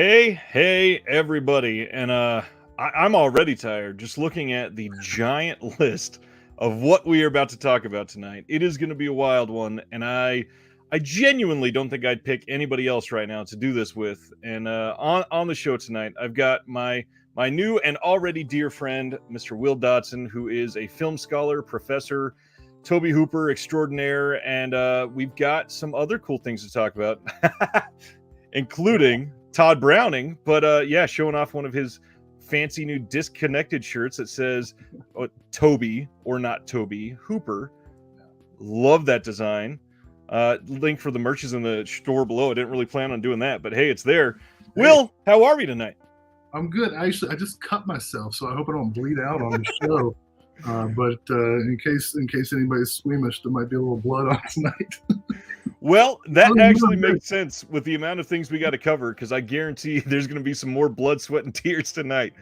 Hey, everybody. And I'm already tired just looking at the giant list of what we are about to talk about tonight. It is going to be a wild one, and I genuinely don't think I'd pick anybody else right now to do this with. And on the show tonight, I've got my new and already dear friend, Mr. Will Dodson, who is a film scholar, professor, Toby Hooper extraordinaire, and we've got some other cool things to talk about, including Todd Browning. But yeah, showing off one of his fancy new disconnected shirts that says Toby or not Toby Hooper. Love that design. Link for the merch is in the store below. I didn't really plan on doing that, but hey, it's there. Hey. Will, how are we tonight? I'm good. Actually, I just cut myself, so I hope I don't bleed out on the show. But in case anybody's squeamish, there might be a little blood on tonight. Well, that actually makes sense with the amount of things we got to cover, because I guarantee there's going to be some more blood, sweat, and tears tonight.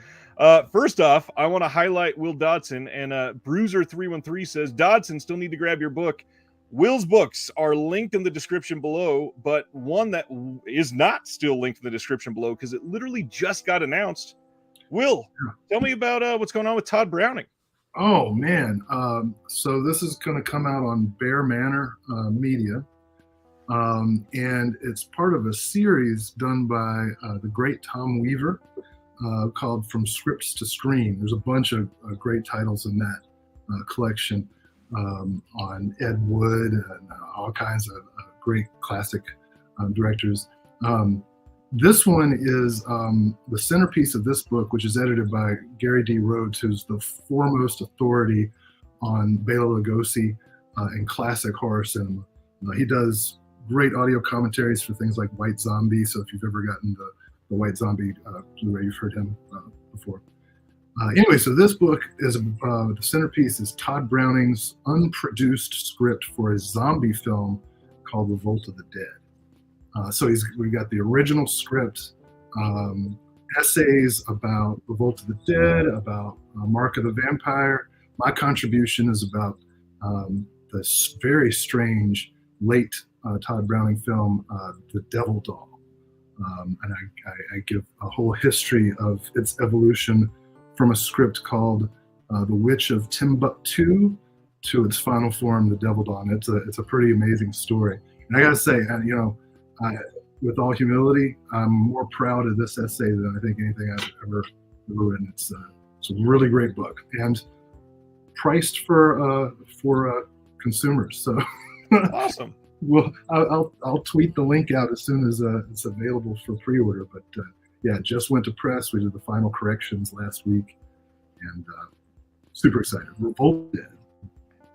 First off, I want to highlight Will Dodson, and Bruiser313 says, Dodson, still need to grab your book. Will's books are linked in the description below, but one that is not still linked in the description below because it literally just got announced. Will, tell me about what's going on with Todd Browning. Oh, man. So this is going to come out on Bear Manor Media. And it's part of a series done by the great Tom Weaver called From Scripts to Screen. There's a bunch of great titles in that collection on Ed Wood and all kinds of great classic directors. This one is the centerpiece of this book, which is edited by Gary D. Rhodes, who's the foremost authority on Bela Lugosi and classic horror cinema. He does great audio commentaries for things like White Zombie. So if you've ever gotten the White Zombie Blu-ray, you've heard him before. Anyway, so this book is the centerpiece is Todd Browning's unproduced script for his zombie film called Revolt of the Dead. So we got the original script, essays about Revolt of the Dead, about Mark of the Vampire. My contribution is about this very strange late Todd Browning film, The Devil Doll. And I give a whole history of its evolution from a script called The Witch of Timbuktu to its final form, The Devil Doll. And it's a pretty amazing story. And I gotta say, with all humility, I'm more proud of this essay than I think anything I've ever written. It's a really great book and priced for consumers. So awesome. Well, I'll tweet the link out as soon as it's available for pre-order. But yeah, it just went to press. We did the final corrections last week, and super excited. Revolt Dead.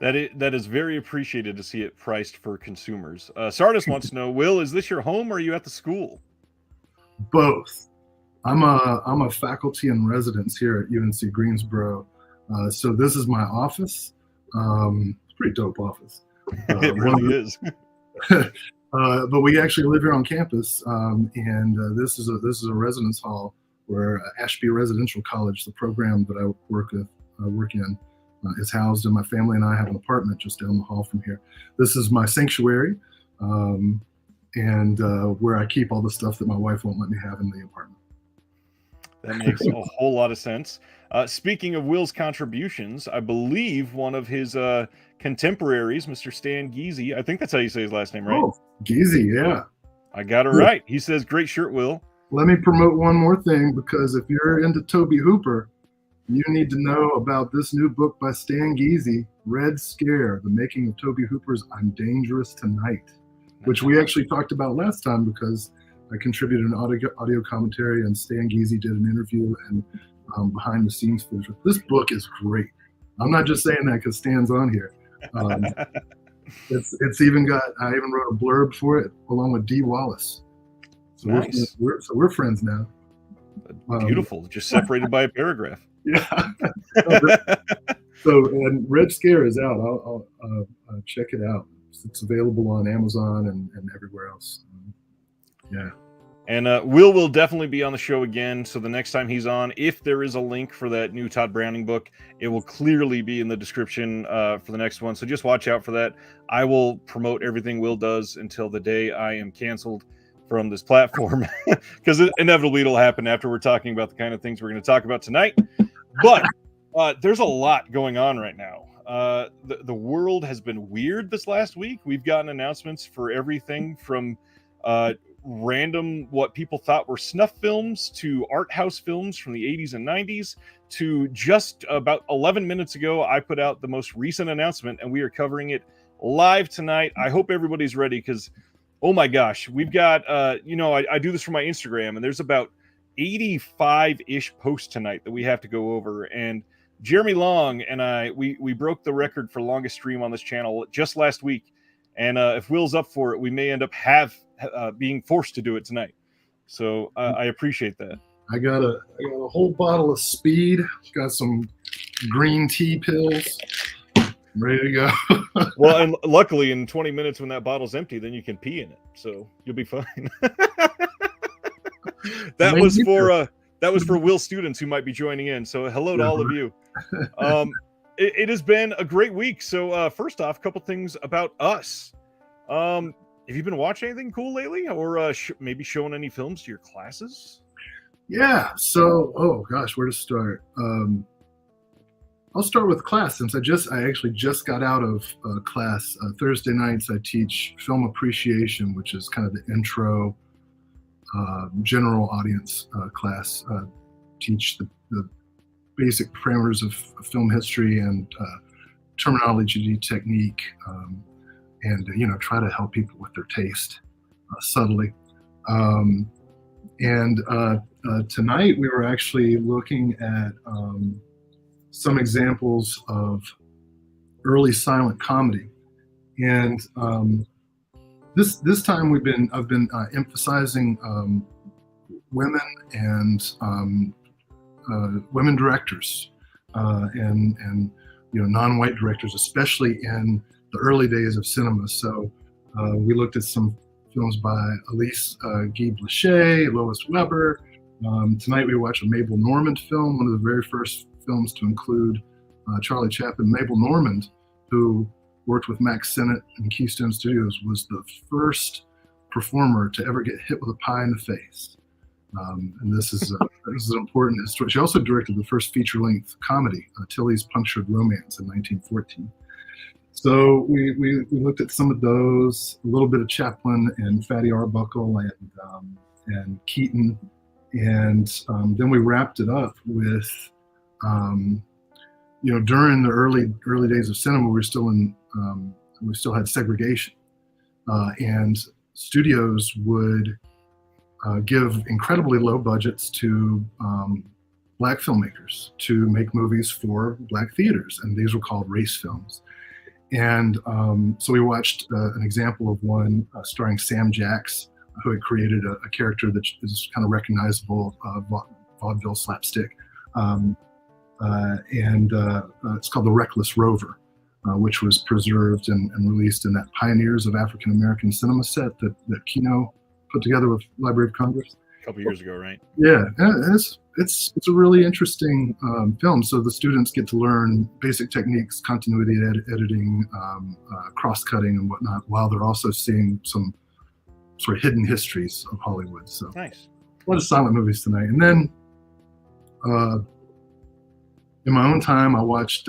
That is very appreciated to see it priced for consumers. Sardis wants to know, Will, is this your home or are you at the school? Both. I'm a faculty in residence here at UNC Greensboro, so this is my office. It's a pretty dope office. It really is. But we actually live here on campus, and this is a residence hall where Ashby Residential College, the program that I work in, is housed, and my family and I have an apartment just down the hall from here. This is my sanctuary, and where I keep all the stuff that my wife won't let me have in the apartment. That makes a whole lot of sense. Speaking of Will's contributions, I believe one of his contemporaries, Mr. Stan Geezy, I think that's how you say his last name, right? Oh, Geezy, yeah. I got it right. He says, great shirt, Will. Let me promote one more thing, because if you're into Toby Hooper, you need to know about this new book by Stan Geezy, Red Scare, The Making of Toby Hooper's I'm Dangerous Tonight, which we actually talked about last time because I contributed an audio commentary and Stan Geezy did an interview and behind the scenes footage. This book is great. I'm not just saying that because Stan's on here. It's even got, I even wrote a blurb for it along with Dee Wallace. So nice. we're friends now. Beautiful. Just separated by a paragraph. Yeah. So, and Red Scare is out. I'll check it out. It's available on Amazon and everywhere else. Yeah. And Will definitely be on the show again. So the next time he's on, if there is a link for that new Todd Browning book, it will clearly be in the description for the next one. So just watch out for that. I will promote everything Will does until the day I am canceled. from this platform because inevitably it'll happen after we're talking about the kind of things we're going to talk about tonight. But there's a lot going on right now. The world has been weird this last week. We've gotten announcements for everything from random what people thought were snuff films to art house films from the 80s and 90s to just about 11 minutes ago I put out the most recent announcement, and we are covering it live tonight. I hope everybody's ready because oh my gosh, we've got I do this for my Instagram, and there's about 85-ish posts tonight that we have to go over. And Jeremy Long and I, we broke the record for longest stream on this channel just last week. And if Will's up for it, we may end up being forced to do it tonight. So I appreciate that. I got a whole bottle of Speed. Got some green tea pills. I'm ready to go. Well, and luckily in 20 minutes when that bottle's empty, then you can pee in it. So you'll be fine. That was for Will students who might be joining in. So hello to all of you. It has been a great week. So first off, a couple things about us. Have you been watching anything cool lately, or maybe showing any films to your classes? Yeah. So, oh gosh, where to start? I'll start with class since I actually just got out of class. Thursday nights I teach film appreciation, which is kind of the intro, general audience class. Teach the basic parameters of film history and terminology, technique, and try to help people with their taste subtly. And tonight we were actually looking at some examples of early silent comedy, and this time I've been emphasizing women and women directors and non-white directors, especially in the early days of cinema. So we looked at some films by Elise Guy Blaché, Lois Weber. Tonight we watch a Mabel Normand film, one of the very first films to include Charlie Chaplin. Mabel Normand, who worked with Max Sennett and Keystone Studios, was the first performer to ever get hit with a pie in the face. And this is an important story. She also directed the first feature-length comedy, Tilly's Punctured Romance, in 1914. So we looked at some of those, a little bit of Chaplin and Fatty Arbuckle and Keaton, and then we wrapped it up with, during the early days of cinema, we still had segregation, and studios would give incredibly low budgets to black filmmakers to make movies for black theaters, and these were called race films. And so we watched an example of one starring Sam Jacks, who had created a character that is kind of recognizable, vaudeville slapstick. And it's called The Reckless Rover, which was preserved and released in that Pioneers of African American Cinema set that Kino put together with Library of Congress a couple years ago, right? Yeah, it's a really interesting film. So the students get to learn basic techniques, continuity editing, cross-cutting and whatnot, while they're also seeing some sort of hidden histories of Hollywood. So nice. A lot of silent movies tonight. And then in my own time, I watched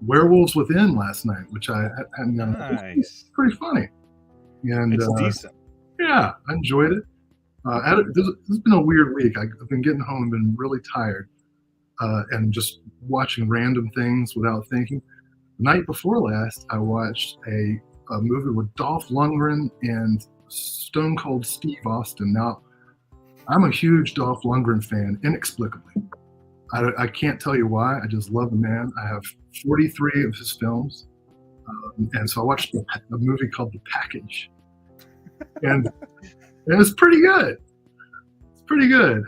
Werewolves Within last night, which I hadn't done. Nice. It's pretty funny. And it's decent. Yeah, I enjoyed it. This has been a weird week. I've been getting home and been really tired and just watching random things without thinking. The night before last, I watched a movie with Dolph Lundgren and Stone Cold Steve Austin. Now, I'm a huge Dolph Lundgren fan, inexplicably. I can't tell you why. I just love the man. I have 43 of his films. And so I watched a movie called The Package. And it's pretty good. It's pretty good.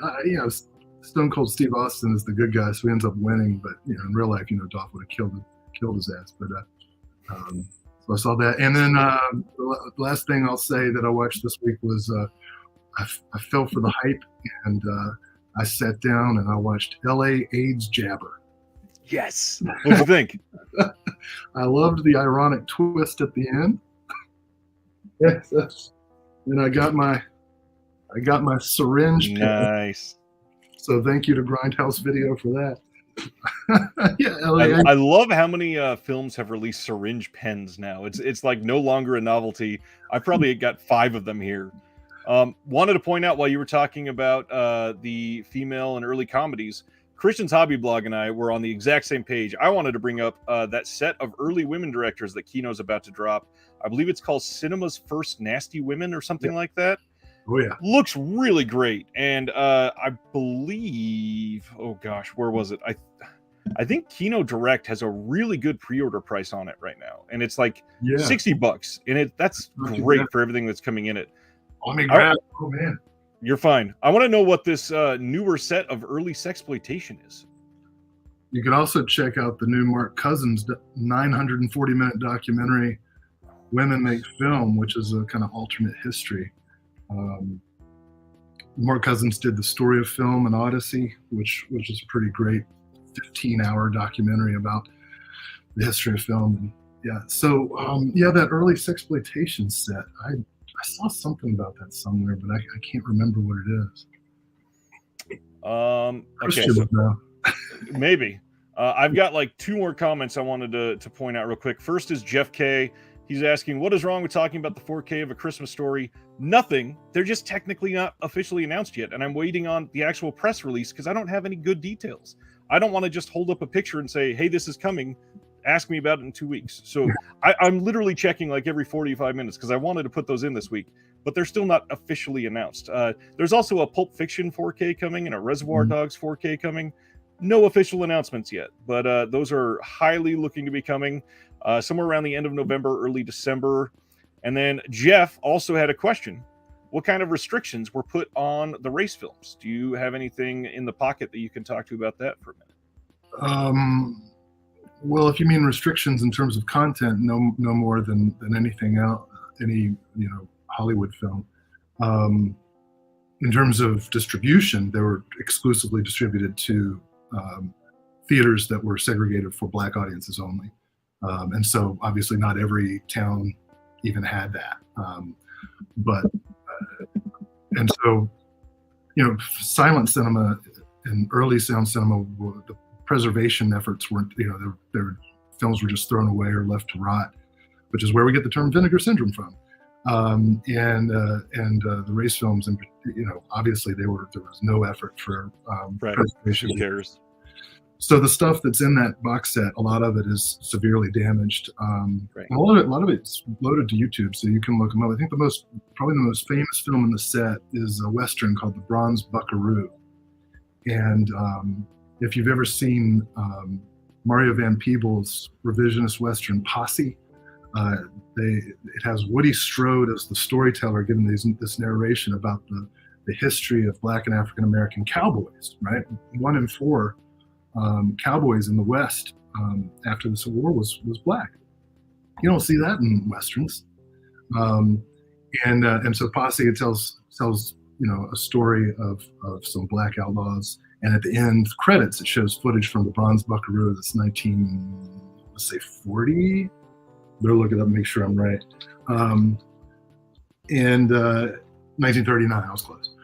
Stone Cold Steve Austin is the good guy, so he ends up winning. But in real life, Dolph would have killed his ass. But so I saw that. And then the last thing I'll say that I watched this week was I fell for the hype, and I sat down and I watched L.A. AIDS Jabber. Yes. What'd you think? I loved the ironic twist at the end. Yes. And I got my I got my syringe pen. Nice. So thank you to Grindhouse Video for that. Yeah, Elliot. I love how many films have released syringe pens now. It's like no longer a novelty. I probably got 5 of them here. Wanted to point out while you were talking about the female and early comedies, Christian's Hobby Blog and I were on the exact same page. I wanted to bring up that set of early women directors that Kino's about to drop. I believe it's called Cinema's First Nasty Women or something like that. Oh yeah, looks really great. And I believe, oh gosh, where was it? I think Kino Direct has a really good pre-order price on it right now, and it's like $60, and that's great for everything that's coming in it. Let me grab. Oh man, you're fine. I want to know what this newer set of early sexploitation is. You can also check out the new Mark Cousins 940-minute documentary, Women Make Film, which is a kind of alternate history. Mark Cousins did The Story of Film and Odyssey, which is a pretty great 15-hour documentary about the history of film. And that early sexploitation set, I saw something about that somewhere, but I can't remember what it is. Okay, so maybe. I've got like 2 more comments I wanted to point out real quick. First is Jeff K. He's asking, what is wrong with talking about the 4K of A Christmas Story? Nothing. They're just technically not officially announced yet, and I'm waiting on the actual press release because I don't have any good details. I don't want to just hold up a picture and say, hey, this is coming. Ask me about it in 2 weeks. So I'm literally checking like every 45 minutes because I wanted to put those in this week, but they're still not officially announced. There's also a Pulp Fiction 4K coming and a Reservoir Dogs 4K coming. No official announcements yet, but those are highly looking to be coming somewhere around the end of November, early December. And then Jeff also had a question. What kind of restrictions were put on the race films? Do you have anything in the pocket that you can talk to about that for a minute? Well, if you mean restrictions in terms of content, no more than anything else, any Hollywood film. In terms of distribution, they were exclusively distributed to theaters that were segregated for Black audiences only, and so obviously not every town even had that. And so, silent cinema and early sound cinema, the preservation efforts weren't, their films were just thrown away or left to rot, which is where we get the term vinegar syndrome from. The race films, and obviously there was no effort for preservation. Who cares? So the stuff that's in that box set, a lot of it is severely damaged. A lot of it's loaded to YouTube, so you can look them up. I think probably the most famous film in the set is a Western called The Bronze Buckaroo. And if you've ever seen Mario Van Peebles' revisionist Western Posse, it has Woody Strode as the storyteller giving this narration about the history of Black and African American cowboys, right? 1 in 4 cowboys in the West after the Civil War was Black. You don't see that in Westerns. And so Posse tells a story of some Black outlaws, and at the end credits it shows footage from the Bronze Buckaroo that's 1940. Better look it up and make sure I'm right. 1939, I was close.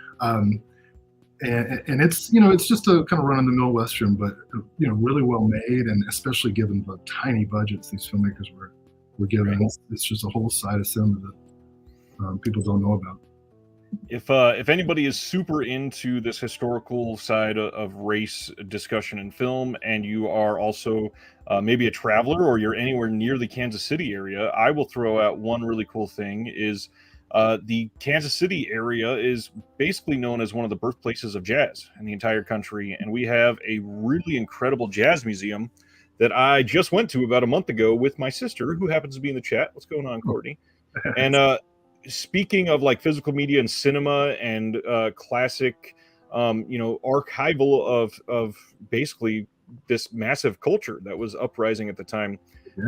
And it's it's just a kind of run-of-the-mill Western, but really well made, and especially given the tiny budgets these filmmakers were given. Right. It's just a whole side of cinema that people don't know about. If anybody is super into this historical side of race discussion in film, and you are also maybe a traveler or you're anywhere near the Kansas City area, I will throw out one really cool thing is the Kansas City area is basically known as one of the birthplaces of jazz in the entire country. And we have a really incredible jazz museum that I just went to about a month ago with my sister, who happens to be in the chat. What's going on, Courtney? And speaking of like physical media and cinema and classic, archival of basically this massive culture that was uprising at the time,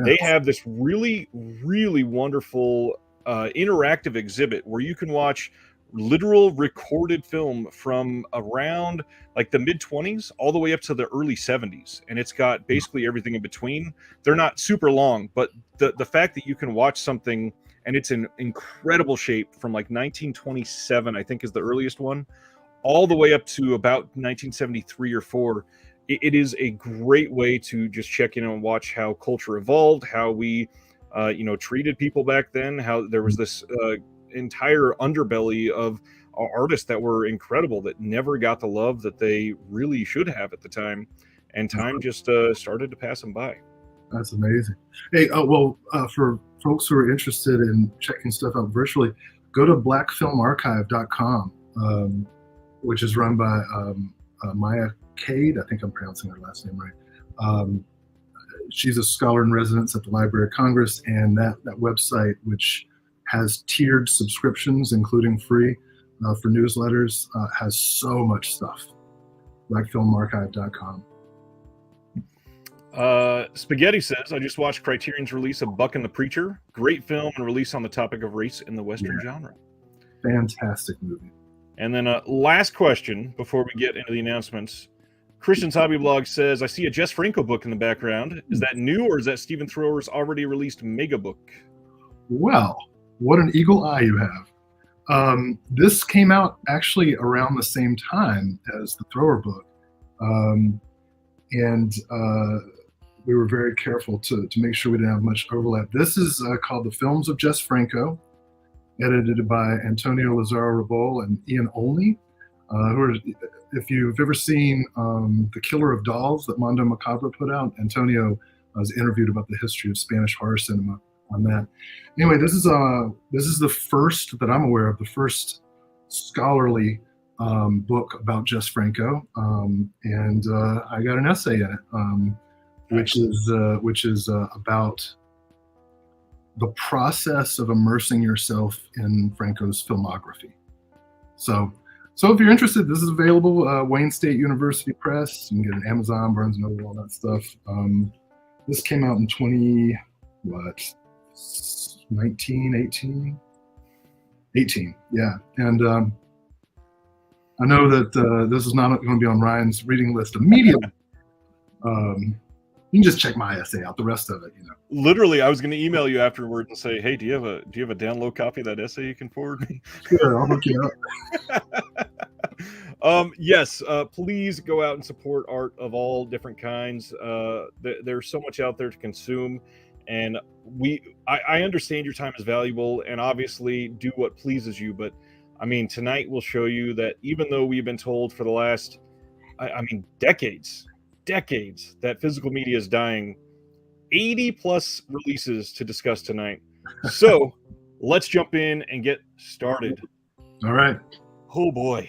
they have this really, really wonderful interactive exhibit where you can watch literal recorded film from around like the mid-20s all the way up to the early 70s, and it's got basically everything in between. They're not super long, but the fact that you can watch something and it's in incredible shape from like 1927, I think is the earliest one, all the way up to about 1973 or 4. It is a great way to just check in and watch how culture evolved, how we, treated people back then, how there was this entire underbelly of artists that were incredible that never got the love that they really should have at the time, and time just started to pass them by. That's amazing. Hey, for folks who are interested in checking stuff out virtually, go to blackfilmarchive.com, which is run by Maya Cade. I think I'm pronouncing her last name right. She's a scholar in residence at the Library of Congress, and that website, which has tiered subscriptions, including free for newsletters, has so much stuff. blackfilmarchive.com. Spaghetti says, I just watched Criterion's release of Buck and the Preacher. Great film and release on the topic of race in the Western genre. Fantastic movie. And then last question before we get into the announcements. Christian's Hobby Blog says, I see a Jess Franco book in the background. Is that new, or is that Stephen Thrower's already released mega book? Well, what an eagle eye you have. This came out actually around the same time as the Thrower book. And we were very careful to make sure we didn't have much overlap. This is called The Films of Jess Franco, edited by Antonio Lazaro Revolt and Ian Olney, who are, if you've ever seen The Killer of Dolls that Mondo Macabre put out, Antonio was interviewed about the history of Spanish horror cinema on that. Anyway, this is the first that I'm aware of, the first scholarly book about Jess Franco, and I got an essay in it, which is about the process of immersing yourself in Franco's filmography. So if you're interested, this is available, Wayne State University Press. You can get it at Amazon, Barnes & Noble, all that stuff. This came out in 18, yeah. And I know that this is not going to be on Ryan's reading list immediately. You can just check my essay out. The rest of it, Literally, I was going to email you afterward and say, "Hey, do you have a download copy of that essay you can forward me?" Sure, I'll hook you up. Yes, please go out and support art of all different kinds. There's so much out there to consume, and I understand your time is valuable, and obviously do what pleases you. But I mean, tonight will show you that even though we've been told for the last, decades that physical media is dying, 80 plus releases to discuss tonight. So let's jump in and get started. All right. Oh boy.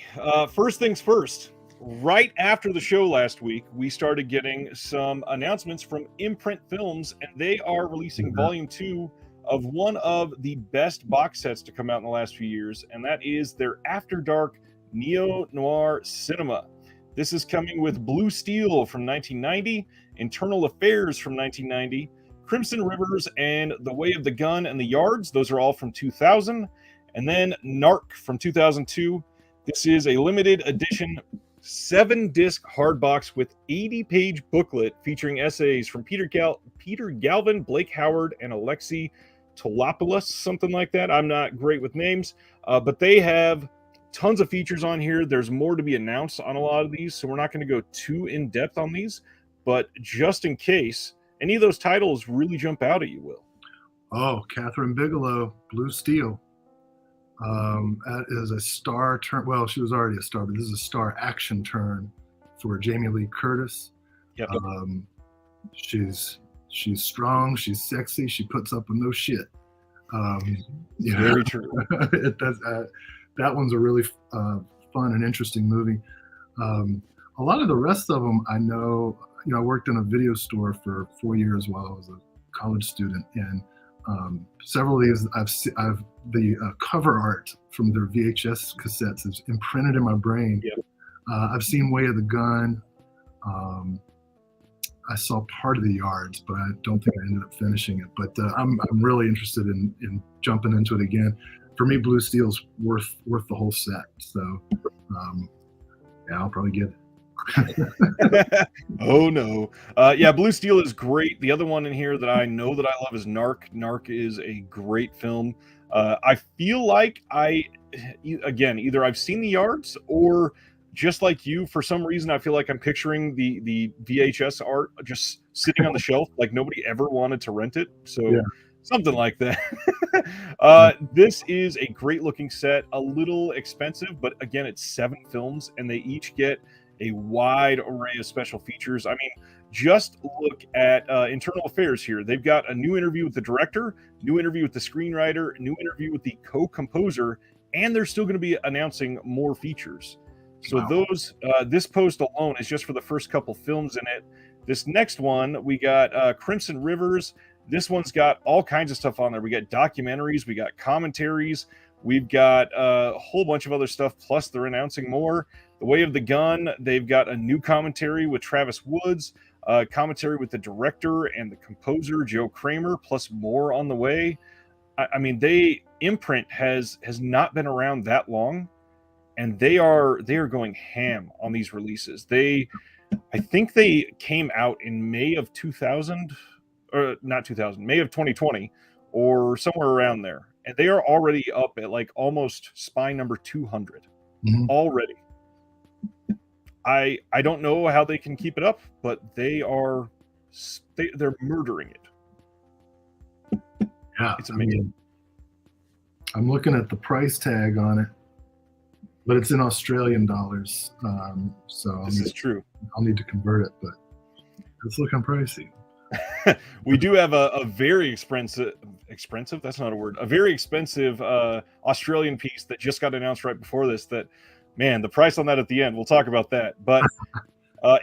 First things first, right after the show last week, we started getting some announcements from Imprint Films, and they are releasing volume 2 of one of the best box sets to come out in the last few years, and that is their After Dark neo-noir cinema. This is coming with Blue Steel from 1990, Internal Affairs from 1990, Crimson Rivers and The Way of the Gun and the Yards. Those are all from 2000. And then Narc from 2002. This is a limited edition 7-disc hardbox with 80-page booklet featuring essays from Peter Galvin, Blake Howard, and Alexei Tolopoulos, something like that. I'm not great with names, but they have tons of features on here. There's more to be announced on a lot of these, so we're not going to go too in-depth on these, but just in case any of those titles really jump out at you, Will. Oh, Catherine Bigelow, Blue Steel. That is a star turn. Well, she was already a star, but this is a star action turn for Jamie Lee Curtis. Yep. She's strong, she's sexy, she puts up with no shit. Very true. That one's a really fun and interesting movie. A lot of the rest of them, I know. I worked in a video store for 4 years while I was a college student, and several of these I've the cover art from their VHS cassettes is imprinted in my brain. Yep. I've seen Way of the Gun. I saw part of The Yards, but I don't think I ended up finishing it. But I'm really interested in jumping into it again. For me, Blue Steel's worth the whole set. So yeah, I'll probably get it. Oh no. Yeah, Blue Steel is great. The other one in here that I know that I love is Narc. Narc is a great film. I feel like again, either I've seen The Yards, or just like you, for some reason I feel like I'm picturing the VHS art just sitting on the shelf, like nobody ever wanted to rent it. So Yeah. something like that. This is a great looking set, a little expensive, but again, it's 7 films and they each get a wide array of special features. I mean, just look at internal affairs here. They've got a new interview with the director, new interview with the screenwriter, new interview with the co-composer, and they're still going to be announcing more features. So those this post alone is just for the first couple films in it. This next one, we got Crimson Rivers. This one's got all kinds of stuff on there. We got documentaries, we got commentaries, we've got a whole bunch of other stuff, plus they're announcing more. The Way of the Gun, they've got a new commentary with Travis Woods, commentary with the director and the composer, Joe Kramer, plus more on the way. I mean, Imprint has not been around that long, and they are going ham on these releases. I think they came out in May of 2000, or not 2000, May of 2020, or somewhere around there. And they are already up at like almost spine number 200 already. I don't know how they can keep it up, but they're murdering it. Yeah, it's amazing. I'm looking at the price tag on it, but it's in Australian dollars. So this is true. I'll need to convert it, but it's looking pricey. We do have a very expensive, that's not a word, a very expensive Australian piece that just got announced right before this, that, man, the price on that at the end, we'll talk about that. But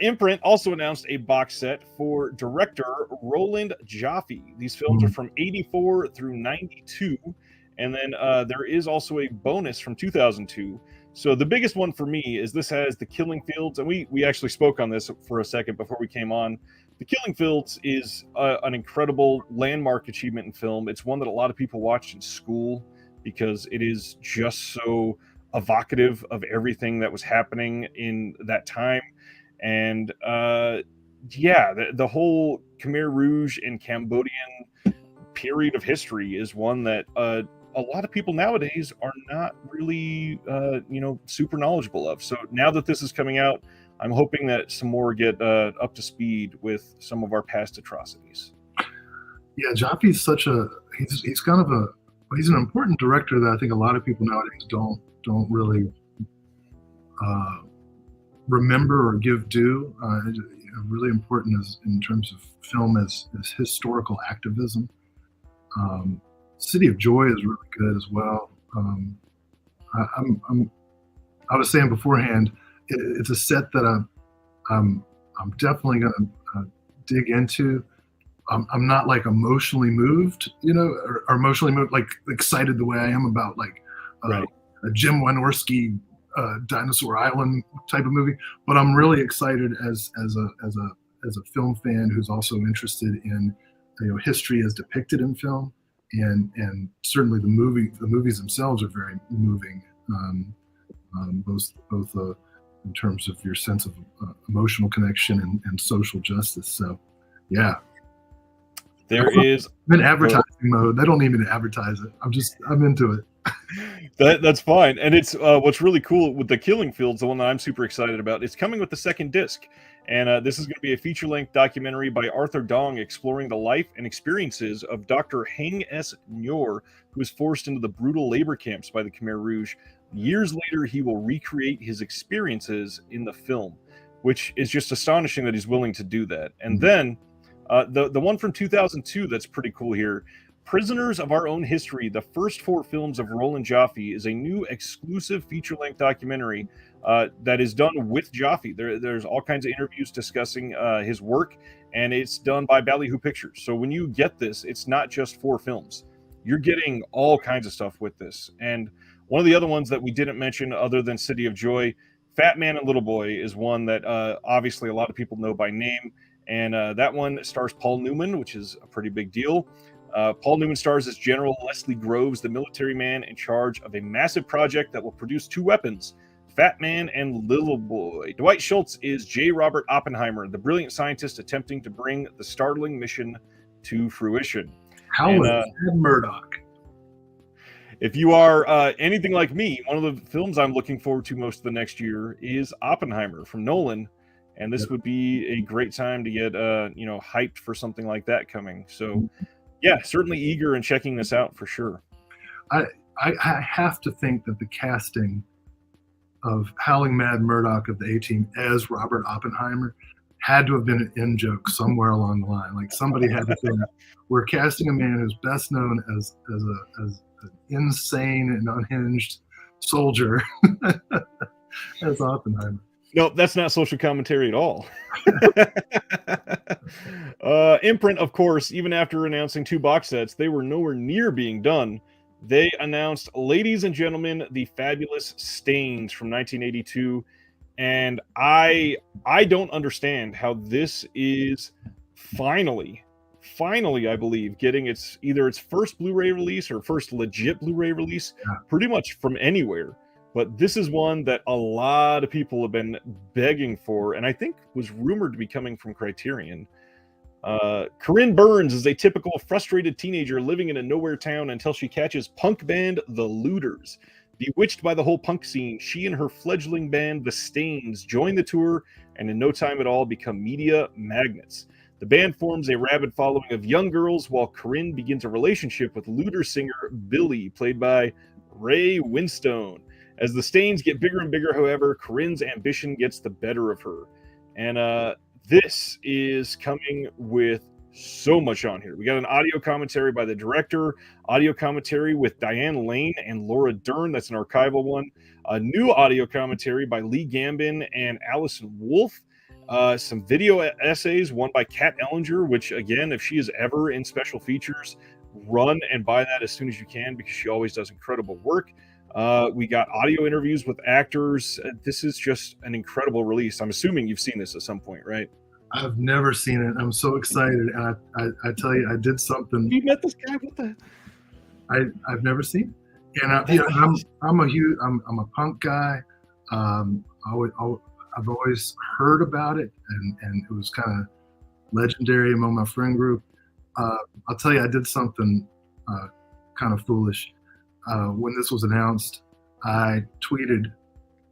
Imprint also announced a box set for director Roland Joffe. These films are from 84 through 92. And then there is also a bonus from 2002. So the biggest one for me is this has The Killing Fields. And we actually spoke on this for a second before we came on. The Killing Fields is an incredible landmark achievement in film. It's one that a lot of people watched in school because it is just so evocative of everything that was happening in that time. And the whole Khmer Rouge and Cambodian period of history is one that a lot of people nowadays are not really super knowledgeable of. So now that this is coming out, I'm hoping that some more get up to speed with some of our past atrocities. Yeah, Joffe's he's an important director that I think a lot of people nowadays don't really remember or give due. Really important in terms of film as historical activism. City of Joy is really good as well. I was saying beforehand, it's a set that I'm definitely going to dig into. I'm not like emotionally moved, or emotionally moved, like excited the way I am about like a Jim Wynorski Dinosaur Island type of movie. But I'm really excited as a film fan who's also interested in history as depicted in film, and certainly the movies themselves are very moving, both in terms of your sense of emotional connection and social justice. So, yeah. I'm in advertising mode. They don't need me to advertise it. I'm into it. That's fine. And it's what's really cool with The Killing Fields, the one that I'm super excited about, it's coming with the second disc. And this is going to be a feature-length documentary by Arthur Dong exploring the life and experiences of Dr. Heng S. Nyor, who was forced into the brutal labor camps by the Khmer Rouge. Years later, he will recreate his experiences in the film, which is just astonishing that he's willing to do that. And then the one from 2002 that's pretty cool here, Prisoners of Our Own History, the first 4 films of Roland Joffe, is a new exclusive feature-length documentary that is done with Joffe. There's all kinds of interviews discussing his work, and it's done by Ballyhoo Pictures. So when you get this, it's not just 4 films. You're getting all kinds of stuff with this. And one of the other ones that we didn't mention other than City of Joy, Fat Man and Little Boy, is one that obviously a lot of people know by name. And that one stars Paul Newman, which is a pretty big deal. Paul Newman stars as General Leslie Groves, the military man in charge of a massive project that will produce 2 weapons, Fat Man and Little Boy. Dwight Schultz is J. Robert Oppenheimer, the brilliant scientist attempting to bring the startling mission to fruition. How was Ed Murdoch? If you are anything like me, one of the films I'm looking forward to most of the next year is Oppenheimer from Nolan, and this would be a great time to get hyped for something like that coming. So, yeah, certainly eager and checking this out for sure. I have to think that the casting of Howling Mad Murdoch of the A-Team as Robert Oppenheimer had to have been an in-joke somewhere along the line. Like somebody had to say, we're casting a man who's best known as an insane and unhinged soldier as Oppenheimer. No, that's not social commentary at all. Imprint, of course, even after announcing 2 box sets, they were nowhere near being done. They announced, ladies and gentlemen, the fabulous Stains from 1982. And I don't understand how this is finally, I believe, getting either its first Blu-ray release or first legit Blu-ray release pretty much from anywhere. But this is one that a lot of people have been begging for, and I think was rumored to be coming from Criterion. Corinne Burns is a typical frustrated teenager living in a nowhere town until she catches punk band The Looters. Bewitched by the whole punk scene, she and her fledgling band, The Stains, join the tour and in no time at all become media magnets. The band forms a rabid following of young girls while Corinne begins a relationship with Looter singer Billy, played by Ray Winstone. As the Stains get bigger and bigger, however, Corinne's ambition gets the better of her. And this is coming with so much on here. We got an audio commentary by the director, audio commentary with Diane Lane and Laura Dern. That's an archival one. A new audio commentary by Lee Gambin and Allison Wolfe. Some video essays, one by Kat Ellinger, which, again, if she is ever in special features, run and buy that as soon as you can because she always does incredible work. We got audio interviews with actors. This is just an incredible release. I'm assuming you've seen this at some point, right? I've never seen it. I'm so excited. And I tell you, I did something. You met this guy? What the? I've never seen it. And I'm a punk guy. I've always heard about it, and it was kind of legendary among my friend group. I'll tell you, I did something kind of foolish. When this was announced, I tweeted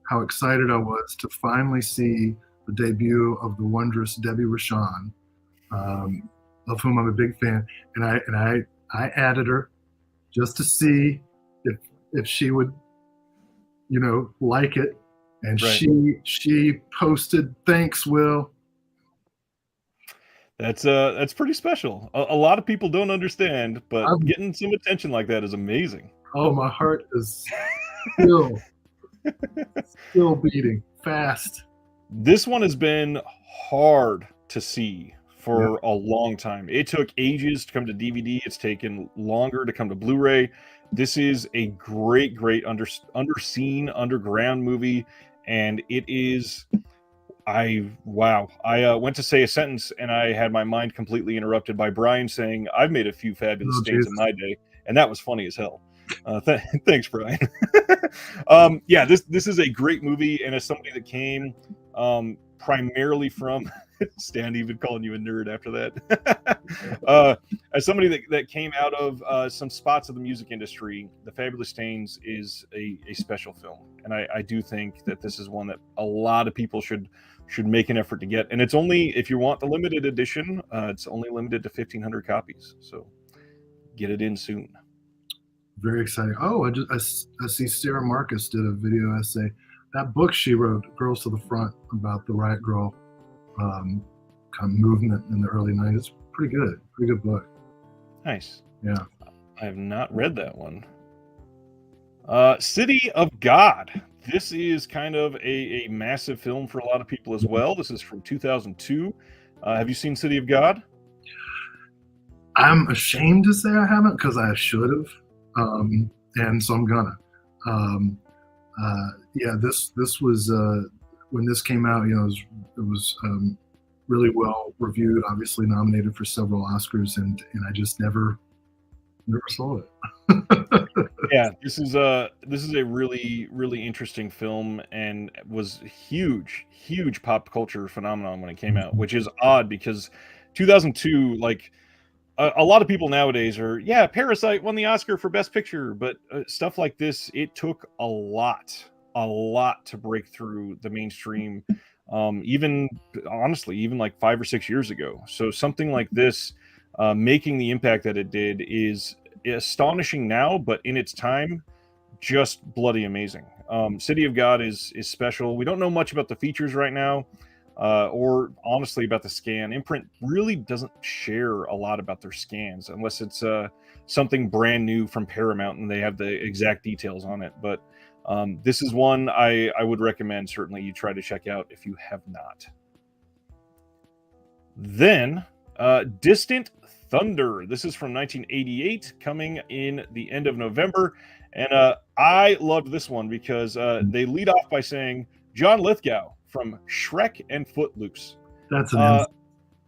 how excited I was to finally see the debut of the wondrous Debbie Rochon, of whom I'm a big fan, and I added her just to see if she would, like it, and right. She posted, "Thanks, Will." That's pretty special. A lot of people don't understand, but getting some attention like that is amazing. Oh, my heart is still beating fast. This one has been hard to see for a long time. It took ages to come to DVD. It's taken longer to come to Blu-ray. This is a great underseen, underground movie, and it is... I went to say a sentence, and I had my mind completely interrupted by Brian saying, "I've made a few fabulous stains in my day," and that was funny as hell. Thanks, Brian. This is a great movie, and as somebody that came primarily from Stan even calling you a nerd after that. As somebody that came out of some spots of the music industry, The Fabulous Stains is a special film, and I do think that this is one that a lot of people should make an effort to get. And it's only, if you want the limited edition, it's only limited to 1,500 copies, so get it in soon. Very exciting. Oh, I see Sarah Marcus did a video essay. That book she wrote, Girls to the Front, about the Riot Grrrl kind of movement in the early 90s. Pretty good book. Nice. Yeah. I have not read that one. City of God. This is kind of a massive film for a lot of people as well. This is from 2002. Have you seen City of God? I'm ashamed to say I haven't, because I should have. And so I'm gonna. This was when this came out. It was really well reviewed. Obviously nominated for several Oscars, and I just never Never saw it. Yeah, this is a really really interesting film, and was huge pop culture phenomenon when it came out, which is odd because 2002, like a lot of people nowadays are, yeah, Parasite won the Oscar for Best Picture, but stuff like this, it took a lot to break through the mainstream, even honestly, even like 5 or 6 years ago. So something like this, making the impact that it did is astonishing now, but in its time, just bloody amazing. City of God is special. We don't know much about the features right now, or honestly about the scan. Imprint really doesn't share a lot about their scans unless it's something brand new from Paramount and they have the exact details on it. But this is one I would recommend certainly you try to check out if you have not. Then Distant Thunder. This is from 1988, coming in the end of November. And I loved this one because they lead off by saying John Lithgow from Shrek and Footloose. That's an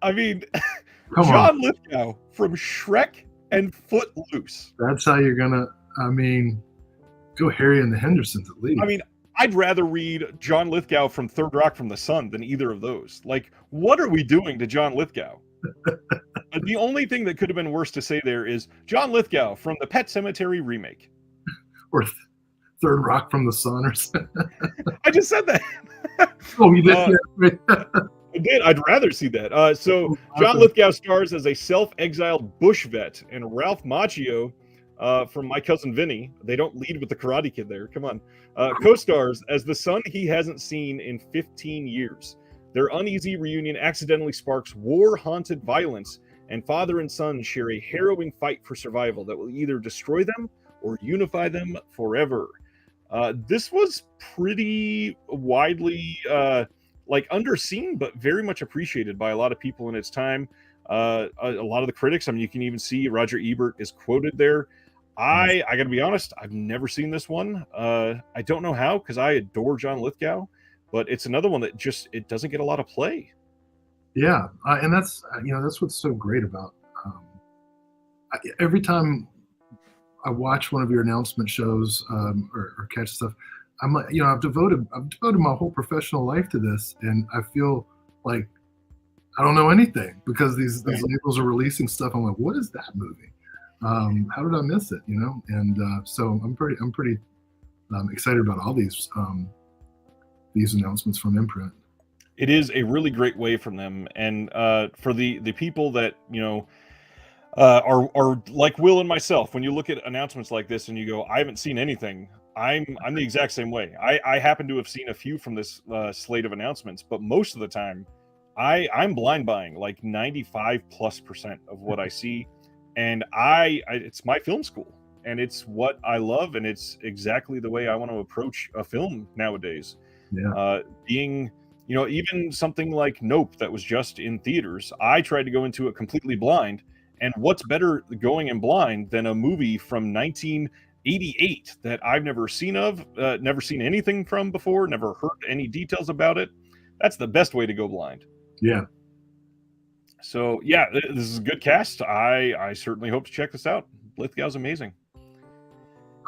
I mean, Come John on. Lithgow from Shrek and Footloose. That's how you're gonna. I mean, go Harry and the Hendersons at least. I mean, I'd rather read John Lithgow from Third Rock from the Sun than either of those. Like, what are we doing to John Lithgow? The only thing that could have been worse to say there is John Lithgow from the Pet Sematary remake. Or Third Rock from the Sun or something. I just said that. Oh, you did? I did. I'd rather see that. So John Lithgow stars as a self-exiled bush vet, and Ralph Macchio from My Cousin Vinny. They don't lead with the Karate Kid there. Come on. Co-stars as the son he hasn't seen in 15 years. Their uneasy reunion accidentally sparks war-haunted violence, and father and son share a harrowing fight for survival that will either destroy them or unify them forever. This was pretty widely underseen, but very much appreciated by a lot of people in its time. A lot of the critics, I mean, you can even see Roger Ebert is quoted there. I gotta be honest, I've never seen this one. I don't know how, because I adore John Lithgow, but it's another one that just, it doesn't get a lot of play. Yeah, and that's that's what's so great about every time I watch one of your announcement shows or catch stuff. I'm like, I've devoted my whole professional life to this, and I feel like I don't know anything because these labels are releasing stuff. I'm like, what is that movie? How did I miss it? And so I'm pretty excited about all these announcements from Imprint. It is a really great way from them, and for the people that are like Will and myself. When you look at announcements like this and you go, I haven't seen anything. I'm the exact same way. I happen to have seen a few from this slate of announcements, but most of the time, I'm blind buying like 95+% of what I see, and it's my film school, and it's what I love, and it's exactly the way I want to approach a film nowadays. Yeah. Being even something like Nope that was just in theaters, I tried to go into it completely blind, and what's better going in blind than a movie from 1988 that I've never seen anything from before, never heard any details about it. That's the best way to go blind. Yeah. So yeah, this is a good cast. I certainly hope to check this out. Lithgow's amazing.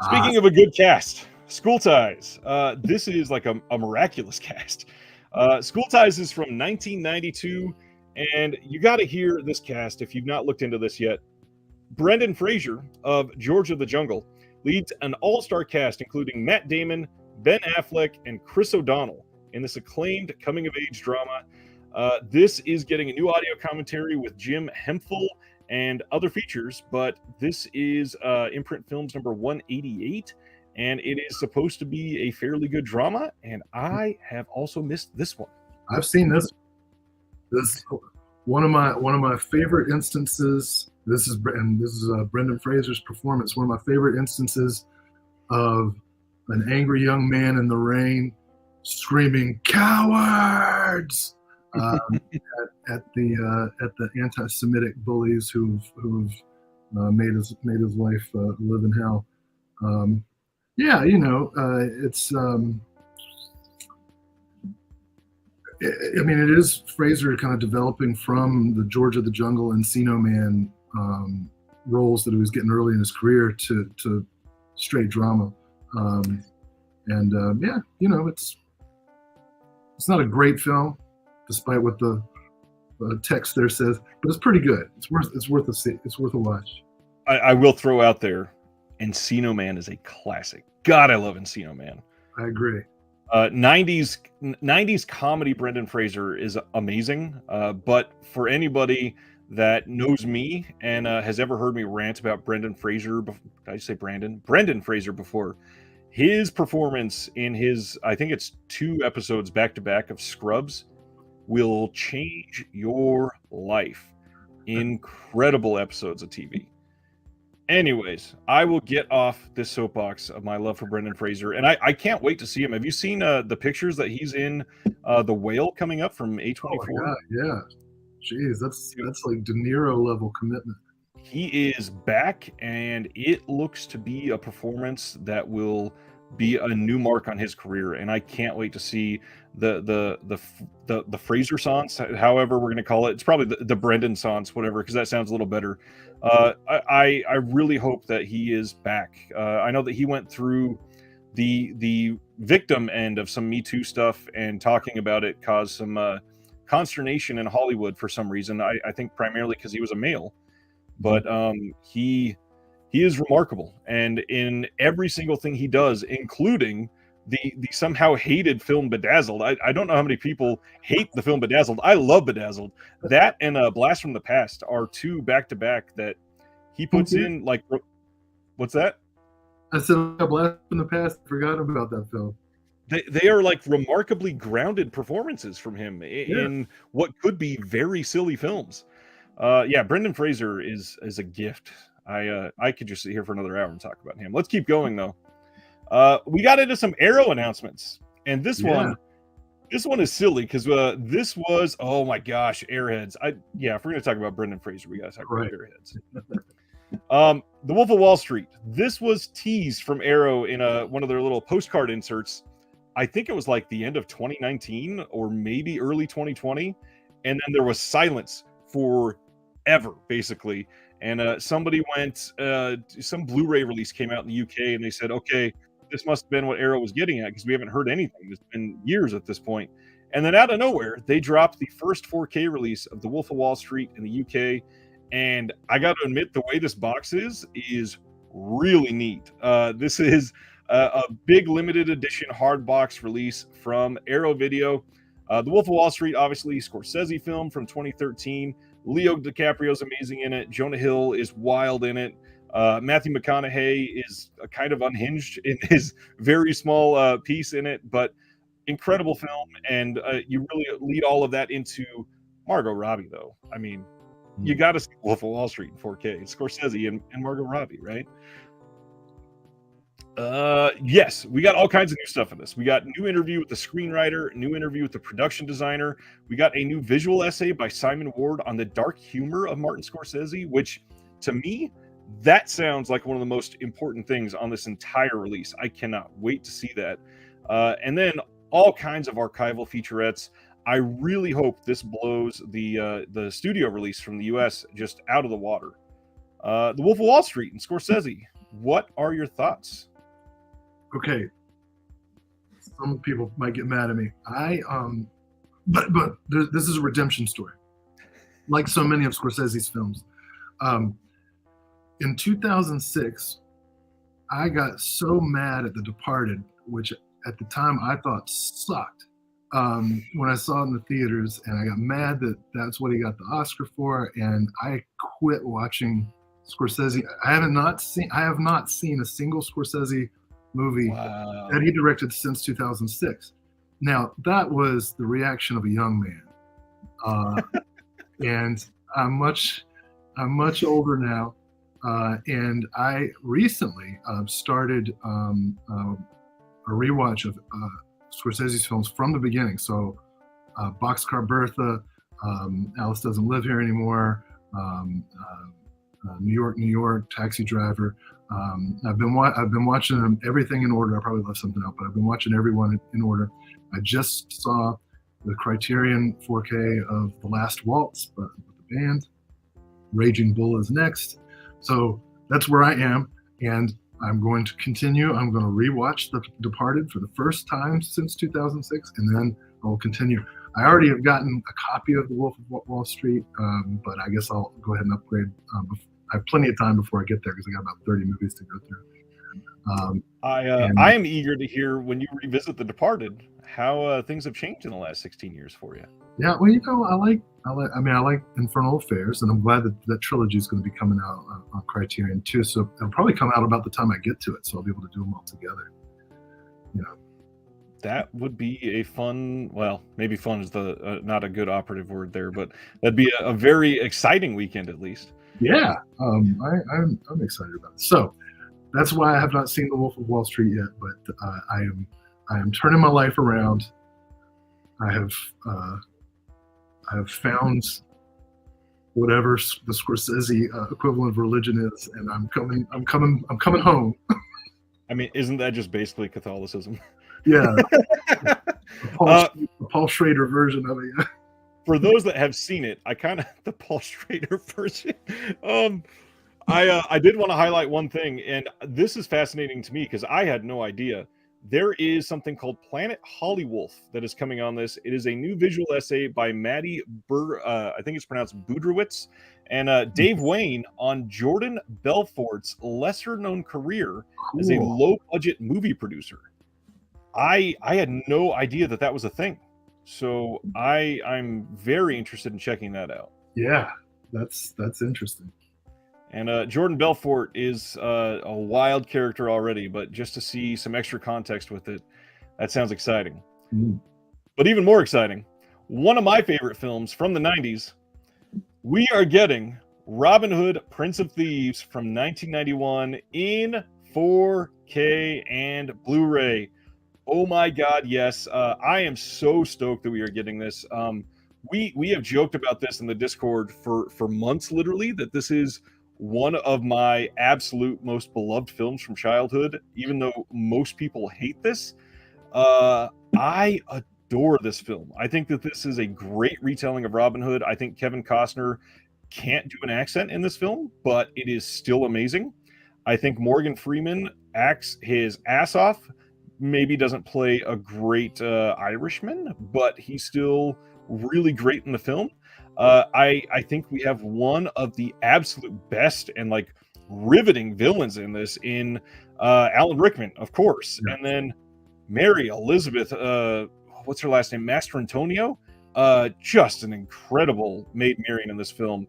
Speaking of a good cast, School Ties. This is like a miraculous cast. School Ties is from 1992, and you got to hear this cast if you've not looked into this yet. Brendan Fraser of George of the Jungle leads an all-star cast including Matt Damon, Ben Affleck, and Chris O'Donnell in this acclaimed coming-of-age drama. This is getting a new audio commentary with Jim Hemphill and other features, but this is Imprint Films number 188, and it is supposed to be a fairly good drama, and I have also missed this one. I've seen this. This one of my favorite instances. This is Brendan Fraser's performance. One of my favorite instances of an angry young man in the rain screaming "cowards" at the anti-Semitic bullies who've made his life live in hell. It's. It is Fraser kind of developing from the George of the Jungle, Encino Man roles that he was getting early in his career to straight drama. Yeah, you know, it's not a great film, despite what the text there says, but it's pretty good. It's worth a watch. I will throw out there, Encino Man is a classic. God, I love Encino Man. I agree. 90s comedy Brendan Fraser is amazing, but for anybody that knows me and has ever heard me rant about Brendan Fraser, did I say Brandon? Brendan Fraser before, his performance in his, I think it's 2 episodes back to back of Scrubs will change your life. Incredible episodes of TV. Anyways, I will get off this soapbox of my love for Brendan Fraser, and I can't wait to see him. Have you seen the pictures that he's in The Whale coming up from A24? Oh my God, yeah. Jeez, that's like De Niro level commitment. He is back, and it looks to be a performance that will be a new mark on his career, and I can't wait to see the Fraser songs, however we're going to call it. It's probably the Brendan songs, whatever, because that sounds a little better. I really hope that he is back. I know that he went through the victim end of some Me Too stuff, and talking about it caused some consternation in Hollywood for some reason. I think primarily because he was a male, but he is remarkable, and in every single thing he does, including the somehow hated film Bedazzled. I don't know how many people hate the film Bedazzled. I love Bedazzled. That and Blast from the Past are 2 back to back that he puts in. Like, what's that? I said Blast from the Past. I forgot about that film. They are like remarkably grounded performances from him in what could be very silly films. Yeah, Brendan Fraser is a gift. I could just sit here for another hour and talk about him. Let's keep going though. We got into some Arrow announcements, and this one is silly because this was, oh my gosh, Airheads. If we're gonna talk about Brendan Fraser, we gotta talk about Airheads. The Wolf of Wall Street. This was teased from Arrow in one of their little postcard inserts. I think it was like the end of 2019 or maybe early 2020, and then there was silence forever, basically. And somebody went, some Blu-ray release came out in the UK, and they said, okay, this must have been what Arrow was getting at, because we haven't heard anything. It's been years at this point. And then out of nowhere, they dropped the first 4K release of The Wolf of Wall Street in the UK. And I got to admit, the way this box is really neat. This is a big limited edition hard box release from Arrow Video. The Wolf of Wall Street, obviously, Scorsese film from 2013. Leo DiCaprio's amazing in it. Jonah Hill is wild in it. Matthew McConaughey is kind of unhinged in his very small piece in it, but incredible film. And you really lead all of that into Margot Robbie, though. I mean, you got to see Wolf of Wall Street in 4K. It's Scorsese and Margot Robbie, right? Yes, we got all kinds of new stuff in this. We got new interview with the screenwriter, new interview with the production designer. We got a new visual essay by Simon Ward on the dark humor of Martin Scorsese, which to me, that sounds like one of the most important things on this entire release. I cannot wait to see that. And then all kinds of archival featurettes. I really hope this blows the studio release from the US just out of the water. The Wolf of Wall Street and Scorsese. What are your thoughts? Okay, some people might get mad at me. But this is a redemption story, like so many of Scorsese's films. In 2006, I got so mad at The Departed, which at the time I thought sucked, when I saw it in the theaters, and I got mad that that's what he got the Oscar for, and I quit watching Scorsese. I have not seen a single Scorsese movie that he directed since 2006. Now, that was the reaction of a young man, and I'm much older now, and I recently started a rewatch of Scorsese's films from the beginning. So, Boxcar Bertha, Alice Doesn't Live Here Anymore, New York, New York, Taxi Driver. I've been watching them everything in order. I probably left something out, but I've been watching everyone in order. I just saw the Criterion 4K of The Last Waltz with the band. Raging Bull is next. So that's where I am, and I'm going to continue. I'm going to rewatch The Departed for the first time since 2006, and then I'll continue. I already have gotten a copy of The Wolf of Wall Street, but I guess I'll go ahead and upgrade. I have plenty of time before I get there because I got about 30 movies to go through. I am eager to hear when you revisit The Departed how things have changed in the last 16 years for you. Yeah, well, I like Infernal Affairs, and I'm glad that trilogy is going to be coming out on Criterion too. So it'll probably come out about the time I get to it, so I'll be able to do them all together. That would be a fun. Well, maybe fun is the not a good operative word there, but that'd be a very exciting weekend at least. Yeah, I'm excited about it. So that's why I have not seen The Wolf of Wall Street yet, but I am turning my life around. I have found whatever the Scorsese equivalent of religion is, and I'm coming home. I mean, isn't that just basically Catholicism? Yeah, Paul Schrader version of it. For those that have seen it, the Paul Schrader version. I did want to highlight one thing, and this is fascinating to me because I had no idea. There is something called Planet Hollywolf that is coming on this. It is a new visual essay by Maddie I think it's pronounced Budrowitz, and Dave Wayne on Jordan Belfort's lesser-known career as a low-budget movie producer. I had no idea that was a thing. So I'm very interested in checking that out. Yeah, that's interesting. And Jordan Belfort is a wild character already, but just to see some extra context with it, that sounds exciting. Mm. But even more exciting, one of my favorite films from the 90s, we are getting Robin Hood, Prince of Thieves from 1991 in 4K and Blu-ray. Oh my God, yes. I am so stoked that we are getting this. We have joked about this in the Discord for months, literally, that this is one of my absolute most beloved films from childhood, even though most people hate this. I adore this film. I think that this is a great retelling of Robin Hood. I think Kevin Costner can't do an accent in this film, but it is still amazing. I think Morgan Freeman acts his ass off. Maybe doesn't play a great Irishman, but he's still really great in the film. I think we have one of the absolute best and like riveting villains in this in Alan Rickman, of course, and then Mary Elizabeth, what's her last name, Mastrantonio, just an incredible Maid Marian in this film.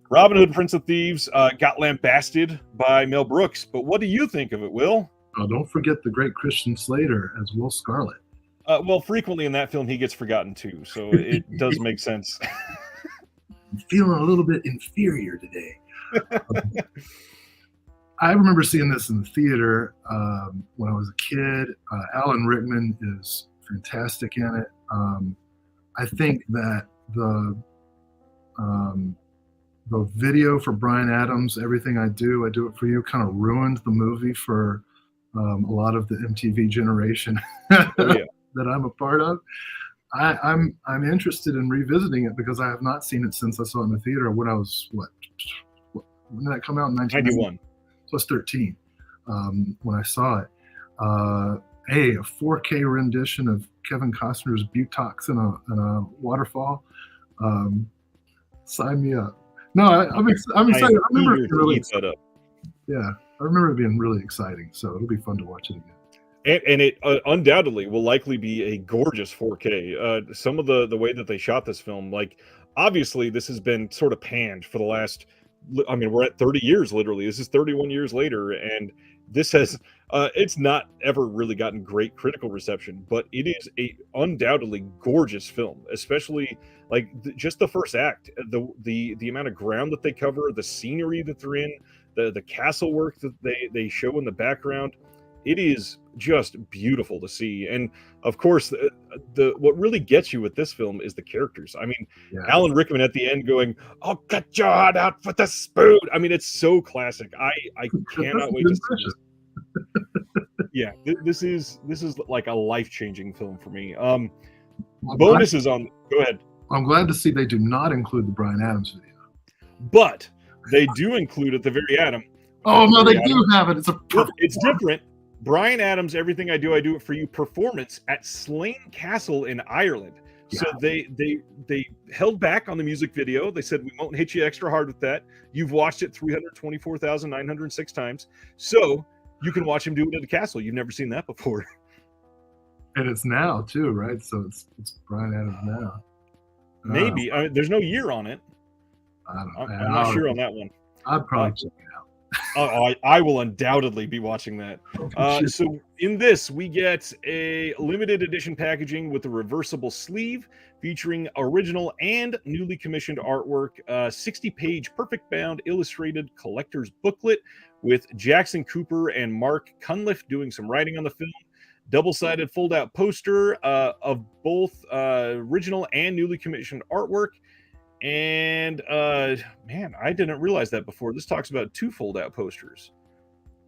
Robin Hood, Prince of Thieves got lambasted by Mel Brooks, but what do you think of it, Will? Oh, don't forget the great Christian Slater as Will Scarlet. Well, frequently in that film, he gets forgotten too, so it does make sense. I'm feeling a little bit inferior today. I remember seeing this in the theater when I was a kid. Alan Rickman is fantastic in it. I think that the video for Bryan Adams, Everything I Do It For You, kind of ruined the movie for a lot of the MTV generation that I'm a part of. I'm interested in revisiting it because I have not seen it since I saw it in the theater when I was when did that come out? In 1991. So I was 13 when I saw it. A 4K rendition of Kevin Costner's butox in a waterfall. Sign me up. No, I'm excited. I remember it really. Yeah, I remember it being really exciting. So it'll be fun to watch it again. And it undoubtedly will likely be a gorgeous 4K. Some of the way that they shot this film, like obviously this has been sort of panned for the last, I mean, we're at 30 years literally. This is 31 years later, and this has it's not ever really gotten great critical reception, but it is a undoubtedly gorgeous film, especially like just the first act, the amount of ground that they cover, the scenery that they're in, the castle work that they show in the background. It is just beautiful to see. And of course, the what really gets you with this film is the characters. I mean, Alan Rickman at the end going, "I'll cut your heart out with a spoon." I mean, it's so classic. I cannot wait to see this. Yeah, this is like a life-changing film for me. Bonuses on. Go ahead. I'm glad to see they do not include the Bryan Adams video. But they do include at the very end. Oh no, they do have it. It's a perfect. It's different. Bryan Adams' "Everything I Do It For You" performance at Slane Castle in Ireland. Yeah. So they held back on the music video. They said, we won't hit you extra hard with that. You've watched it 324,906 times. So you can watch him do it at a castle. You've never seen that before. And it's now too, right? So it's Bryan Adams now. Maybe. There's no year on it. I'm not sure on that one. I'd probably check it out. I will undoubtedly be watching that. So in this, we get a limited edition packaging with a reversible sleeve featuring original and newly commissioned artwork, 60-page perfect bound illustrated collector's booklet with Jackson Cooper and Mark Cunliffe doing some writing on the film, double-sided fold-out poster of both original and newly commissioned artwork. And man, I didn't realize that before. This talks about 2 fold-out posters.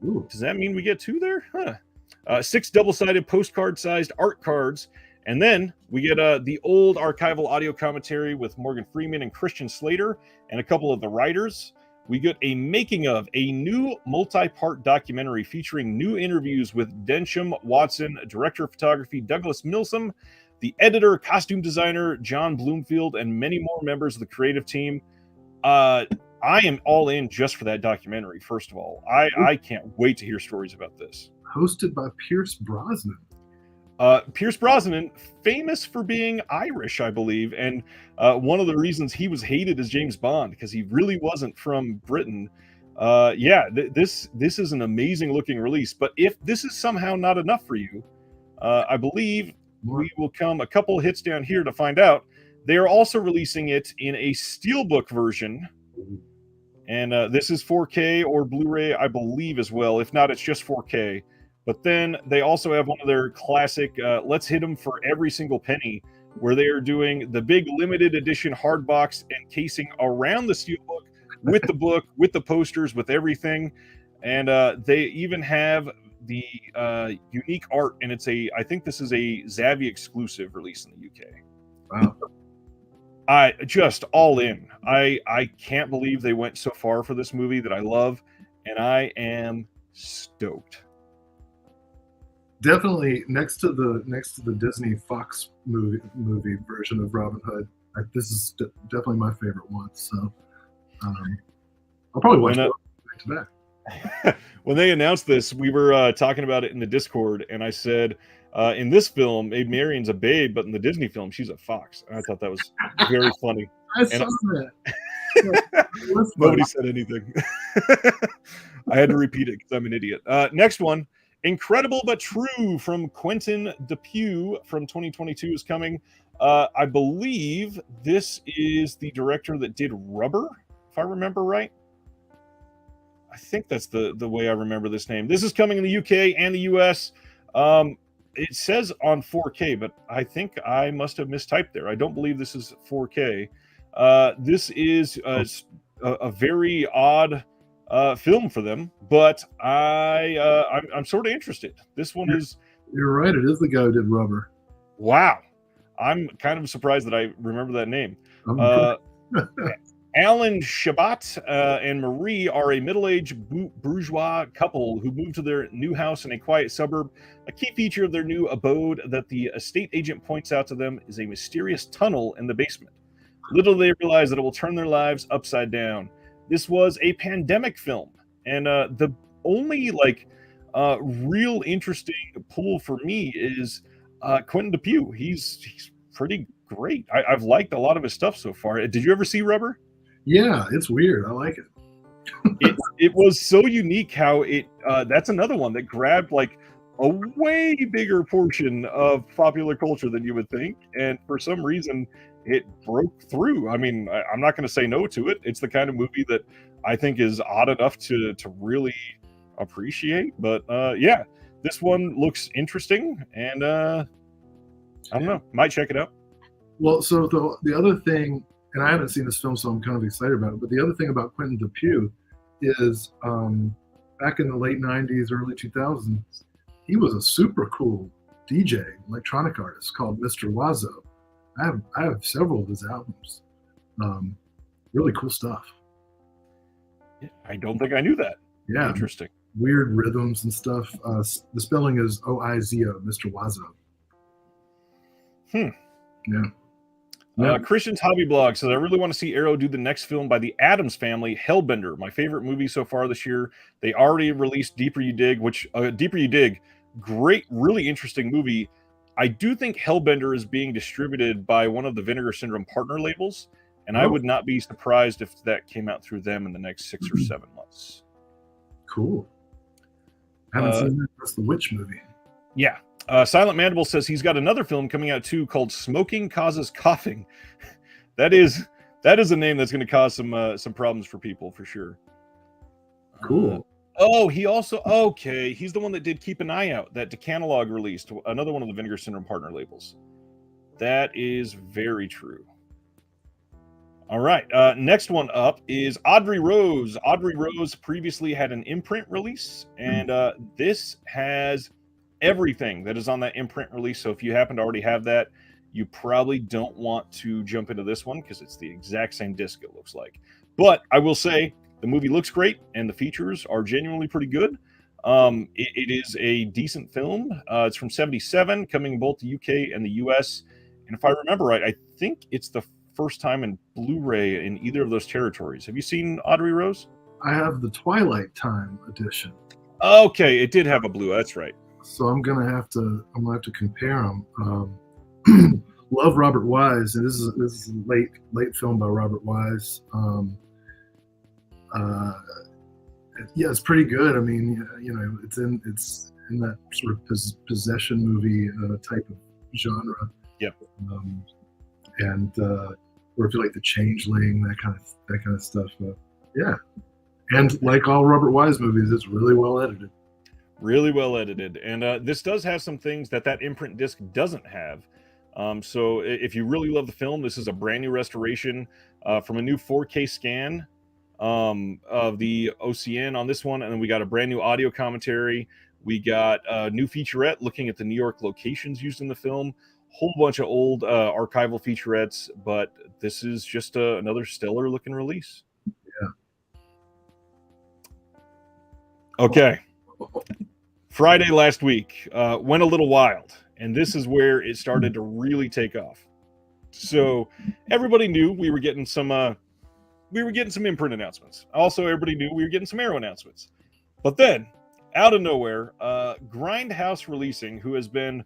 Ooh. Does that mean we get 2 there? Huh. 6 double-sided postcard-sized art cards, and then we get the old archival audio commentary with Morgan Freeman and Christian Slater and a couple of the writers. We get a making of a new multi-part documentary featuring new interviews with Densham Watson, director of photography Douglas Milsom, the editor, costume designer John Bloomfield, and many more members of the creative team. I am all in just for that documentary, first of all. I can't wait to hear stories about this. Hosted by Pierce Brosnan. Pierce Brosnan, famous for being Irish, I believe, and one of the reasons he was hated as James Bond, because he really wasn't from Britain. This is an amazing looking release, but if this is somehow not enough for you, I believe we will come a couple hits down here to find out. They are also releasing it in a steelbook version, and this is 4K or Blu-ray, I believe, as well. If not, it's just 4K. But then they also have one of their classic Let's Hit 'em for Every Single Penny, where they are doing the big limited edition hardbox and casing around the steelbook with the book, with the posters, with everything. And they even have the unique art, and I think this is a Zavvi exclusive release in the UK. Wow. I just all in. I can't believe they went so far for this movie that I love, and I am stoked. Definitely next to the Disney Fox movie version of Robin Hood, this is definitely my favorite one. So I'll probably watch it back to back. When they announced this, we were talking about it in the Discord, and I said, in this film, Abe Marion's a babe, but in the Disney film, she's a fox. And I thought that was very funny. I saw that. Nobody said anything. I had to repeat it because I'm an idiot. Next one, Incredible But True from Quentin Dupieux from 2022 is coming. I believe this is the director that did Rubber, if I remember right. I think that's the way I remember this name. This is coming in the UK and the US. It says on 4K, but I think I must have mistyped there. I don't believe this is 4K. This is a very odd film for them, but I'm sort of interested. This one is... You're right. It is the guy who did Rubber. Wow. I'm kind of surprised that I remember that name. Alan Shabbat and Marie are a middle-aged bourgeois couple who move to their new house in a quiet suburb. A key feature of their new abode that the estate agent points out to them is a mysterious tunnel in the basement. Little do they realize that it will turn their lives upside down. This was a pandemic film, and the only real interesting pull for me is Quentin Dupieux. He's pretty great. I've liked a lot of his stuff so far. Did you ever see Rubber? Yeah, it's weird. I like it. It was so unique how that's another one that grabbed like a way bigger portion of popular culture than you would think, and for some reason it broke through. I mean, I'm not going to say no to it. It's the kind of movie that I think is odd enough to really appreciate. But yeah, this one looks interesting, and I don't know, might check it out. Well, so the other thing, and I haven't seen this film, so I'm kind of excited about it, but the other thing about Quentin Dupieux is back in the late 90s, early 2000s, he was a super cool DJ, electronic artist called Mr. Wazo. I have several of his albums. Really cool stuff. I don't think I knew that. Yeah, Interesting. weird rhythms and stuff. The spelling is Oizo, Mr. Wazo. Yeah. Christian's Hobby Blog says, I really want to see Arrow do the next film by the Addams Family, Hellbender, my favorite movie so far this year. They already released Deeper You Dig, Deeper You Dig, great, really interesting movie. I do think Hellbender is being distributed by one of the Vinegar Syndrome partner labels, and I would not be surprised if that came out through them in the next 6 or 7 months. Cool. I haven't seen that. That's the Witch movie. Yeah. Silent Mandible says he's got another film coming out too called Smoking Causes Coughing. that is a name that's going to cause some problems for people for sure. Cool. He's the one that did Keep an Eye Out, that Decanalog released, another one of the Vinegar Syndrome partner labels. That is very true. All right, next one up is Audrey Rose. Audrey Rose previously had an imprint release, and this has everything that is on that imprint release. So if you happen to already have that, you probably don't want to jump into this one because it's the exact same disc, it looks like. But I will say the movie looks great and the features are genuinely pretty good. It is a decent film. It's from '77, coming both the UK and the US. And if I remember right, I think it's the first time in Blu-ray in either of those territories. Have you seen Audrey Rose? I have the Twilight Time edition. Okay, it did have a blue. That's right. So I'm gonna have to compare them. Love Robert Wise, and this is a late film by Robert Wise. Yeah, it's pretty good. I mean, it's in that sort of possession movie type of genre. Yep. And or if you like The Changeling, that kind of stuff. Yeah, and like all Robert Wise movies, it's really well edited. Really well edited, and this does have some things that imprint disc doesn't have. So if you really love the film, this is a brand new restoration from a new 4K scan of the OCN on this one, and then we got a brand new audio commentary. We got a new featurette looking at the New York locations used in the film. Whole bunch of old archival featurettes, but this is just another stellar looking release. Yeah. Okay. Friday last week went a little wild, and this is where it started to really take off. So everybody knew we were getting some imprint announcements. Also, everybody knew we were getting some Arrow announcements. But then, out of nowhere, Grindhouse Releasing, who has been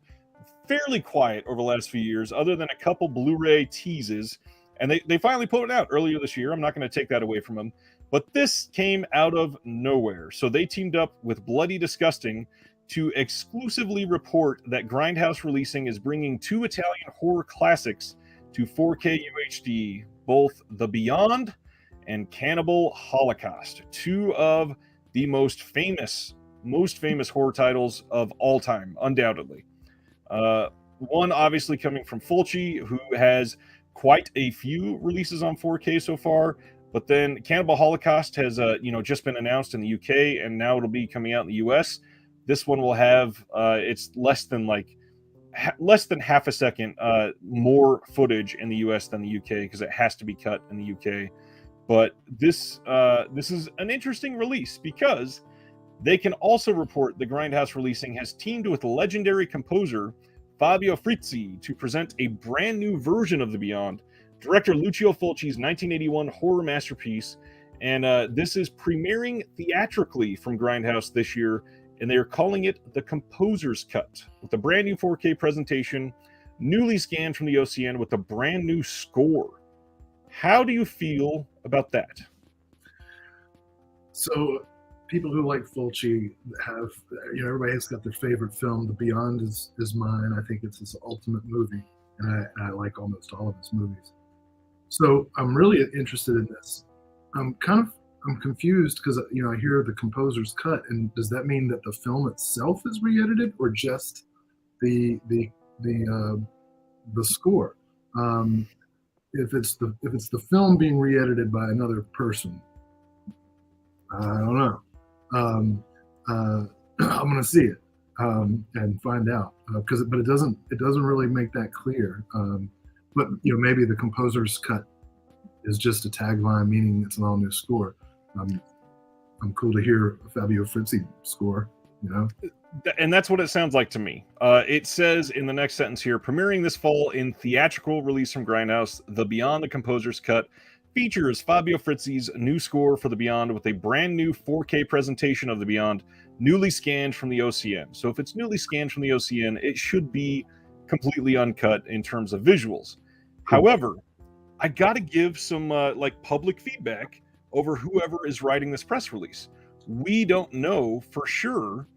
fairly quiet over the last few years, other than a couple Blu-ray teases, and they finally put it out earlier this year. I'm not going to take that away from them. But this came out of nowhere. So they teamed up with Bloody Disgusting to exclusively report that Grindhouse Releasing is bringing 2 Italian horror classics to 4K UHD, both The Beyond and Cannibal Holocaust, 2 of the most famous horror titles of all time, undoubtedly. One obviously coming from Fulci, who has quite a few releases on 4K so far. But then Cannibal Holocaust has, just been announced in the UK, and now it'll be coming out in the US. This one will have, it's less than half a second more footage in the US than the UK because it has to be cut in the UK. But this is an interesting release because they can also report the Grindhouse Releasing has teamed with legendary composer Fabio Frizzi to present a brand new version of The Beyond. Director Lucio Fulci's 1981 horror masterpiece, and this is premiering theatrically from Grindhouse this year, and they are calling it the Composer's Cut, with a brand new 4K presentation, newly scanned from the OCN with a brand new score. How do you feel about that? So, people who like Fulci have, everybody has got their favorite film. The Beyond is mine. I think it's his ultimate movie, and I like almost all of his movies. So I'm really interested in this. I'm confused because I hear the composer's cut, and does that mean that the film itself is re-edited or just the score? If it's the film being re-edited by another person, I don't know. I'm gonna see it and find out but it doesn't really make that clear. But maybe the composer's cut is just a tagline, meaning it's an all new score. I'm cool to hear a Fabio Frizzi score, you know? And that's what it sounds like to me. It says in the next sentence here, premiering this fall in theatrical release from Grindhouse, The Beyond the Composer's Cut features Fabio Frizzi's new score for The Beyond with a brand new 4K presentation of The Beyond, newly scanned from the OCN. So if it's newly scanned from the OCN, it should be completely uncut in terms of visuals. However, I got to give some public feedback over whoever is writing this press release. We don't know for sure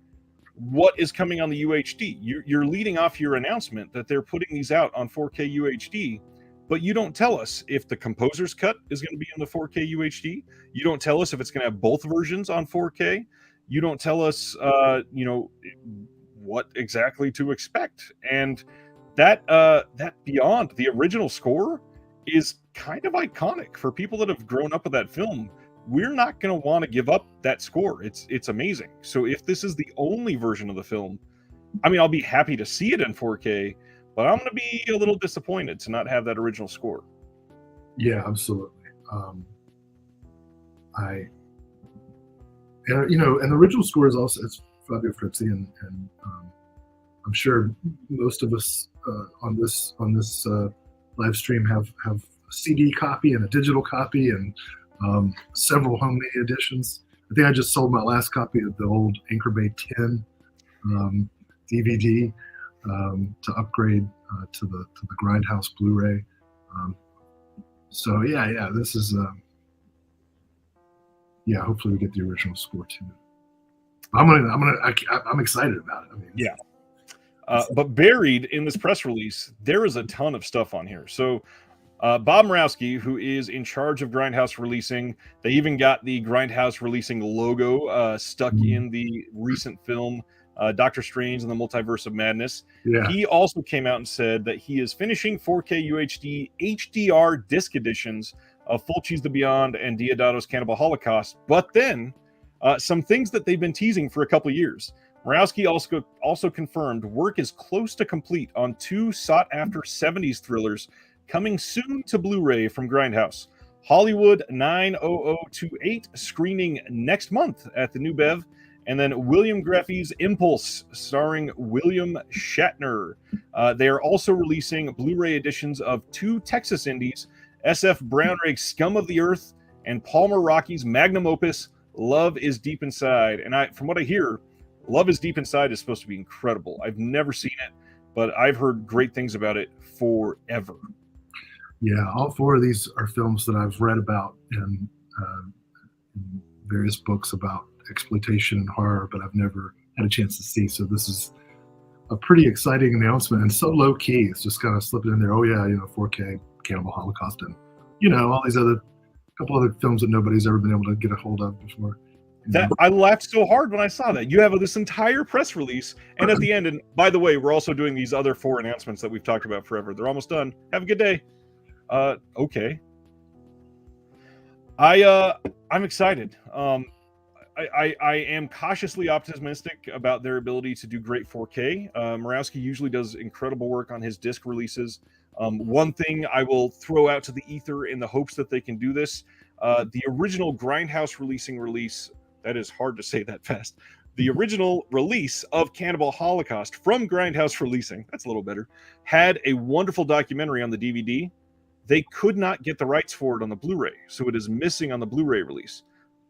what is coming on the UHD. You're leading off your announcement that they're putting these out on 4K UHD, but you don't tell us if the composer's cut is going to be in the 4K UHD. You don't tell us if it's going to have both versions on 4K. You don't tell us, what exactly to expect. And that Beyond, the original score, is kind of iconic for people that have grown up with that film. We're not going to want to give up that score. It's amazing. So if this is the only version of the film, I mean, I'll be happy to see it in 4K, but I'm going to be a little disappointed to not have that original score. Yeah, absolutely. And the original score is also, it's Fabio Frizzi, and I'm sure most of us on this live stream have a CD copy and a digital copy and several homemade editions. I think I just sold my last copy of the old Anchor Bay 10 DVD to upgrade to the Grindhouse Blu-ray. So this is hopefully we get the original score too. I'm excited about it. I mean, yeah. But buried in this press release, there is a ton of stuff on here. So Bob Murawski, who is in charge of Grindhouse releasing, they even got the Grindhouse releasing logo stuck in the recent film Doctor Strange and the Multiverse of Madness. Yeah. He also came out and said that he is finishing 4K UHD HDR disc editions of Fulci's The Beyond and Diodato's Cannibal Holocaust, but then some things that they've been teasing for a couple of years. Murawski also confirmed work is close to complete on 2 sought-after 70s thrillers coming soon to Blu-ray from Grindhouse. Hollywood 90028 screening next month at the New Bev, and then William Greffy's Impulse starring William Shatner. They are also releasing Blu-ray editions of 2 Texas indies, SF Brownrigg's Scum of the Earth and Palmer Rocky's magnum opus Love is Deep Inside. And from what I hear, Love is Deep Inside is supposed to be incredible. I've never seen it, but I've heard great things about it forever. Yeah, all 4 of these are films that I've read about in various books about exploitation and horror, but I've never had a chance to see. So this is a pretty exciting announcement and so low key. It's just kind of slipping in there. Oh yeah, 4K Cannibal Holocaust and all these couple other films that nobody's ever been able to get a hold of before. That I laughed so hard when I saw that. You have this entire press release, and at the end, and by the way, we're also doing these other 4 announcements that we've talked about forever. They're almost done. Have a good day. Okay. I'm excited. I am cautiously optimistic about their ability to do great 4K. Murawski usually does incredible work on his disc releases. One thing I will throw out to the ether in the hopes that they can do this, the original Grindhouse release, that is hard to say that fast. The original release of Cannibal Holocaust from Grindhouse Releasing, that's a little better, had a wonderful documentary on the DVD. They could not get the rights for it on the Blu-ray, so it is missing on the Blu-ray release.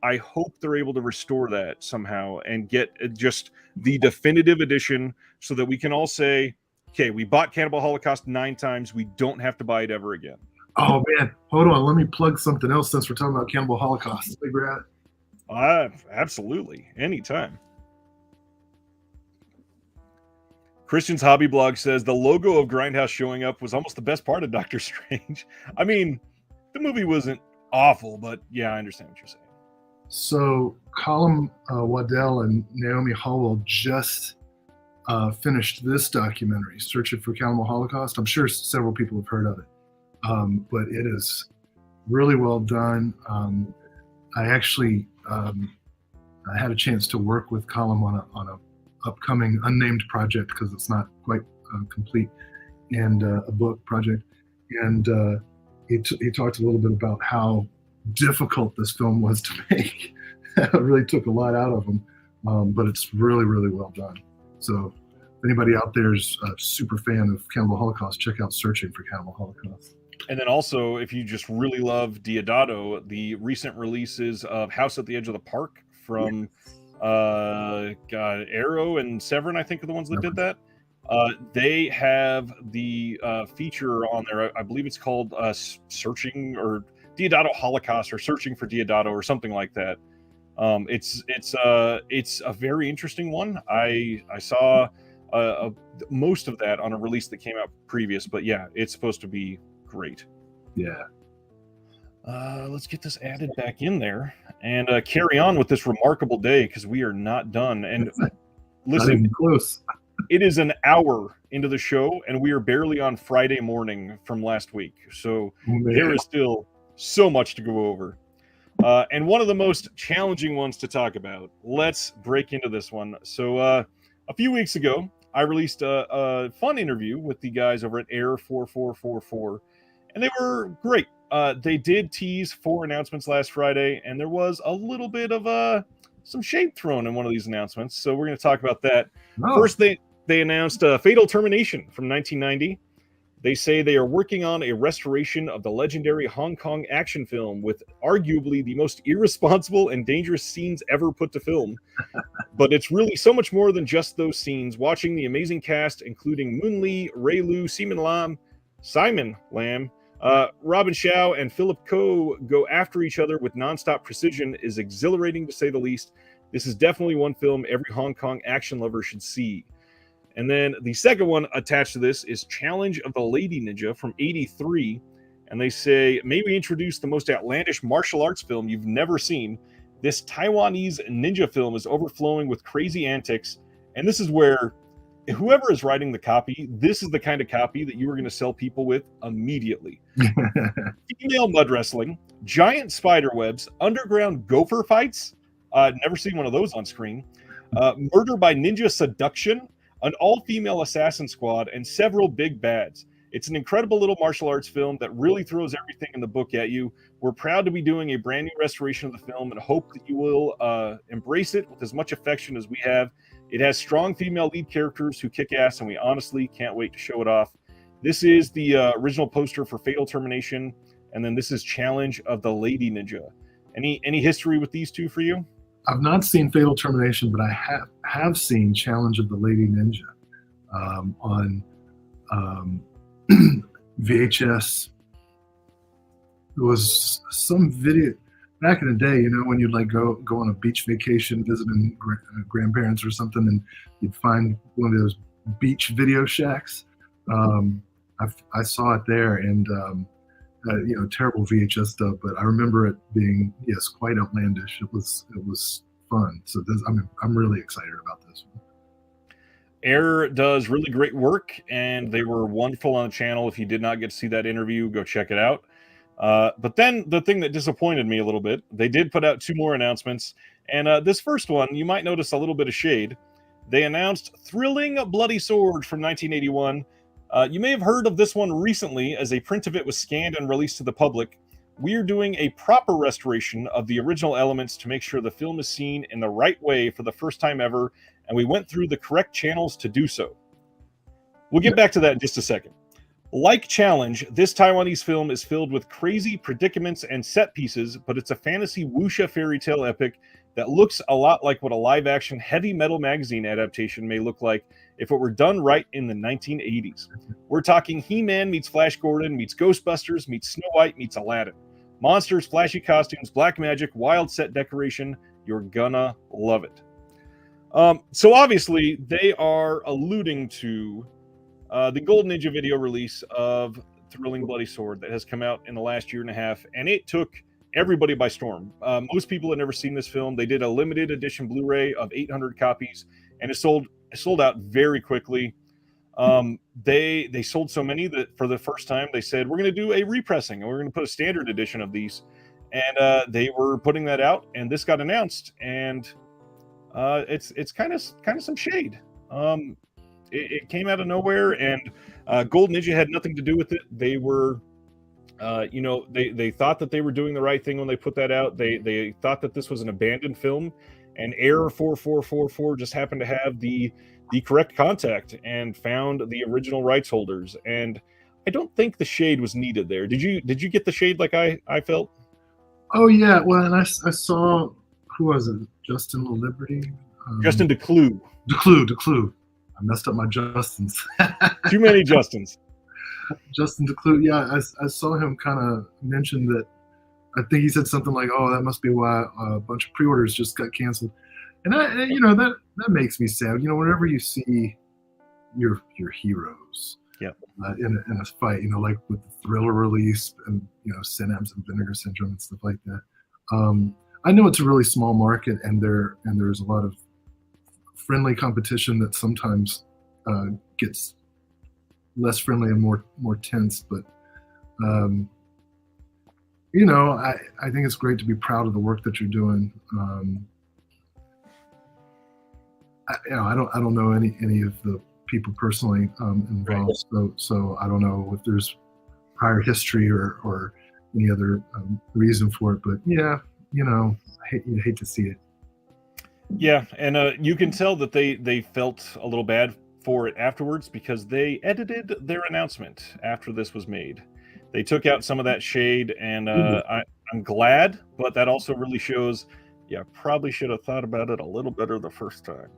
I hope they're able to restore that somehow and get just the definitive edition so that we can all say, okay, we bought Cannibal Holocaust 9 times. We don't have to buy it ever again. Oh, man. Hold on. Let me plug something else since we're talking about Cannibal Holocaust. Figure out. Absolutely. Anytime. Christian's Hobby Blog says the logo of Grindhouse showing up was almost the best part of Doctor Strange. I mean, the movie wasn't awful, but yeah, I understand what you're saying. So Colm Waddell and Naomi Howell just finished this documentary, Searching for Cannibal Holocaust. I'm sure several people have heard of it, but it is really well done. I actually I had a chance to work with Colm on a upcoming unnamed project because it's not quite complete, and a book project. And he talked a little bit about how difficult this film was to make. really took a lot out of them, but it's really, really well done. So if anybody out there is a super fan of Cannibal Holocaust, check out Searching for Cannibal Holocaust. And then also, if you just really love Deodato, the recent releases of House at the Edge of the Park from Arrow and Severin, I think, are the ones that did that. They have the feature on there. I believe it's called Searching or Deodato Holocaust or Searching for Deodato or something like that. It's a very interesting one. I saw most of that on a release that came out previous, but yeah, it's supposed to be great. Yeah. Let's get this added back in there and carry on with this remarkable day, because we are not done. And listen, not even close. It is an hour into the show, and we are barely on Friday morning from last week. So there is still so much to go over. And one of the most challenging ones to talk about. Let's break into this one. So a few weeks ago, I released a fun interview with the guys over at Air 4444, and they were great. They did tease 4 announcements last Friday, and there was a little bit of some shade thrown in one of these announcements. So we're going to talk about that. Oh. First, they announced Fatal Termination from 1990. They say they are working on a restoration of the legendary Hong Kong action film with arguably the most irresponsible and dangerous scenes ever put to film. But it's really so much more than just those scenes. Watching the amazing cast, including Moon Lee, Ray Lu, Simon Lam, Robin Shao, and Philip Ko go after each other with nonstop precision is exhilarating, to say the least. This is definitely one film every Hong Kong action lover should see. And then the second one attached to this is Challenge of the Lady Ninja from 83. And they say, maybe introduce the most outlandish martial arts film you've never seen. This Taiwanese ninja film is overflowing with crazy antics. And this is where whoever is writing the copy, this is the kind of copy that you are going to sell people with immediately. Female mud wrestling, giant spider webs, underground gopher fights. Never seen one of those on screen. Murder by ninja seduction, an all-female assassin squad, and several big bads. It's an incredible little martial arts film that really throws everything in the book at you. We're proud to be doing a brand new restoration of the film and hope that you will embrace it with as much affection as we have. It has strong female lead characters who kick ass, and we honestly can't wait to show it off. This is the original poster for Fatal Termination, and then this is Challenge of the Lady Ninja. Any history with these two for you? I've not seen Fatal Termination, but I have seen Challenge of the Lady Ninja on VHS. There was some video back in the day, you know, when you'd like go on a beach vacation visiting grandparents or something, and you'd find one of those beach video shacks. I saw it there, and you know, terrible VHS stuff, but I remember it being, yes, quite outlandish. It was fun. So I'm really excited about this one. Air does really great work, and they were wonderful on the channel. If you did not get to see that interview, go check it out. But then the thing that disappointed me a little bit, they did put out 2 more announcements, and this first one, you might notice a little bit of shade. They announced Thrilling Bloody Sword from 1981. You may have heard of this one recently, as a print of it was scanned and released to the public. We are doing a proper restoration of the original elements to make sure the film is seen in the right way for the first time ever, and we went through the correct channels to do so. We'll get back to that in just a second. Like Challenge, this Taiwanese film is filled with crazy predicaments and set pieces, but it's a fantasy wuxia fairy tale epic that looks a lot like what a live-action heavy metal magazine adaptation may look like if it were done right in the 1980s. We're talking He-Man meets Flash Gordon meets Ghostbusters meets Snow White meets Aladdin. Monsters, flashy costumes, black magic, wild set decoration. You're gonna love it. So obviously, they are alluding to the Gold Ninja video release of Thrilling Bloody Sword that has come out in the last year and a half, and it took everybody by storm. Most people had never seen this film. They did a limited edition Blu-ray of 800 copies, and it sold out very quickly. They sold so many that for the first time they said, we're going to do a repressing, and we're going to put a standard edition of these. And they were putting that out, and this got announced, and it's kind of some shade. It came out of nowhere, and Gold Ninja had nothing to do with it. They were They thought that they were doing the right thing when they put that out. They thought that this was an abandoned film, and Error 4444 just happened to have the correct contact and found the original rights holders. And I don't think the shade was needed there. Did you get the shade like I felt? Oh yeah, well, and I saw, who was it? Justin Liberty. Justin DeClue. DeClue. I messed up my Justins. Too many Justins. Justin DeClue. Yeah, I saw him kind of mention that. I think he said something like, "Oh, that must be why a bunch of pre-orders just got canceled," and that makes me sad. Whenever you see your heroes, in a fight, like with the Thriller release and Synapse and Vinegar Syndrome and stuff like that. I know it's a really small market, and there's a lot of friendly competition that sometimes gets less friendly and more tense. But I think it's great to be proud of the work that you're doing. I don't know any of the people personally involved, right. So I don't know if there's prior history or any other reason for it. But yeah, you hate to see it. Yeah, and you can tell that they felt a little bad for it afterwards, because they edited their announcement after this was made. They took out some of that shade, and I'm glad, but that also really shows, probably should have thought about it a little better the first time.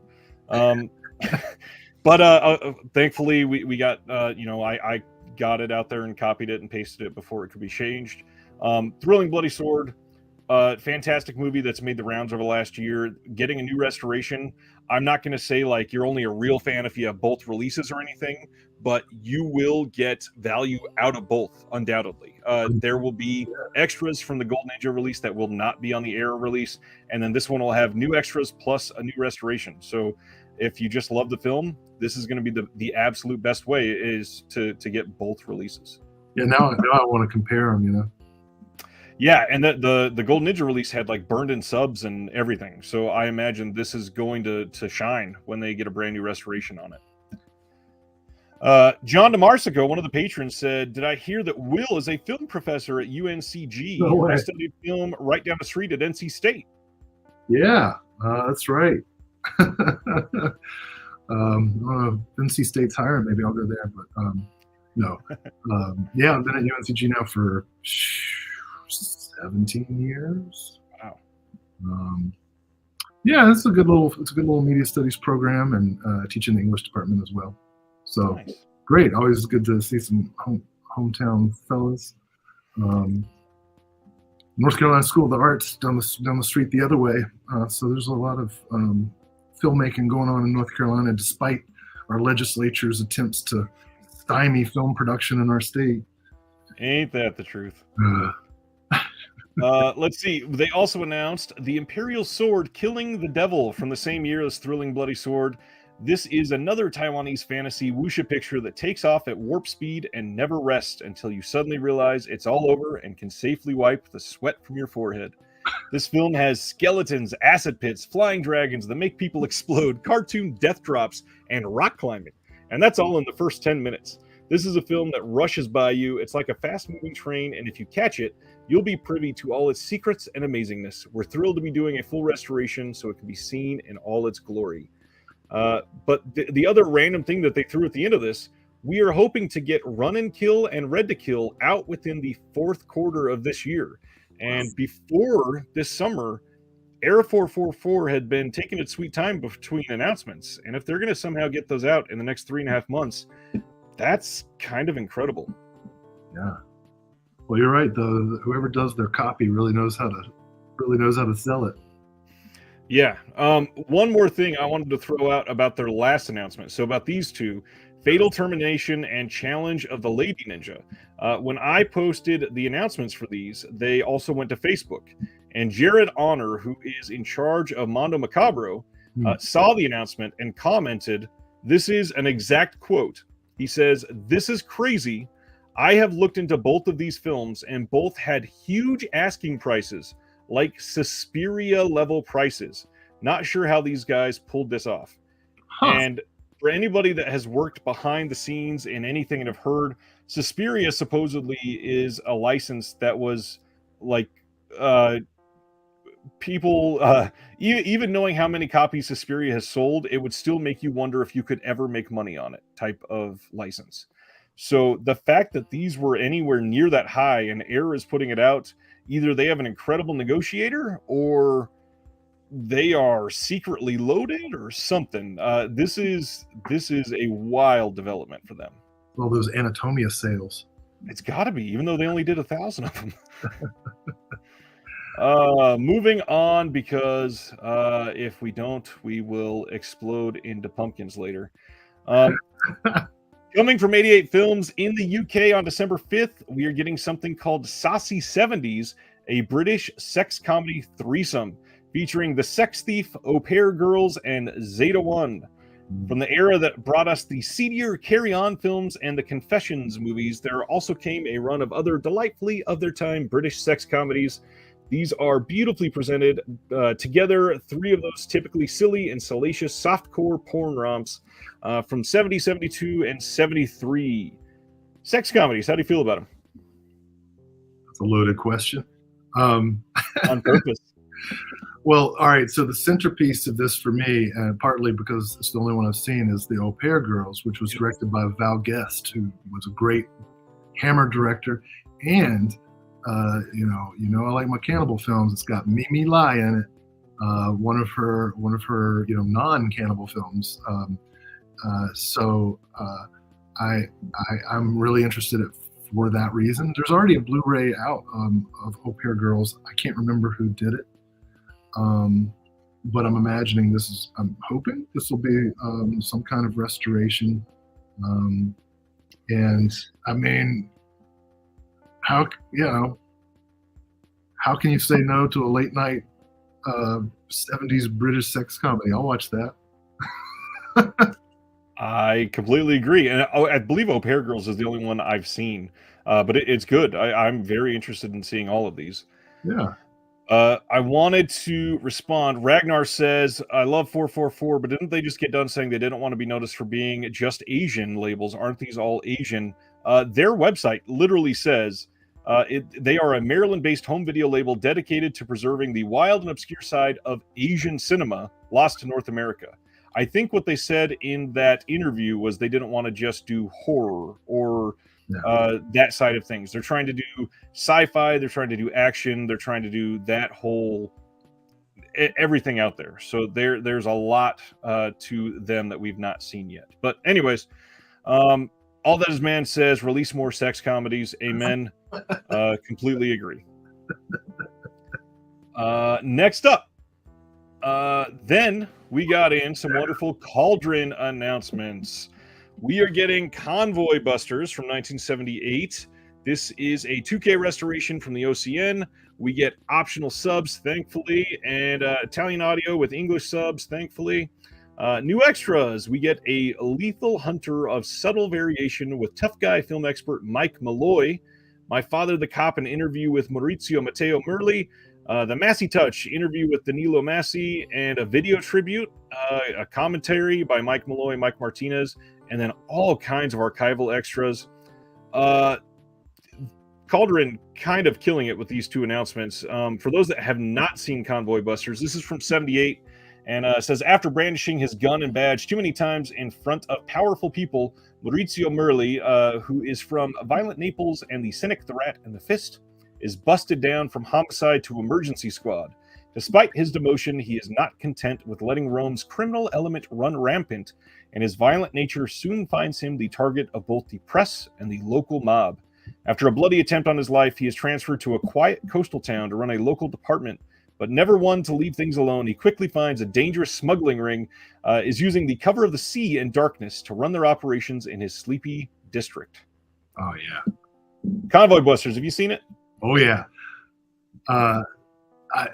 But thankfully we got, I got it out there and copied it and pasted it before it could be changed. Thrilling Bloody Sword, fantastic movie that's made the rounds over the last year. Getting a new restoration, I'm not going to say like you're only a real fan if you have both releases or anything, but you will get value out of both, undoubtedly. There will be extras from the Gold Ninja release that will not be on the Arrow release, and then this one will have new extras plus a new restoration. So if you just love the film, this is going to be the absolute best way is to get both releases. Yeah, now I want to compare them, Yeah, and the Gold Ninja release had like burned in subs and everything. So I imagine this is going to shine when they get a brand new restoration on it. John DeMarsico, one of the patrons, said, "Did I hear that Will is a film professor at UNCG? No way. I studied film right down the street at NC State." Yeah, that's right. NC State's hiring. Maybe I'll go there, but no. Yeah, I've been at UNCG now for 17 years. Wow. Yeah, it's a good little media studies program, and I teach in the English department as well. So nice. Great. Always good to see some hometown fellas. North Carolina School of the Arts down the street the other way. So there's a lot of filmmaking going on in North Carolina, despite our legislature's attempts to stymie film production in our state. Ain't that the truth? Let's see. They also announced the Imperial Sword Killing the Devil from the same year as Thrilling Bloody Sword. This is another Taiwanese fantasy wuxia picture that takes off at warp speed and never rests until you suddenly realize it's all over and can safely wipe the sweat from your forehead. This film has skeletons, acid pits, flying dragons that make people explode, cartoon death drops, and rock climbing. And that's all in the first 10 minutes. This is a film that rushes by you. It's like a fast-moving train, and if you catch it, you'll be privy to all its secrets and amazingness. We're thrilled to be doing a full restoration so it can be seen in all its glory. But the other random thing that they threw at the end of this, we are hoping to get Run and Kill and Red to Kill out within the fourth quarter of this year. And before this summer, Era 444 had been taking its sweet time between announcements. And if they're going to somehow get those out in the next 3.5 months, that's kind of incredible. Yeah. Well, you're right. Whoever does their copy really knows how to sell it. Yeah. One more thing I wanted to throw out about their last announcement. So about these two, Fatal Termination and Challenge of the Lady Ninja. When I posted the announcements for these, they also went to Facebook. And Jared Honor, who is in charge of Mondo Macabro, saw the announcement and commented, this is an exact quote. He says, "This is crazy. I have looked into both of these films and both had huge asking prices, like Suspiria level prices. Not sure how these guys pulled this off." And for anybody that has worked behind the scenes in anything and have heard, Suspiria supposedly is a license that was like people even knowing how many copies Suspiria has sold, it would still make you wonder if you could ever make money on it type of license. So the fact that these were anywhere near that high and Air is putting it out, either they have an incredible negotiator or they are secretly loaded or something. This is a wild development for them. Well, those Anatomia sales. It's got to be, even though they only did 1,000 of them. Moving on, because if we don't, we will explode into pumpkins later. Coming from 88 Films in the UK on December 5th, we are getting something called Saucy 70s, a British sex comedy threesome featuring The Sex Thief, Au Pair Girls, and Zeta One. From the era that brought us the seedier Carry On films and the Confessions movies, there also came a run of other delightfully of their time British sex comedies. These are beautifully presented together, 3 of those typically silly and salacious softcore porn romps from 70, 72, and 73. Sex comedies, how do you feel about them? That's a loaded question. On purpose. Well, all right. So the centerpiece of this for me, and partly because it's the only one I've seen, is the Au Pair Girls, which was directed by Val Guest, who was a great Hammer director. And you know, I like my cannibal films. It's got Mimi Lai in it. One of her non-cannibal films. So I'm really interested for that reason. There's already a Blu-ray out of Au Pair Girls. I can't remember who did it. But I'm imagining I'm hoping this will be some kind of restoration. And I mean, how can you say no to a late night 70s British sex comedy? I'll watch that. I completely agree. And I believe Au Pair Girls is the only one I've seen, but it's good. I'm very interested in seeing all of these. Yeah. I wanted to respond. Ragnar says, I love 444, but didn't they just get done saying they didn't want to be noticed for being just Asian labels? Aren't these all Asian? Their website literally says they are a Maryland-based home video label dedicated to preserving the wild and obscure side of Asian cinema lost to North America. I think what they said in that interview was they didn't want to just do horror or that side of things. They're trying to do sci-fi, they're trying to do action, they're trying to do that whole everything out there. So there's a lot to them that we've not seen yet. But anyways, All That Is Man says release more sex comedies. Amen. Completely agree. Next up, then we got in some wonderful Cauldron announcements. We are getting Convoy Busters from 1978. This is a 2K restoration from the OCN. We get optional subs, thankfully, and Italian audio with English subs, thankfully. New extras, we get a lethal hunter of subtle variation with tough guy film expert Mike Malloy, My Father the Cop, an interview with Maurizio Matteo Merli, the Massey Touch interview with Danilo Massey, and a video tribute, a commentary by Mike Malloy, Mike Martinez, and then all kinds of archival extras. Cauldron kind of killing it with these 2 announcements. For those that have not seen Convoy Busters, this is from 78, and says, after brandishing his gun and badge too many times in front of powerful people, Maurizio Merli, who is from Violent Naples and the Cynic, the Rat, and the Fist, is busted down from homicide to emergency squad. Despite his demotion, he is not content with letting Rome's criminal element run rampant, and his violent nature soon finds him the target of both the press and the local mob. After a bloody attempt on his life, he is transferred to a quiet coastal town to run a local department, but never one to leave things alone. He quickly finds a dangerous smuggling ring, is using the cover of the sea and darkness to run their operations in his sleepy district. Oh, yeah. Convoy Busters, have you seen it? Oh, yeah.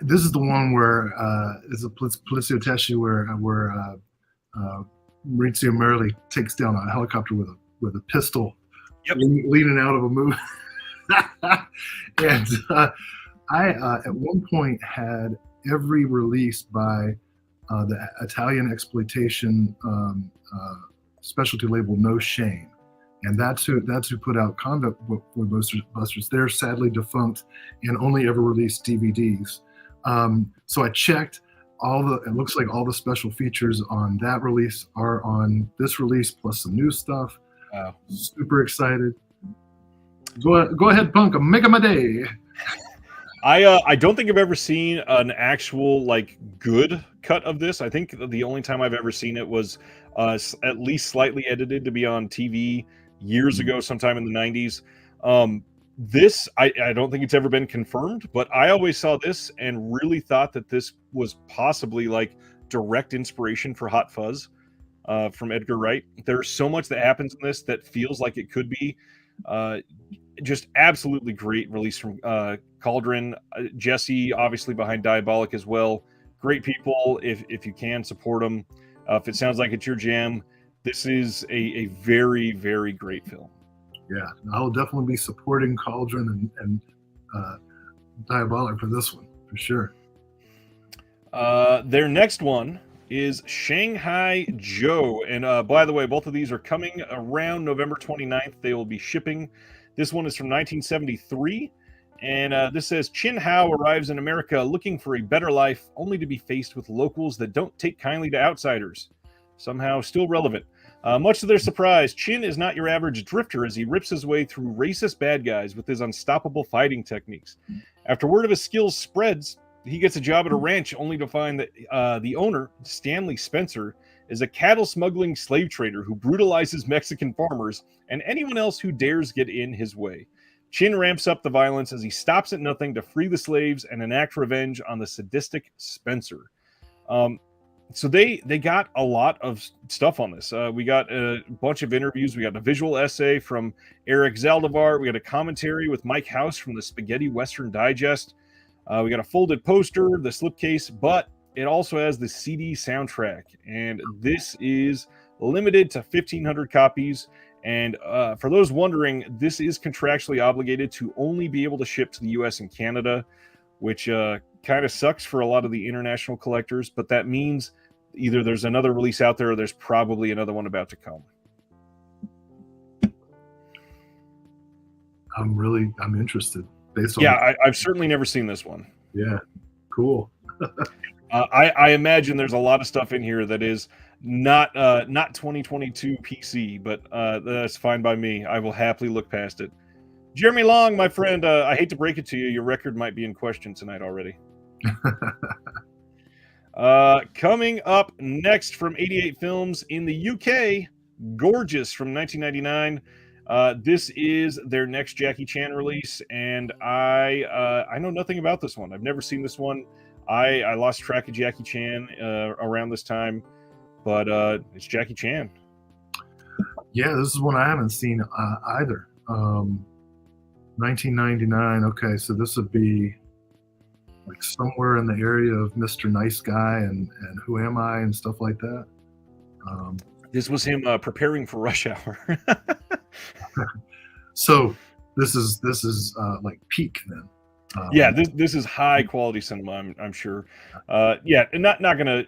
This is the one where it's a Polizio Tesci where Maurizio Merli takes down a helicopter with a pistol, leaning out of a movie. And I at one point had every release by the Italian exploitation specialty label No Shame, and that's who put out Convict Boy Busters. They're sadly defunct and only ever released DVDs. So I checked it looks like all the special features on that release are on this release, plus some new stuff. Wow. Super excited. Go ahead, Punk. I'm making my day. I don't think I've ever seen an actual like good cut of this. I think the only time I've ever seen it was at least slightly edited to be on TV years ago, sometime in the 90s. This, I don't think it's ever been confirmed, but I always saw this and really thought that this was possibly like direct inspiration for Hot Fuzz from Edgar Wright. There's so much that happens in this that feels like it could be just absolutely great release from Cauldron. Jesse, obviously behind Diabolic as well. Great people. If you can, support them. If it sounds like it's your jam, this is a very, very great film. Yeah, I'll definitely be supporting Cauldron and Diabolic for this one, for sure. Their next one is Shanghai Joe. And by the way, both of these are coming around November 29th. They will be shipping. This one is from 1973. And this says, Chin Hao arrives in America looking for a better life, only to be faced with locals that don't take kindly to outsiders. Somehow still relevant. Much to their surprise, Chin is not your average drifter as he rips his way through racist bad guys with his unstoppable fighting techniques. After word of his skills spreads, he gets a job at a ranch only to find that the owner, Stanley Spencer, is a cattle smuggling slave trader who brutalizes Mexican farmers and anyone else who dares get in his way. Chin ramps up the violence as he stops at nothing to free the slaves and enact revenge on the sadistic Spencer. So they got a lot of stuff on this. We got a bunch of interviews. We got a visual essay from Eric Zaldivar. We got a commentary with Mike House from the Spaghetti Western Digest. We got a folded poster, the slipcase, but it also has the CD soundtrack. And this is limited to 1,500 copies. And for those wondering, this is contractually obligated to only be able to ship to the US and Canada, which kind of sucks for a lot of the international collectors. But that means either there's another release out there or there's probably another one about to come. I'm interested. I've certainly never seen this one. Yeah, cool. I imagine there's a lot of stuff in here that is not 2022 PC, but that's fine by me. I will happily look past it. Jeremy Long, my friend, I hate to break it to you, your record might be in question tonight already. Coming up next from 88 Films in the UK, Gorgeous from 1999. This is their next Jackie Chan release, and I know nothing about this one. I've never seen this one. I lost track of Jackie Chan around this time, but it's Jackie Chan. Yeah, this is one I haven't seen either. 1999. Okay, so this would be like somewhere in the area of Mr. Nice Guy and Who Am I and stuff like that. This was him preparing for Rush Hour. So this is like peak then. This is high quality cinema. I'm sure. And not gonna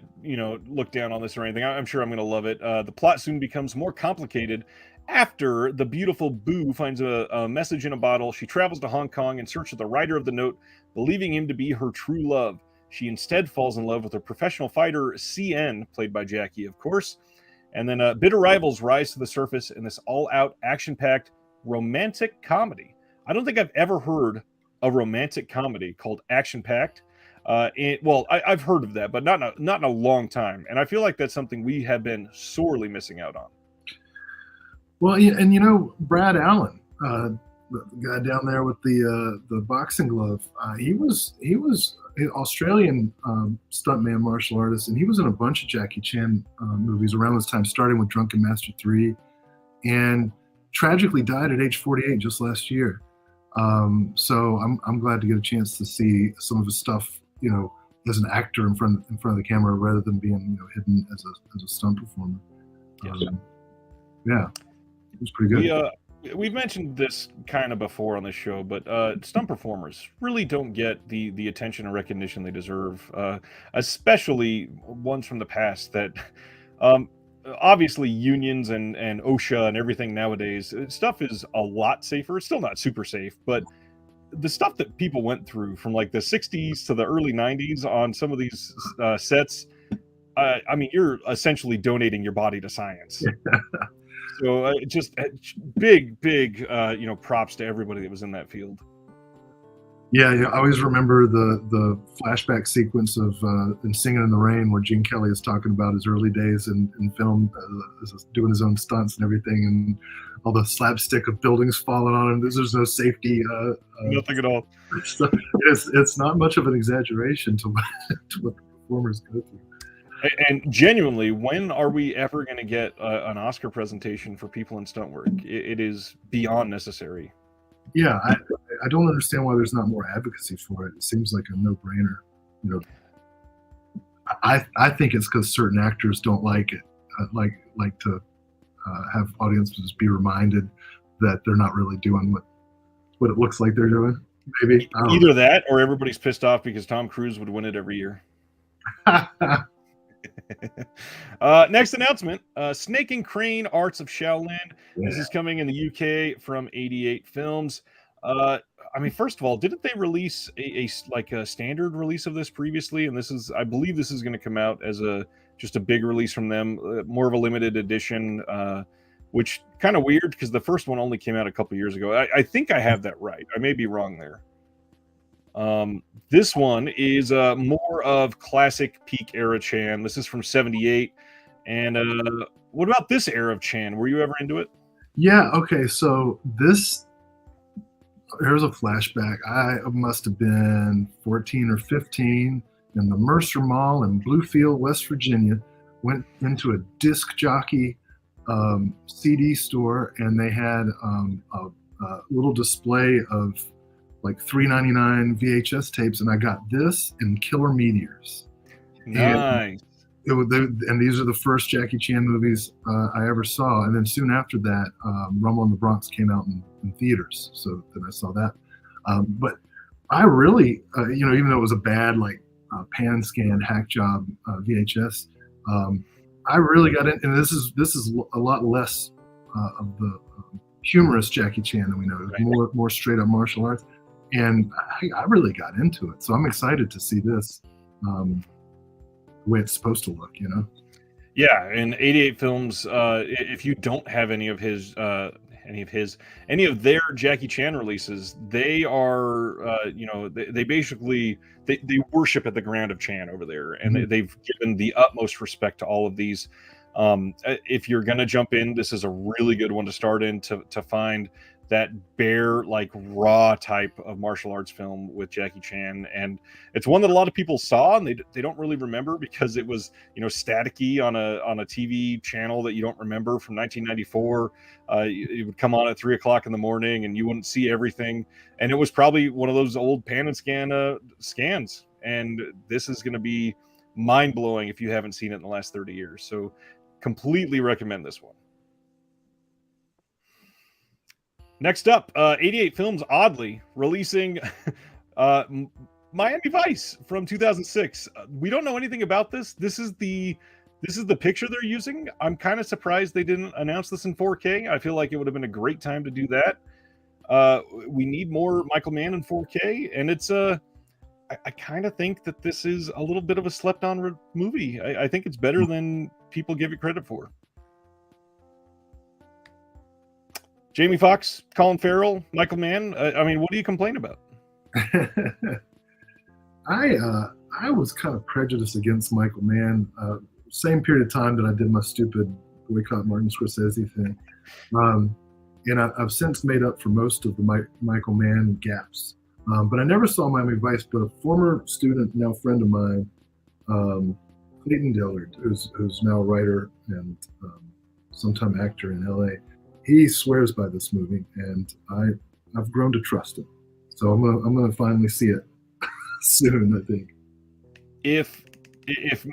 look down on this or anything. I'm sure I'm gonna love it. The plot soon becomes more complicated after the beautiful Boo finds a message in a bottle. She travels to Hong Kong in search of the writer of the note, believing him to be her true love. She instead falls in love with a professional fighter, CN, played by Jackie, of course. And then bitter rivals rise to the surface in this all-out, action-packed romantic comedy. I don't think I've ever heard a romantic comedy called action-packed. I've heard of that, but not in a long time. And I feel like that's something we have been sorely missing out on. Well, and Brad Allen, the guy down there with the boxing glove, he was an Australian stuntman martial artist, and he was in a bunch of Jackie Chan movies around this time, starting with Drunken Master 3, and tragically died at age 48 just last year. So I'm glad to get a chance to see some of his stuff, as an actor in front of the camera rather than being hidden as a stunt performer. Yes. Yeah, it was pretty good. We've mentioned this kind of before on the show, but stunt performers really don't get the attention and recognition they deserve, especially ones from the past that obviously unions and OSHA and everything nowadays, stuff is a lot safer. It's still not super safe, but the stuff that people went through from like the 60s to the early 90s on some of these sets, I mean, you're essentially donating your body to science. So just big props to everybody that was in that field. Yeah, I always remember the flashback sequence of in Singing in the Rain, where Gene Kelly is talking about his early days in film, doing his own stunts and everything, and all the slapstick of buildings falling on him. There's no safety. Nothing at all. So it's not much of an exaggeration to what the performers go through. And genuinely, when are we ever going to get an Oscar presentation for people in stunt work? It is beyond necessary. Yeah, I don't understand why there's not more advocacy for it. It seems like a no-brainer. You know, I think it's because certain actors don't like it, like to have audiences be reminded that they're not really doing what it looks like they're doing. Maybe either that, or everybody's pissed off because Tom Cruise would win it every year. Next announcement, Snake and Crane Arts of Shaolin. Yeah. This is coming in the UK from 88 Films. I mean, first of all, didn't they release a standard release of this previously? And I believe this is going to come out as just a big release from them, more of a limited edition, which kind of weird because the first one only came out a couple years ago. I think I have that right. I may be wrong there. This one is more of classic peak era Chan. This is from 78. And what about this era of Chan? Were you ever into it? Yeah, okay. So here's a flashback. I must have been 14 or 15 in the Mercer Mall in Bluefield, West Virginia. Went into a disc jockey CD store, and they had a little display of like $3.99 VHS tapes, and I got this and Killer Meteors. Nice. And these are the first Jackie Chan movies I ever saw. And then soon after that, Rumble in the Bronx came out in theaters. So then I saw that. But I really, even though it was a bad pan scan hack job VHS, I really got in. And this is a lot less of the humorous Jackie Chan than we know. It was more straight up martial arts. And I really got into it. So I'm excited to see this. The way it's supposed to look, Yeah, and 88 Films, if you don't have any of their Jackie Chan releases, they are they basically they worship at the ground of Chan over there, and they've given the utmost respect to all of these. If you're gonna jump in, this is a really good one to start in to find that bare, raw type of martial arts film with Jackie Chan. And it's one that a lot of people saw and they don't really remember because it was, staticky on a TV channel that you don't remember from 1994. It would come on at 3 o'clock in the morning and you wouldn't see everything. And it was probably one of those old pan and scan scans. And this is going to be mind blowing if you haven't seen it in the last 30 years. So completely recommend this one. Next up, 88 Films, oddly, releasing Miami Vice from 2006. We don't know anything about this. This is the picture they're using. I'm kind of surprised they didn't announce this in 4K. I feel like it would have been a great time to do that. We need more Michael Mann in 4K, and it's I kind of think that this is a little bit of a slept-on movie. I think it's better than people give it credit for. Jamie Foxx, Colin Farrell, Michael Mann. I mean, what do you complain about? I was kind of prejudiced against Michael Mann. Same period of time that I did my stupid boycott Martin Scorsese thing, and I've since made up for most of the Michael Mann gaps. But I never saw Miami Vice. But a former student, now friend of mine, Clayton Dillard, who's now a writer and sometime actor in LA. He swears by this movie, and I've grown to trust him. So I'm gonna finally see it soon, I think. If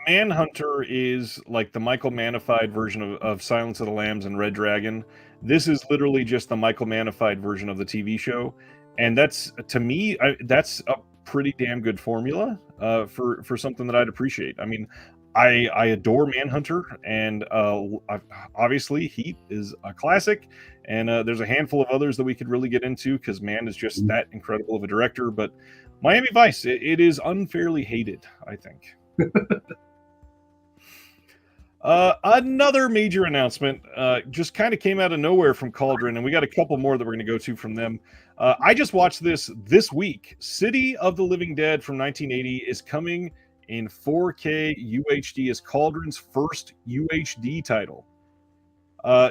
Manhunter is like the Michael Mannified version of Silence of the Lambs and Red Dragon, this is literally just the Michael Mannified version of the TV show, and that's, to me, that's a pretty damn good formula for something that I'd appreciate. I mean, I adore Manhunter, and obviously Heat is a classic, and there's a handful of others that we could really get into because man is just that incredible of a director. But Miami Vice, it is unfairly hated, I think. Another major announcement just kind of came out of nowhere from Cauldron, and we got a couple more that we're going to go to from them. I just watched this week. City of the Living Dead from 1980 is coming in 4K UHD as Cauldron's first UHD title.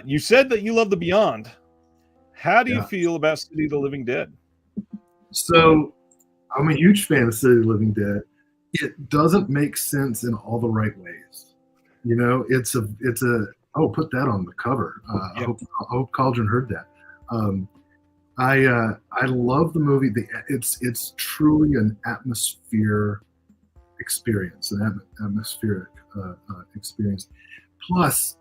You said that you love The Beyond. How do you feel about City of the Living Dead? So, I'm a huge fan of City of the Living Dead. It doesn't make sense in all the right ways. You know, it's a put that on the cover. I hope Cauldron heard that. I love the movie. It's truly an atmosphere experience, atmospheric experience. Plus,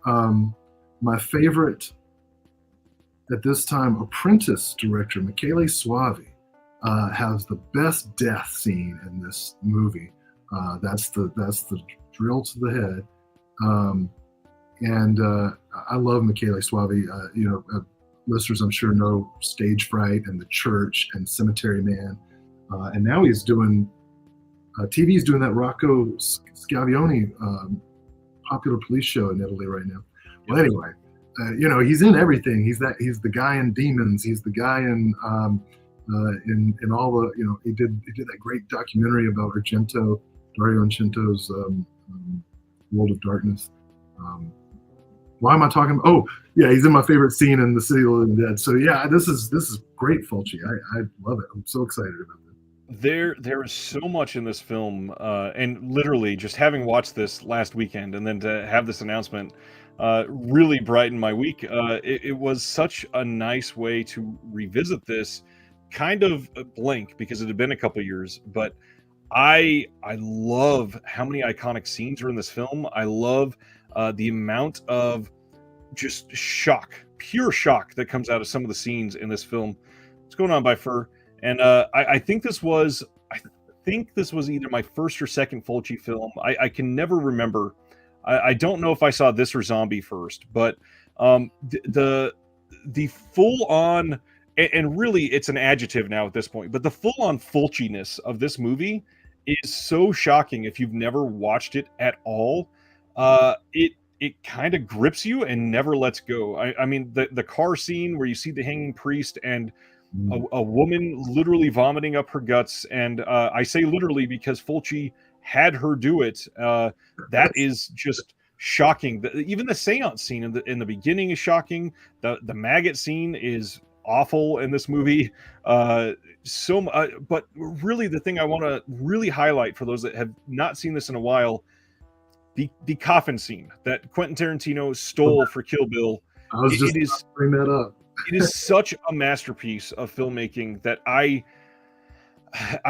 my favorite at this time apprentice director, Michele Soavi, has the best death scene in this movie. That's the drill to the head. I love Michele Soavi. Listeners, I'm sure, know Stage Fright and The Church and Cemetery Man. And now he's doing, TV's doing that Rocco Schiavone popular police show in Italy right now. Well, anyway, he's in everything. He's the guy in Demons. He's the guy in all the, he did that great documentary about Dario Argento's World of Darkness. Why am I talking? Oh, yeah, he's in my favorite scene in The City of the Living Dead. So yeah, this is great, Fulci. I love it. I'm so excited about it. There is so much in this film, and literally just having watched this last weekend and then to have this announcement really brightened my week. It was such a nice way to revisit this kind of blank because it had been a couple years, but I love how many iconic scenes are in this film. I love the amount of just shock, pure shock that comes out of some of the scenes in this film. What's going on, by Fur? And I think this was either my first or second Fulci film. I can never remember. I don't know if I saw this or Zombie first, but the full on, and really it's an adjective now at this point, but the full on Fulciness of this movie is so shocking if you've never watched it at all. It kind of grips you and never lets go. I mean, the car scene where you see the hanging priest and a woman literally vomiting up her guts, and I say literally because Fulci had her do it. That is just shocking. Even the seance scene in the beginning is shocking. The maggot scene is awful in this movie. But really the thing I want to really highlight for those that have not seen this in a while, the coffin scene that Quentin Tarantino stole for Kill Bill. I was just to bring that up. It is such a masterpiece of filmmaking that I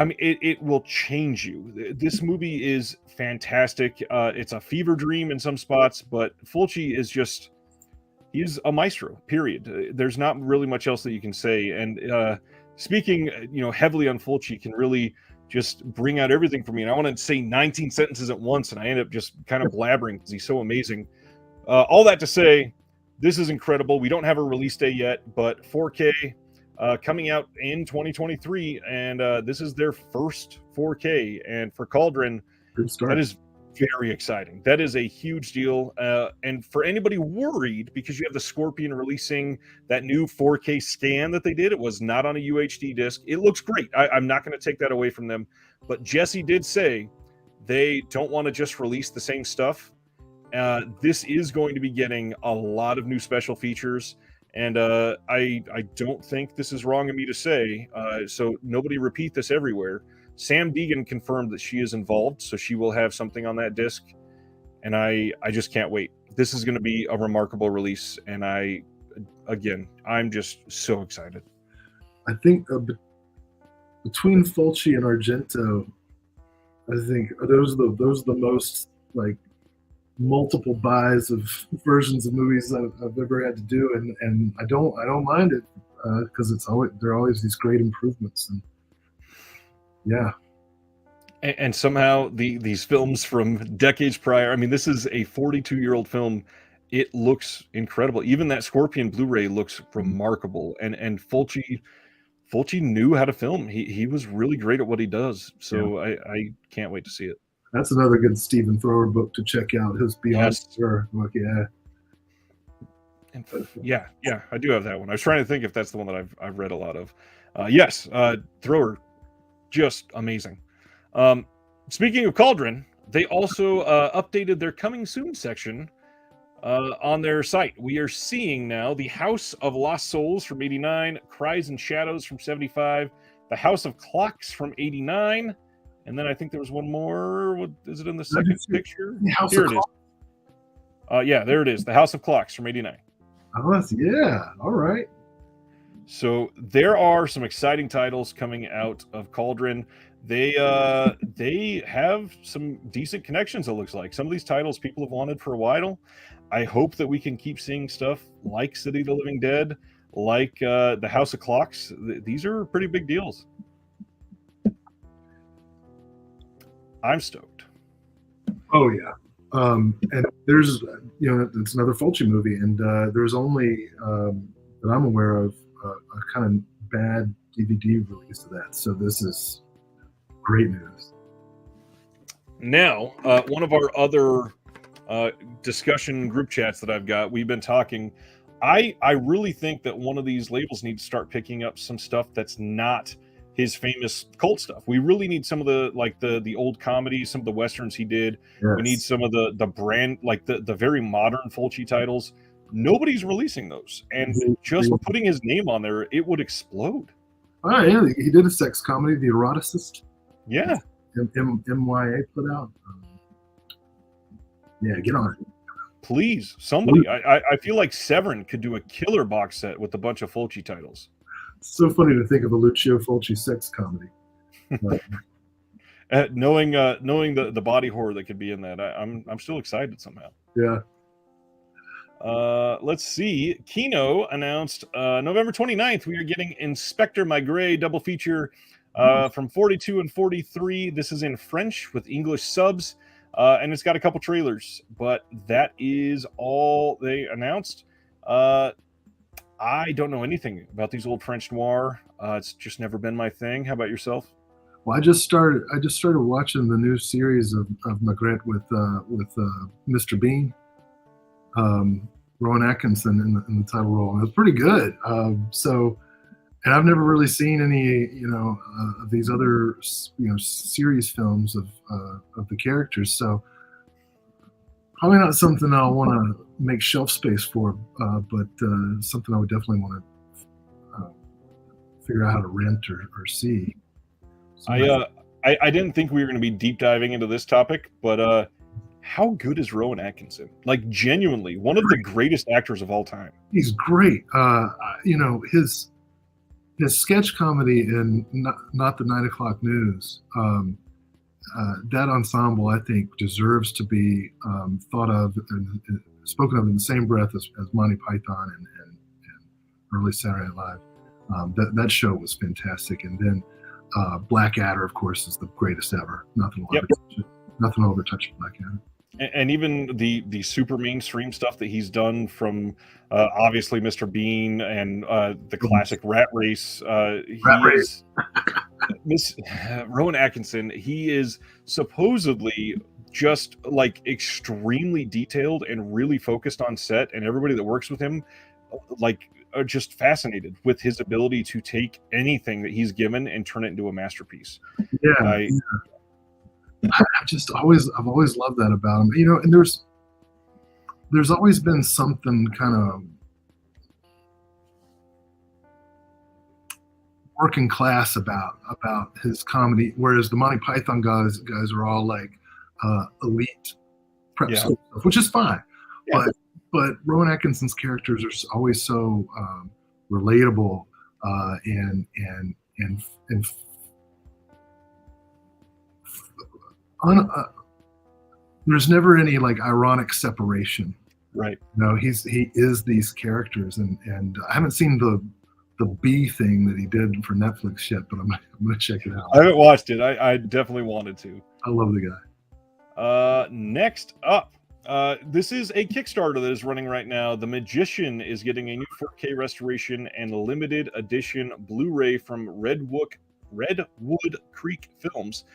mean, it will change you. This movie is fantastic. It's a fever dream in some spots, but Fulci is he's a maestro, period. There's not really much else that you can say. And speaking, heavily on Fulci can really just bring out everything for me. And I want to say 19 sentences at once, and I end up just kind of blabbering because he's so amazing. All that to say, this is incredible. We don't have a release date yet, but 4K coming out in 2023, and this is their first 4K. And for Cauldron, that is very exciting. That is a huge deal. And for anybody worried, because you have the Scorpion releasing that new 4K scan that they did, it was not on a UHD disc. It looks great. I'm not going to take that away from them. But Jesse did say they don't want to just release the same stuff. This is going to be getting a lot of new special features. And I don't think this is wrong of me to say. So nobody repeat this everywhere. Sam Deegan confirmed that she is involved, so she will have something on that disc. And I just can't wait. This is going to be a remarkable release. And I'm just so excited. I think between Fulci and Argento, I think those are the most like multiple buys of versions of movies I've ever had to do, and I don't mind it because there are always these great improvements. And yeah, And somehow these films from decades prior, I mean, this is a 42-year-old film. It looks incredible. Even that Scorpion Blu-ray looks remarkable. And Fulci knew how to film. He was really great at what he does. So I can't wait to see it. That's another good Stephen Thrower book to check out. His Beyond Her book, yeah. And yeah, I do have that one. I was trying to think if that's the one that I've read a lot of. Yes, Thrower, just amazing. Speaking of Cauldron, they also updated their coming soon section on their site. We are seeing now The House of Lost Souls from 89, Cries and Shadows from 75, The House of Clocks from 89, and then I think there was one more. What is it in the second picture? Here it is. Yeah, there it is. The House of Clocks from 89. Oh, yeah. All right. So there are some exciting titles coming out of Cauldron. They have some decent connections, it looks like. Some of these titles people have wanted for a while. I hope that we can keep seeing stuff like City of the Living Dead, like the House of Clocks. These are pretty big deals. I'm stoked. Oh, yeah. And there's, it's another Fulci movie, and there's only, that I'm aware of, a kind of bad DVD release of that. So this is great news. Now, one of our other discussion group chats that I've got, we've been talking. I really think that one of these labels needs to start picking up some stuff that's not his famous cult stuff. We really need some of the old comedies, some of the westerns he did. Yes. We need some of the brand, like the very modern Fulci titles. Nobody's releasing those, and just putting his name on there, it would explode. Oh yeah, he did a sex comedy, The Eroticist. Yeah, MYA put out. Yeah, get on it. Please, somebody. I feel like Severin could do a killer box set with a bunch of Fulci titles. It's so funny to think of a Lucio Fulci sex comedy. Knowing the body horror that could be in that, I'm still excited somehow. Yeah. Let's see. Kino announced November 29th, we are getting Inspector Maigret double feature from 42 and 43. This is in French with English subs, and it's got a couple trailers, but that is all they announced. I don't know anything about these old French noir. It's just never been my thing. How about yourself? Well, I just started watching the new series of Maigret with Mr. Bean. Rowan Atkinson in the title role. And it was pretty good. And I've never really seen any, of these other, series films of the characters. So probably not something I'll want to make shelf space for, but something I would definitely want to figure out how to rent or see. So I didn't think we were going to be deep diving into this topic, but how good is Rowan Atkinson? Like, genuinely, one of the greatest actors of all time. He's great. His sketch comedy in Not the 9 O'Clock News, that ensemble, I think, deserves to be thought of and spoken of in the same breath as Monty Python and early Saturday Night Live. That show was fantastic. And then Blackadder, of course, is the greatest ever. Nothing will ever touch Blackadder. And even the super mainstream stuff that he's done, from obviously Mr. Bean and the classic Rat Race. Rowan Atkinson, he is supposedly just like extremely detailed and really focused on set, and everybody that works with him are just fascinated with his ability to take anything that he's given and turn it into a masterpiece. Yeah. I've always loved that about him, and there's always been something kind of working class about his comedy, whereas the Monty Python guys are all like elite prep school stuff, which is fine. Yeah. But Rowan Atkinson's characters are always so relatable and there's never any like ironic separation, right? He is these characters, and I haven't seen the the Bee thing that he did for Netflix yet, but I'm gonna check it out. I haven't watched it. I definitely wanted to. I love the guy. Next up, this is a Kickstarter that is running right now. The Magician is getting a new 4K restoration and limited edition Blu-ray from Redwood Creek Films.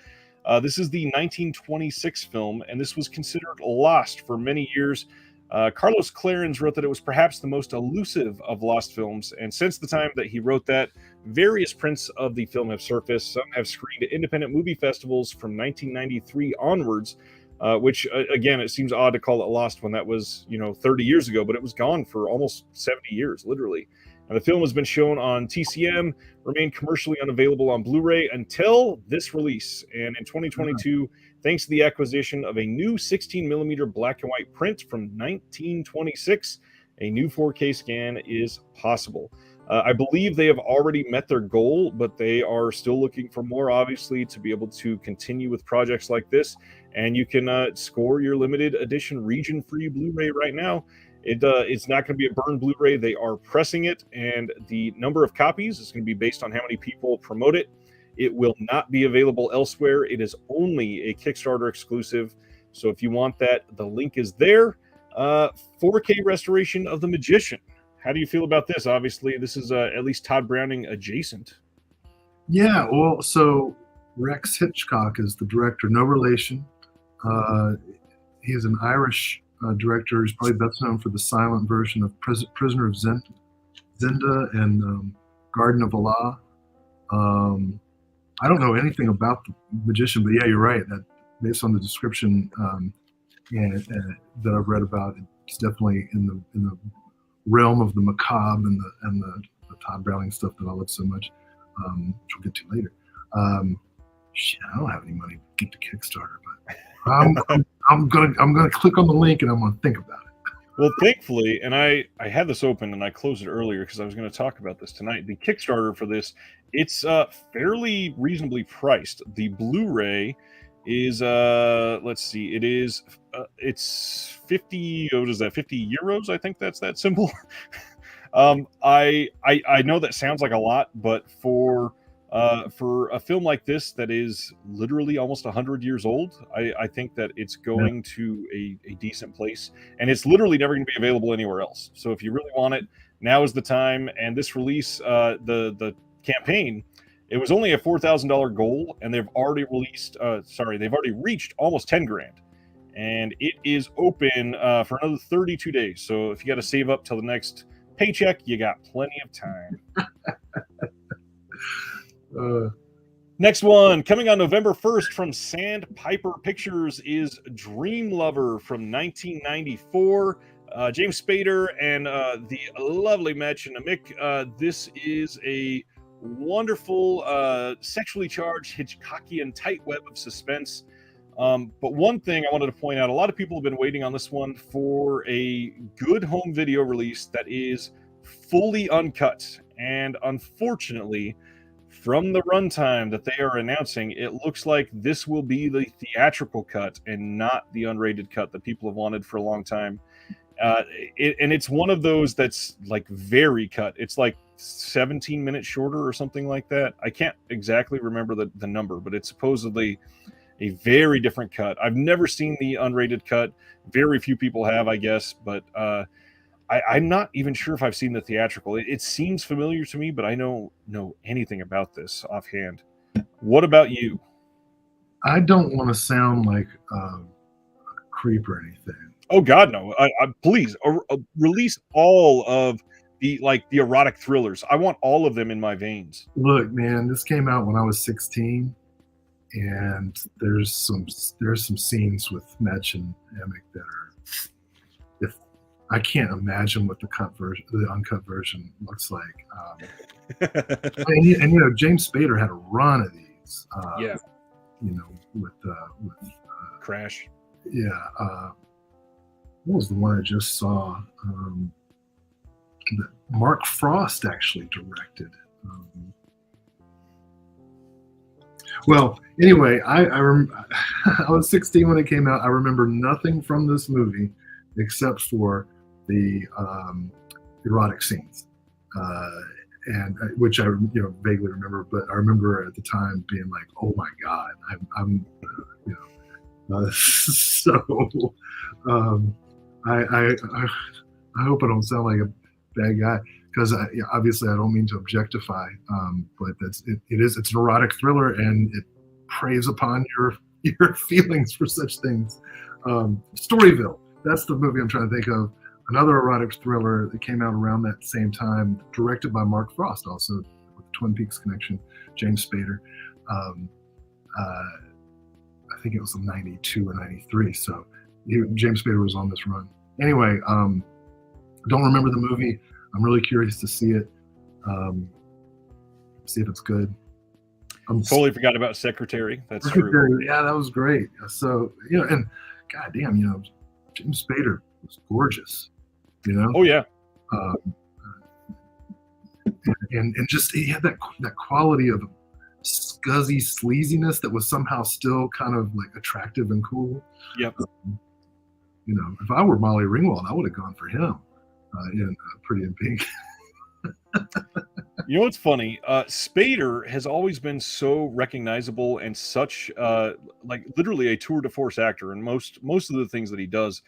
This is the 1926 film, and this was considered lost for many years. Carlos Clarence wrote that it was perhaps the most elusive of lost films, and since the time that he wrote that, various prints of the film have surfaced. Some have screened at independent movie festivals from 1993 onwards, which, again, it seems odd to call it lost when that was, 30 years ago, but it was gone for almost 70 years, literally. And the film has been shown on TCM, remained commercially unavailable on Blu-ray until this release. And in 2022, thanks to the acquisition of a new 16mm black and white print from 1926, a new 4K scan is possible. I believe they have already met their goal, but they are still looking for more, obviously, to be able to continue with projects like this. And you can score your limited edition region-free Blu-ray right now. It's not going to be a burn Blu-ray. They are pressing it, and the number of copies is going to be based on how many people promote it. It will not be available elsewhere. It is only a Kickstarter exclusive. So if you want that, the link is there. 4K restoration of The Magician. How do you feel about this? Obviously, this is at least Todd Browning adjacent. Yeah, well, so Rex Hitchcock is the director. No relation. He's an Irish director. He's probably best known for the silent version of Prisoner of Zenda and Garden of Allah. I don't know anything about The Magician, but yeah, you're right. That based on the description that I've read about, it's definitely in the realm of the macabre and the Todd Browning stuff that I love so much, which we'll get to later. Shit, I don't have any money to get to Kickstarter, but I'm gonna click on the link and I'm gonna think about it. Well, thankfully, and I had this open and I closed it earlier because I was going to talk about this tonight. The Kickstarter for this, it's fairly reasonably priced. The Blu-ray is let's see, it's 50. What is that? 50 euros? I think that's that simple. I know that sounds like a lot, but for a film like this that is literally almost 100 years old, I think that it's going to a decent place, and it's literally never going to be available anywhere else. So if you really want it, now is the time. And this release, the campaign, it was only a $4,000 goal, and they've already reached almost 10 grand, and it is open for another 32 days. So if you got to save up till the next paycheck, you got plenty of time. Next one, coming on November 1st from Sandpiper Pictures, is Dream Lover from 1994. James Spader and the lovely Mädchen Mick. This is a wonderful sexually charged Hitchcockian tight web of suspense. But one thing I wanted to point out, a lot of people have been waiting on this one for a good home video release that is fully uncut. And unfortunately, from the runtime that they are announcing, it looks like this will be the theatrical cut and not the unrated cut that people have wanted for a long time. And it's one of those that's like very cut. It's like 17 minutes shorter or something like that. I can't exactly remember the number, but it's supposedly a very different cut. I've never seen the unrated cut. Very few people have, I guess, but I'm not even sure if I've seen the theatrical. It seems familiar to me, but I don't know anything about this offhand. What about you? I don't want to sound like a creep or anything. Oh God, no! Please release all of the erotic thrillers. I want all of them in my veins. Look, man, this came out when I was 16, and there's some scenes with Mädchen Amick that are. I can't imagine what the uncut version looks like. And James Spader had a run of these. With Crash. Yeah. What was the one I just saw? That Mark Frost actually directed. Well, anyway, I was 16 when it came out. I remember nothing from this movie except for the erotic scenes, and which I vaguely remember, but I remember at the time being like, oh my god, I'm so I hope I don't sound like a bad guy, because obviously I don't mean to objectify, but it's an erotic thriller, and it preys upon your feelings for such things. Storyville, that's the movie I'm trying to think of. Another erotic thriller that came out around that same time, directed by Mark Frost, also with the Twin Peaks connection, James Spader. I think it was in 92 or 93. So James Spader was on this run. Anyway, don't remember the movie. I'm really curious to see it. See if it's good. Totally forgot about Secretary. That's true. Yeah, that was great. So, and goddamn, James Spader was gorgeous. Oh yeah. And just he had that quality of scuzzy sleaziness that was somehow still kind of like attractive and cool. Yep. If I were Molly Ringwald, I would have gone for him in Pretty in Pink. It's funny. Spader has always been so recognizable and such like literally a tour de force actor in most of the things that he does,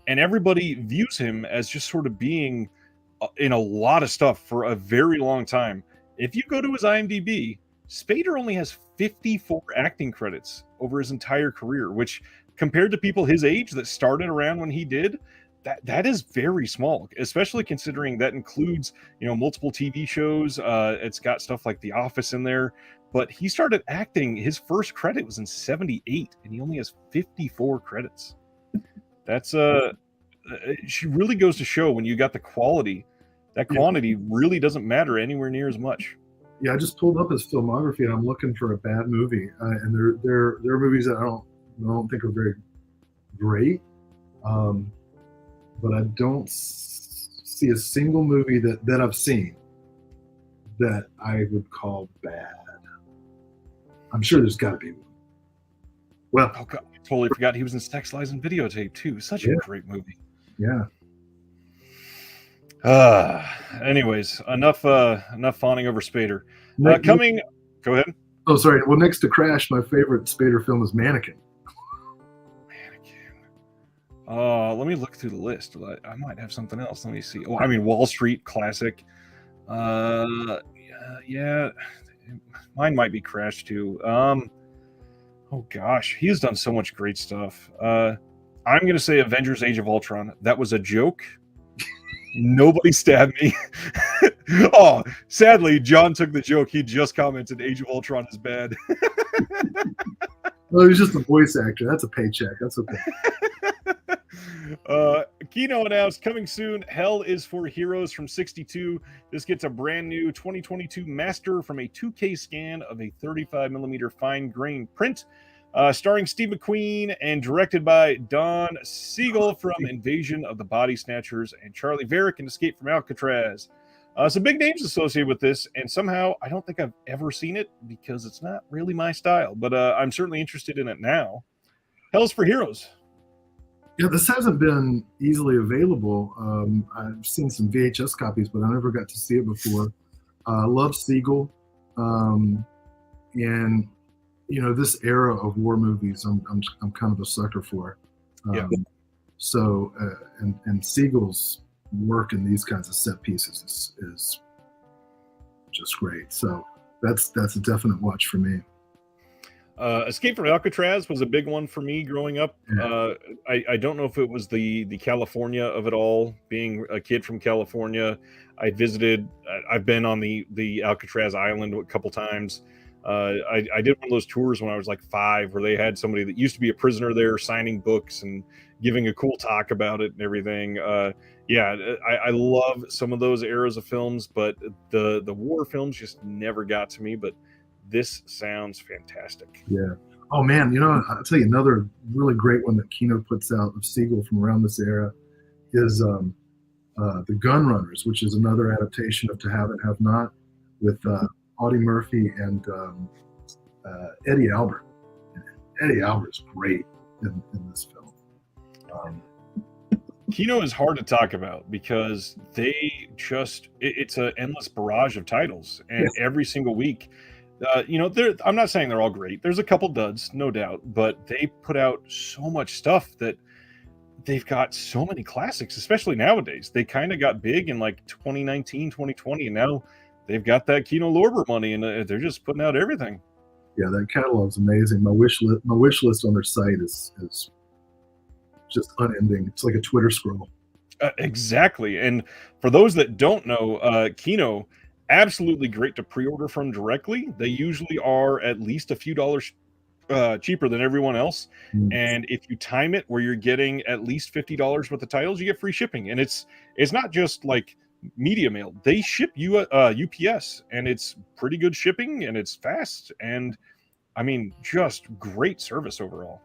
and everybody views him as just sort of being in a lot of stuff for a very long time. If you go to his IMDb, Spader only has 54 acting credits over his entire career, which compared to people his age that started around when he did, that is very small, especially considering that includes, multiple TV shows. It's got stuff like The Office in there, but he started acting. His first credit was in 78 and he only has 54 credits. That's she really goes to show when you got the quality, that quantity really doesn't matter anywhere near as much. Yeah, I just pulled up his filmography and I'm looking for a bad movie, and there are movies that I don't think are very great, but I don't see a single movie that I've seen that I would call bad. I'm sure there's got to be one. Well, oh God, I totally forgot he was in Sex, Lies, and Videotape too. Such a great movie. Yeah. Anyways, enough fawning over Spader. Go ahead. Oh, sorry. Well, next to Crash, my favorite Spader film is Mannequin. Let me look through the list. I might have something else. Let me see. Oh, I mean, Wall Street classic. Yeah, mine might be Crash too. Oh gosh, he has done so much great stuff. I'm gonna say Avengers: Age of Ultron. That was a joke. Nobody stabbed me. Oh, sadly, John took the joke. He just commented Age of Ultron is bad. Well, he was just a voice actor. That's a paycheck. That's okay. Kino announced coming soon. Hell is for Heroes from 62. This gets a brand new 2022 master from a 2K scan of a 35mm fine grain print. Starring Steve McQueen and directed by Don Siegel from Invasion of the Body Snatchers and Charlie Varick in Escape from Alcatraz. Some big names associated with this, and somehow I don't think I've ever seen it because it's not really my style, but I'm certainly interested in it now. Hell's for Heroes. Yeah, this hasn't been easily available. I've seen some VHS copies, but I never got to see it before. I love Siegel, and this era of war movies, I'm kind of a sucker for. So, and Siegel's work in these kinds of set pieces is just great. So that's a definite watch for me. Escape from Alcatraz was a big one for me growing up. Yeah. I don't know if it was the California of it all, being a kid from California. I've been on the Alcatraz Island a couple times. I did one of those tours when I was like 5, where they had somebody that used to be a prisoner there signing books and giving a cool talk about it and everything. I love some of those eras of films, but the war films just never got to me. But this sounds fantastic. Yeah. Oh man, I'll tell you another really great one that Kino puts out of Siegel from around this era is The Gun Runners, which is another adaptation of To Have and Have Not with Audie Murphy and Eddie Albert. Eddie Albert's great in this film. Kino is hard to talk about because they just it's an endless barrage of titles, and every single week, I'm not saying they're all great. There's a couple duds, no doubt, but they put out so much stuff that they've got so many classics, especially nowadays. They kind of got big in like 2019, 2020, and now they've got that Kino Lorber money, and they're just putting out everything. Yeah, that catalog's amazing. My wish list on their site is just unending. It's like a Twitter scroll. Exactly. And for those that don't know, Kino, absolutely great to pre-order from directly. They usually are at least a few dollars cheaper than everyone else. And if you time it where you're getting at least $50 worth of titles, you get free shipping. And it's not just like media mail. They ship you UPS, and it's pretty good shipping, and it's fast, and I mean, just great service overall.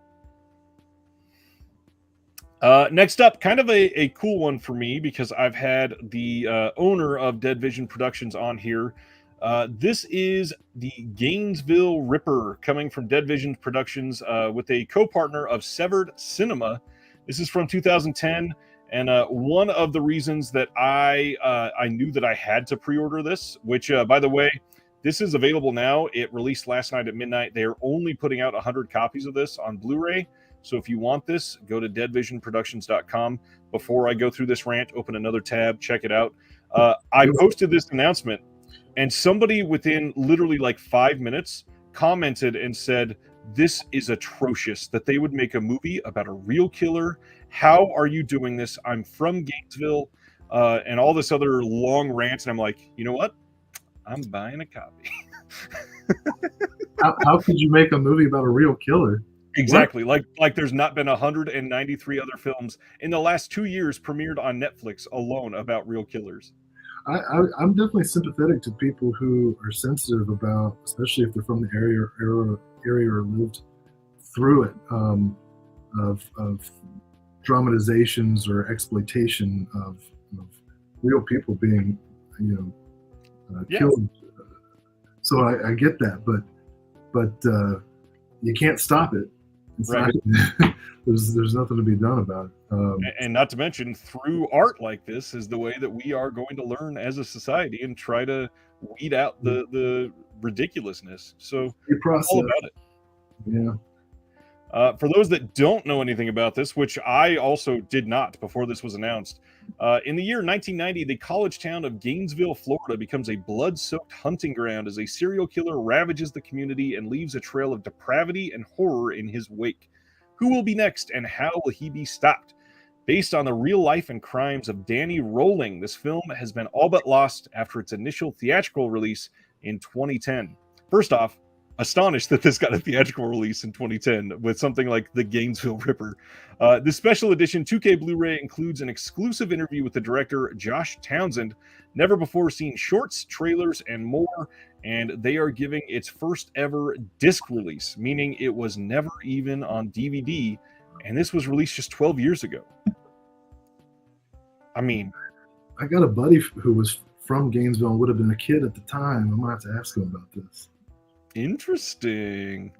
Next up, kind of a cool one for me because I've had the owner of Dead Vision Productions on here. This is the Gainesville Ripper, coming from Dead Vision Productions with a co-partner of Severed Cinema. This is from 2010, and one of the reasons that I knew that I had to pre-order this, which, by the way, this is available now. It released last night at midnight. They are only putting out 100 copies of this on Blu-ray. So if you want this, go to deadvisionproductions.com. Before I go through this rant, open another tab, check it out. I posted this announcement, and somebody within literally like 5 minutes commented and said, "This is atrocious that they would make a movie about a real killer. How are you doing this? I'm from Gainesville," and all this other long rants. And I'm like, you know what? I'm buying a copy. How could you make a movie about a real killer? Exactly. What? Like there's not been 193 other films in the last 2 years premiered on Netflix alone about real killers. I'm definitely sympathetic to people who are sensitive about, especially if they're from the area or lived through it, of dramatizations or exploitation of real people being, killed. So I get that, but you can't stop it. Right. There's nothing to be done about it. And not to mention, through art like this is the way that we are going to learn as a society and try to weed out the ridiculousness. So all about it. Yeah. For those that don't know anything about this, which I also did not before this was announced, in the year 1990, the college town of Gainesville, Florida, becomes a blood-soaked hunting ground as a serial killer ravages the community and leaves a trail of depravity and horror in his wake. Who will be next, and how will he be stopped? Based on the real life and crimes of Danny Rolling, this film has been all but lost after its initial theatrical release in 2010. First off, astonished that this got a theatrical release in 2010 with something like the Gainesville Ripper. The special edition 2K Blu-ray includes an exclusive interview with the director Josh Townsend, never before seen shorts, trailers, and more, and they are giving its first ever disc release, meaning it was never even on DVD, and this was released just 12 years ago. I mean, I got a buddy who was from Gainesville and would have been a kid at the time. I'm gonna have to ask him about this. Interesting.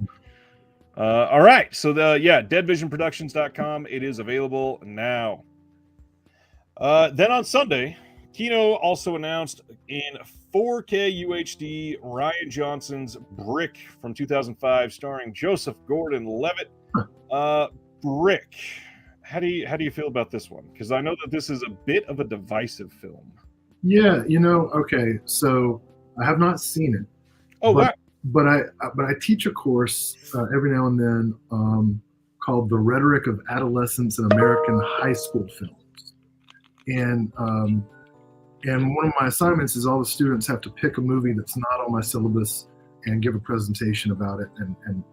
All right. So deadvisionproductions.com. It is available now. Then on Sunday, Kino also announced in 4K UHD Rian Johnson's Brick from 2005, starring Joseph Gordon-Levitt. Brick. How do you feel about this one? Because I know that this is a bit of a divisive film. Yeah, okay. So I have not seen it. Oh, wow. But I teach a course every now and then called The Rhetoric of Adolescence in American High School Films. And one of my assignments is all the students have to pick a movie that's not on my syllabus and give a presentation about it. And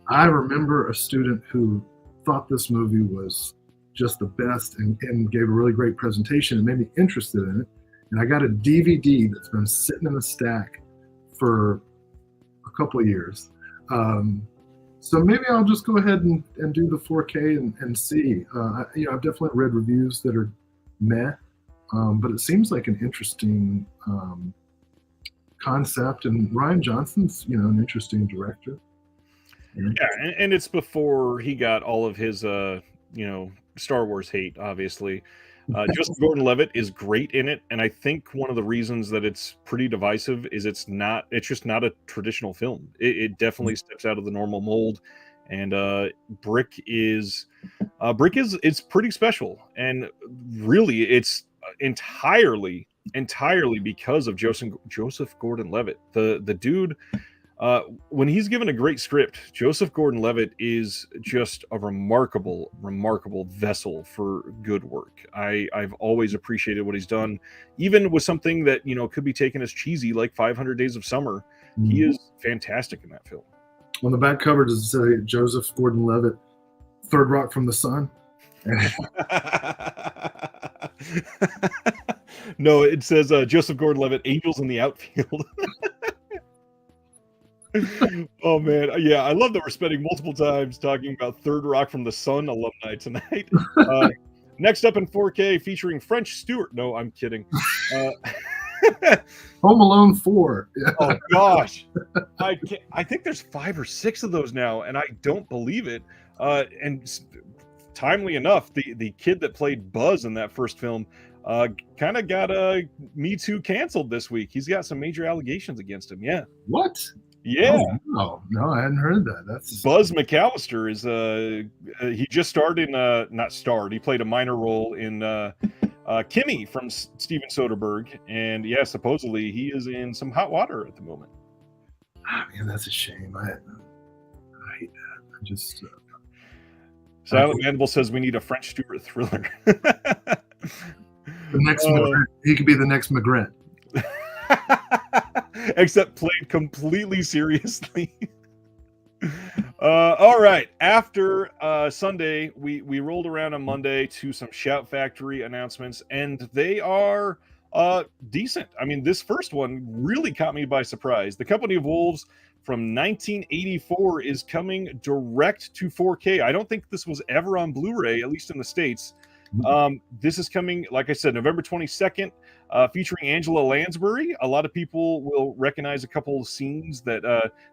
I remember a student who thought this movie was just the best and gave a really great presentation and made me interested in it. And I got a DVD that's been sitting in a stack for a couple of years. So maybe I'll just go ahead and do the 4K and see. I've definitely read reviews that are meh, but it seems like an interesting concept. And Rian Johnson's, an interesting director. Yeah, and it's before he got all of his, Star Wars hate, obviously. Joseph Gordon-Levitt is great in it, and I think one of the reasons that it's pretty divisive is it's just not a traditional film. It definitely steps out of the normal mold, and Brick is it's pretty special, and really it's entirely because of Joseph Gordon-Levitt. The dude, when he's given a great script, Joseph Gordon-Levitt is just a remarkable vessel for good work. I've always appreciated what he's done, even with something that could be taken as cheesy, like 500 Days of Summer. He is fantastic in that film. On the back cover, does it say Joseph Gordon-Levitt, Third Rock from the Sun? No, it says Joseph Gordon-Levitt, Angels in the Outfield. Oh man, yeah, I love that we're spending multiple times talking about Third Rock from the Sun alumni tonight. Next up in 4K, featuring French Stewart. No, I'm kidding. Home Alone 4. Yeah. Oh gosh, I think there's 5 or 6 of those now, and I don't believe it. And timely enough, the kid that played Buzz in that first film kind of got Me Too canceled this week. He's got some major allegations against him. Yeah. What? Yeah. Oh, no, I hadn't heard that. That's Buzz McAllister is he just starred in not starred. He played a minor role in Kimmy from Steven Soderbergh, and yeah, supposedly he is in some hot water at the moment. Man, that's a shame. I hate that. I just Silent Mandible says we need a French Stewart thriller. The next McGrant. He could be the next McGrant. Except played completely seriously. All right. After Sunday, we rolled around on Monday to some Shout Factory announcements, and they are decent. I mean, this first one really caught me by surprise. The Company of Wolves from 1984 is coming direct to 4K. I don't think this was ever on Blu-ray, at least in the States. This is coming, like I said, November 22nd, featuring Angela Lansbury. A lot of people will recognize a couple of scenes that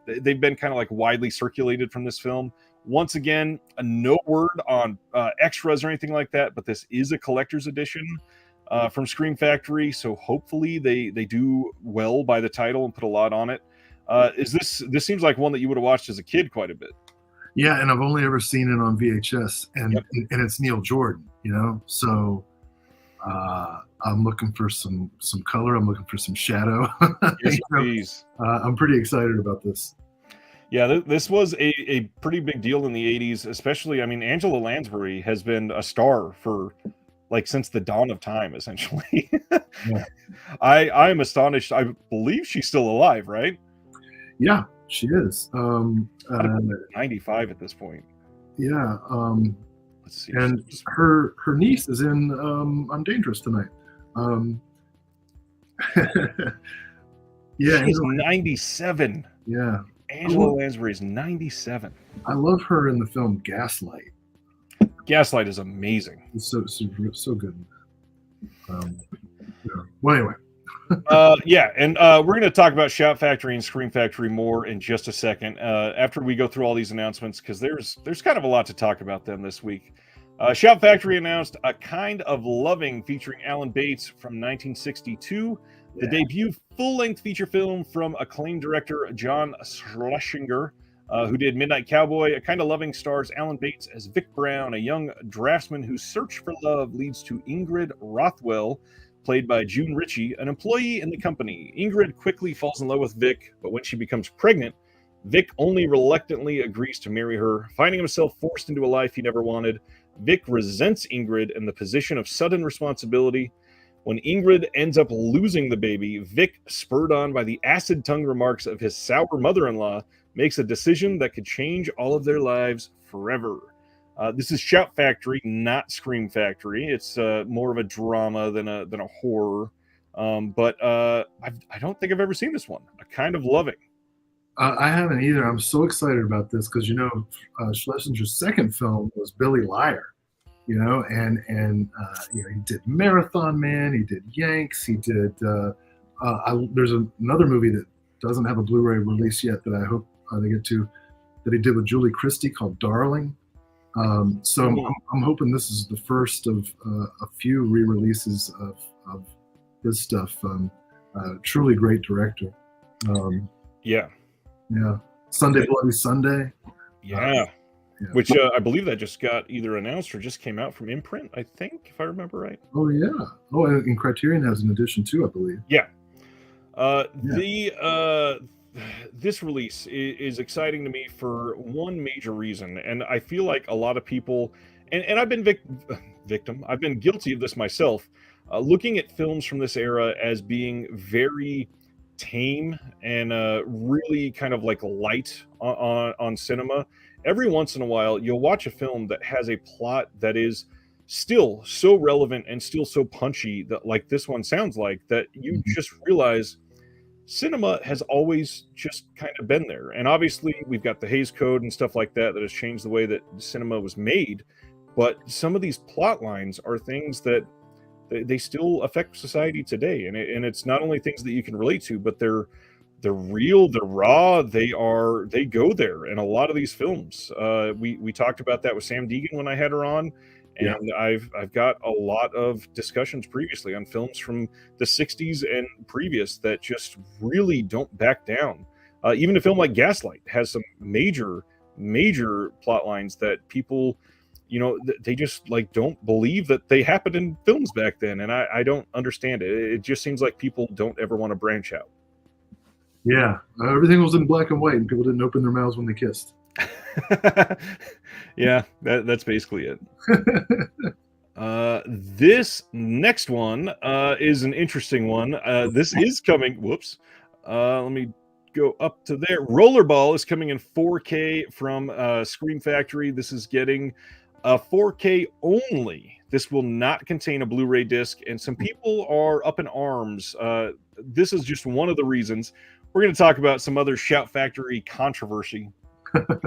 they've been kind of like widely circulated from this film. Once again, no word on extras or anything like that, but this is a collector's edition from Scream Factory, so hopefully they do well by the title and put a lot on it. This seems like one that you would have watched as a kid quite a bit. Yeah, and I've only ever seen it on VHS, and it's Neil Jordan, so I'm looking for some color. I'm looking for some shadow. Yes, please. I'm pretty excited about this. Yeah, this was a pretty big deal in the 80s, especially, I mean, Angela Lansbury has been a star for since the dawn of time, essentially. Yeah. I am astonished. I believe she's still alive, right? Yeah, she is. 95 at this point. Yeah. Let's see. And her niece is in I'm Dangerous Tonight. Yeah, she's 97. Yeah. Angela Lansbury is 97. I love her in the film Gaslight. Gaslight is amazing. It's so good. Well, anyway. Yeah, and we're going to talk about Shout Factory and Scream Factory more in just a second after we go through all these announcements, because there's kind of a lot to talk about them this week. Shout Factory announced A Kind of Loving featuring Alan Bates from 1962, the debut full-length feature film from acclaimed director John Schlesinger, who did Midnight Cowboy. A Kind of Loving stars Alan Bates as Vic Brown, a young draftsman whose search for love leads to Ingrid Rothwell, played by June Ritchie, an employee in the company. Ingrid quickly falls in love with Vic, but when she becomes pregnant, Vic only reluctantly agrees to marry her. Finding himself forced into a life he never wanted, Vic resents Ingrid and the position of sudden responsibility. When Ingrid ends up losing the baby, Vic, spurred on by the acid tongue remarks of his sour mother-in-law, makes a decision that could change all of their lives forever. This is Shout Factory, not Scream Factory. It's more of a drama than a horror. But I don't think I've ever seen this one. A Kind of Loving. I haven't either. I'm so excited about this because Schlesinger's second film was Billy Liar, and he did Marathon Man, he did Yanks, he did. There's another movie that doesn't have a Blu-ray release yet that I hope they get to, that he did with Julie Christie called Darling. So I'm hoping this is the first of a few re-releases of his stuff. Truly great director. Yeah. Sunday Bloody Sunday. Yeah. Which I believe that just got either announced or just came out from imprint, I think, if I remember right. Oh, yeah. Oh, and Criterion has an edition too, I believe. Yeah. This release is exciting to me for one major reason, and I feel like a lot of people, and I've been victim, I've been guilty of this myself, looking at films from this era as being very tame and really kind of like light on cinema. Every once in a while, you'll watch a film that has a plot that is still so relevant and still so punchy that, like this one sounds like, that you just realize cinema has always just kind of been there. And obviously we've got the Hays Code and stuff like that has changed the way that cinema was made, but some of these plot lines are things that they still affect society today, and it's not only things that you can relate to, but they're real, they're raw, they go there in a lot of these films. We talked about that with Sam Deegan when I had her on. And I've got a lot of discussions previously on films from the 60s and previous that just really don't back down. Even a film like Gaslight has some major plot lines that people, they just like don't believe that they happened in films back then. And I don't understand it. It just seems like people don't ever want to branch out. Yeah. Everything was in black and white and people didn't open their mouths when they kissed. Yeah, that's basically it. This next one is an interesting one. This is coming. Whoops. Let me go up to there. Rollerball is coming in 4K from Scream Factory. This is getting a 4K only. This will not contain a Blu-ray disc, and some people are up in arms. This is just one of the reasons. We're going to talk about some other Shout Factory controversy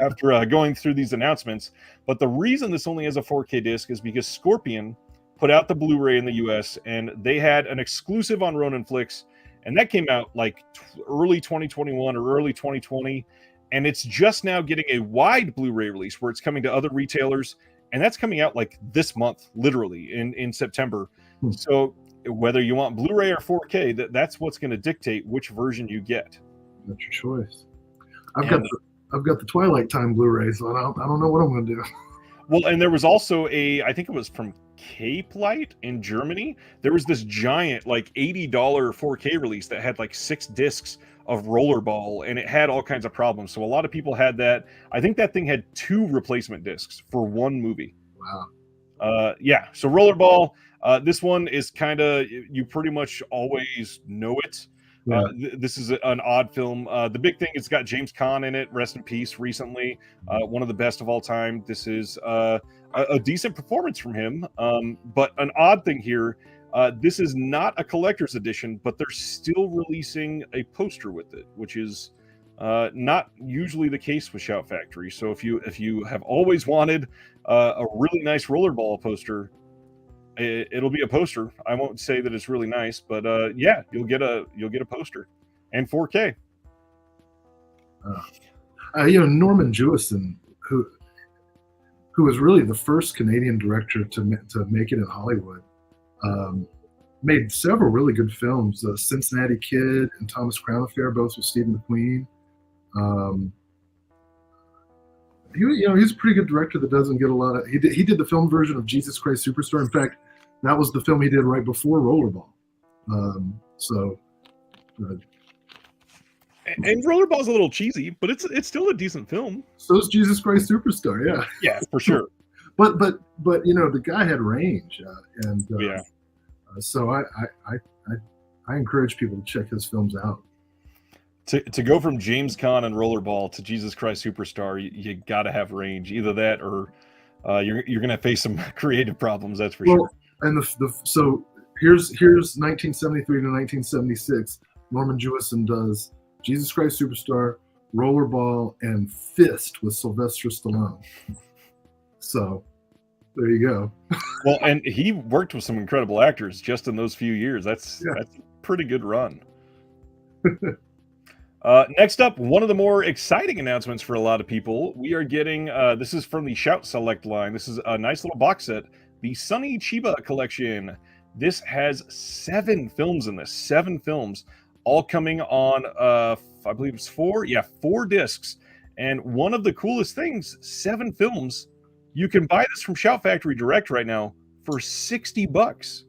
after going through these announcements. But the reason this only has a 4K disc is because Scorpion put out the Blu-ray in the US, and they had an exclusive on Ronin Flix, and that came out like early 2021 or early 2020, and it's just now getting a wide Blu-ray release where it's coming to other retailers, and that's coming out like this month, literally in September. So whether you want Blu-ray or 4K, that's what's going to dictate which version you get. That's your choice. I've got the Twilight Time Blu-ray, so I don't know what I'm going to do. Well, and there was also I think it was from Cape Light in Germany. There was this giant, like $80 4K release that had like 6 discs of Rollerball, and it had all kinds of problems. So a lot of people had that. I think that thing had 2 replacement discs for one movie. Wow. Yeah. So Rollerball, this one is kind of, you pretty much always know it. Yeah. This is an odd film. The big thing, it's got James Caan in it, rest in peace, recently. One of the best of all time. This is a decent performance from him. But an odd thing here, this is not a collector's edition, but they're still releasing a poster with it, which is not usually the case with Shout Factory. So if you have always wanted a really nice Rollerball poster, it'll be a poster. I won't say that it's really nice, but yeah, you'll get a poster and 4K. Norman Jewison, who was really the first Canadian director to make it in Hollywood, made several really good films. Cincinnati Kid and Thomas Crown Affair, both with Steve McQueen. He's a pretty good director that doesn't get a lot of. He did the film version of Jesus Christ Superstar. In fact, that was the film he did right before Rollerball. And Rollerball's a little cheesy, but it's still a decent film. So is Jesus Christ Superstar, yeah. Yeah, for sure. but the guy had range, yeah. So I encourage people to check his films out. To go from James Caan and Rollerball to Jesus Christ Superstar, you got to have range. Either that, or you're going to face some creative problems. That's for sure. And so here's 1973 to 1976. Norman Jewison does Jesus Christ Superstar, Rollerball, and Fist with Sylvester Stallone. So there you go. Well, and he worked with some incredible actors just in those few years. That's a pretty good run. Next up, one of the more exciting announcements for a lot of people. We are getting, this is from the Shout Select line. This is a nice little box set, the Sonny Chiba collection. This has 7 films in this, 7 films, all coming on, I believe it's 4 discs. And one of the coolest things, 7 films, you can buy this from Shout Factory Direct right now for $60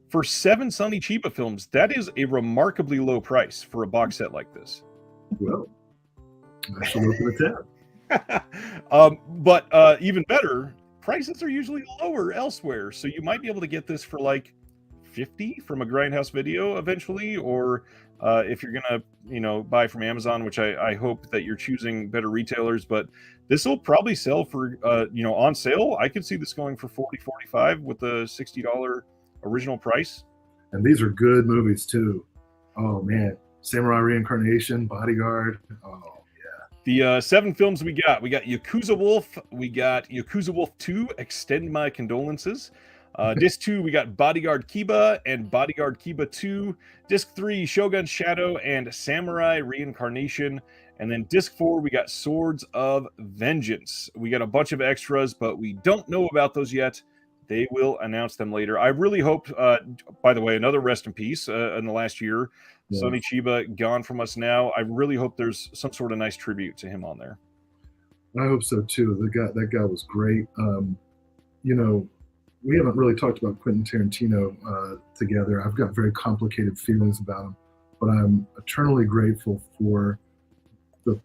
for 7 Sonny Chiba films. That is a remarkably low price for a box set like this. Well, I should open a tab. But even better, prices are usually lower elsewhere. So you might be able to get this for like $50 from a Grindhouse Video eventually, or if you're gonna buy from Amazon, which I hope that you're choosing better retailers. But this will probably sell for on sale. I could see this going for $40, $45 with a $60 original price. And these are good movies too. Oh man, Samurai Reincarnation, Bodyguard. Oh yeah. The 7 films we got Yakuza Wolf, we got Yakuza Wolf 2, Extend My Condolences. Disc 2, we got Bodyguard Kiba and Bodyguard Kiba 2. Disc 3, Shogun Shadow and Samurai Reincarnation. And then Disc 4, we got Swords of Vengeance. We got a bunch of extras, but we don't know about those yet. They will announce them later. I really hope, by the way, another rest in peace in the last year. Yeah. Sonny Chiba gone from us now. I really hope there's some sort of nice tribute to him on there. I hope so too. That guy was great. We haven't really talked about Quentin Tarantino together. I've got very complicated feelings about him, but I'm eternally grateful for the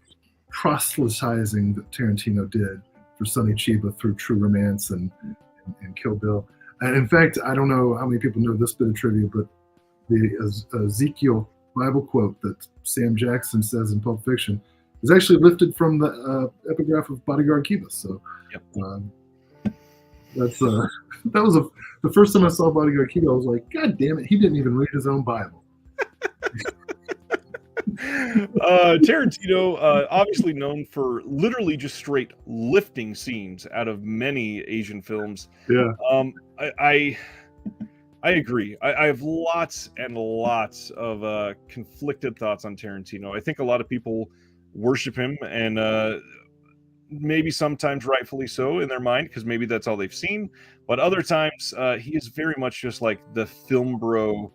proselytizing that Tarantino did for Sonny Chiba through True Romance and Kill Bill. And in fact, I don't know how many people know this bit of trivia, but the Ezekiel Bible quote that Sam Jackson says in Pulp Fiction is actually lifted from the epigraph of Bodyguard Kiba. So yep. That was the first time I saw Bodyguard Kino, I was like, God damn it, he didn't even read his own Bible. Tarantino, obviously known for literally just straight lifting scenes out of many Asian films. Yeah. I agree. I have lots and lots of conflicted thoughts on Tarantino. I think a lot of people worship him, and maybe sometimes rightfully so in their mind, because maybe that's all they've seen. But other times, he is very much just like the film bro,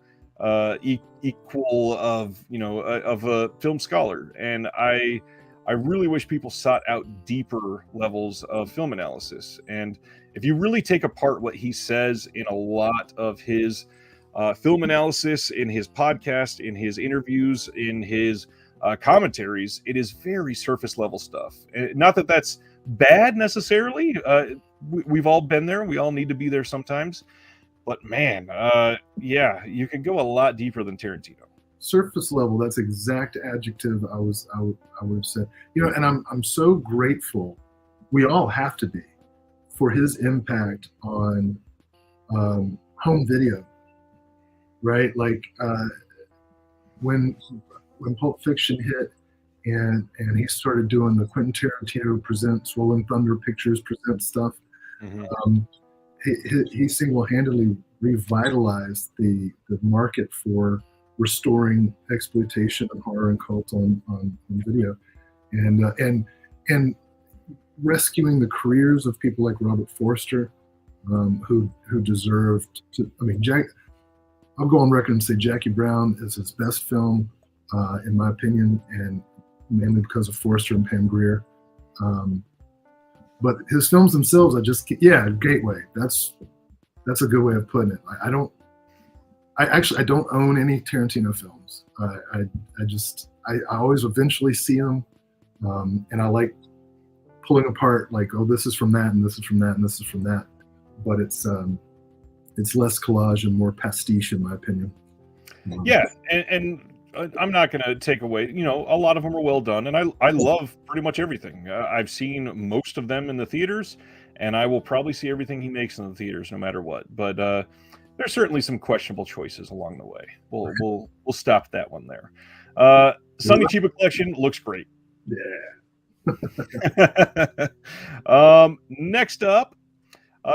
equal of a film scholar. And I really wish people sought out deeper levels of film analysis. And if you really take apart what he says in a lot of his film analysis, in his podcast, in his interviews, in his commentaries, it is very surface level stuff. And not that that's bad necessarily. We've all been there. We all need to be there sometimes. But man, you can go a lot deeper than Tarantino. Surface level, that's exact adjective I would have said. And I'm so grateful, we all have to be, for his impact on home video, right? Like when Pulp Fiction hit and he started doing the Quentin Tarantino presents, Rolling Thunder Pictures presents stuff, he single-handedly revitalized the market for restoring exploitation and horror and cult on video, and rescuing the careers of people like Robert Forster, who deserved to. I mean, I'll go on record and say Jackie Brown is his best film, in my opinion, and mainly because of Forster and Pam Grier. But his films themselves, Gateway. That's a good way of putting it. I don't own any Tarantino films. I always eventually see them, and I like pulling apart, like, oh, this is from that, and this is from that, and this is from that. But it's less collage and more pastiche, in my opinion. Yeah, and I'm not going to take away, a lot of them are well done, and I love pretty much everything. I've seen most of them in the theaters, and I will probably see everything he makes in the theaters no matter what. But there's certainly some questionable choices along the way. We'll stop that one there. Sonny Chiba collection looks great. Yeah. Next up,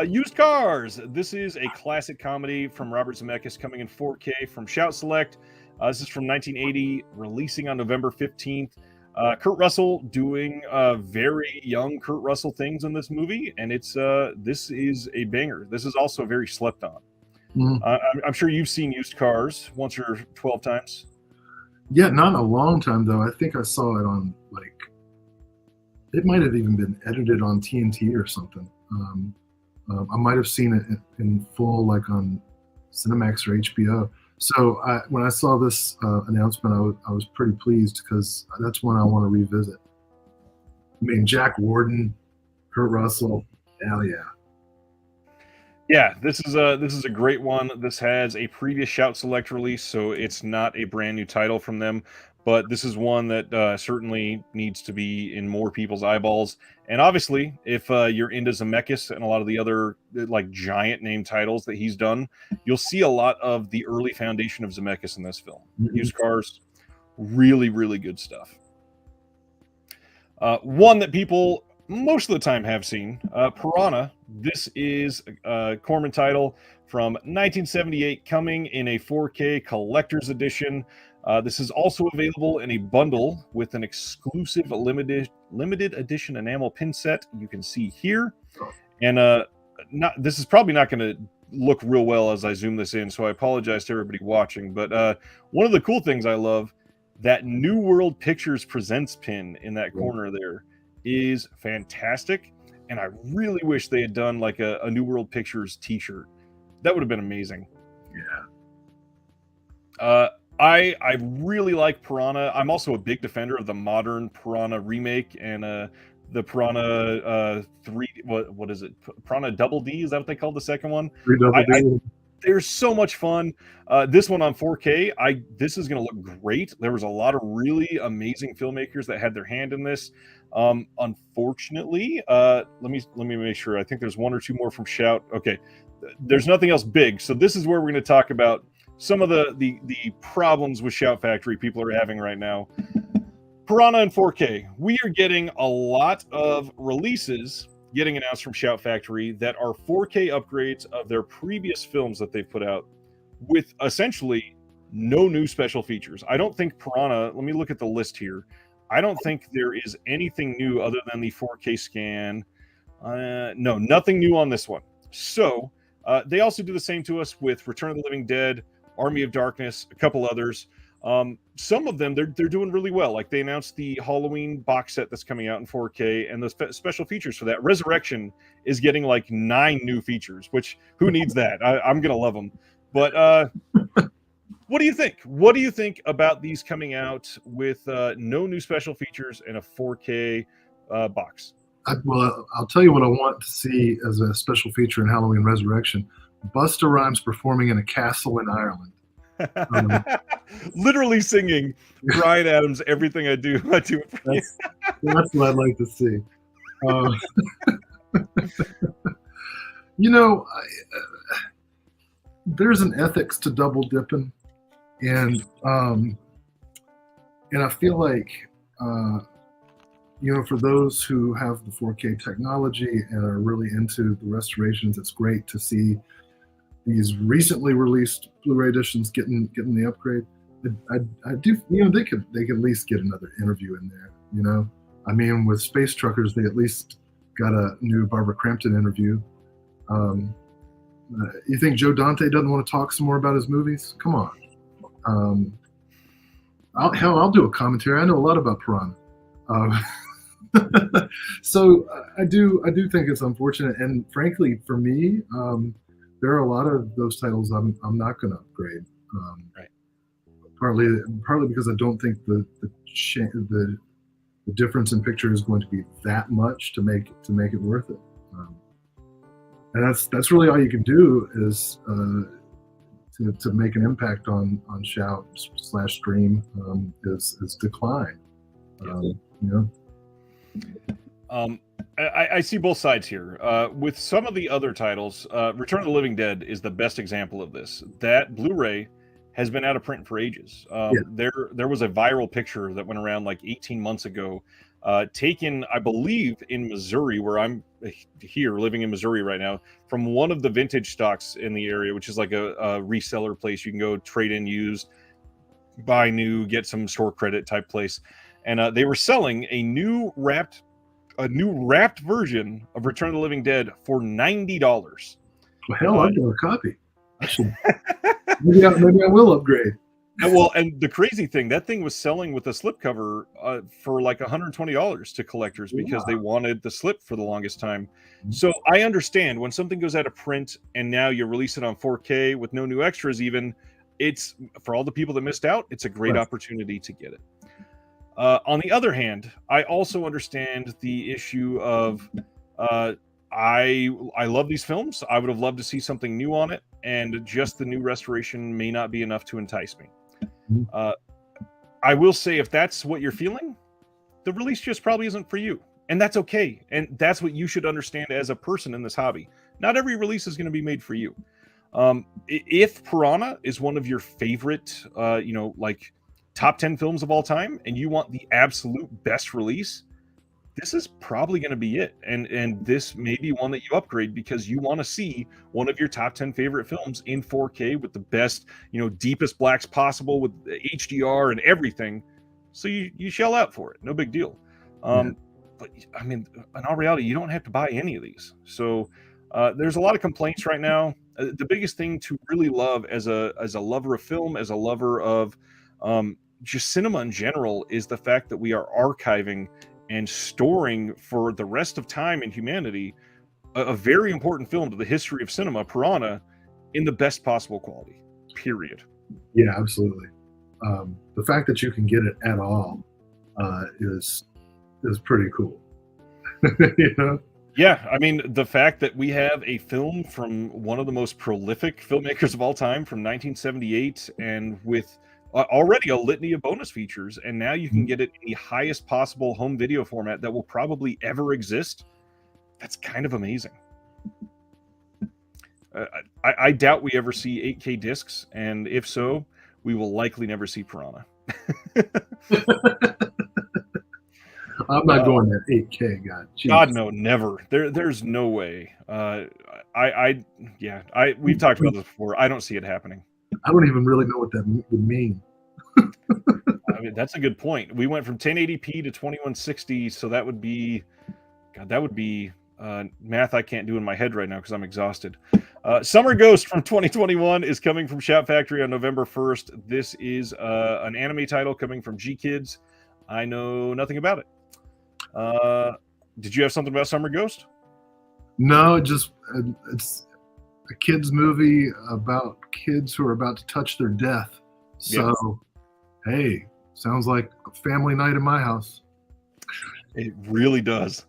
Used Cars. This is a classic comedy from Robert Zemeckis coming in 4K from Shout Select. This is from 1980, releasing on November 15th. Kurt Russell doing very young Kurt Russell things in this movie, and this is a banger. This is also very slept on. I'm sure you've seen Used Cars once or 12 times. Yeah, not in a long time though. I think I saw it on it might have even been edited on TNT or something. I might have seen it in full, like on Cinemax or HBO. So when I saw this announcement, I was pretty pleased because that's one I want to revisit. I mean, Jack Warden, Kurt Russell, hell yeah. Yeah, this is a great one. This has a previous Shout Select release, so it's not a brand new title from them. But this is one that certainly needs to be in more people's eyeballs. And obviously, if you're into Zemeckis and a lot of the other like giant name titles that he's done, you'll see a lot of the early foundation of Zemeckis in this film. Used Cars, really, really good stuff. One that people most of the time have seen, Piranha. This is a Corman title from 1978, coming in a 4K collector's edition. This is also available in a bundle with an exclusive limited edition enamel pin set you can see here. And this is probably not going to look real well as I zoom this in, so I apologize to everybody watching. But one of the cool things I love, that New World Pictures Presents pin in that corner there is fantastic. And I really wish they had done like a New World Pictures t-shirt. That would have been amazing. Yeah. I really like Piranha. I'm also a big defender of the modern Piranha remake and the Piranha 3. What is it? Piranha Double D? Is that what they called the second one? They're so much fun. This one on 4K, this is going to look great. There was a lot of really amazing filmmakers that had their hand in this. Unfortunately, let me make sure. I think there's one or two more from Shout. Okay, there's nothing else big. So this is where we're going to talk about some of the problems with Shout Factory people are having right now. Piranha in 4K. We are getting a lot of releases getting announced from Shout Factory that are 4K upgrades of their previous films that they've put out with essentially no new special features. I don't think Piranha, let me look at the list here. I don't think there is anything new other than the 4K scan. No, nothing new on this one. So they also do the same to us with Return of the Living Dead, Army of Darkness, a couple others. Some of them they're doing really well. Like they announced the Halloween box set that's coming out in 4K, and the special features for that. Resurrection is getting like 9 new features, which who needs that? I'm gonna love them. But what do you think? What do you think about these coming out with no new special features and a 4K box? Well, I'll tell you what I want to see as a special feature in Halloween Resurrection: Busta Rhymes performing in a castle in Ireland. Literally singing Bryan Adams, "Everything I do it for you." That's what I'd like to see. You know, there's an ethics to double dipping, and I feel like for those who have the 4K technology and are really into the restorations, it's great to see these recently released Blu-ray editions getting the upgrade. I do, they could at least get another interview in there. I mean, with Space Truckers, they at least got a new Barbara Crampton interview. You think Joe Dante doesn't want to talk some more about his movies? Come on. I'll do a commentary. I know a lot about Piranha. So I do think it's unfortunate, and frankly, for me, there are a lot of those titles I'm not going to upgrade. Right. Partly because I don't think the difference in picture is going to be that much to make it worth it. And that's really all you can do is to make an impact on Shout / Stream is decline. I see both sides here. With some of the other titles, Return of the Living Dead is the best example of this. That Blu-ray has been out of print for ages. There was a viral picture that went around like 18 months ago, taken, I believe, in Missouri, where I'm here living in Missouri right now, from one of the vintage stocks in the area, which is like a reseller place you can go trade in used. buy new, get some store credit type place, and they were selling a new wrapped version of Return of the Living Dead for $90. Well, hell, I've got a copy. I should maybe I will upgrade. And the crazy thing, that thing was selling with a slipcover for like $120 to collectors because they wanted the slip for the longest time. So I understand when something goes out of print and now you release it on 4K with no new extras even, it's for all the people that missed out, it's a great opportunity to get it. On the other hand, I also understand the issue of I love these films. I would have loved to see something new on it, and just the new restoration may not be enough to entice me. I will say, if that's what you're feeling, the release just probably isn't for you, and that's okay. And that's what you should understand as a person in this hobby. Not every release is going to be made for you. If Piranha is one of your favorite, like top 10 films of all time, and you want the absolute best release, this is probably going to be it. And this may be one that you upgrade because you want to see one of your top 10 favorite films in 4K with the best, deepest blacks possible with HDR and everything. So you shell out for it. No big deal. But I mean, in all reality, you don't have to buy any of these. So there's a lot of complaints right now. The biggest thing to really love as a lover of film, as a lover of just cinema in general, is the fact that we are archiving and storing for the rest of time in humanity a very important film to the history of cinema, Piranha, in the best possible quality, period. Yeah, absolutely. The fact that you can get it at all is pretty cool. Yeah, I mean, the fact that we have a film from one of the most prolific filmmakers of all time from 1978, and with already a litany of bonus features, and now you can get it in the highest possible home video format that will probably ever exist. That's kind of amazing. I doubt we ever see 8K discs, and if so, we will likely never see Piranha. I'm not going that 8K, God. Jeez. God, no, never. There's no way. We've talked about this before. I don't see it happening. I don't even really know what that would mean. I mean, that's a good point. We went from 1080p to 2160, so that would be math I can't do in my head right now because I'm exhausted. Summer Ghost from 2021 is coming from Shout Factory on November 1st. This is an anime title coming from G Kids. I know nothing about it. Did you have something about Summer Ghost? No, it's a kids movie about kids who are about to touch their death. So, hey, sounds like a family night in my house. It really does.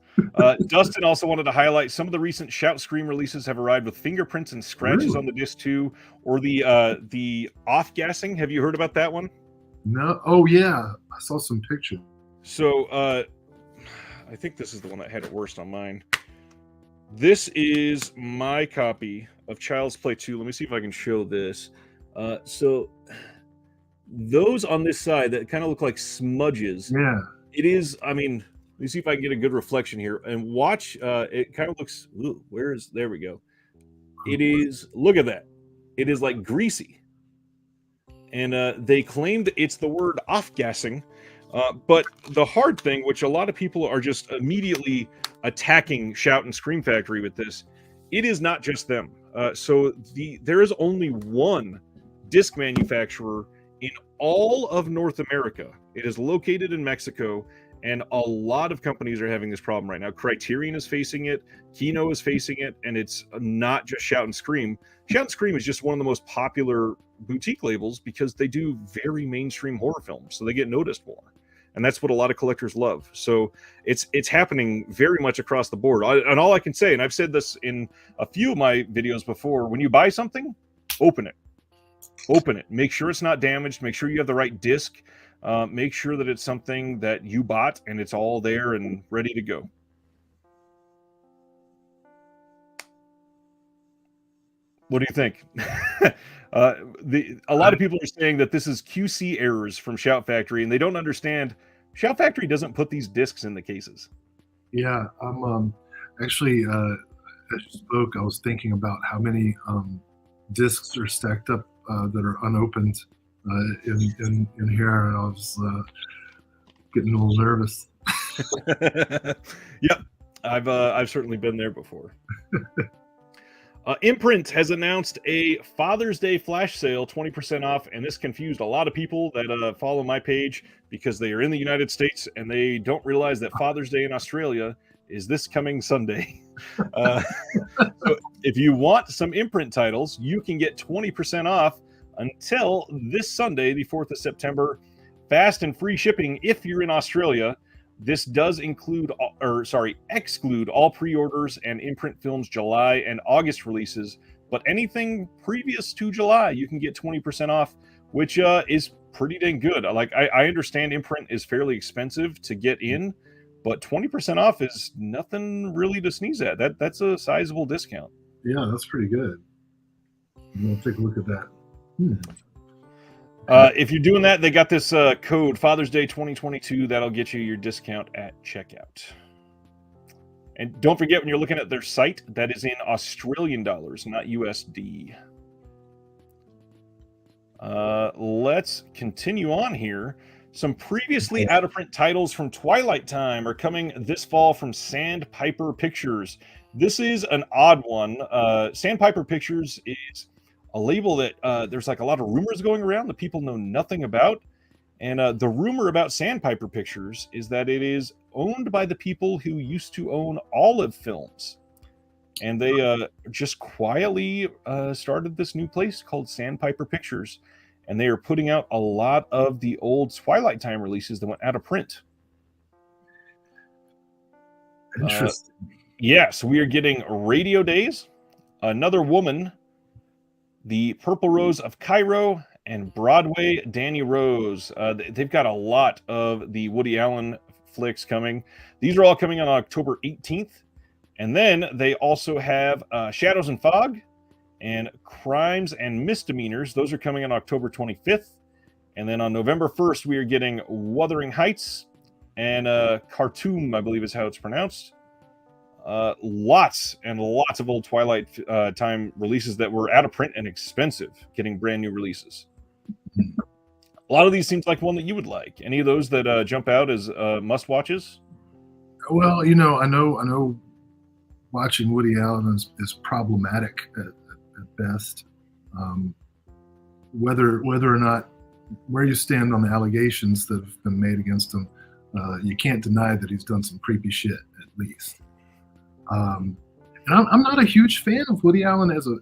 Dustin also wanted to highlight some of the recent Shout Scream releases have arrived with fingerprints and scratches on the disc too, or the off-gassing. Have you heard about that one? No. Oh yeah, I saw some pictures. So I think this is the one that had it worst on mine. This is my copy of Child's Play 2. Let me see if I can show this. So those on this side that kind of look like smudges. Yeah. It is, I mean, let me see if I can get a good reflection here. And watch, it kind of looks, there we go. It is, look at that. It is like greasy. And they claimed it's the word off-gassing. But the hard thing, which a lot of people are just immediately attacking Shout and Scream Factory with this, it is not just them. So there is only one disc manufacturer in all of North America. It is located in Mexico, and a lot of companies are having this problem right now. Criterion is facing it, Kino is facing it, and it's not just Shout and Scream. Shout and Scream is just one of the most popular boutique labels because they do very mainstream horror films, so they get noticed more. And that's what a lot of collectors love. So it's happening very much across the board. And all I can say, and I've said this in a few of my videos before, when you buy something, open it. Open it. Make sure it's not damaged. Make sure you have the right disc. Make sure that it's something that you bought and it's all there and ready to go. What do you think? A lot of people are saying that this is QC errors from Shout Factory, and they don't understand. Shout Factory doesn't put these discs in the cases. Yeah, I'm actually, as you spoke, I was thinking about how many discs are stacked up that are unopened in here, and I was getting a little nervous. Yep, I've certainly been there before. Imprint has announced a Father's Day flash sale, 20% off, and this confused a lot of people that follow my page because they are in the United States and they don't realize that Father's Day in Australia is this coming Sunday. So if you want some Imprint titles, you can get 20% off until this Sunday, the 4th of September. Fast and free shipping if you're in Australia. This does exclude all pre-orders and Imprint Films July and August releases, but anything previous to July, you can get 20% off, which is pretty dang good. Like, I understand Imprint is fairly expensive to get in, but 20% off is nothing really to sneeze at. That's a sizable discount. Yeah, that's pretty good. We'll take a look at that. If you're doing that, they got this code Father's Day 2022 that'll get you your discount at checkout. And don't forget, when you're looking at their site, that is in Australian dollars, not USD. Let's continue on here. Some previously out of print titles from Twilight Time are coming this fall from Sandpiper Pictures. This is an odd one. Sandpiper Pictures is a label that there's like a lot of rumors going around that people know nothing about. And the rumor about Sandpiper Pictures is that it is owned by the people who used to own Olive Films. And they just quietly started this new place called Sandpiper Pictures. And they are putting out a lot of the old Twilight Time releases that went out of print. Interesting. So we are getting Radio Days, Another Woman, The Purple Rose of Cairo, and Broadway Danny Rose. They've got a lot of the Woody Allen flicks coming. These are all coming on October 18th. And then they also have Shadows and Fog and Crimes and Misdemeanors. Those are coming on October 25th. And then on November 1st, we are getting Wuthering Heights and Khartoum, I believe is how it's pronounced. Lots and lots of old Twilight Time releases that were out of print and expensive, getting brand new releases. A lot of these seems like one that you would like. Any of those that jump out as must watches? Well, I know watching Woody Allen is problematic at best. Whether or not where you stand on the allegations that have been made against him, you can't deny that he's done some creepy shit at least. And I'm not a huge fan of Woody Allen as a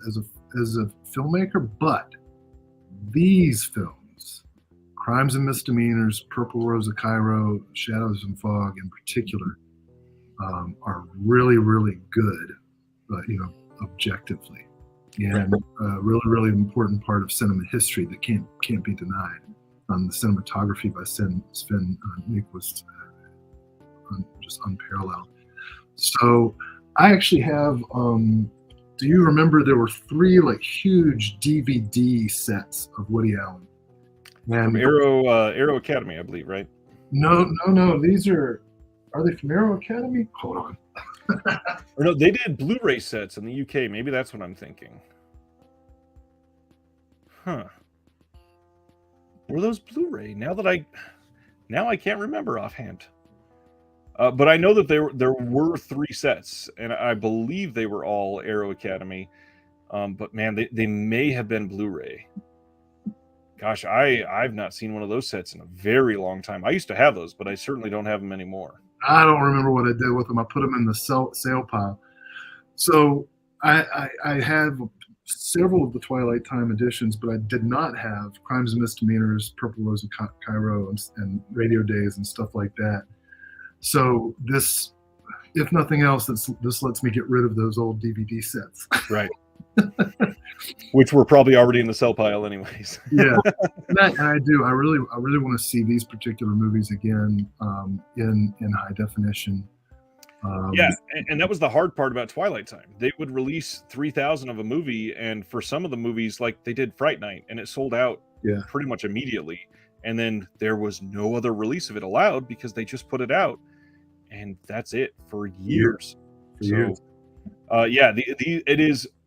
filmmaker, but these films, Crimes and Misdemeanors, Purple Rose of Cairo, Shadows and Fog in particular, are really, really good, objectively, and really, really important part of cinema history that can't be denied. The cinematography by Sven Nykvist, just unparalleled. So I actually have. Do you remember there were 3 like huge DVD sets of Woody Allen? From Arrow Academy, I believe, right? No. These are they from Arrow Academy? Hold on. Or no, they did Blu-ray sets in the UK. Maybe that's what I'm thinking. Huh. Were those Blu-ray? Now I can't remember offhand. But I know that there were 3 sets, and I believe they were all Arrow Academy. But man, they may have been Blu-ray. Gosh, I've not seen one of those sets in a very long time. I used to have those, but I certainly don't have them anymore. I don't remember what I did with them. I put them in the sale pile. So I have several of the Twilight Time editions, but I did not have Crimes and Misdemeanors, Purple Rose of Cairo, and Radio Days and stuff like that. So this, if nothing else, this lets me get rid of those old DVD sets. Right. Which were probably already in the sell pile anyways. Yeah. And I do. I really want to see these particular movies again in high definition. And that was the hard part about Twilight Time. They would release 3,000 of a movie, and for some of the movies, like they did Fright Night, and it sold out pretty much immediately. And then there was no other release of it allowed because they just put it out, and that's it for years.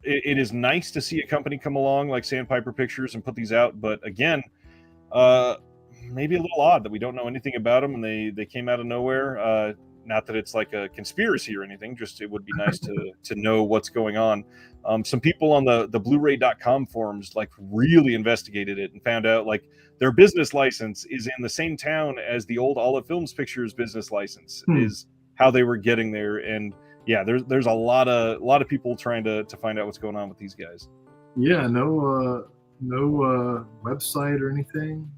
It is nice to see a company come along like Sandpiper Pictures and put these out, but again, Maybe a little odd that we don't know anything about them, and they came out of nowhere. Not that it's like a conspiracy or anything, just it would be nice to know what's going on. Some people on the Blu-ray.com forums like really investigated it and found out like their business license is in the same town as the old Olive Films Pictures business license is how they were getting there. And yeah, there's a lot of people trying to find out what's going on with these guys. Yeah, no website or anything.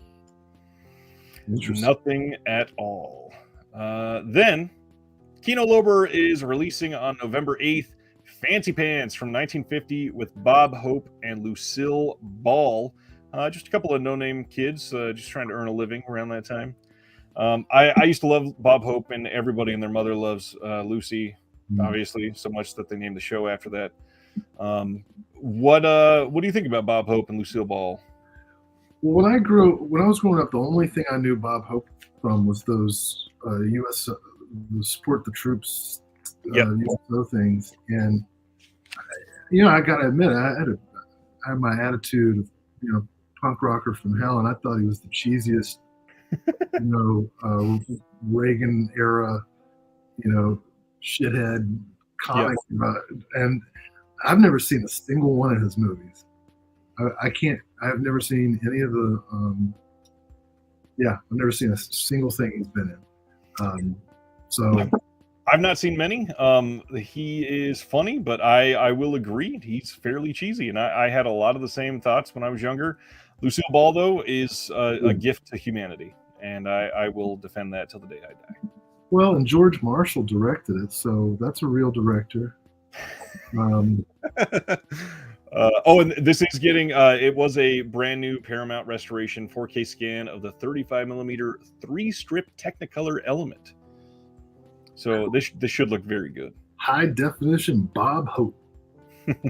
Nothing at all. Then Kino Lorber is releasing on November 8th Fancy Pants from 1950 with Bob Hope and Lucille Ball. Just a couple of no-name kids just trying to earn a living around that time. I used to love Bob Hope, and everybody and their mother loves Lucy, obviously, so much that they named the show after that. What do you think about Bob Hope and Lucille Ball? Well, when I was growing up, the only thing I knew Bob Hope from was those U.S. Support the Troops USO things, and I gotta admit, I had my attitude of punk rocker from hell, and I thought he was the cheesiest, Reagan era, shithead comic, and I've never seen a single one of his movies. I've never seen any of the. I've never seen a single thing he's been in. So I've not seen many. He is funny, but I will agree he's fairly cheesy, and I had a lot of the same thoughts when I was younger. Lucille Ball, though, is a gift to humanity, and I will defend that till the day I die. Well, and George Marshall directed it, so that's a real director. And this is getting it was a brand new Paramount restoration 4K scan of the 35mm 3-strip Technicolor Element. So this should look very good. High definition Bob Hope.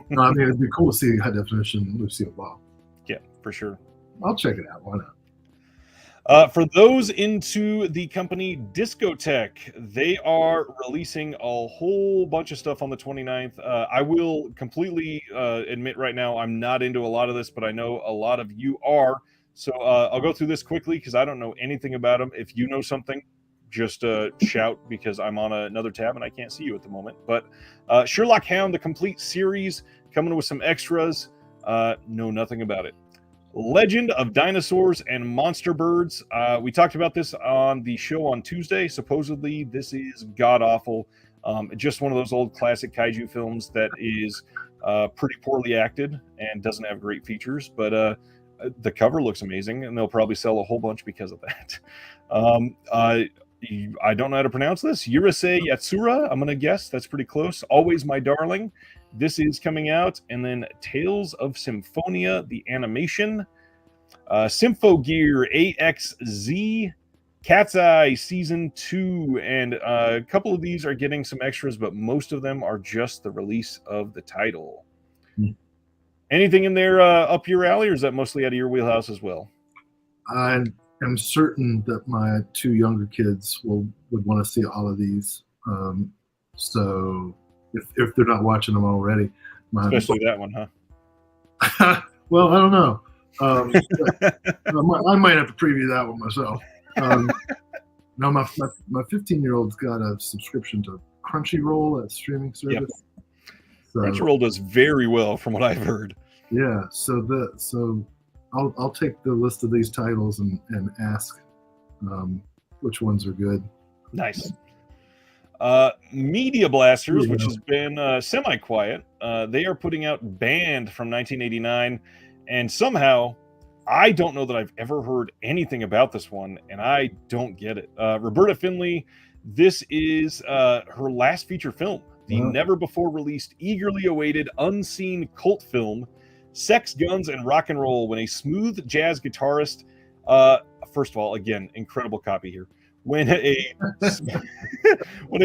No, I mean, it'd be cool to see high definition Lucille Ball. Yeah, for sure. I'll check it out. Why not? For those into the company Discotech, they are releasing a whole bunch of stuff on the 29th. I will completely admit right now I'm not into a lot of this, but I know a lot of you are. So I'll go through this quickly because I don't know anything about them. If you know something, just shout because I'm on another tab and I can't see you at the moment. But Sherlock Hound, the complete series, coming with some extras. Know nothing about it. Legend of Dinosaurs and Monster Birds. We talked about this on the show on Tuesday. Supposedly, this is god-awful. Just one of those old classic kaiju films that is pretty poorly acted and doesn't have great features, but the cover looks amazing, and they'll probably sell a whole bunch because of that. I don't know how to pronounce this. Yurusei Yatsura, I'm going to guess. That's pretty close. Always My Darling. This is coming out. And then Tales of Symphonia, the animation. Symphogear AXZ. Cat's Eye Season 2. And a couple of these are getting some extras, but most of them are just the release of the title. Anything in there up your alley, or is that mostly out of your wheelhouse as well? I'm certain that my two younger kids would want to see all of these. So if they're not watching them already, Especially that one, huh? Well, I don't know. I might have to preview that one myself. No, my 15-year-old's got a subscription to Crunchyroll, that streaming service. Yep. So, Crunchyroll does very well, from what I've heard. Yeah, so I'll take the list of these titles and ask which ones are good. Nice. Media Blasters, which has been semi-quiet, they are putting out Banned from 1989, and somehow I don't know that I've ever heard anything about this one, and I don't get it. Roberta Findlay, this is her last feature film, the never-before-released, eagerly awaited, unseen cult film, Sex, Guns, and Rock and Roll, when a smooth jazz guitarist, first of all, again, incredible copy here, when a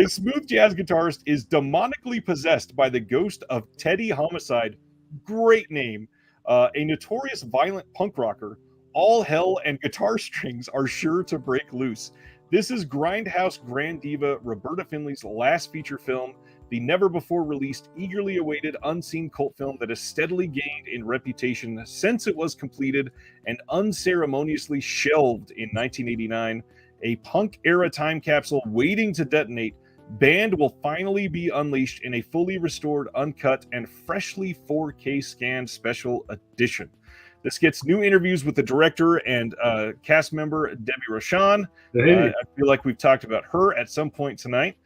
smooth jazz guitarist is demonically possessed by the ghost of Teddy Homicide, great name, a notorious violent punk rocker, all hell and guitar strings are sure to break loose. This is Grindhouse Grand Diva Roberta Findlay's last feature film, the never-before-released, eagerly awaited, unseen cult film that has steadily gained in reputation since it was completed and unceremoniously shelved in 1989, a punk-era time capsule waiting to detonate, Banned will finally be unleashed in a fully restored, uncut, and freshly 4K scanned special edition. This gets new interviews with the director and cast member Debbie Rochon. Hey. I feel like we've talked about her at some point tonight.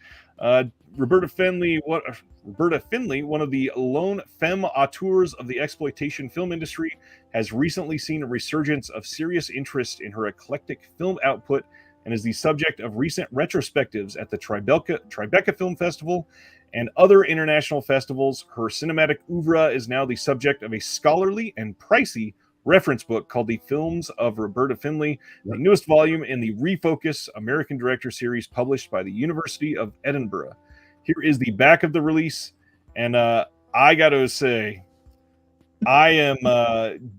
Roberta Findlay, one of the lone femme auteurs of the exploitation film industry, has recently seen a resurgence of serious interest in her eclectic film output and is the subject of recent retrospectives at the Tribeca Film Festival and other international festivals. Her cinematic oeuvre is now the subject of a scholarly and pricey reference book called The Films of Roberta Findlay, the newest volume in the Refocus American Director Series published by the University of Edinburgh. Here is the back of the release, and I got to say, I am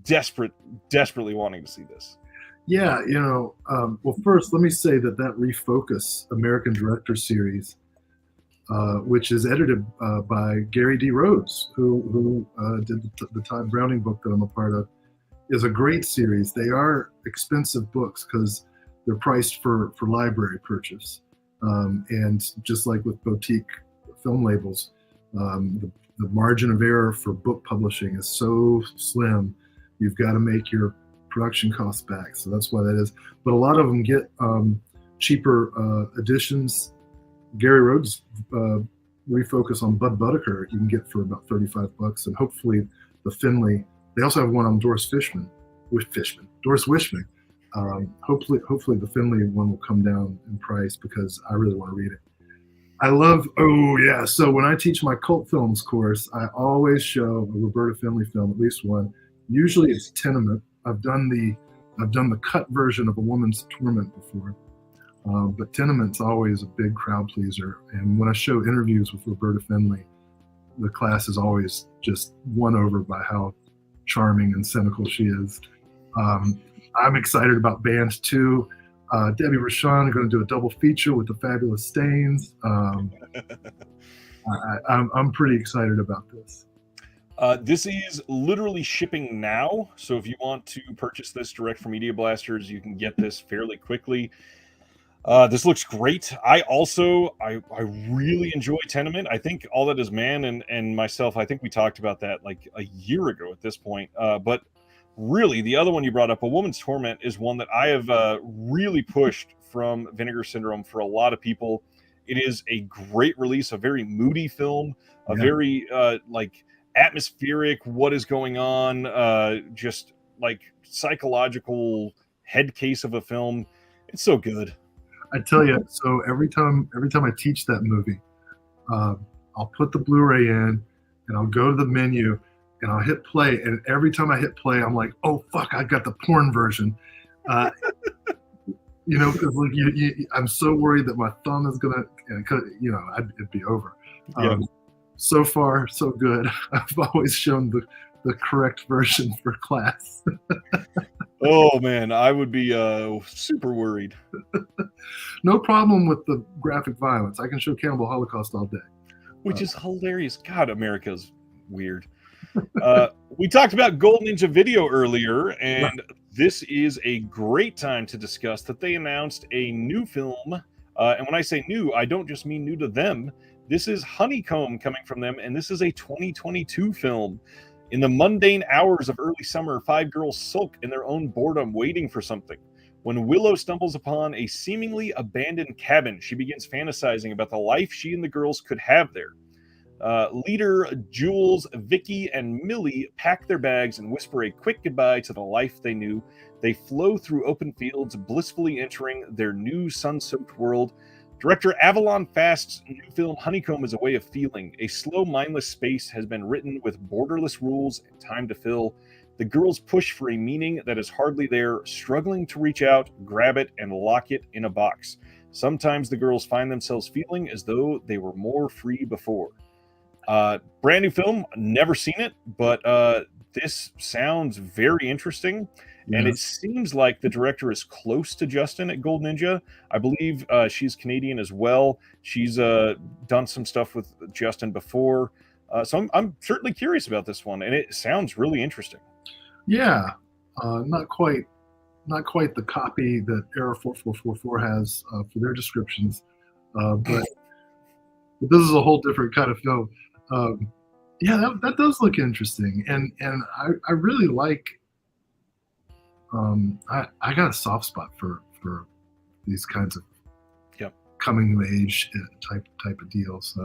desperately wanting to see this. Yeah, well, first, let me say that Refocus American Director Series, which is edited by Gary D. Rhodes, who did the Todd Browning book that I'm a part of, is a great series. They are expensive books because they're priced for library purchase. And just like with boutique film labels, the margin of error for book publishing is so slim, you've got to make your production costs back. So that's why that is. But a lot of them get cheaper editions. Gary Rhodes Refocus on Bud Buckaroo you can get for about $35, and hopefully the Findlay. They also have one on Doris Wishman. Hopefully the Findlay one will come down in price because I really want to read it. So when I teach my cult films course, I always show a Roberta Findlay film, at least one. Usually it's Tenement. I've done the cut version of A Woman's Torment before, but Tenement's always a big crowd pleaser. And when I show interviews with Roberta Findlay, the class is always just won over by how charming and cynical she is. I'm excited about Band 2. Debbie Rochon are going to do a double feature with The Fabulous Stains. I'm pretty excited about this. This is literally shipping now, so if you want to purchase this direct from Media Blasters, you can get this fairly quickly. This looks great. I really enjoy Tenement. I think All That Is Man and myself, I think we talked about that like a year ago at this point. But really, the other one you brought up, A Woman's Torment, is one that I have really pushed from Vinegar Syndrome for a lot of people. It is a great release, a very moody film, a very atmospheric, what is going on, just like psychological head case of a film. It's so good. I tell you, so every time I teach that movie, I'll put the Blu-ray in and I'll go to the menu and I'll hit play. And every time I hit play, I'm like, oh fuck, I got the porn version. Because I'm so worried that my thumb is gonna, it'd be over. So far, so good. I've always shown the correct version for class. Oh man, I would be super worried. No problem with the graphic violence. I can show Cannibal Holocaust all day. Which is hilarious. God, America's weird. We talked about Gold Ninja Video earlier, and this is a great time to discuss that they announced a new film. And when I say new, I don't just mean new to them. This is Honeycomb coming from them, and this is a 2022 film. In the mundane hours of early summer, 5 girls sulk in their own boredom, waiting for something. When Willow stumbles upon a seemingly abandoned cabin, she begins fantasizing about the life she and the girls could have there. Leader Jules, Vicky, and Millie pack their bags and whisper a quick goodbye to the life they knew. They flow through open fields, blissfully entering their new sun-soaked world. Director Avalon Fast's new film Honeycomb is a way of feeling. A slow, mindless space has been written with borderless rules and time to fill. The girls push for a meaning that is hardly there, struggling to reach out, grab it, and lock it in a box. Sometimes the girls find themselves feeling as though they were more free before. Brand new film, never seen it, but this sounds very interesting. And Yeah. it seems like the director is close to Justin at Gold Ninja. I believe she's Canadian as well. She's done some stuff with Justin before. So I'm certainly curious about this one, and it sounds really interesting. Yeah. Not quite the copy that Era 4444 has for their descriptions, but this is a whole different kind of film. Yeah, that does look interesting, and I really like. I got a soft spot for these kinds of Yep. coming of age type of deals.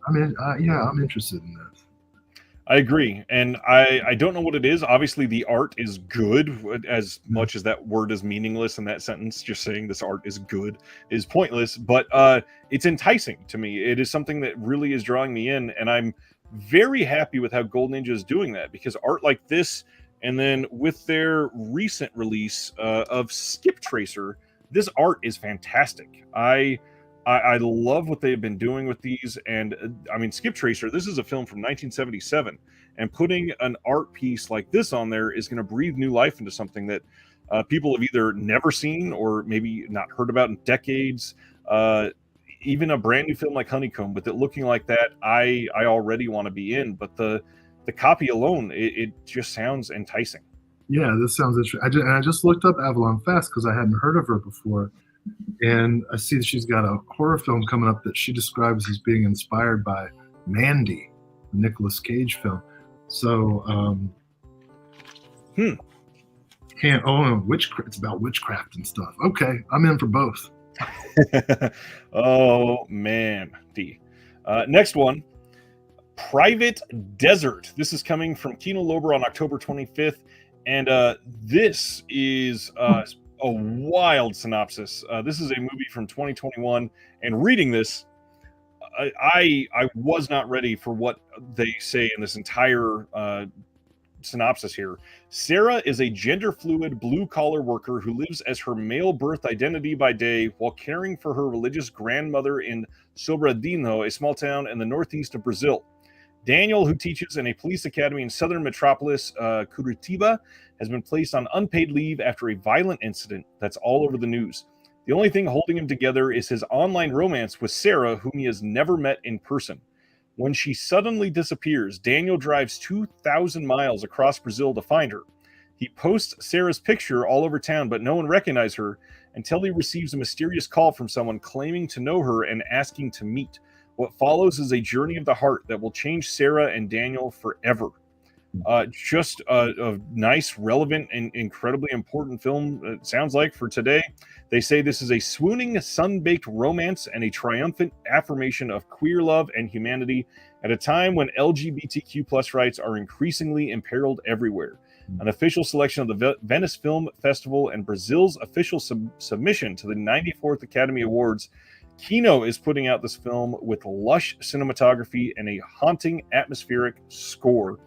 I'm interested in this. I agree, and I don't know what it is. Obviously, the art is good, as much as that word is meaningless in that sentence. Just saying this art is good is pointless, but it's enticing to me. It is something that really is drawing me in, and I'm very happy with how Gold Ninja is doing that, because art like this, and then with their recent release of Skip Tracer, this art is fantastic. I love what they've been doing with these, and I mean, Skip Tracer, this is a film from 1977, and putting an art piece like this on there is going to breathe new life into something that people have either never seen or maybe not heard about in decades. Even a brand new film like Honeycomb, with it looking like that, I already want to be in, but the copy alone, it just sounds enticing. Yeah, this sounds interesting. I just looked up Avalon Fast because I hadn't heard of her before. And I see that she's got a horror film coming up that she describes as being inspired by Mandy, the Nicolas Cage film. So, witchcraft. It's about witchcraft and stuff. Okay, I'm in for both. Oh man, next one, Private Desert. This is coming from Kino Lorber on October 25th, and this is a wild synopsis. This is a movie from 2021, and reading this, I was not ready for what they say in this entire synopsis here. Sarah is a gender-fluid blue-collar worker who lives as her male birth identity by day while caring for her religious grandmother in Sobradinho, a small town in the northeast of Brazil. Daniel, who teaches in a police academy in southern metropolis Curitiba, has been placed on unpaid leave after a violent incident that's all over the news. The only thing holding him together is his online romance with Sarah, whom he has never met in person. When she suddenly disappears, Daniel drives 2,000 miles across Brazil to find her. He posts Sarah's picture all over town, but no one recognizes her until he receives a mysterious call from someone claiming to know her and asking to meet. What follows is a journey of the heart that will change Sarah and Daniel forever. Just a nice, relevant, and incredibly important film, it sounds like, for today. They say this is a swooning, sun-baked romance and a triumphant affirmation of queer love and humanity at a time when LGBTQ plus rights are increasingly imperiled everywhere. An official selection of the Venice Film Festival and Brazil's official submission to the 94th Academy Awards, Kino is putting out this film with lush cinematography and a haunting atmospheric score.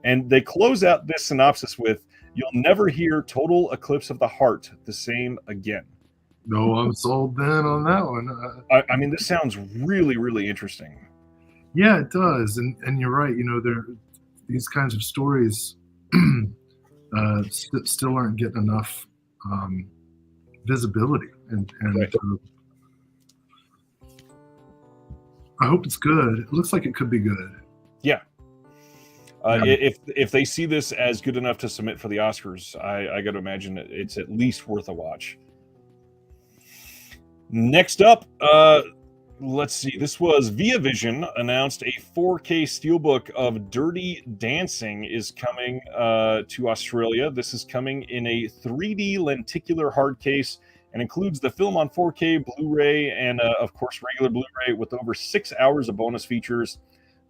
And they close out this synopsis with, "You'll never hear Total Eclipse of the Heart the same again." No, I'm sold then on that one. I mean, this sounds really, really interesting. Yeah, it does, and you're right. You know, these kinds of stories still aren't getting enough visibility, and Right. I hope it's good. It looks like it could be good. Yeah. If they see this as good enough to submit for the Oscars, I got to imagine it's at least worth a watch. Next up, let's see. This was Via Vision announced a 4K steelbook of Dirty Dancing is coming to Australia. This is coming in a 3D lenticular hard case and includes the film on 4K, Blu-ray, and of course regular Blu-ray with over 6 hours of bonus features.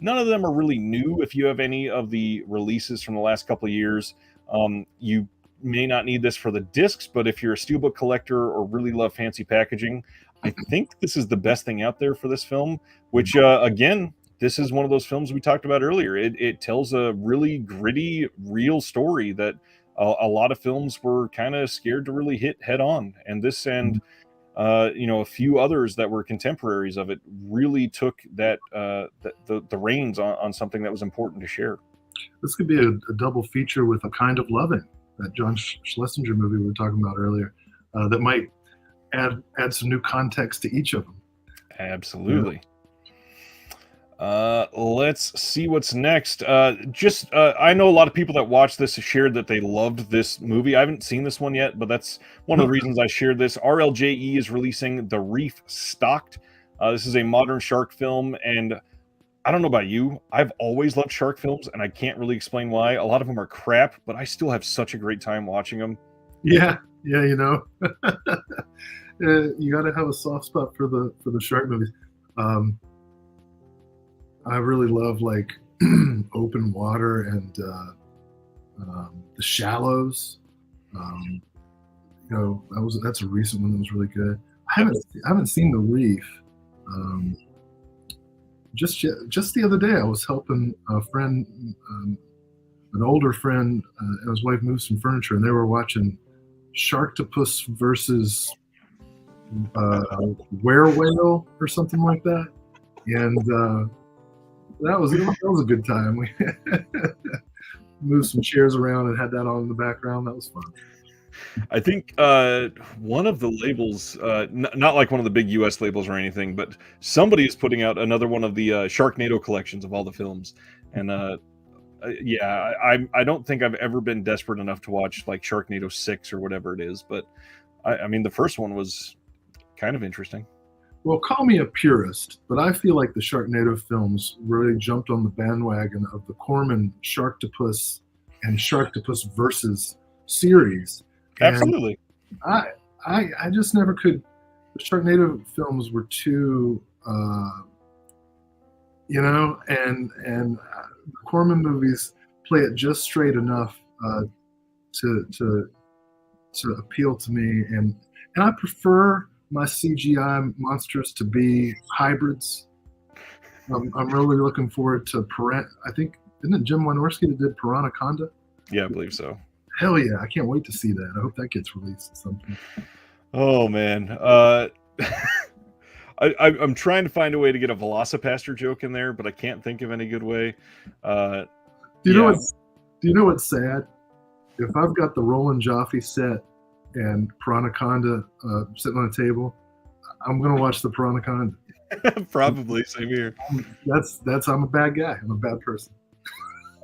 None of them are really new. If you have any of the releases from the last couple of years, you may not need this for the discs, but if you're a steelbook collector or really love fancy packaging, I think this is the best thing out there for this film, which, again, this is one of those films we talked about earlier. It tells a really gritty, real story that a lot of films were kind of scared to really hit head on. And this and a few others that were contemporaries of it really took that the reins on something that was important to share. This could be a double feature with A Kind of Loving, that John Schlesinger movie we were talking about earlier, that might add some new context to each of them. Absolutely. Let's see what's next. I know a lot of people that watch this have shared that they loved this movie. I haven't seen this one yet, but that's one of the reasons I shared this. RLJE is releasing The Reef Stalked. This is a modern shark film, and I don't know about you, I've always loved shark films, and I can't really explain why. A lot of them are crap, but I still have such a great time watching them. Yeah, you know, you got to have a soft spot for the shark movies. I really love like Open Water and The Shallows. You know, that's a recent one that was really good. I haven't seen The Reef. Just the other day, I was helping a friend, an older friend, and his wife moved some furniture, and they were watching Sharktopus versus Were-Whale or something like that, and that was a good time. We moved some chairs around and had that on in the background. That was fun. I think one of the labels, not like one of the big U.S. labels or anything, but somebody is putting out another one of the Sharknado collections of all the films. And I don't think I've ever been desperate enough to watch like Sharknado 6 or whatever it is. But I mean, the first one was kind of interesting. Well, call me a purist, but I feel like the Sharknado films really jumped on the bandwagon of the Corman Sharktopus and Sharktopus versus series. Absolutely. And I just never could. The Sharknado films were too, you know, and the Corman movies play it just straight enough to appeal to me, and I prefer my CGI monsters to be hybrids. I'm really looking forward to I think, isn't it Jim Wynorski that did Piranhaconda? Yeah, I believe so. Hell yeah, I can't wait to see that. I hope that gets released at some point. Oh man. I'm trying to find a way to get a Velocipaster joke in there, but I can't think of any good way. Do you know what's sad? If I've got the Roland Joffe set and Piranhaconda sitting on a table, I'm gonna watch the Piranhaconda. Probably, same here. That's I'm a bad guy. I'm a bad person.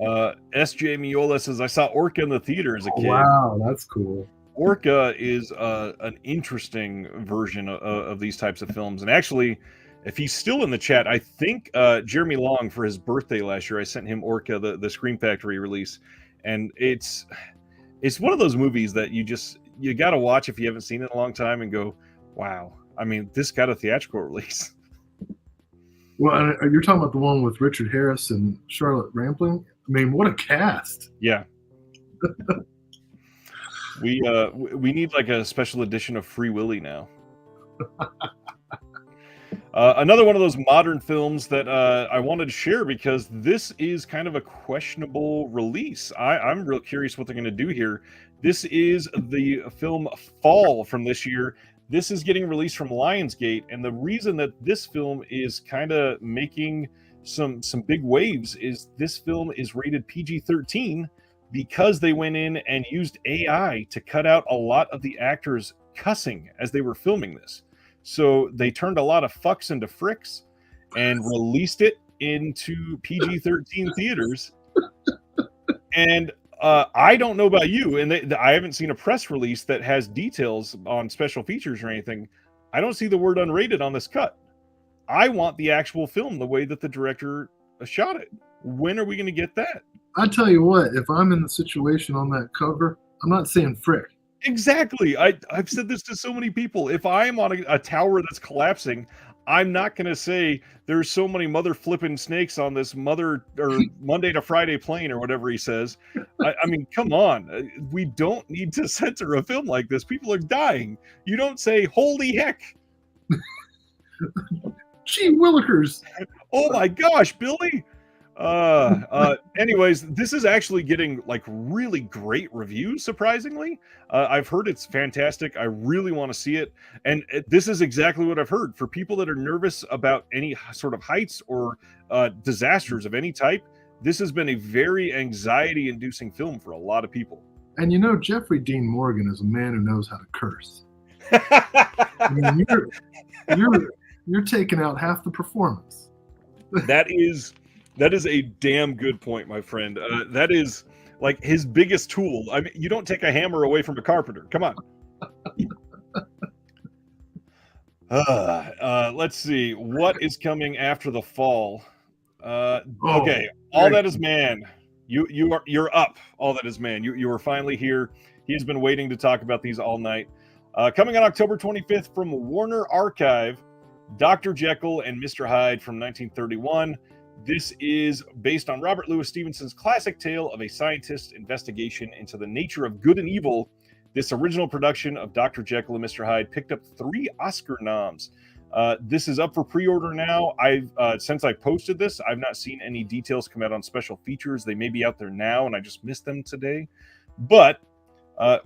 SJ Miola says, I saw Orca in the theater as a kid. Wow, that's cool. Orca is an interesting version of these types of films. And actually, if he's still in the chat, I think Jeremy Long, for his birthday last year, I sent him Orca, the Scream Factory release. And it's one of those movies that you got to watch if you haven't seen it in a long time and go, wow. I mean, this got a theatrical release. Well, you're talking about the one with Richard Harris and Charlotte Rampling? I mean, what a cast. Yeah. We need like a special edition of Free Willy now. Another one of those modern films that I wanted to share because this is kind of a questionable release. I'm real curious what they're going to do here. This is the film Fall from this year. This is getting released from Lionsgate, and the reason that this film is kind of making some big waves is this film is rated PG-13 because they went in and used AI to cut out a lot of the actors cussing as they were filming this. So they turned a lot of fucks into fricks and released it into PG-13 theaters. And I don't know about you, and I haven't seen a press release that has details on special features or anything. I don't see the word unrated on this cut. I want the actual film the way that the director shot it. When are we going to get that? I tell you what, if I'm in the situation on that cover, I'm not saying frick. Exactly. I've said this to so many people. If I'm on a tower that's collapsing, I'm not going to say there's so many mother flipping snakes on this Monday to Friday plane or whatever he says. I mean, come on. We don't need to censor a film like this. People are dying. You don't say, holy heck. Gee willikers. Oh my gosh, Billy. Anyways, this is actually getting like really great reviews, surprisingly. I've heard it's fantastic. I really want to see it. And this is exactly what I've heard. For people that are nervous about any sort of heights or disasters of any type, this has been a very anxiety-inducing film for a lot of people. And Jeffrey Dean Morgan is a man who knows how to curse. I mean, you're taking out half the performance. That is a damn good point, my friend. That is like his biggest tool. I mean, you don't take a hammer away from a carpenter. Come on. Let's see what is coming after the fall. Okay, All That Is Man. You're up. All That Is Man. You are finally here. He's been waiting to talk about these all night. Coming on October 25th from Warner Archive, Dr. Jekyll and Mr. Hyde from 1931. This is based on Robert Louis Stevenson's classic tale of a scientist's investigation into the nature of good and evil. This original production of Dr. Jekyll and Mr. Hyde picked up 3 Oscar noms. This is up for pre-order now. Since I posted this, I've not seen any details come out on special features. They may be out there now, and I just missed them today. But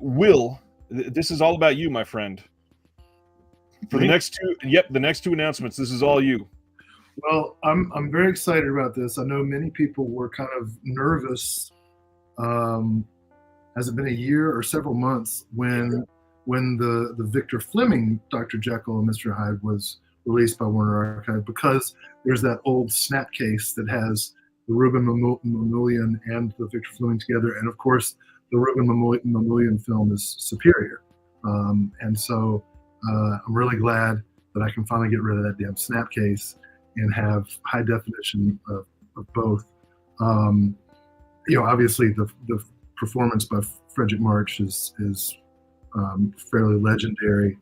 Will, this is all about you, my friend. For the next two announcements, this is all you. Well, I'm very excited about this. I know many people were kind of nervous. Has it been a year or several months when the Victor Fleming Dr. Jekyll and Mr. Hyde was released by Warner Archive, because there's that old snapcase that has the Reuben Mamoulian and the Victor Fleming together, and of course the Reuben Mamoulian film is superior. And so I'm really glad that I can finally get rid of that damn snapcase and have high definition of both. Obviously the performance by Frederick March is fairly legendary.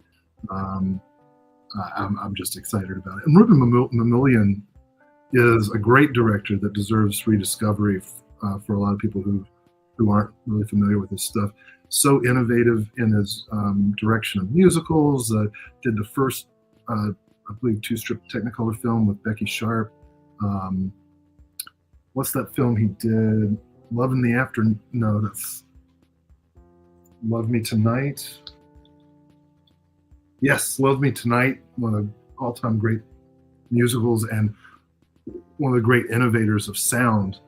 I'm just excited about it. And Reuben Mamoulian is a great director that deserves rediscovery for a lot of people who aren't really familiar with his stuff. So innovative in his direction of musicals. Did the first, I believe, 2-strip Technicolor film with Becky Sharp. What's that film he did? Love in the Afternoon. No, that's Love Me Tonight. Yes, Love Me Tonight, one of the all-time great musicals and one of the great innovators of sound.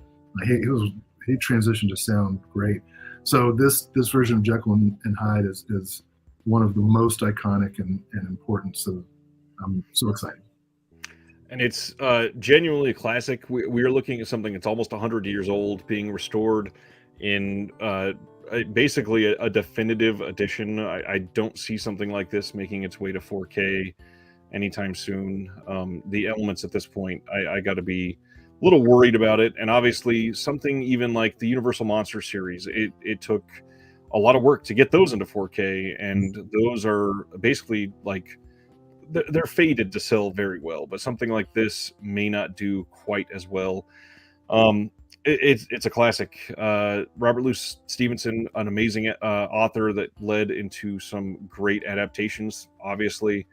He transitioned to sound great. So this version of Jekyll and Hyde is one of the most iconic and important. So I'm so excited. And it's genuinely a classic. We are looking at something that's almost 100 years old being restored in basically a definitive edition. I don't see something like this making its way to 4K anytime soon. The elements at this point, I got to be a little worried about it. And obviously something even like the Universal Monster series, it took a lot of work to get those into 4K, and those are basically like they're fated to sell very well, but something like this may not do quite as well. It's a classic. Robert Louis Stevenson, an amazing author that led into some great adaptations, obviously,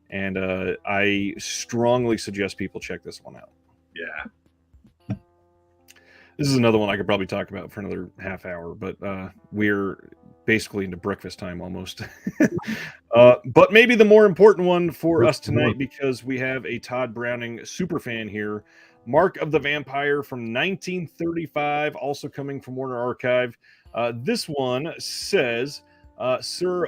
and I strongly suggest people check this one out. Yeah. This is another one I could probably talk about for another half hour, but we're basically into breakfast time almost. But maybe the more important one for us tonight, because we have a Todd Browning superfan here. Mark of the Vampire from 1935, also coming from Warner Archive. This one says, Sir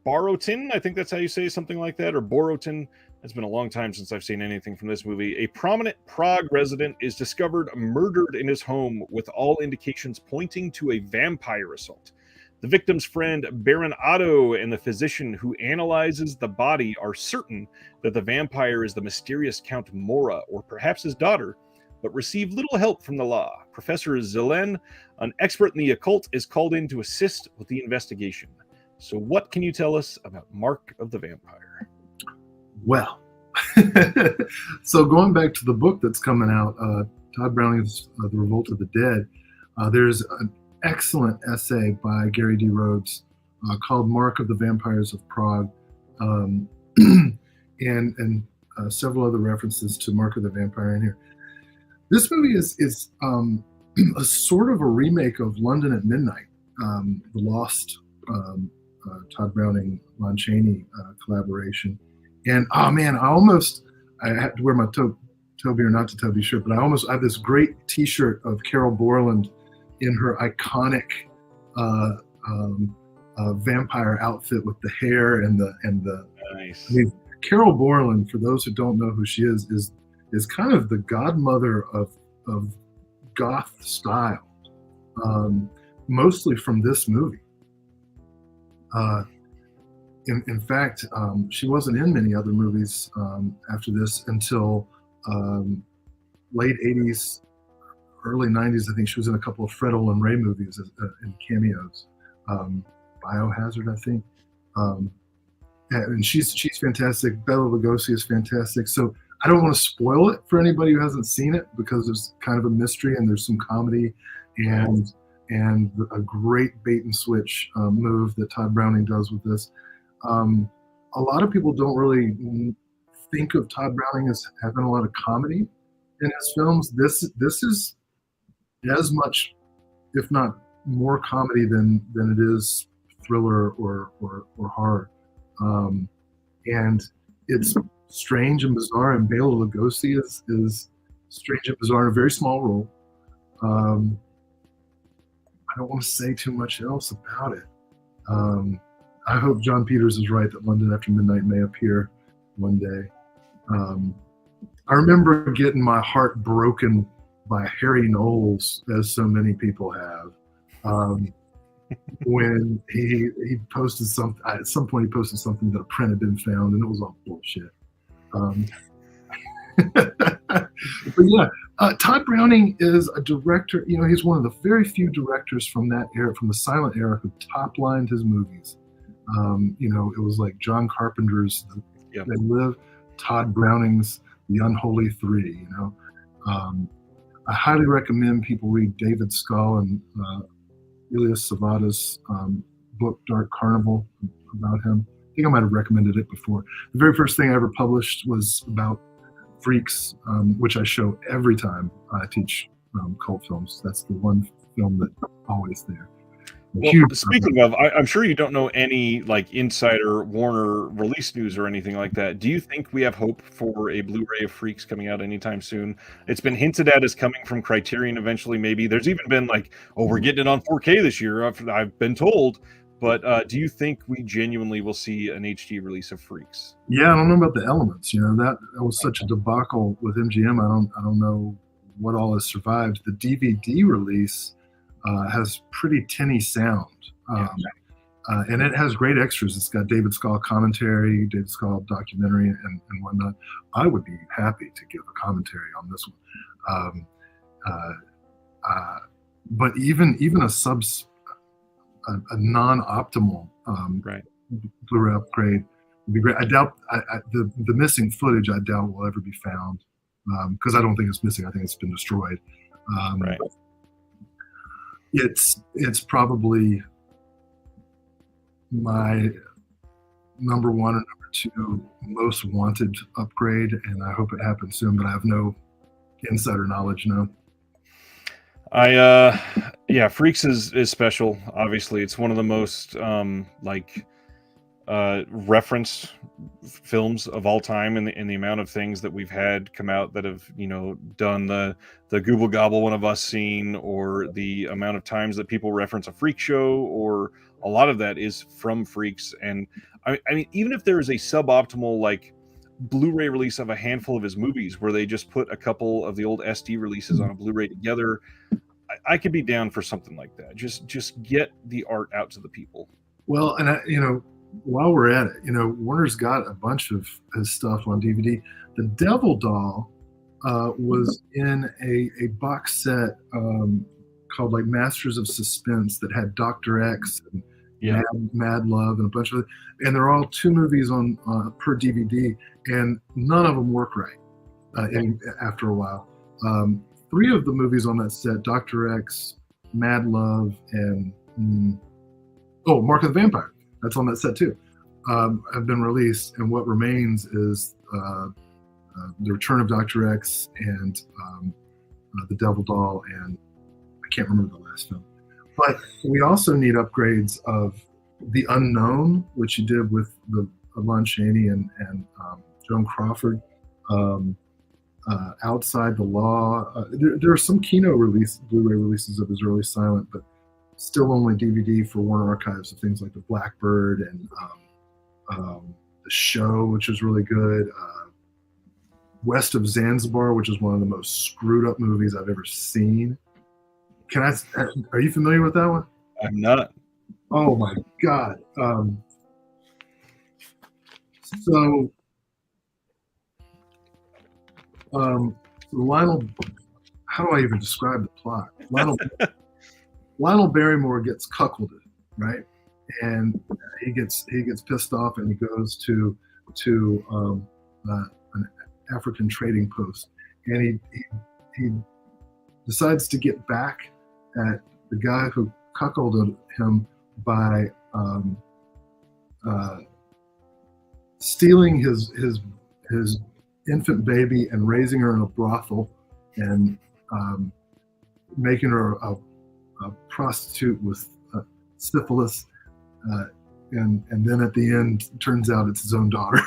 Borotin, I think that's how you say something like that, or Borotin. It's been a long time since I've seen anything from this movie. A prominent Prague resident is discovered murdered in his home, with all indications pointing to a vampire assault. The victim's friend, Baron Otto, and the physician who analyzes the body are certain that the vampire is the mysterious Count Mora, or perhaps his daughter, but receive little help from the law. Professor Zelen, an expert in the occult, is called in to assist with the investigation. So what can you tell us about Mark of the Vampire? Well, so going back to the book that's coming out, Todd Browning's The Revolt of the Dead, there's an excellent essay by Gary D. Rhodes called Mark of the Vampires of Prague, and several other references to Mark of the Vampire in here. This movie is a sort of a remake of London at Midnight, the Lost Todd Browning, Lon Chaney collaboration. And oh man, I had to wear my Toby or not to Toby shirt, but I have this great T-shirt of Carol Borland in her iconic vampire outfit with the hair and the. Nice. I mean, Carol Borland, for those who don't know who she is kind of the godmother of goth style, mostly from this movie. In fact, she wasn't in many other movies after this until late 80s, early 90s. I think she was in a couple of Fred Olen Ray movies in cameos. Biohazard, I think. And she's fantastic. Bela Lugosi is fantastic. So I don't want to spoil it for anybody who hasn't seen it, because there's kind of a mystery and there's some comedy and a great bait and switch move that Todd Browning does with this. A lot of people don't really think of Todd Browning as having a lot of comedy in his films. This is as much, if not more, comedy than it is thriller or horror. And it's strange and bizarre, and Bela Lugosi is strange and bizarre in a very small role. I don't want to say too much else about it. I hope John Peters is right that London After Midnight may appear one day. I remember getting my heart broken by Harry Knowles, as so many people have, when he posted something. At some point, he posted something that a print had been found, and it was all bullshit. But yeah, Todd Browning is a director. You know, he's one of the very few directors from that era, from the silent era, who top-lined his movies. You know, it was like John Carpenter's They Live, Todd Browning's The Unholy Three. You know, I highly recommend people read David Scull and Elias Savada's book Dark Carnival about him. I think I might have recommended it before. The very first thing I ever published was about Freaks, which I show every time I teach cult films. That's the one film that's always there. Well, speaking of, I'm sure you don't know any like insider Warner release news or anything like that. Do you think we have hope for a Blu-ray of Freaks coming out anytime soon? It's been hinted at as coming from Criterion eventually, maybe. There's even been like, oh, we're getting it on 4K this year, I've been told. But do you think we genuinely will see an HD release of Freaks? Yeah, I don't know about the elements. You know, that was such a debacle with MGM. I don't know what all has survived. The DVD release has pretty tinny sound, and it has great extras. It's got David Scull commentary, David Scull documentary, and whatnot. I would be happy to give a commentary on this one, but even a non-optimal Blu-ray upgrade would be great. I doubt the missing footage. I doubt will ever be found, because I don't think it's missing. I think it's been destroyed. It's probably my number one or number two most wanted upgrade, and I hope it happens soon, but I have no insider knowledge now. Freaks is special. Obviously, it's one of the most referenced films of all time, in the amount of things that we've had come out that have, you know, done the Google Gobble One of Us scene, or the amount of times that people reference a freak show, or a lot of that is from Freaks. And I mean, even if there is a suboptimal like Blu-ray release of a handful of his movies where they just put a couple of the old SD releases on a Blu-ray together, I could be down for something like that. Just get the art out to the people. Well, and you know, while we're at it, you know, Warner's got a bunch of his stuff on DVD. The Devil Doll was in a box set called like Masters of Suspense that had Dr. X and Mad Love and a bunch of, and they're all 2 movies on per DVD, and none of them work right after a while. 3 of the movies on that set, Dr. X, Mad Love, and Mark of the Vampire, that's on that set too, have been released, and what remains is The Return of Dr. X and The Devil Doll, and I can't remember the last film. But we also need upgrades of The Unknown, which he did with Lon Chaney and Joan Crawford. Outside the Law. There are some Kino Blu-ray releases of his early silent, but still only DVD for Warner Archives of things like The Blackbird and The Show, which is really good. West of Zanzibar, which is one of the most screwed up movies I've ever seen. Are you familiar with that one? I'm not. Oh my God. So Lionel, how do I even describe the plot? Lionel Barrymore gets cuckolded, right? And he gets pissed off, and he goes to an African trading post, and he decides to get back at the guy who cuckolded him by stealing his infant baby and raising her in a brothel and making her a prostitute with syphilis, and then at the end turns out it's his own daughter.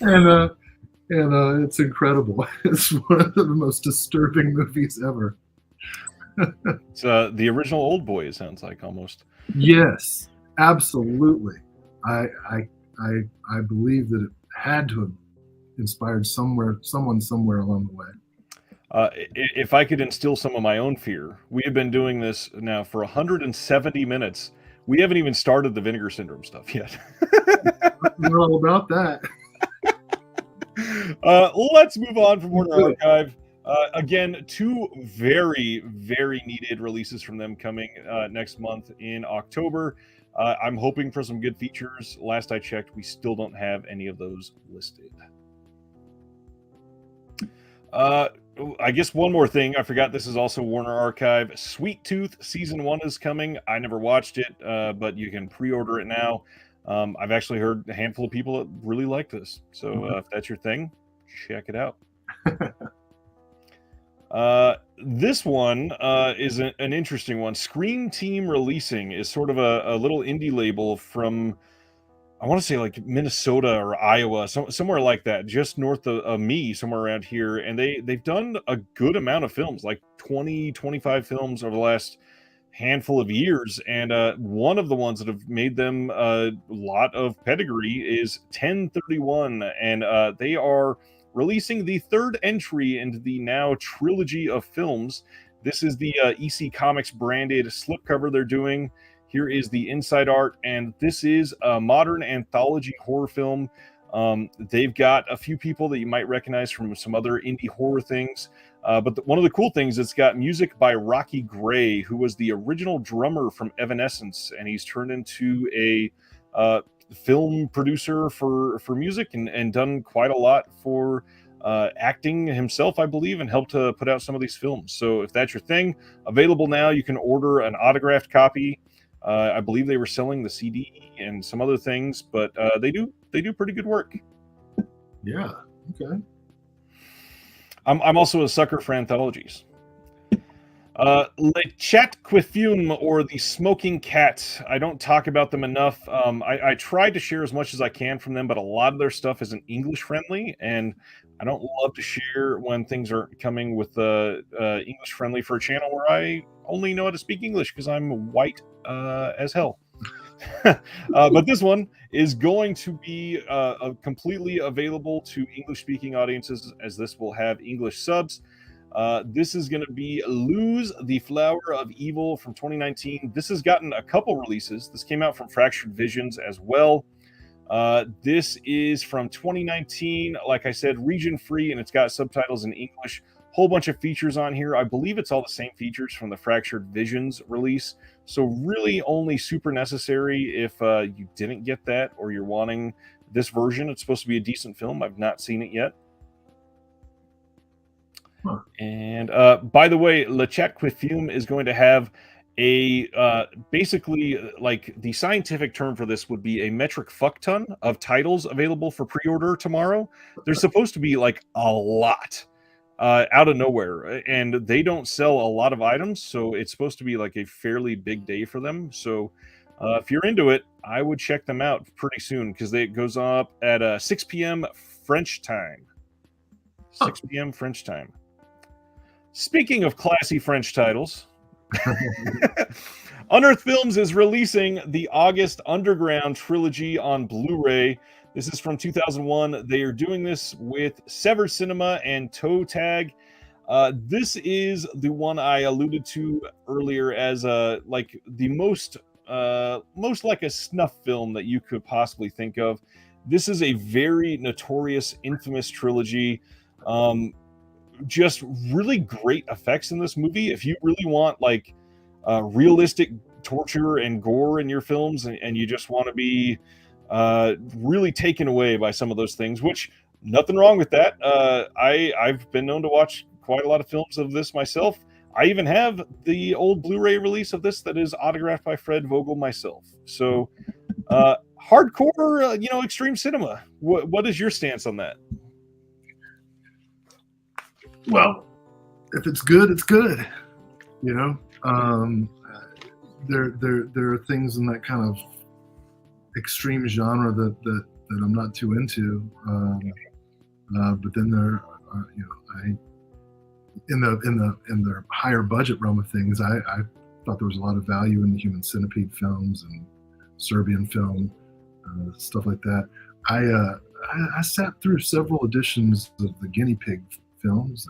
and it's incredible. It's one of the most disturbing movies ever. It's the original Old Boy, it sounds like, almost. Yes, absolutely. I believe that it had to have inspired someone somewhere along the way. If I could instill some of my own fear, we have been doing this now for 170 minutes. We haven't even started the Vinegar Syndrome stuff yet. We're all about that. Let's move on from Warner Archive. Again, two very, very needed releases from them coming next month in October. I'm hoping for some good features. Last I checked, we still don't have any of those listed. I guess one more thing. I forgot this is also Warner Archive. Sweet Tooth Season 1 is coming. I never watched it, but you can pre-order it now. I've actually heard a handful of people that really like this. So if that's your thing, check it out. This one is an interesting one. Scream Team Releasing is sort of a little indie label from, I want to say like Minnesota or Iowa, somewhere like that, just north of me, somewhere around here. And they've done a good amount of films, like 20, 25 films over the last handful of years. And one of the ones that have made them a lot of pedigree is 1031. And they are releasing the third entry into the now trilogy of films. This is the EC Comics branded slipcover they're doing. Here is the inside art, and this is a modern anthology horror film. They've got a few people that you might recognize from some other indie horror things. But one of the cool things, it's got music by Rocky Gray, who was the original drummer from Evanescence, and he's turned into a film producer for music and done quite a lot for acting himself, I believe, and helped to put out some of these films. So if that's your thing, available now. You can order an autographed copy. I believe they were selling the CD and some other things, but they do pretty good work. Yeah. Okay. I'm also a sucker for anthologies. Le Chat Quifume, or the Smoking Cat. I don't talk about them enough. I try to share as much as I can from them, but a lot of their stuff isn't English friendly, and I don't love to share when things are coming with English friendly for a channel where I only know how to speak English because I'm white as hell. But this one is going to be completely available to English-speaking audiences, as this will have English subs. This is going to be Lose the Flower of Evil from 2019. This has gotten a couple releases. This came out from Fractured Visions as well. This is from 2019. Like I said, region free, and it's got subtitles in English. Whole bunch of features on here. I believe it's all the same features from the Fractured Visions release. So really only super necessary if you didn't get that or you're wanting this version. It's supposed to be a decent film. I've not seen it yet. Huh. And by the way, Le Chat Quifume is going to have a basically, like, the scientific term for this would be a metric fuck ton of titles available for pre-order tomorrow. There's supposed to be like a lot out of nowhere, and they don't sell a lot of items, so it's supposed to be like a fairly big day for them. So if you're into it, I would check them out pretty soon, because it goes up at 6 p.m. French time. 6 p.m. French time. Speaking of classy French titles, Unearthed Films is releasing the August Underground trilogy on Blu-ray. This is from 2001. They are doing this with Sever Cinema and Toe Tag. This is the one I alluded to earlier as like the most like a snuff film that you could possibly think of. This is a very notorious, infamous trilogy. Just really great effects in this movie. If you really want like realistic torture and gore in your films, and you just want to be really taken away by some of those things, which nothing wrong with that. I've been known to watch quite a lot of films of this myself. I even have the old Blu-ray release of this that is autographed by Fred Vogel myself. So hardcore, extreme cinema. What is your stance on that? Well, if it's good, it's good. There are things in that kind of extreme genre that I'm not too into. But then there are, in the higher budget realm of things, I thought there was a lot of value in the Human Centipede films and Serbian film, stuff like that. I sat through several editions of the Guinea Pig films,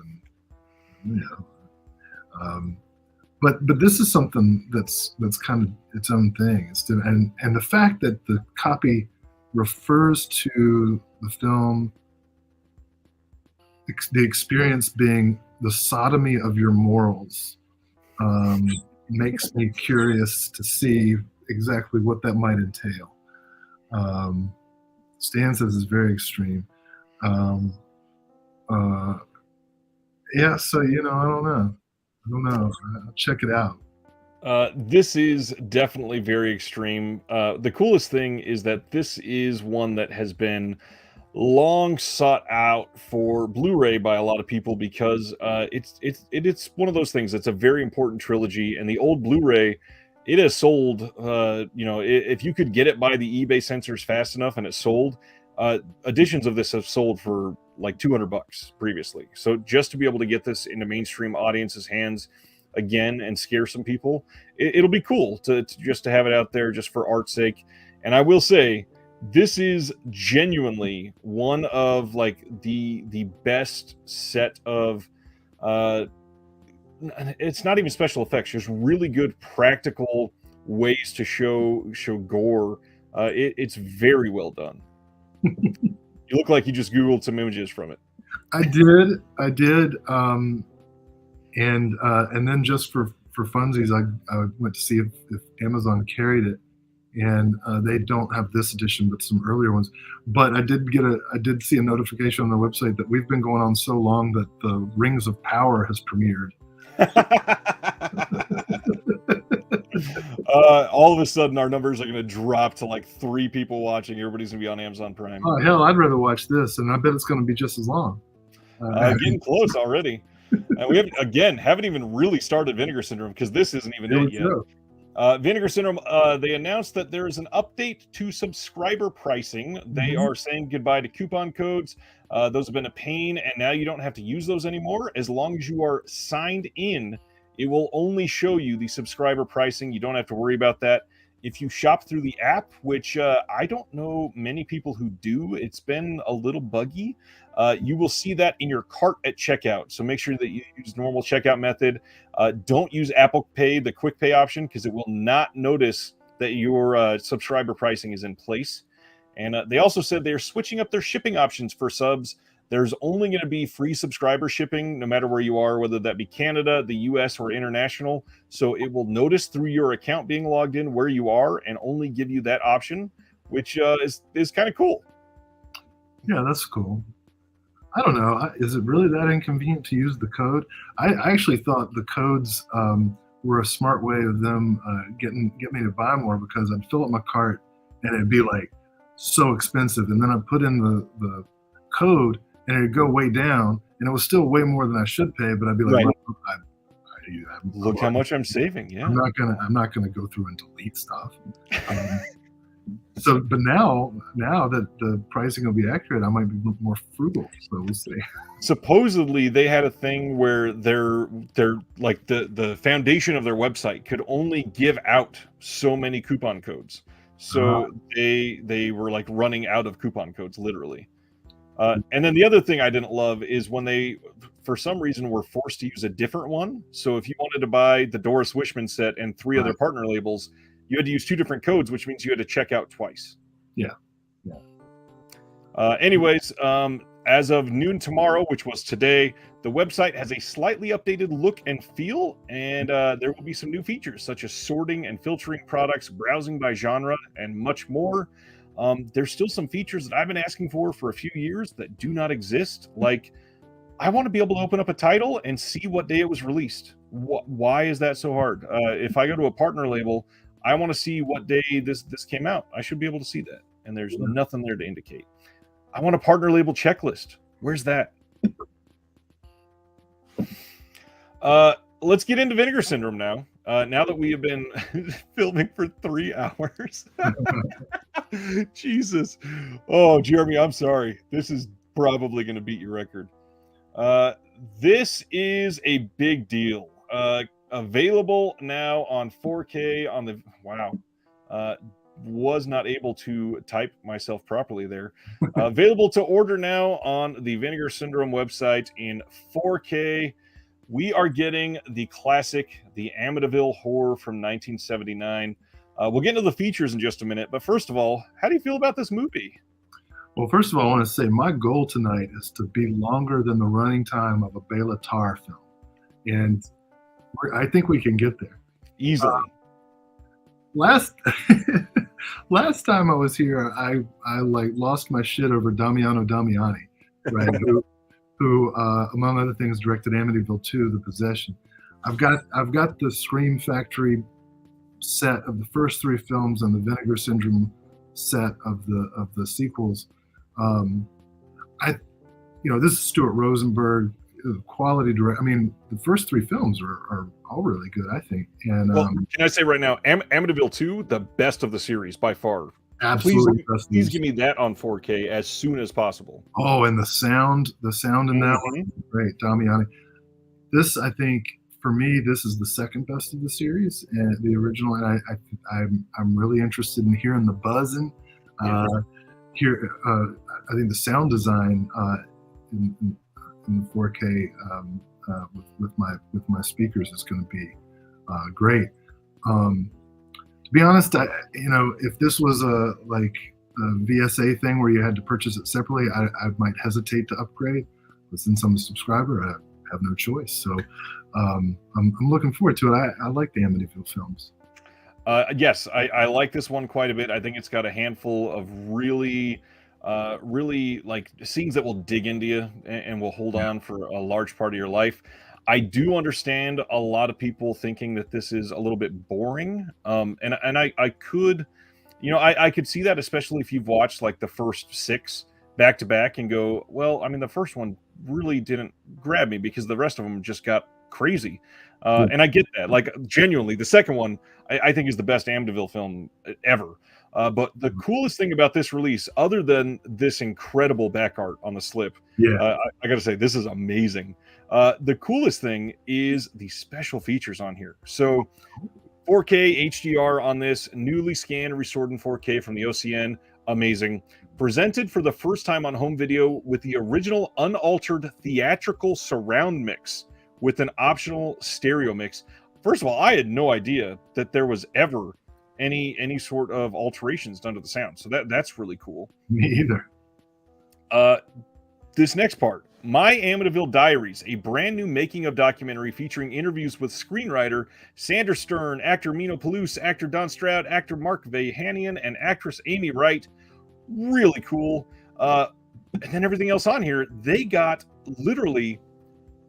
and but this is something that's kind of its own thing. And the fact that the copy refers to the film, the experience being the sodomy of your morals, makes me curious to see exactly what that might entail. Stan says it's very extreme. Yeah, so I don't know. Check it out. This is definitely very extreme. The coolest thing is that this is one that has been long sought out for Blu-ray by a lot of people because it's one of those things that's a very important trilogy, and the old Blu-ray, it has sold. If you could get it by the eBay censors fast enough and it sold, editions of this have sold for like $200 previously. So just to be able to get this into mainstream audiences' hands again and scare some people, it'll be cool to just to have it out there just for art's sake. And I will say, this is genuinely one of like the best set of it's not even special effects, just really good practical ways to show gore. It's very well done. You look like you just Googled some images from it. I did. And then just for funsies, I went to see if Amazon carried it, and they don't have this edition, but some earlier ones. But I did see a notification on their website that we've been going on so long that the Rings of Power has premiered. All of a sudden our numbers are going to drop to like 3 people watching. Everybody's going to be on Amazon Prime. Oh hell, I'd rather watch this, and I bet it's going to be just as long. Getting close already. We haven't even really started Vinegar Syndrome, because this isn't even it yet. Vinegar Syndrome, they announced that there is an update to subscriber pricing. They are saying goodbye to coupon codes. Those have been a pain, and now you don't have to use those anymore. As long as you are signed in, it will only show you the subscriber pricing. You don't have to worry about that. If you shop through the app, which I don't know many people who do, it's been a little buggy. You will see that in your cart at checkout. So make sure that you use normal checkout method. Don't use Apple Pay, the quick pay option, because it will not notice that your subscriber pricing is in place. And they also said they're switching up their shipping options for subs. There's only going to be free subscriber shipping no matter where you are, whether that be Canada, the US, or international. So it will notice through your account being logged in where you are and only give you that option, which is kind of cool. Yeah, that's cool. I don't know. Is it really that inconvenient to use the code? I actually thought the codes were a smart way of them get me to buy more, because I'd fill up my cart and it'd be like so expensive, and then I'd put in the code and it'd go way down, and it was still way more than I should pay. But I'd be like, right. Look how much I'm saving. Yeah, I'm not gonna go through and delete stuff. So, but now that the pricing will be accurate, I might be more frugal. So we'll see. Supposedly they had a thing where they're like the foundation of their website could only give out so many coupon codes. So they were like running out of coupon codes, literally. And then the other thing I didn't love is when they, for some reason, were forced to use a different one. So if you wanted to buy the Doris Wishman set and 3 other partner labels, you had to use 2 different codes, which means you had to check out twice. Yeah. Anyways, as of noon tomorrow, which was today, the website has a slightly updated look and feel, and there will be some new features such as sorting and filtering products, browsing by genre, and much more. There's still some features that I've been asking for a few years that do not exist. Like, I want to be able to open up a title and see what day it was released. Why is that so hard? If I go to a partner label, I want to see what day this came out. I should be able to see that, and there's nothing there to indicate. I want a partner label checklist. Where's that? Let's get into Vinegar Syndrome now. Now that we have been filming for 3 hours. Jesus. Oh, Jeremy, I'm sorry. This is probably going to beat your record. This is a big deal. Available now on 4K on the... Wow. Was not able to type myself properly there. Available to order now on the Vinegar Syndrome website in 4K. We are getting the classic, the Amityville Horror from 1979. We'll get into the features in just a minute, but first of all, how do you feel about this movie? Well, first of all, I want to say my goal tonight is to be longer than the running time of a Bela Tarr film, and I think we can get there Easily. Last time I was here, I like lost my shit over Damiano Damiani, right? who among other things directed Amityville 2: The Possession. I've got the Scream Factory set of the first 3 films and the Vinegar Syndrome set of the sequels. This is Stuart Rosenberg, quality direct. I mean, the first 3 films are all really good, I think. And can I say right now, Amityville 2, the best of the series by far. Absolutely. Please give me that on 4K as soon as possible. Oh, and the sound in that one, great. Damiani. This, I think, for me, this is the second best of the series, and the original. And I'm really interested in hearing the buzzing. I think the sound design in the 4K with my speakers is going to be great. To be honest, if this was a VSA thing where you had to purchase it separately, I might hesitate to upgrade. But since I'm a subscriber, I have no choice. So I'm looking forward to it. I like the Amityville films. Yes, I like this one quite a bit. I think it's got a handful of really like scenes that will dig into you and will hold on for a large part of your life. I do understand a lot of people thinking that this is a little bit boring. And I could, I could see that, especially if you've watched like the first 6 back to back and go, well, I mean, the first one really didn't grab me because the rest of them just got crazy. And I get that. Like, genuinely, the second one I think is the best Amityville film ever. But the coolest thing about this release, other than this incredible back art on the slip, I got to say, this is amazing. The coolest thing is the special features on here. So 4K HDR on this, newly scanned and restored in 4K from the OCN, amazing. Presented for the first time on home video with the original unaltered theatrical surround mix with an optional stereo mix. First of all, I had no idea that there was ever any sort of alterations done to the sound. So that's really cool. Me either. This next part, My Amityville Diaries, a brand new making of documentary featuring interviews with screenwriter Sandra Stern, actor Mino Palouse, actor Don Stroud, actor Mark Vahanian, and actress Amy Wright. Really cool. And then everything else on here, they got literally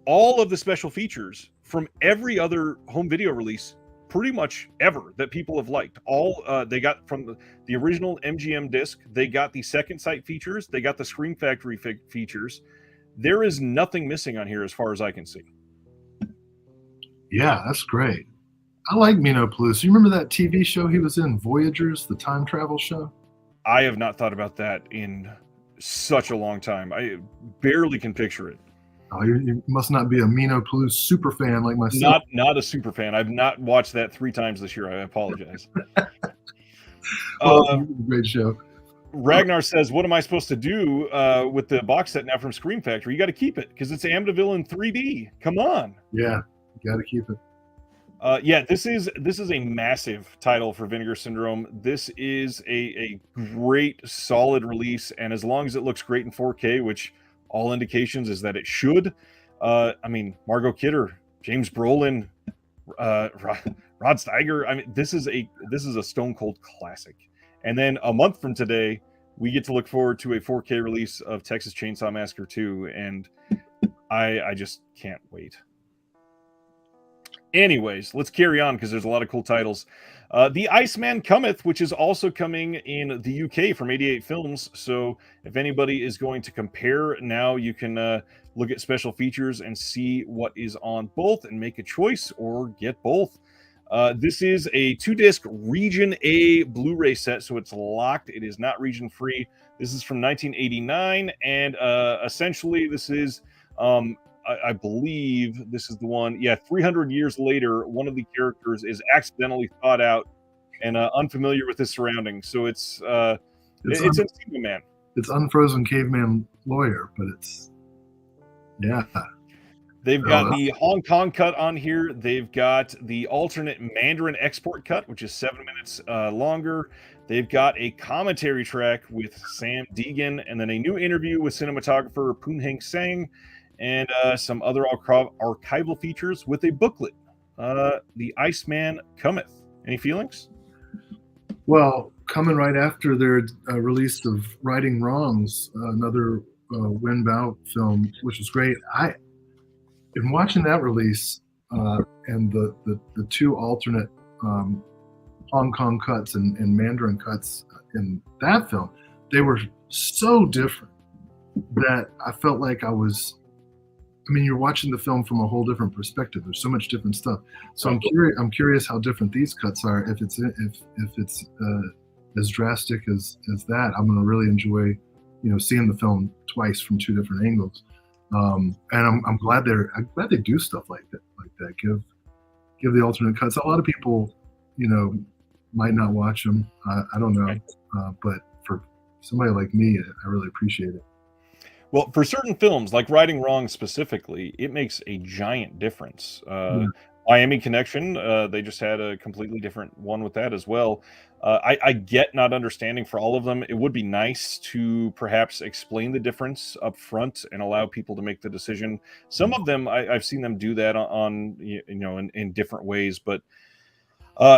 all of the special features from every other home video release pretty much ever that people have liked. All they got from the original MGM disc, they got the second sight features, they got the Scream Factory features. There is nothing missing on here as far as I can see. Yeah, that's great. I like Mino Plus. You remember that TV show he was in, Voyagers, the time travel show? I have not thought about that in such a long time. I barely can picture it. Oh, you must not be a Mino Plus super fan like myself. Not a super fan. I've not watched that 3 times this year. I apologize. Great show. Ragnar says, "What am I supposed to do with the box set now from Scream Factory? You got to keep it because it's Amityville in 3D. Come on." Yeah, you got to keep it. This is a massive title for Vinegar Syndrome. This is a great, solid release, and as long as it looks great in 4K, which all indications is that it should. Margot Kidder, James Brolin, Rod Steiger. This is a stone cold classic. And then a month from today, we get to look forward to a 4K release of Texas Chainsaw Massacre 2, and I just can't wait. Anyways, let's carry on because there's a lot of cool titles. The Iceman Cometh, which is also coming in the UK from 88 Films. So if anybody is going to compare now, you can look at special features and see what is on both and make a choice or get both. This is a 2-disc Region A Blu-ray set, so it's locked. It is not region free. This is from 1989, and essentially this is... I believe this is the one. Yeah, 300 years later, one of the characters is accidentally thawed out and unfamiliar with his surroundings. So it's Encino Man. It's Unfrozen Caveman Lawyer, but it's They've got the Hong Kong cut on here. They've got the alternate Mandarin export cut, which is 7 minutes longer. They've got a commentary track with Sam Deegan, and then a new interview with cinematographer Poon Heng Sang, and some other archival features with a booklet. The Iceman Cometh. Any feelings? Well, coming right after their release of Righting Wrongs, another Wen Bao film, which was great. In watching that release and the 2 alternate Hong Kong cuts and Mandarin cuts in that film, they were so different that I felt like you're watching the film from a whole different perspective. There's so much different stuff. So I'm curious how different these cuts are. If it's as drastic as that, I'm going to really enjoy, seeing the film twice from 2 different angles. And I'm glad they do stuff like that. Give the alternate cuts. A lot of people, might not watch them. I don't know, but for somebody like me, I really appreciate it. Well, for certain films, like Righting Wrong specifically, it makes a giant difference. Miami Connection, they just had a completely different one with that as well. I get not understanding for all of them. It would be nice to perhaps explain the difference up front and allow people to make the decision. Some of them, I've seen them do that in different ways. But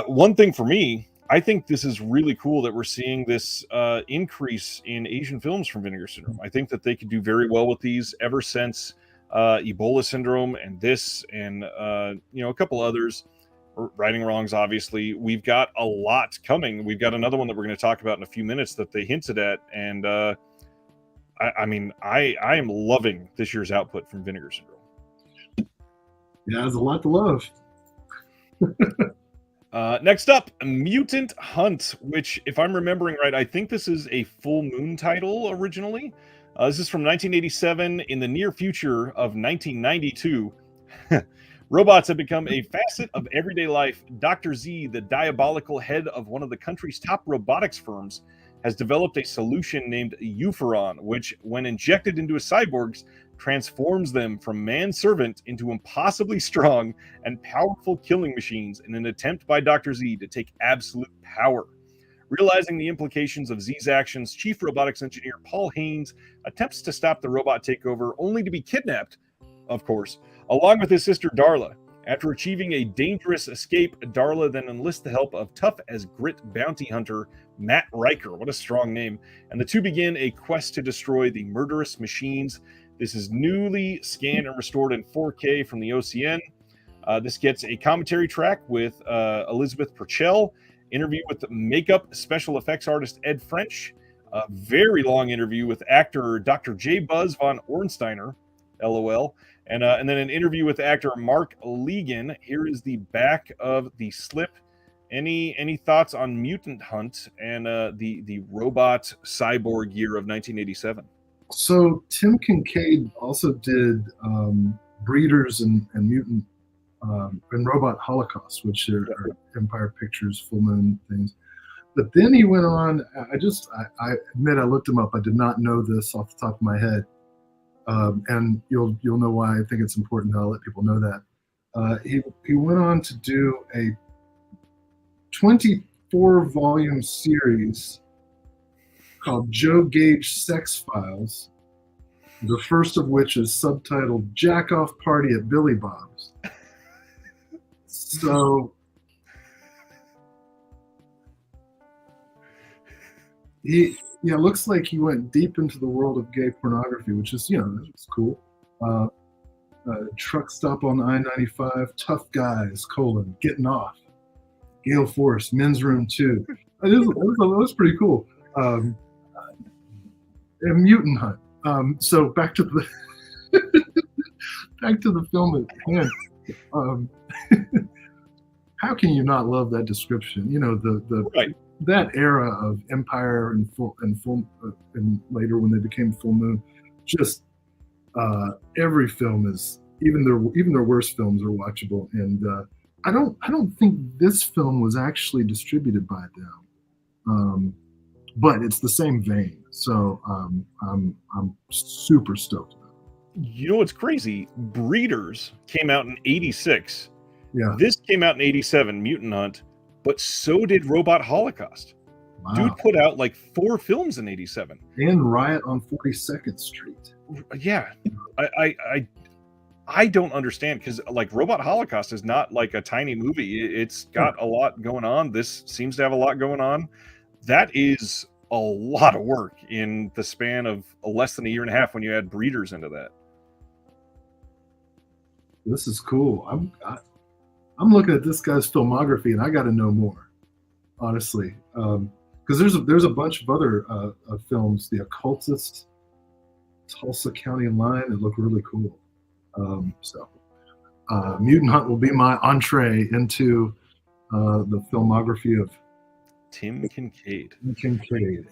one thing for me, I think this is really cool that we're seeing this increase in Asian films from Vinegar Syndrome. I think that they could do very well with these ever since Ebola Syndrome and this and, a couple others. Righting Wrongs, obviously. We've got a lot coming. We've got another one that we're going to talk about in a few minutes that they hinted at. And I am loving this year's output from Vinegar Syndrome. Yeah, there's a lot to love. Next up, Mutant Hunt, which, if I'm remembering right, I think this is a Full Moon title originally. This is from 1987. In the near future of 1992, robots have become a facet of everyday life. Dr. Z, the diabolical head of one of the country's top robotics firms, has developed a solution named Euphoron, which, when injected into cyborgs, transforms them from manservant into impossibly strong and powerful killing machines in an attempt by Dr. Z to take absolute power. Realizing the implications of Z's actions, Chief Robotics Engineer Paul Haynes attempts to stop the robot takeover, only to be kidnapped, of course, along with his sister Darla. After achieving a dangerous escape, Darla then enlists the help of tough as grit bounty hunter Matt Riker, what a strong name, and the two begin a quest to destroy the murderous machines. This is newly scanned and restored in 4K from the OCN. This gets a commentary track with Elizabeth Purcell, interview with makeup special effects artist Ed French, a very long interview with actor Dr. J. Buzz von Ornsteiner, LOL, And then an interview with actor Mark Legan. Here is the back of the slip. Any thoughts on Mutant Hunt and the robot cyborg year of 1987? So Tim Kincaid also did Breeders and Mutant and Robot Holocaust, which are Empire Pictures Full Moon things. But then he went on. I admit I looked him up. I did not know this off the top of my head, and you'll know why I think it's important that I'll let people know that. He went on to do a 24-volume series called Joe Gage Sex Files, the first of which is subtitled Jack Off Party at Billy Bob's. So looks like he went deep into the world of gay pornography, which is, it's cool. Truck Stop on I-95, Tough Guys, Getting Off, Gale Force, Men's Room 2. That was pretty cool. And Mutant Hunt. So back to the film at hand. How can you not love that description? Right. That era of Empire and later when they became Full Moon, just every film is, even their worst films are watchable. And I don't think this film was actually distributed by them, but it's the same vein. So I'm super stoked about it. You know what's crazy? Breeders came out in '86. Yeah. This came out in '87, Mutant Hunt, but so did Robot Holocaust. Wow. Dude put out like 4 films in '87. And Riot on 42nd Street. Yeah, I don't understand, because like Robot Holocaust is not like a tiny movie. It's got a lot going on. This seems to have a lot going on. That is a lot of work in the span of less than a year and a half when you add Breeders into that. This is cool. I'm looking at this guy's filmography, and I got to know more, honestly, because there's a bunch of other films, The Occultist, Tulsa County Line, that look really cool. So Mutant Hunt will be my entree into the filmography of Tim Kincaid.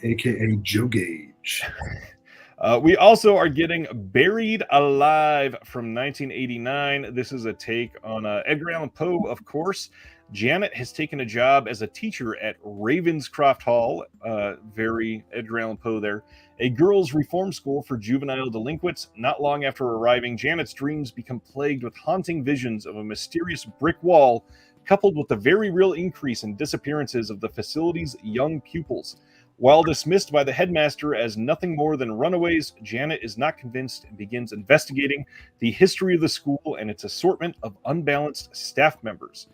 aka Joe Gage. We also are getting Buried Alive from 1989. This is a take on Edgar Allan Poe, of course. Janet has taken a job as a teacher at Ravenscroft Hall, very Edgar Allan Poe there, a girls' reform school for juvenile delinquents. Not long after arriving, Janet's dreams become plagued with haunting visions of a mysterious brick wall, coupled with the very real increase in disappearances of the facility's young pupils. While dismissed by the headmaster as nothing more than runaways, Janet is not convinced and begins investigating the history of the school and its assortment of unbalanced staff members.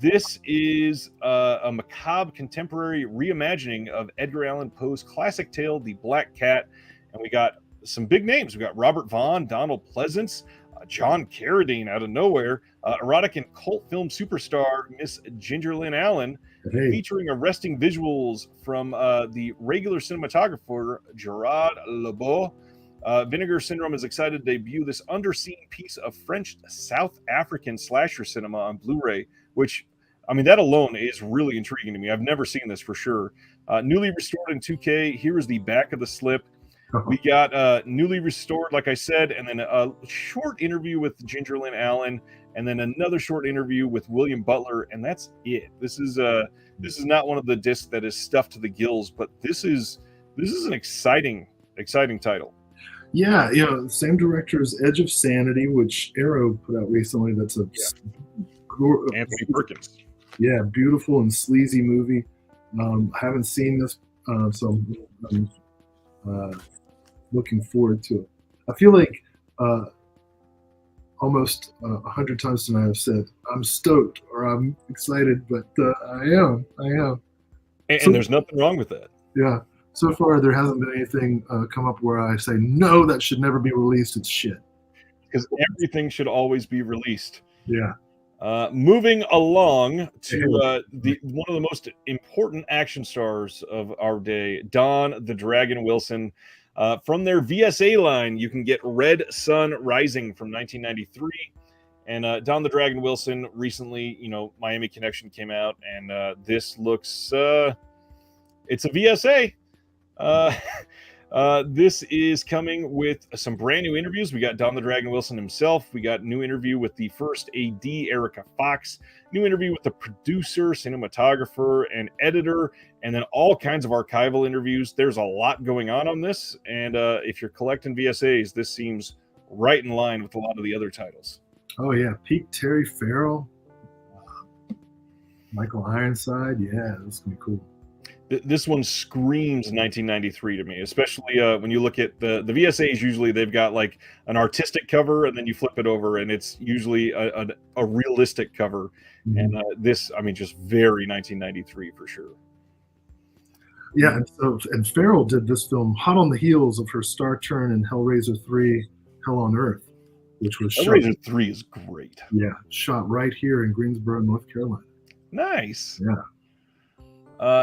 This is a macabre contemporary reimagining of Edgar Allan Poe's classic tale, The Black Cat. And we got some big names. We got Robert Vaughn, Donald Pleasance, John Carradine out of nowhere, erotic and cult film superstar Miss Ginger Lynn Allen, featuring arresting visuals from the regular cinematographer Gerard Lebeau. Vinegar Syndrome is excited to debut this underseen piece of French South African slasher cinema on Blu-ray, which, I mean, that alone is really intriguing to me. I've never seen this for sure. Newly restored in 2K. Here is the back of the slip. We got newly restored, like I said, and then a short interview with Ginger Lynn Allen, and then another short interview with William Butler, and that's it. This is not one of the discs that is stuffed to the gills, but this is an exciting title. Yeah, same director as Edge of Sanity, which Arrow put out recently. That's Anthony Perkins. Yeah, beautiful and sleazy movie. I haven't seen this, so I'm looking forward to it. I feel like almost 100 times tonight I've said I'm stoked or I'm excited, but I am. And there's nothing wrong with that. Yeah. So far, there hasn't been anything come up where I say, no, that should never be released. It's shit. Because everything should always be released. Yeah. Moving along to one of the most important action stars of our day, Don the Dragon Wilson. From their VSA line, you can get Red Sun Rising from 1993. And Don the Dragon Wilson recently, Miami Connection came out, and this looks, it's a VSA. This is coming with some brand new interviews. We got Don the Dragon Wilson himself. We got new interview with the first AD, Erica Fox. New interview with the producer, cinematographer, and editor, and then all kinds of archival interviews. There's a lot going on this, and if you're collecting VSAs, this seems right in line with a lot of the other titles. Oh yeah, peak Terry Farrell, Michael Ironside. Yeah, that's gonna be cool. This one screams 1993 to me, especially when you look at the VSAs. Usually they've got like an artistic cover, and then you flip it over, and it's usually a realistic cover. Mm-hmm. And this, I mean, just very 1993 for sure. Yeah, and Farrell did this film hot on the heels of her star turn in Hellraiser 3, Hell on Earth, which was Hellraiser 3 is great. Yeah, shot right here in Greensboro, North Carolina. Nice. Yeah.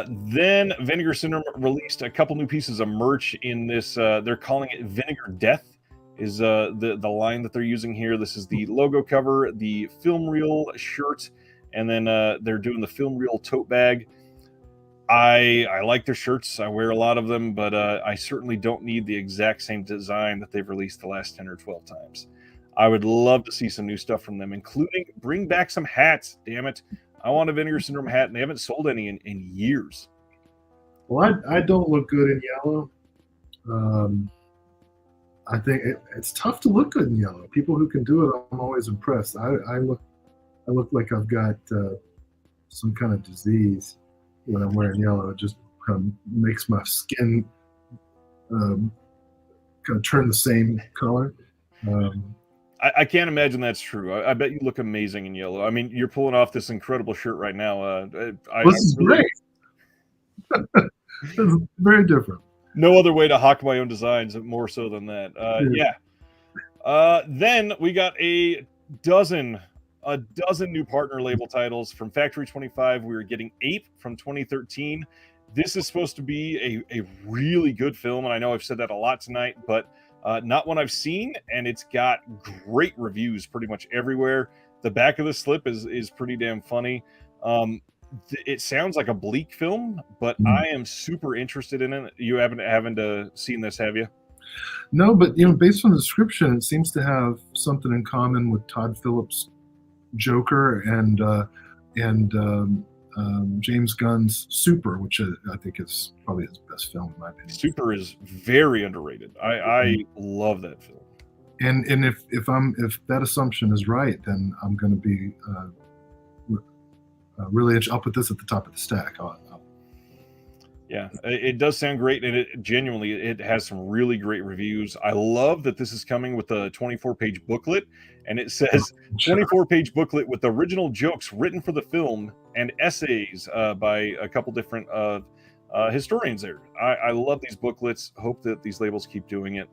Then Vinegar Syndrome released a couple new pieces of merch in this. They're calling it Vinegar Death is the line that they're using here. This is the logo cover, the film reel shirt, and then they're doing the film reel tote bag. I like their shirts. I wear a lot of them, but I certainly don't need the exact same design that they've released the last 10 or 12 times. I would love to see some new stuff from them, including bring back some hats. Damn it. I want a Vinegar Syndrome hat, and they haven't sold any in years. Well, I don't look good in yellow. I think it's tough to look good in yellow. People who can do it, I'm always impressed. I look like I've got some kind of disease when I'm wearing yellow. It just kind of makes my skin kind of turn the same color. I can't imagine that's true. I bet you look amazing in yellow. I mean, you're pulling off this incredible shirt right now. This is great. This is very different. No other way to hawk my own designs more so than that. Yeah. Then we got a dozen new partner label titles from Factory 25. We were getting Ape from 2013. This is supposed to be a really good film, and I know I've said that a lot tonight, but not one I've seen, and it's got great reviews pretty much everywhere. The back of the slip is pretty damn funny. It sounds like a bleak film, but I am super interested in it. You haven't seen this, have you? No, but based on the description, it seems to have something in common with Todd Phillips' Joker and James Gunn's Super, which I think is probably his best film in my opinion. Super is very underrated. I love that film. And if that assumption is right, then I'm going to be really interested. I'll put this at the top of the stack. Yeah, it does sound great, and it has some really great reviews. I love that this is coming with a 24-page booklet, and it says 24-page booklet with original jokes written for the film and essays by a couple different historians there. I love these booklets. Hope that these labels keep doing it.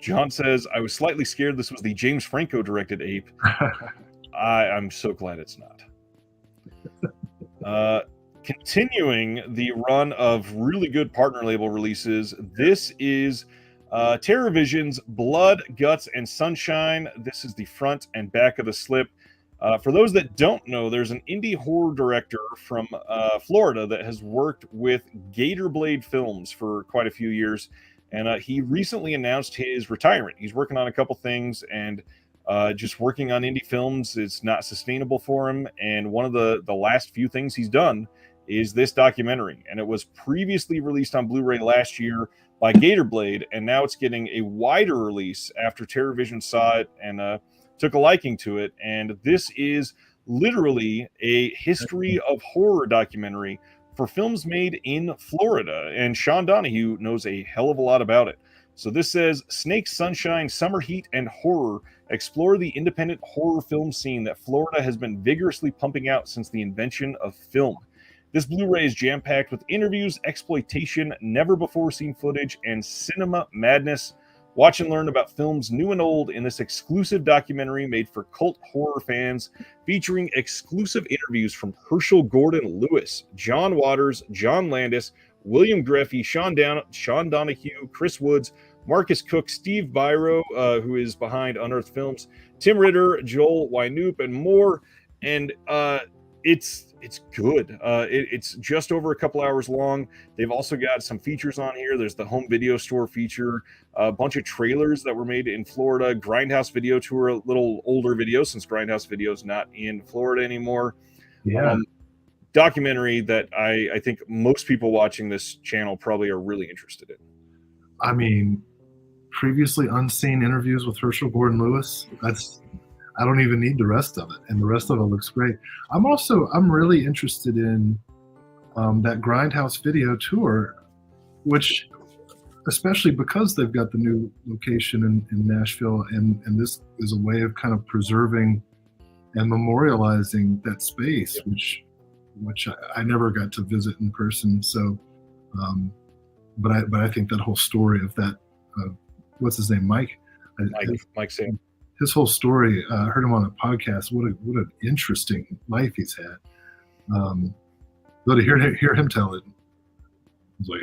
John says, I was slightly scared this was the James Franco directed Ape. I'm so glad it's not. Continuing the run of really good partner label releases, this is TerrorVision's Blood, Guts, and Sunshine. This is the front and back of the slip. For those that don't know, there's an indie horror director from Florida that has worked with Gator Blade Films for quite a few years, and he recently announced his retirement. He's working on a couple things, and just working on indie films is not sustainable for him, and one of the last few things he's done is this documentary, and it was previously released on Blu-ray last year by Gator Blade, and now it's getting a wider release after TerrorVision saw it and took a liking to it. And this is literally a history of horror documentary for films made in Florida, and Sean Donahue knows a hell of a lot about it. So this says, Snake, Sunshine, Summer Heat, and Horror explore the independent horror film scene that Florida has been vigorously pumping out since the invention of film. This Blu-ray is jam-packed with interviews, exploitation, never-before-seen footage, and cinema madness. Watch and learn about films new and old in this exclusive documentary made for cult horror fans, featuring exclusive interviews from Herschel Gordon Lewis, John Waters, John Landis, William Greffey, Sean Donahue, Chris Woods, Marcus Cook, Steve Byro, who is behind Unearthed Films, Tim Ritter, Joel Wynoop, and more. And it's good. It's just over a couple hours long. They've also got some features on here. There's the home video store feature, a bunch of trailers that were made in Florida, Grindhouse Video Tour, a little older video since Grindhouse Video is not in Florida anymore. Yeah. Documentary that I think most people watching this channel probably are really interested in. I mean, previously unseen interviews with Herschel Gordon Lewis. I don't even need the rest of it, and the rest of it looks great. I'm really interested in that Grindhouse Video Tour, which, especially because they've got the new location in Nashville, and this is a way of kind of preserving and memorializing that space, which I never got to visit in person. So, but I think that whole story of that, what's his name, Mike Sam. His whole story, I heard him on a podcast. What an interesting life he's had. But to hear him tell it, I was like,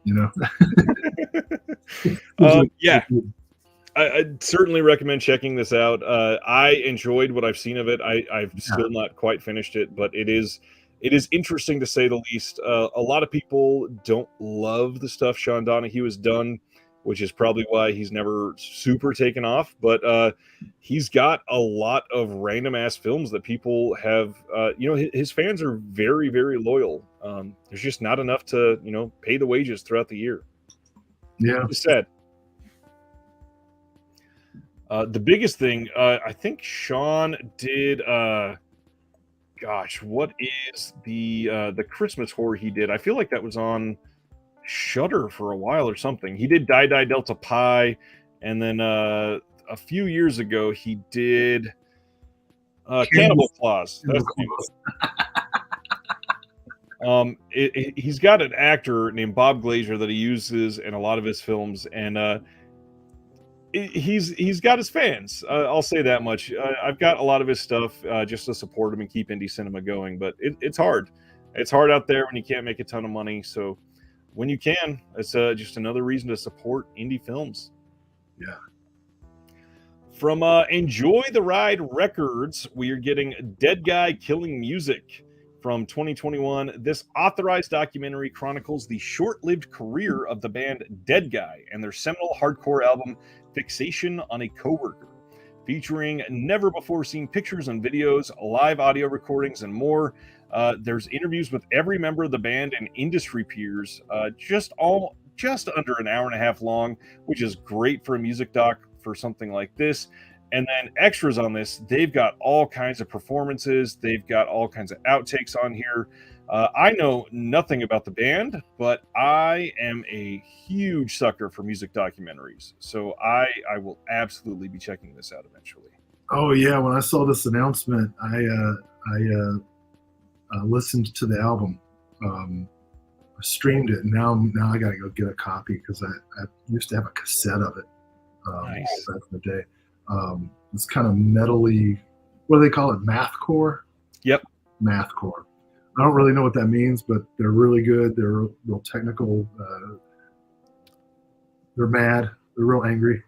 you know. Yeah. I'd certainly recommend checking this out. I enjoyed what I've seen of it. I've still not quite finished it, but it is interesting to say the least. A lot of people don't love the stuff Sean Donahue has done, which is probably why he's never super taken off. But he's got a lot of random ass films that people have. His fans are very, very loyal. There's just not enough to pay the wages throughout the year. Yeah, it's sad. The biggest thing, I think Sean did. What is the Christmas horror he did? I feel like that was on Shudder for a while or something. He did Die Delta Pi, and then a few years ago he did Cannibal Claus. He's got an actor named Bob Glazer that he uses in a lot of his films, and he's got his fans. I'll say that much. I've got a lot of his stuff just to support him and keep indie cinema going, but it's hard. It's hard out there when you can't make a ton of money. So when you can, it's just another reason to support indie films. Yeah. From Enjoy the Ride Records, we are getting Dead Guy Killing Music from 2021. This authorized documentary chronicles the short-lived career of the band Dead Guy and their seminal hardcore album Fixation on a Coworker, featuring never-before-seen pictures and videos, live audio recordings, and more. There's interviews with every member of the band and industry peers, just under an hour and a half long, which is great for a music doc for something like this. And then extras on this, they've got all kinds of performances. They've got all kinds of outtakes on here. I know nothing about the band, but I am a huge sucker for music documentaries. So I will absolutely be checking this out eventually. Oh yeah, when I saw this announcement, I listened to the album. I streamed it, and now I gotta go get a copy because I used to have a cassette of it Nice. back in the day. It's kind of metally, what do they call it? Mathcore? Yep. Mathcore. I don't really know what that means, but they're really good. They're real technical. They're mad. They're real angry.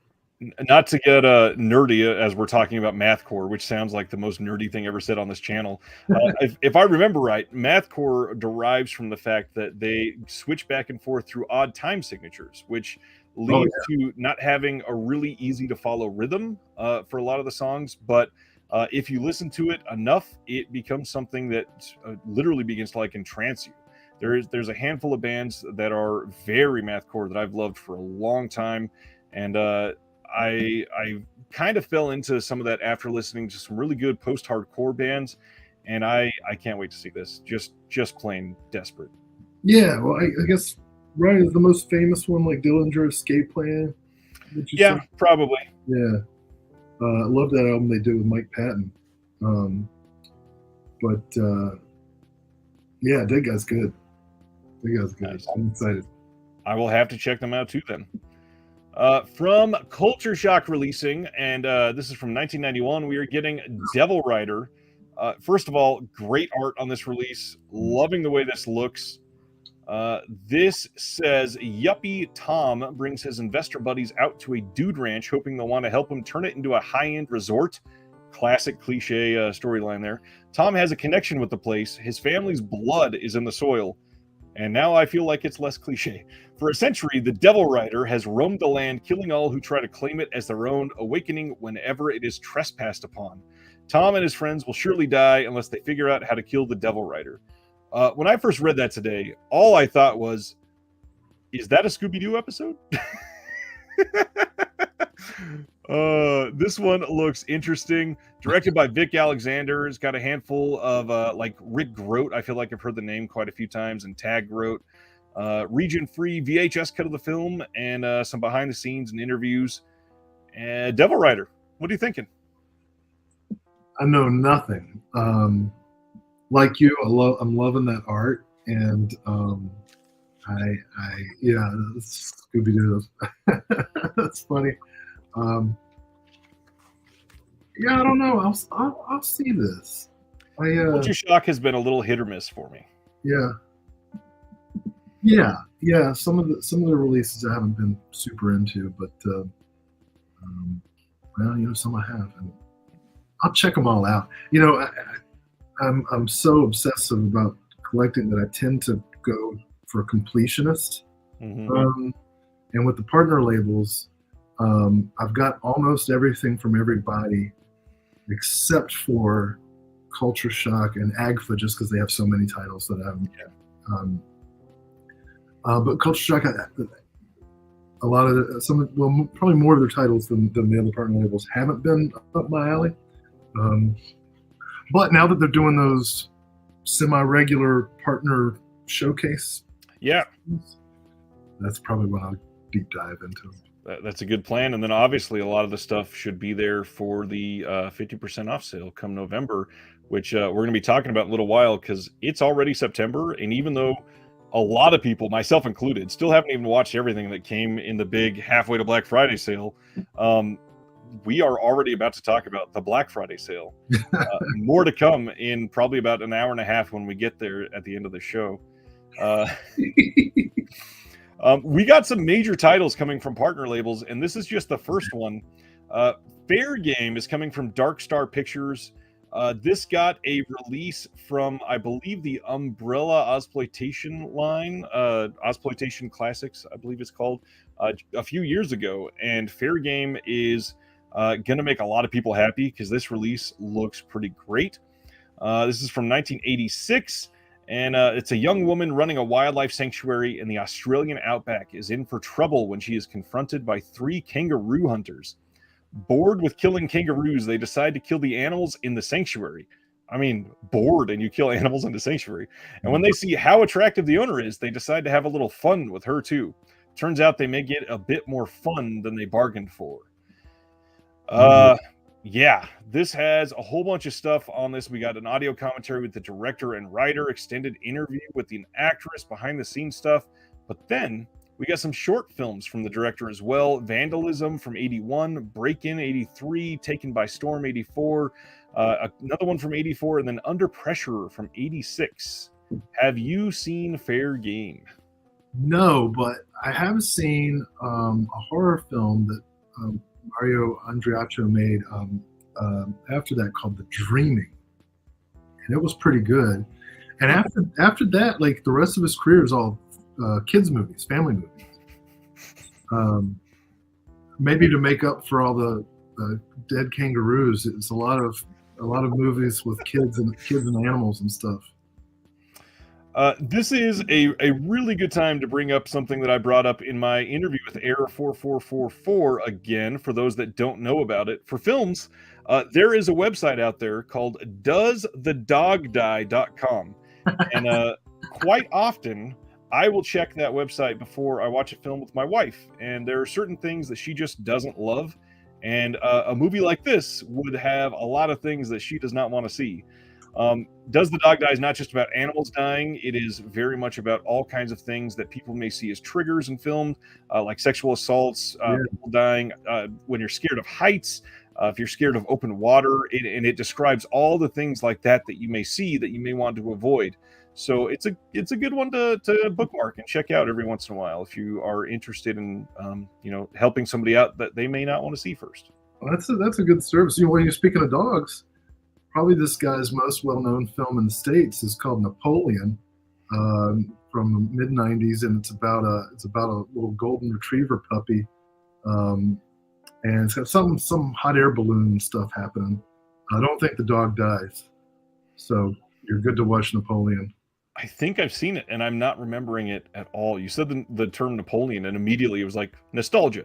Not to get nerdy as we're talking about mathcore, which sounds like the most nerdy thing ever said on this channel. If I remember right, mathcore derives from the fact that they switch back and forth through odd time signatures, which leads to not having a really easy to follow rhythm for a lot of the songs. But if you listen to it enough, it becomes something that literally begins to entrance you. There's a handful of bands that are very mathcore that I've loved for a long time, and I kind of fell into some of that after listening to some really good post-hardcore bands, and I can't wait to see this. Just plain desperate. Yeah, well, I guess Ryan is the most famous one, like Dillinger Escape Plan. Yeah, probably. Yeah, I love that album they did with Mike Patton. Yeah, Dead Guy's good. Dead Guy's good. Nice. I'm excited. I will have to check them out too then. From Culture Shock releasing, and this is from 1991, we are getting Devil Rider. First of all, great art on this release. Loving the way this looks. This says, Yuppie Tom brings his investor buddies out to a dude ranch, hoping they'll want to help him turn it into a high-end resort. Classic cliche storyline there. Tom has a connection with the place. His family's blood is in the soil. And now I feel like it's less cliche. For a century, the Devil Rider has roamed the land, killing all who try to claim it as their own, awakening whenever it is trespassed upon. Tom and his friends will surely die unless they figure out how to kill the Devil Rider. When I first read that today, all I thought was, is that a Scooby-Doo episode? This one looks interesting. Directed by Vic Alexander. It's got a handful of like Rick Grote. I feel like I've heard the name quite a few times, and Tag Grote. Region-free VHS cut of the film, and some behind the scenes and interviews. Devil Rider, what are you thinking? I know nothing. Like you, I'm loving that art, and yeah, Scooby-Doo. That's funny. Yeah, I don't know. I'll see this. Culture Shock has been a little hit or miss for me. Yeah. Some of the releases I haven't been super into, but well, some I have, and I'll check them all out. I'm so obsessive about collecting that I tend to go for completionists. Mm-hmm. And with the partner labels, I've got almost everything from everybody except for Culture Shock and AGFA, just because they have so many titles that I haven't yet. But Culture Shock, a lot of probably more of their titles than the other partner labels haven't been up my alley. But now that they're doing those semi-regular partner showcase, that's probably what I'll deep dive into. That's a good plan. And then obviously a lot of the stuff should be there for the 50% off sale come November, which we're going to be talking about in a little while, because it's already September. And even though a lot of people, myself included, still haven't even watched everything that came in the big halfway to Black Friday sale, we are already about to talk about the Black Friday sale. More to come in probably about an hour and a half when we get there at the end of the show. We got some major titles coming from partner labels, and this is just the first one. Fair Game is coming from Dark Star Pictures. This got a release from, I believe, the Umbrella Ozploitation line, Ozploitation Classics, I believe it's called, a few years ago. And Fair Game is going to make a lot of people happy because this release looks pretty great. This is from 1986. And it's a young woman running a wildlife sanctuary in the Australian outback is in for trouble when she is confronted by 3 kangaroo hunters. Bored with killing kangaroos, they decide to kill the animals in the sanctuary. I mean, bored and you kill animals in the sanctuary. And when they see how attractive the owner is, they decide to have a little fun with her too. Turns out they may get a bit more fun than they bargained for. Yeah, this has a whole bunch of stuff on this. We got an audio commentary with the director and writer, extended interview with the actress, behind the scenes stuff. But then we got some short films from the director as well. Vandalism from 81, Break-In 83, Taken by Storm 84, another one from 84, and then Under Pressure from 86. Have you seen Fair Game? No, but I have seen a horror film that Mario Andreacchio made after that called The Dreaming, and it was pretty good. And after that, like the rest of his career is all kids movies, family movies. Maybe to make up for all the dead kangaroos, it's a lot of movies with kids and animals and stuff. This is a really good time to bring up something that I brought up in my interview with Error 4444 again, for those that don't know about it. For films, there is a website out there called doesthedogdie.com. And quite often, I will check that website before I watch a film with my wife. And there are certain things that she just doesn't love. And a movie like this would have a lot of things that she does not want to see. Does the Dog Die is not just about animals dying. It is very much about all kinds of things that people may see as triggers in film, like sexual assaults, people dying when you're scared of heights, if you're scared of open water, and it describes all the things like that you may see that you may want to avoid. So it's a good one to bookmark and check out every once in a while if you are interested in helping somebody out that they may not want to see first. Well, that's a good service. When you're speaking of dogs, probably this guy's most well-known film in the States is called Napoleon, from the mid '90s, and it's about a little golden retriever puppy, and it's got some hot air balloon stuff happening. I don't think the dog dies, so you're good to watch Napoleon. I think I've seen it, and I'm not remembering it at all. You said the term Napoleon, and immediately it was like nostalgia.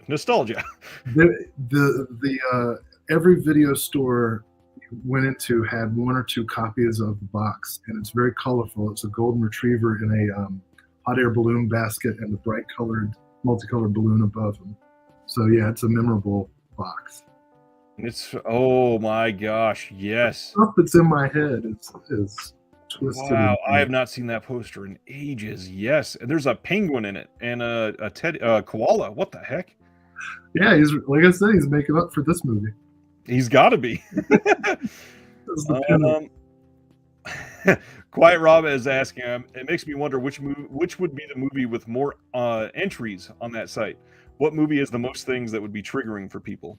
The every video store you went into had one or two copies of the box, and it's very colorful. It's a golden retriever in a hot air balloon basket and a bright multicolored balloon above him. So yeah, it's a memorable box. Oh my gosh, yes. The stuff that's in my head is twisted. Wow, I have not seen that poster in ages. Yes, and there's a penguin in it and a koala. What the heck? Yeah, he's like I said, he's making up for this movie. He's got to be. Quiet Rob is asking. It makes me wonder which would be the movie with more entries on that site. What movie is the most things that would be triggering for people?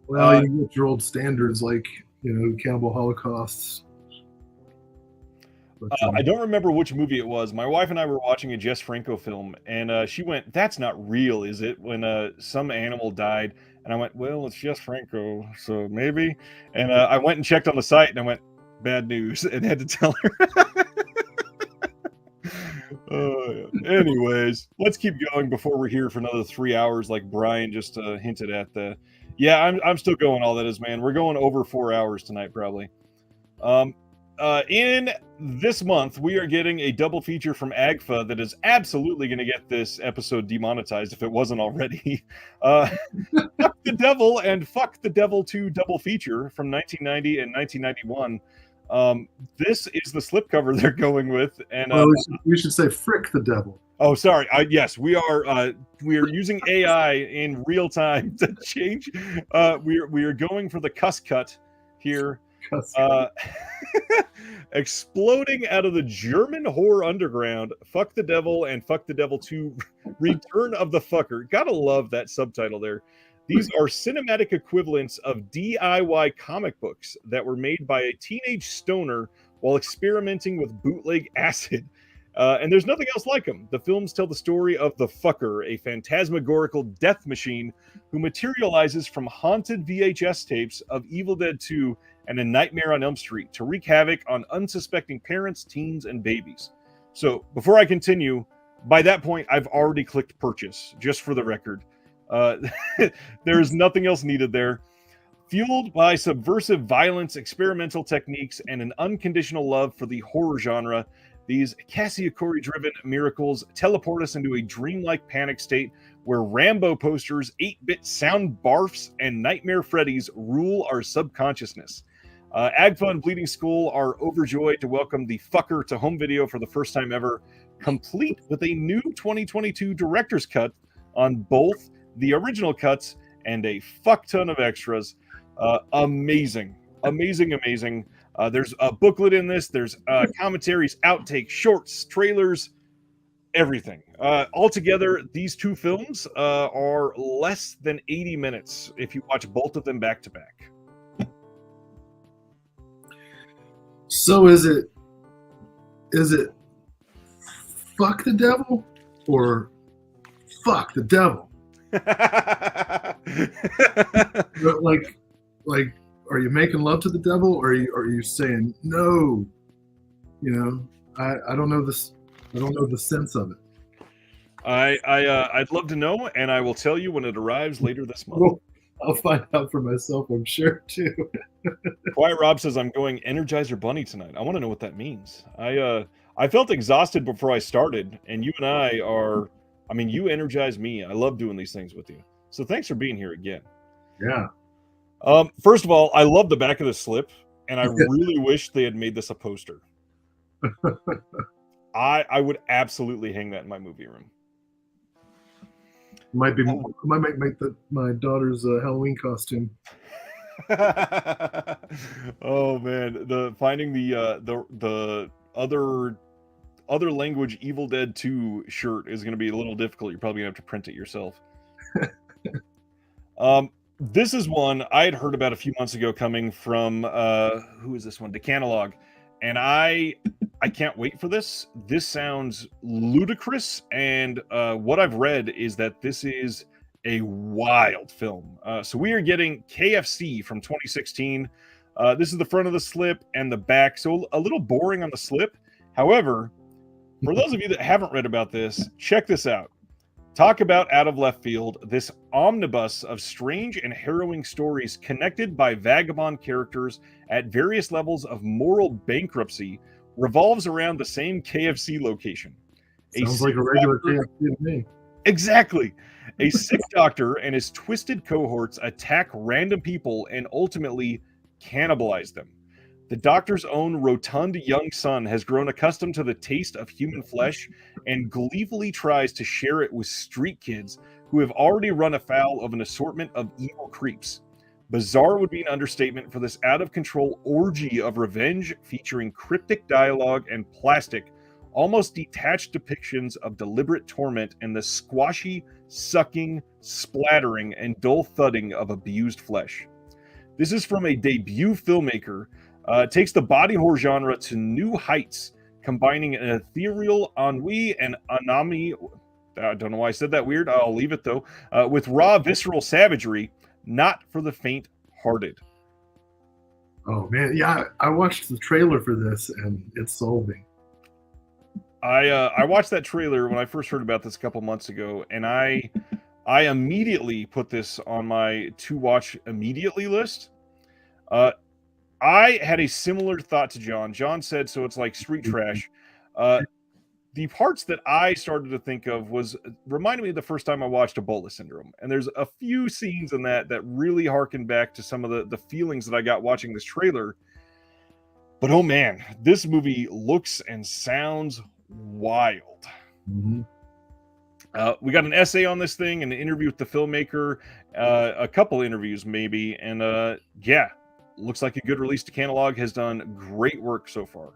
Well, you get your old standards like Cannibal Holocaust. I don't remember which movie it was. My wife and I were watching a Jess Franco film, and she went, "That's not real, is it?" When some animal died, and I went, "Well, it's Jess Franco, so maybe." And I went and checked on the site, and I went, "Bad news," and had to tell her. Anyways, let's keep going before we're here for another 3 hours, like Brian just hinted at. Yeah, I'm still going. All that is, man. We're going over 4 hours tonight, probably. In this month, we are getting a double feature from AGFA that is absolutely going to get this episode demonetized if it wasn't already. Fuck the Devil and Fuck the Devil 2 double feature from 1990 and 1991. This is the slipcover they're going with, and we should say "Frick the Devil." Oh, sorry. Yes, we are using AI in real time to change. We are going for the cuss cut here. Exploding out of the German horror underground, Fuck the Devil and Fuck the Devil 2 Return of the Fucker. Gotta love that subtitle there. These are cinematic equivalents of DIY comic books that were made by a teenage stoner while experimenting with bootleg acid. And there's nothing else like them. The films tell the story of the Fucker, a phantasmagorical death machine who materializes from haunted VHS tapes of Evil Dead 2 and A Nightmare on Elm Street to wreak havoc on unsuspecting parents, teens, and babies. So before I continue, by that point, I've already clicked purchase, just for the record. There is nothing else needed there. Fueled by subversive violence, experimental techniques, and an unconditional love for the horror genre, these Cassiopeiori-driven miracles teleport us into a dreamlike panic state where Rambo posters, 8-bit sound barfs, and Nightmare Freddy's rule our subconsciousness. AGFA and Bleeding Skull are overjoyed to welcome the Fucker to home video for the first time ever, complete with a new 2022 director's cut on both the original cuts and a fuck ton of extras. Amazing. There's a booklet in this. There's commentaries, outtakes, shorts, trailers, everything. Altogether, these two films are less than 80 minutes if you watch both of them back to back. So is it Fuck the Devil or Fuck the Devil? like are you making love to the devil, or are you saying no? I don't know this. I don't know the sense of it. I'd love to know, and I will tell you when it arrives later this month. Well, I'll find out for myself, I'm sure too. Quiet Rob says I'm going Energizer Bunny tonight. I want to know what that means. I felt exhausted before I started, and you and I are. I mean, you energize me. I love doing these things with you. So thanks for being here again. Yeah. First of all, I love the back of the slip, and I really wish they had made this a poster. I would absolutely hang that in my movie room. Might be. Might make my daughter's Halloween costume. Oh man, finding the other language Evil Dead 2 shirt is going to be a little difficult. You're probably gonna have to print it yourself. This is one I had heard about a few months ago, coming from who is this one? Decanalog, and I can't wait for this. This sounds ludicrous, and what I've read is that this is a wild film. So we are getting KFC from 2016. This is the front of the slip and the back, so a little boring on the slip. However, for those of you that haven't read about this, check this out. Talk about out of left field. This omnibus of strange and harrowing stories connected by vagabond characters at various levels of moral bankruptcy revolves around the same KFC location. Sounds like a regular KFC to me. Exactly. A sick doctor and his twisted cohorts attack random people and ultimately cannibalize them. The doctor's own rotund young son has grown accustomed to the taste of human flesh and gleefully tries to share it with street kids who have already run afoul of an assortment of evil creeps. Bizarre would be an understatement for this out-of-control orgy of revenge, featuring cryptic dialogue and plastic, almost detached depictions of deliberate torment and the squashy, sucking, splattering, and dull thudding of abused flesh. This is from a debut filmmaker. Takes the body horror genre to new heights, combining an ethereal ennui and anami. I don't know why I said that weird. I'll leave it though. With raw, visceral savagery, not for the faint-hearted. Oh man, yeah, I watched the trailer for this and it sold me. I watched that trailer when I first heard about this a couple months ago, and I immediately put this on my to watch immediately list. I had a similar thought to John. John said, so it's like street trash. The parts that I started to think of reminded me of the first time I watched Ebola Syndrome. And there's a few scenes in that really harken back to some of the feelings that I got watching this trailer. But oh man, this movie looks and sounds wild. Mm-hmm. We got an essay on this thing, an interview with the filmmaker, a couple interviews maybe. And yeah. Looks like a good release. Decanalog has done great work so far.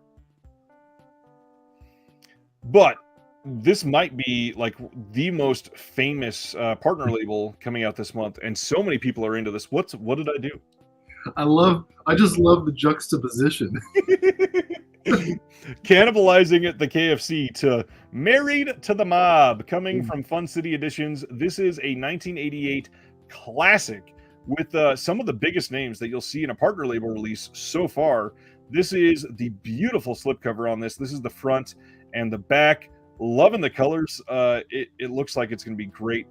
But this might be like the most famous partner label coming out this month, and so many people are into this. What did I do? I just love the juxtaposition. Cannibalizing at the KFC to Married to the Mob, coming from Fun City Editions. This is a 1988 classic with some of the biggest names that you'll see in a partner label release so far. This is the beautiful slipcover on this. This is the front and the back. Loving the colors. It looks like it's going to be great.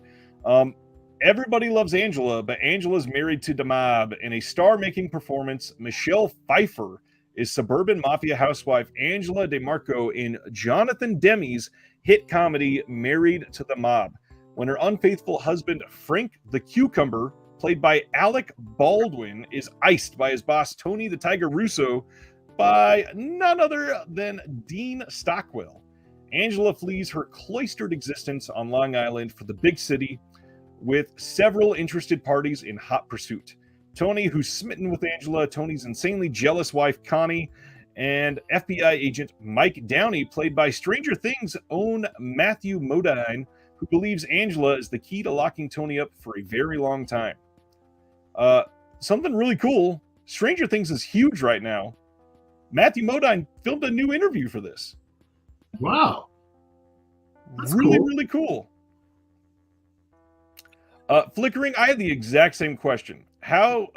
Everybody loves Angela, but Angela's married to the mob. In a star-making performance, Michelle Pfeiffer is suburban mafia housewife Angela DeMarco in Jonathan Demme's hit comedy Married to the Mob, when her unfaithful husband Frank the Cucumber, played by Alec Baldwin, is iced by his boss Tony the Tiger Russo by none other than Dean Stockwell. Angela flees her cloistered existence on Long Island for the big city, with several interested parties in hot pursuit. Tony, who's smitten with Angela, Tony's insanely jealous wife Connie, and FBI agent Mike Downey, played by Stranger Things' own Matthew Modine, who believes Angela is the key to locking Tony up for a very long time. Something really cool. Stranger Things is huge right now. Matthew Modine filmed a new interview for this. Wow. That's really cool. Flickering, I had the exact same question. How,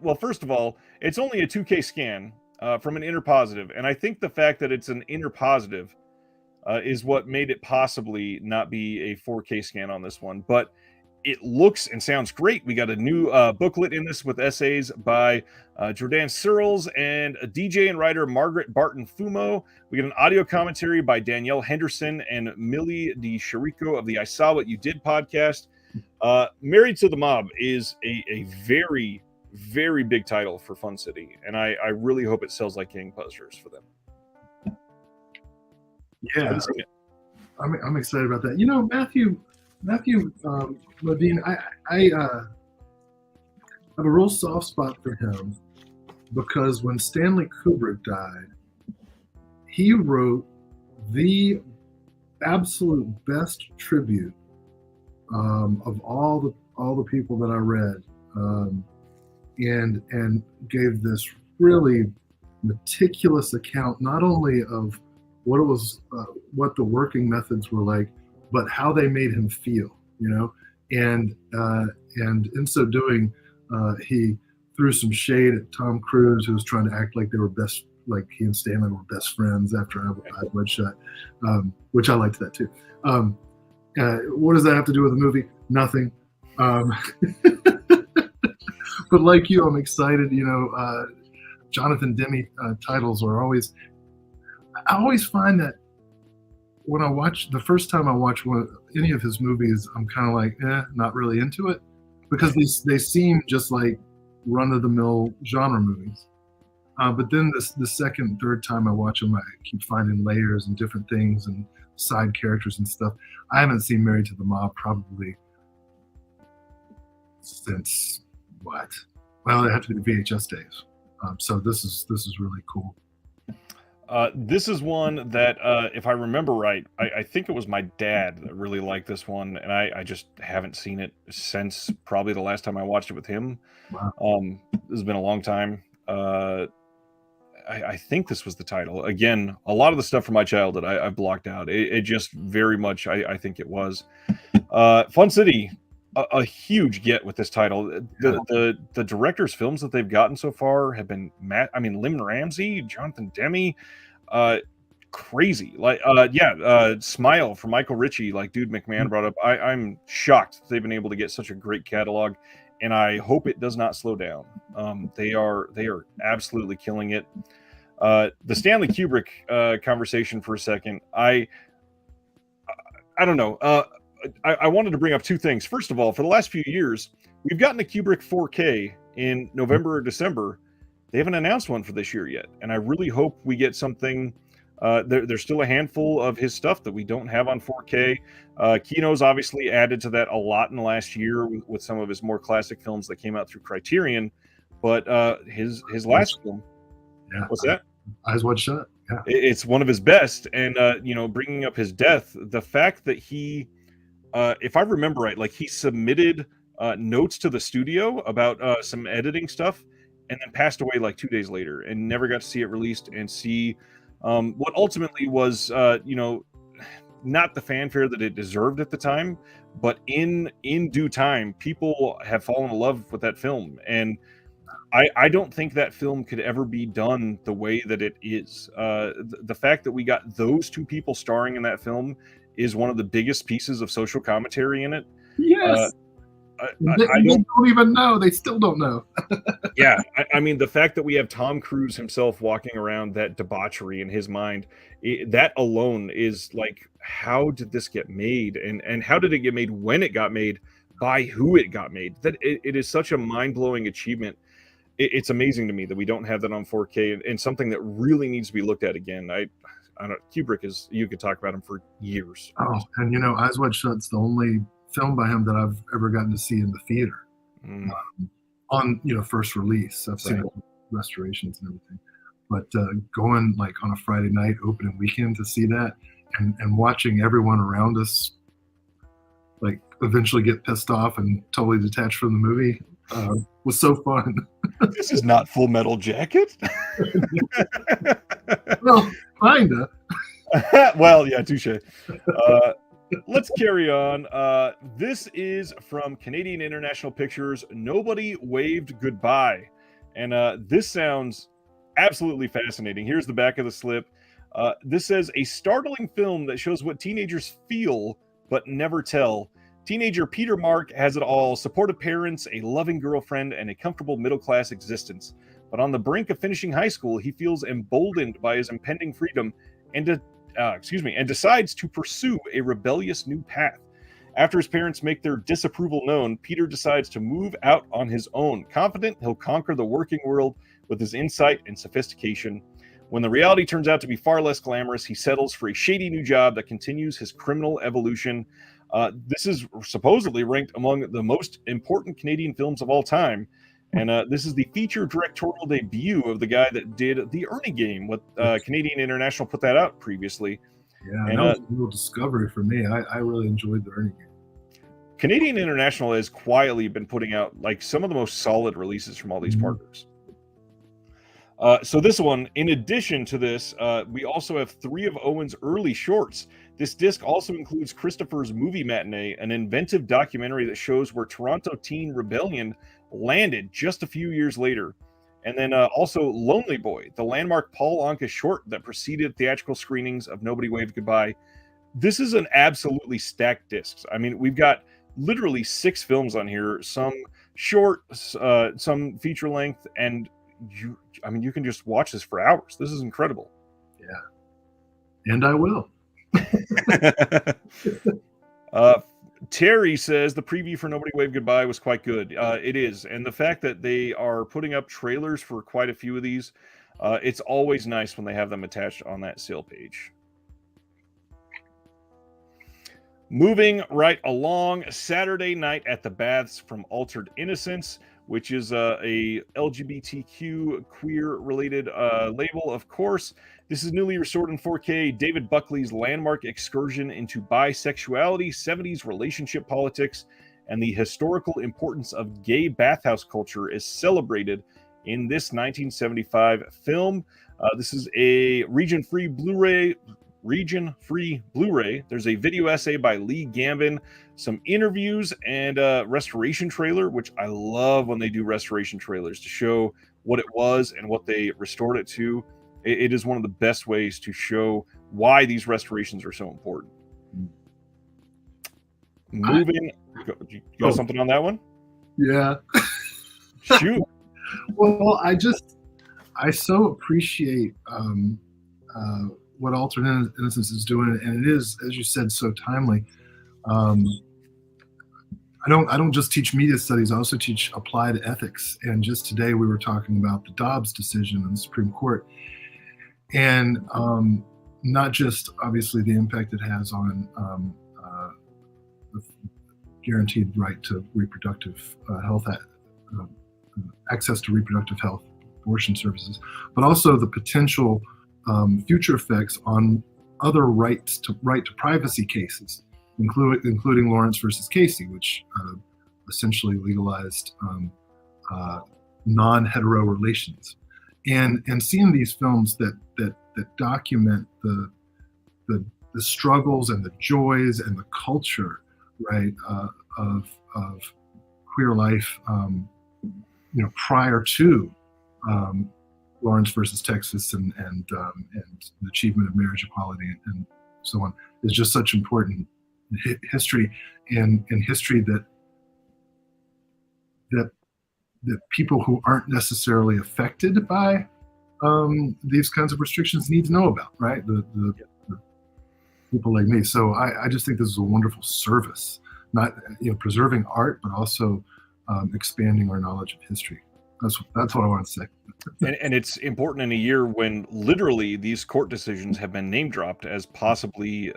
well, first of all, it's only a 2K scan from an inner positive, and I think the fact that it's an inner positive is what made it possibly not be a 4K scan on this one. But it looks and sounds great. We got a new booklet in this with essays by Jordan Searles and DJ and writer Margaret Barton Fumo. We get an audio commentary by Danielle Henderson and Millie DiChirico of the I Saw What You Did podcast. Married to the Mob is a very, very big title for Fun City, and I really hope it sells like gangbusters for them. Yeah, I'm excited about that. You know, Matthew Matthew Modine, I have a real soft spot for him because when Stanley Kubrick died, he wrote the absolute best tribute of all the people that I read, and gave this really meticulous account not only of what it was, what the working methods were like, but how they made him feel, and in so doing, he threw some shade at Tom Cruise, who was trying to act like they were like he and Stanley were best friends after Eyes Wide Shut, which I liked that too. What does that have to do with the movie? Nothing. But like you, I'm excited. Jonathan Demme titles are always. I always find that when I watch the first time I watch any of his movies, I'm kind of like, not really into it, because they seem just like run-of-the-mill genre movies. But then the second, third time I watch them, I keep finding layers and different things and side characters and stuff. I haven't seen Married to the Mob probably since what? Well, it had to be the VHS days. So this is really cool. This is one that, if I remember right, I think it was my dad that really liked this one, and I just haven't seen it since probably the last time I watched it with him. Wow. This has been a long time. I think this was the title. Again, a lot of the stuff from my childhood I've blocked out. It just very much, I think it was. Fun City, a huge get with this title. The director's films that they've gotten so far have been Lynn Ramsey, Jonathan Demme, crazy. Like Smile from Michael Ritchie, like Dude McMahon brought up. I'm shocked they've been able to get such a great catalog, and I hope it does not slow down. They are absolutely killing it. The Stanley Kubrick conversation for a second. I don't know. I wanted to bring up two things. First of all, for the last few years, we've gotten a Kubrick 4K in November or December. They haven't announced one for this year yet, and I really hope we get something. There's still a handful of his stuff that we don't have on 4K. Kino's obviously added to that a lot in the last year with some of his more classic films that came out through Criterion, but his last film, what's that? Eyes Wide Shut. Yeah, it's one of his best, and bringing up his death, the fact that he, if I remember right, like he submitted notes to the studio about some editing stuff, and then passed away like 2 days later, and never got to see it released and see what ultimately was, not the fanfare that it deserved at the time, but in due time, people have fallen in love with that film, and I don't think that film could ever be done the way that it is. The fact that we got those two people starring in that film is one of the biggest pieces of social commentary in it. Yes. They don't even know. They still don't know. Yeah. The fact that we have Tom Cruise himself walking around that debauchery in his mind, that alone is like, how did this get made? And how did it get made when it got made? By who it got made? That it is such a mind-blowing achievement. It's amazing to me that we don't have that on 4K, and something that really needs to be looked at again. I don't. Kubrick is, you could talk about him for years. Oh, and Eyes Wide Shut's the only film by him that I've ever gotten to see in the theater on first release. I've seen restorations and everything, but going like on a Friday night opening weekend to see that, and watching everyone around us like eventually get pissed off and totally detached from the movie was so fun. This is not Full Metal Jacket. Well, kinda. Well, yeah, touche. Let's carry on. This is from Canadian International Pictures. Nobody Waved Goodbye, and this sounds absolutely fascinating. Here's the back of the slip. This says, a startling film that shows what teenagers feel but never tell. Teenager Peter Mark has it all: supportive parents, a loving girlfriend, and a comfortable middle-class existence. But on the brink of finishing high school, he feels emboldened by his impending freedom and decides to pursue a rebellious new path. After his parents make their disapproval known, Peter decides to move out on his own, confident he'll conquer the working world with his insight and sophistication. When the reality turns out to be far less glamorous, he settles for a shady new job that continues his criminal evolution. This is supposedly ranked among the most important Canadian films of all time. And this is the feature directorial debut of the guy that did The Ernie Game. With Canadian International put that out previously. Yeah, and, that was a real discovery for me. I really enjoyed The Ernie Game. Canadian International has quietly been putting out like some of the most solid releases from all these partners. So this one, in addition to this, we also have 3 of Owen's early shorts. This disc also includes Christopher's Movie Matinee, an inventive documentary that shows where Toronto teen rebellion landed just a few years later. And then also Lonely Boy, the landmark Paul Anka short that preceded theatrical screenings of Nobody Waved Goodbye. This is an absolutely stacked disc. I mean, we've got literally 6 films on here, some short, some feature length, and you can just watch this for hours. This is incredible. Yeah. And I will. Terry says the preview for Nobody Waved Goodbye was quite good. It is. And the fact that they are putting up trailers for quite a few of these, it's always nice when they have them attached on that sale page. Moving right along, Saturday Night at the Baths from Altered Innocence, which is a LGBTQ queer-related label, of course. This is newly restored in 4K. David Buckley's landmark excursion into bisexuality, 70s relationship politics, and the historical importance of gay bathhouse culture is celebrated in this 1975 film. This is a region-free Blu-ray. There's a video essay by Lee Gambin, some interviews, and a restoration trailer, which I love when they do restoration trailers to show what it was and what they restored it to. It is one of the best ways to show why these restorations are so important. Moving, you got something on that one? Yeah. Shoot. Well, I so appreciate what Altered Innocence is doing, and it is, as you said, so timely. I don't just teach media studies; I also teach applied ethics. And just today, we were talking about the Dobbs decision in the Supreme Court, and not just obviously the impact it has on the guaranteed right to reproductive health, access to reproductive health, abortion services, but also the potential future effects on other right to privacy cases, including Lawrence versus Casey, which essentially legalized non-hetero relations, and seeing these films that document the struggles and the joys and the culture, right, of queer life, prior to Lawrence versus Texas and the achievement of marriage equality and so on, is just such important history, and history that people who aren't necessarily affected by these kinds of restrictions need to know about, right? The people like me. So I just think this is a wonderful service, not preserving art, but also expanding our knowledge of history. That's what I want to say. And it's important in a year when literally these court decisions have been name dropped as possibly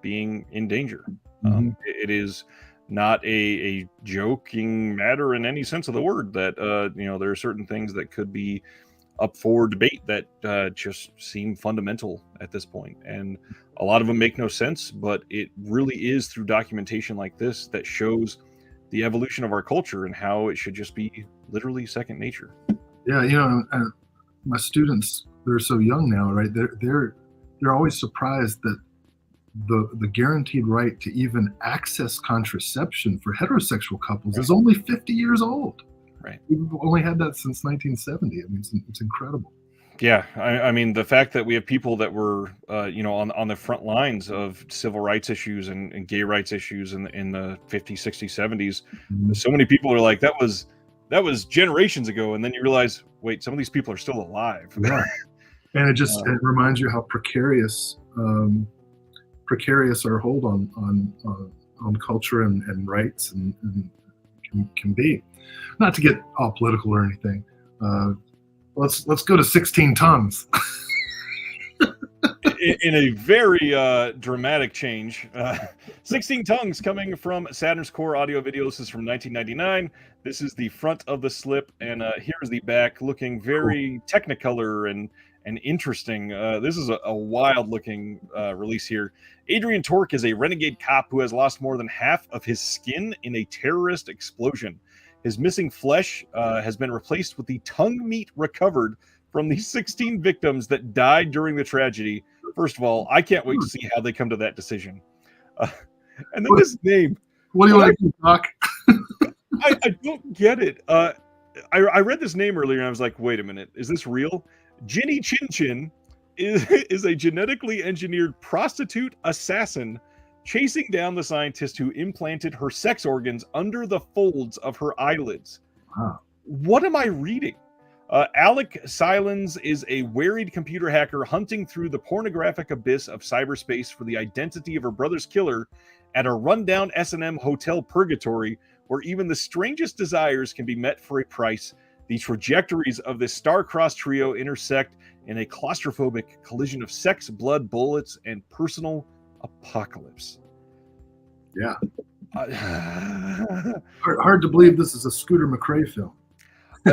being in danger. Mm-hmm. It is not a joking matter in any sense of the word that there are certain things that could be up for debate that just seem fundamental at this point, and a lot of them make no sense. But it really is through documentation like this that shows the evolution of our culture and how it should just be literally second nature. Yeah, my students, they're so young now, right? They're always surprised that the guaranteed right to even access contraception for heterosexual couples is only 50 years old. Right. We've only had that since 1970. I mean, it's incredible. Yeah, I mean, the fact that we have people that were, on the front lines of civil rights issues and gay rights issues in the 50s, 60s, 70s. Mm-hmm. So many people are like, that was generations ago, and then you realize, wait, some of these people are still alive. Yeah, and it reminds you how precarious our hold on culture and rights and can be. Not to get all political or anything. Let's go to 16 tongues. in a very dramatic change. 16 Tongues coming from Saturn's Core Audio Video. This is from 1999. This is the front of the slip, and here's the back, looking very Technicolor and interesting. This is a wild-looking release here. Adrian Torque is a renegade cop who has lost more than half of his skin in a terrorist explosion. His missing flesh has been replaced with the tongue meat recovered from the 16 victims that died during the tragedy. First of all, I can't wait to see how they come to that decision. And then this name. What do you like to talk? I don't get it. I read this name earlier and I was like, wait a minute, is this real? Ginny Chin Chin is a genetically engineered prostitute assassin chasing down the scientist who implanted her sex organs under the folds of her eyelids. Wow. What am I reading? Alec Silens is a worried computer hacker hunting through the pornographic abyss of cyberspace for the identity of her brother's killer at a rundown S&M hotel purgatory where even the strangest desires can be met for a price. The trajectories of this star-crossed trio intersect in a claustrophobic collision of sex, blood, bullets, and personal apocalypse. Yeah. Hard to believe this is a Scooter McCrae film.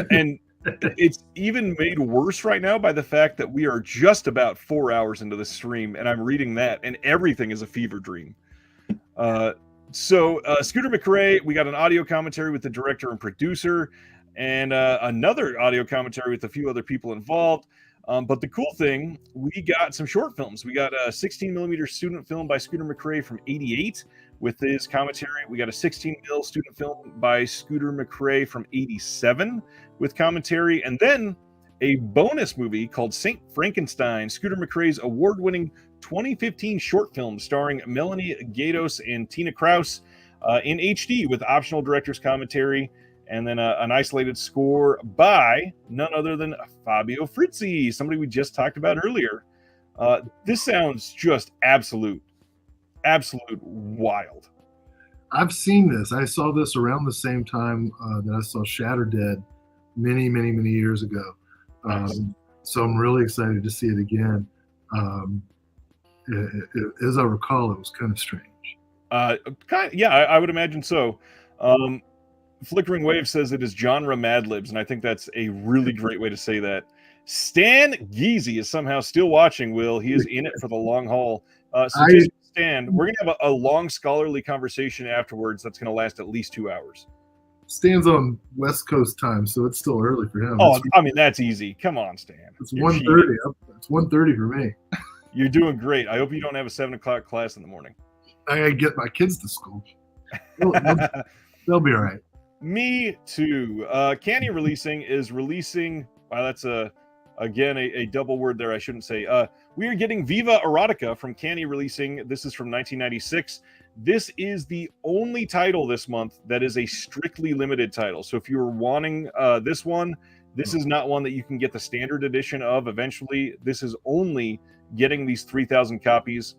And it's even made worse right now by the fact that we are just about 4 hours into the stream, and I'm reading that, and everything is a fever dream. So Scooter McCrae, we got an audio commentary with the director and producer, and another audio commentary with a few other people involved. But the cool thing, we got some short films. We got a 16mm student film by Scooter McCrae from '88 with his commentary. We got a 16mm student film by Scooter McCrae from '87 with commentary. And then a bonus movie called Saint Frankenstein, Scooter McCrae's award-winning 2015 short film starring Melanie Gatos and Tina Kraus in HD with optional director's commentary. And then an isolated score by none other than Fabio Frizzi, somebody we just talked about earlier. This sounds just absolute wild. I've seen this. I saw this around the same time that I saw Shatter Dead many years ago. Nice. So I'm really excited to see it again. As I recall, it was kind of strange. I would imagine so. Flickering Wave says it is genre Mad Libs, and I think that's a really great way to say that. Stan Geezy is somehow still watching, Will. He is in it for the long haul. Stan, we're going to have a long scholarly conversation afterwards that's going to last at least 2 hours. Stan's on West Coast time, so it's still early for him. Oh, I mean, that's easy. Come on, Stan. It's 1:30. It's 1:30 for me. You're doing great. I hope you don't have a 7 o'clock class in the morning. I got to get my kids to school. They'll be all right. Me too. Canny is releasing. Wow, that's again a double word there. I shouldn't say. We are getting Viva Erotica from Canny releasing. This is from 1996. This is the only title this month that is a strictly limited title. So if you were wanting this one, this is not one that you can get the standard edition of eventually. This is only getting these 3,000 copies.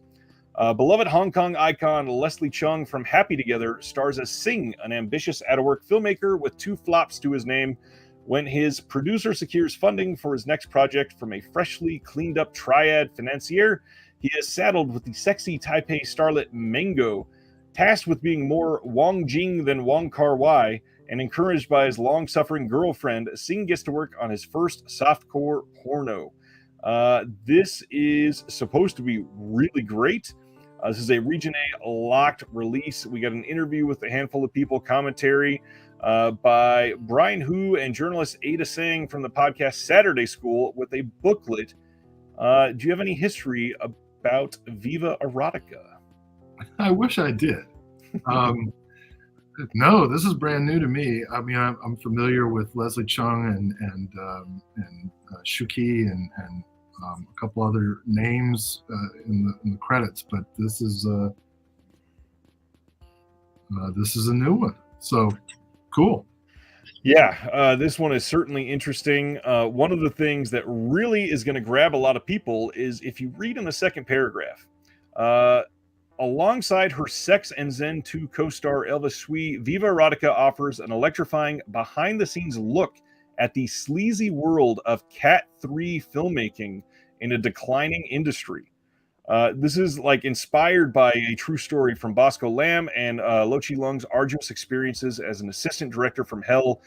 Beloved Hong Kong icon Leslie Chung from Happy Together stars as Singh, an ambitious out-of-work filmmaker with 2 flops to his name. When his producer secures funding for his next project from a freshly cleaned-up triad financier, he is saddled with the sexy Taipei starlet Mango. Tasked with being more Wong Jing than Wong Kar-wai, and encouraged by his long-suffering girlfriend, Singh gets to work on his first softcore porno. This is supposed to be really great. This is a Region A locked release. We got an interview with a handful of people, commentary by Brian Hu and journalist Ada Sang from the podcast Saturday School with a booklet. Do you have any history about Viva Erotica? I wish I did. No, this is brand new to me. I mean, I'm familiar with Leslie Chung and Shuki and a couple other names in the credits, but this is a new one. So cool. Yeah, this one is certainly interesting. One of the things that really is going to grab a lot of people is if you read in the second paragraph, alongside her Sex and Zen 2 co-star Elva Sui, Viva Erotica offers an electrifying behind-the-scenes look at the sleazy world of Cat 3 filmmaking in a declining industry. This is like inspired by a true story from Bosco Lamb and Lochi Lung's arduous experiences as an assistant director from hell.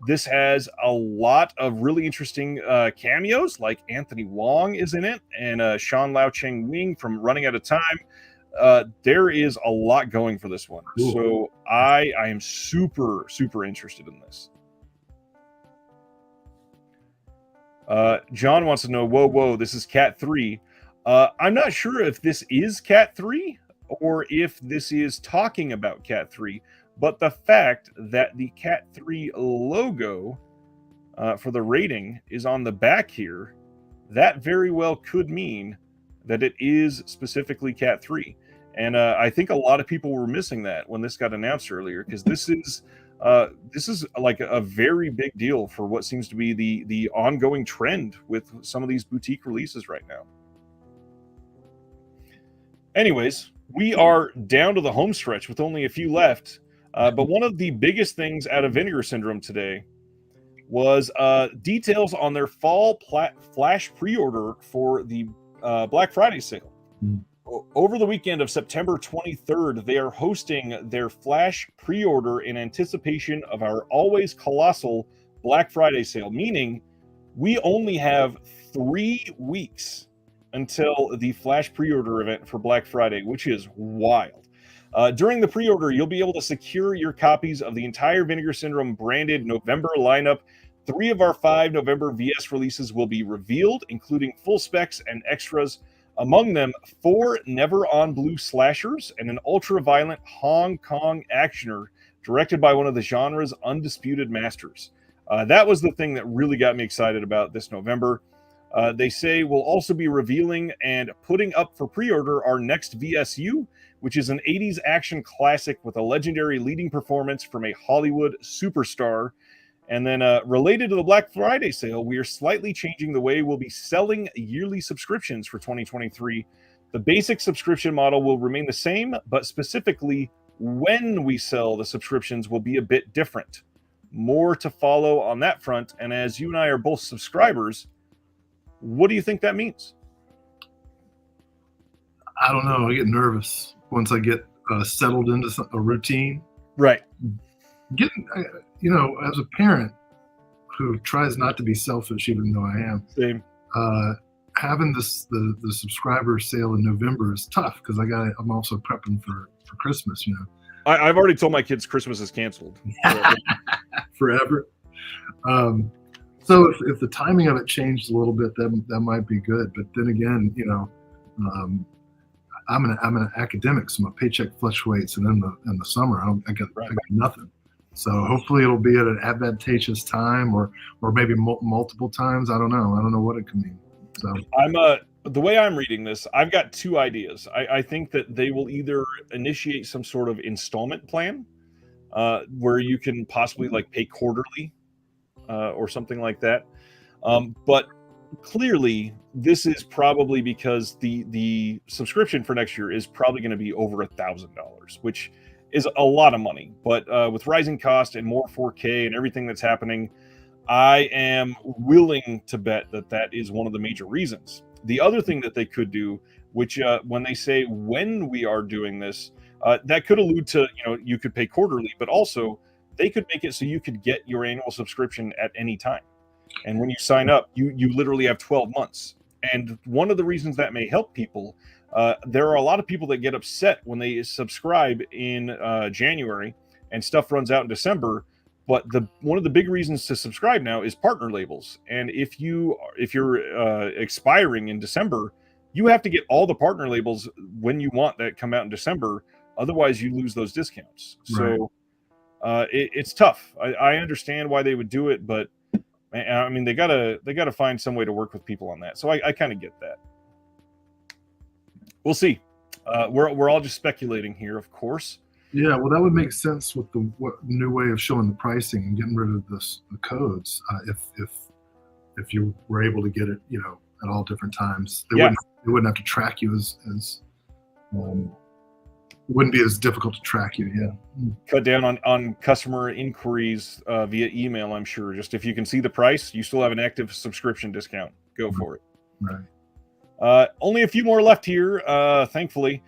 This has a lot of really interesting cameos, like Anthony Wong is in it, and Sean Lau Cheng Wing from Running Out of Time. There is a lot going for this one. Cool. So I am super, super interested in this. John wants to know, whoa, this is Cat 3. I'm not sure if this is Cat 3 or if this is talking about Cat 3, but the fact that the Cat 3 logo for the rating is on the back here, that very well could mean that it is specifically Cat 3. And I think a lot of people were missing that when this got announced earlier, because this is like a very big deal for what seems to be the ongoing trend with some of these boutique releases right now. Anyways, we are down to the home stretch with only a few left. But one of the biggest things out of Vinegar Syndrome today was details on their fall flash pre-order for the Black Friday sale. Over the weekend of September 23rd, they are hosting their flash pre-order in anticipation of our always colossal Black Friday sale, meaning we only have 3 weeks until the flash pre-order event for Black Friday, which is wild. During the pre-order, you'll be able to secure your copies of the entire Vinegar Syndrome branded November lineup. 3 of our 5 November VS releases will be revealed, including full specs and extras. Among them, 4 Never on Blue slashers and an ultra-violent Hong Kong actioner directed by one of the genre's undisputed masters. That was the thing that really got me excited about this November. They say we'll also be revealing and putting up for pre-order our next VSU, which is an 80s action classic with a legendary leading performance from a Hollywood superstar. And then related to the Black Friday sale, we are slightly changing the way we'll be selling yearly subscriptions for 2023. The basic subscription model will remain the same, but specifically when we sell the subscriptions will be a bit different. More to follow on that front. And as you and I are both subscribers, what do you think that means? I don't know. I get nervous once I get settled into a routine. Right. Getting, as a parent who tries not to be selfish, even though I am, same. Having the subscriber sale in November is tough because I'm also prepping for Christmas. I've already told my kids Christmas is canceled forever. So if the timing of it changed a little bit, that might be good. But then again, I'm an academic, so my paycheck fluctuates, and in the summer I got nothing. So hopefully it'll be at an advantageous time, or maybe multiple times. I don't know what it can mean. So the way I'm reading this, I've got 2 ideas. I think that they will either initiate some sort of installment plan where you can possibly like pay quarterly or something like that. But clearly this is probably because the subscription for next year is probably going to be over $1,000, which is a lot of money. But with rising cost and more 4K and everything that's happening, I am willing to bet that is one of the major reasons. The other thing that they could do, which when they say when we are doing this, that could allude to, you could pay quarterly, but also they could make it so you could get your annual subscription at any time. And when you sign up, you literally have 12 months. And one of the reasons that may help people, there are a lot of people that get upset when they subscribe in January and stuff runs out in December. But one of the big reasons to subscribe now is partner labels. And if you're expiring in December, you have to get all the partner labels when you want that come out in December. Otherwise, you lose those discounts. Right. So it's tough. I understand why they would do it, but I mean they gotta find some way to work with people on that. So I kind of get that. We'll see. We're all just speculating here, of course. Yeah, well, that would make sense with the new way of showing the pricing and getting rid of the codes. If you were able to get it, at all different times, they wouldn't have to track you as it wouldn't be as difficult to track you. Yeah. Cut down on customer inquiries via email. I'm sure. Just if you can see the price, you still have an active subscription discount. Go for it. Right. Only a few more left here, thankfully.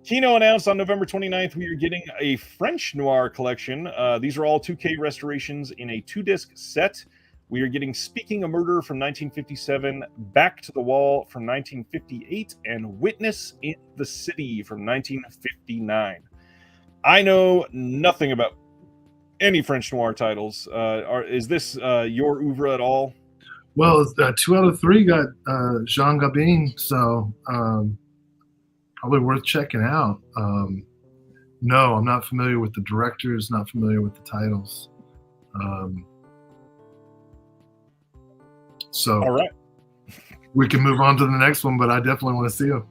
Kino announced on November 29th we are getting a French noir collection. These are all 2K restorations in a 2-disc set. We are getting Speaking a Murder from 1957, Back to the Wall from 1958, and Witness in the City from 1959. I know nothing about any French noir titles. Is this your oeuvre at all? Well, 2 out of 3 got Jean Gabin, so probably worth checking out. No, I'm not familiar with the directors, not familiar with the titles. So all right, we can move on to the next one, but I definitely want to see them.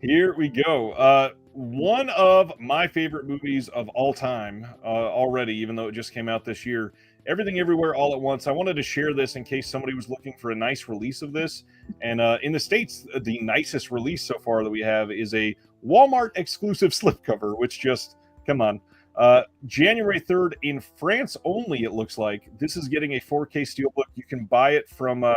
Here we go. One of my favorite movies of all time already, even though it just came out this year, Everything Everywhere All at Once. I wanted to share this in case somebody was looking for a nice release of this. And in the States, the nicest release so far that we have is a Walmart exclusive slipcover, which just, come on. January 3rd in France only, it looks like. This is getting a 4K steelbook. You can buy it from, I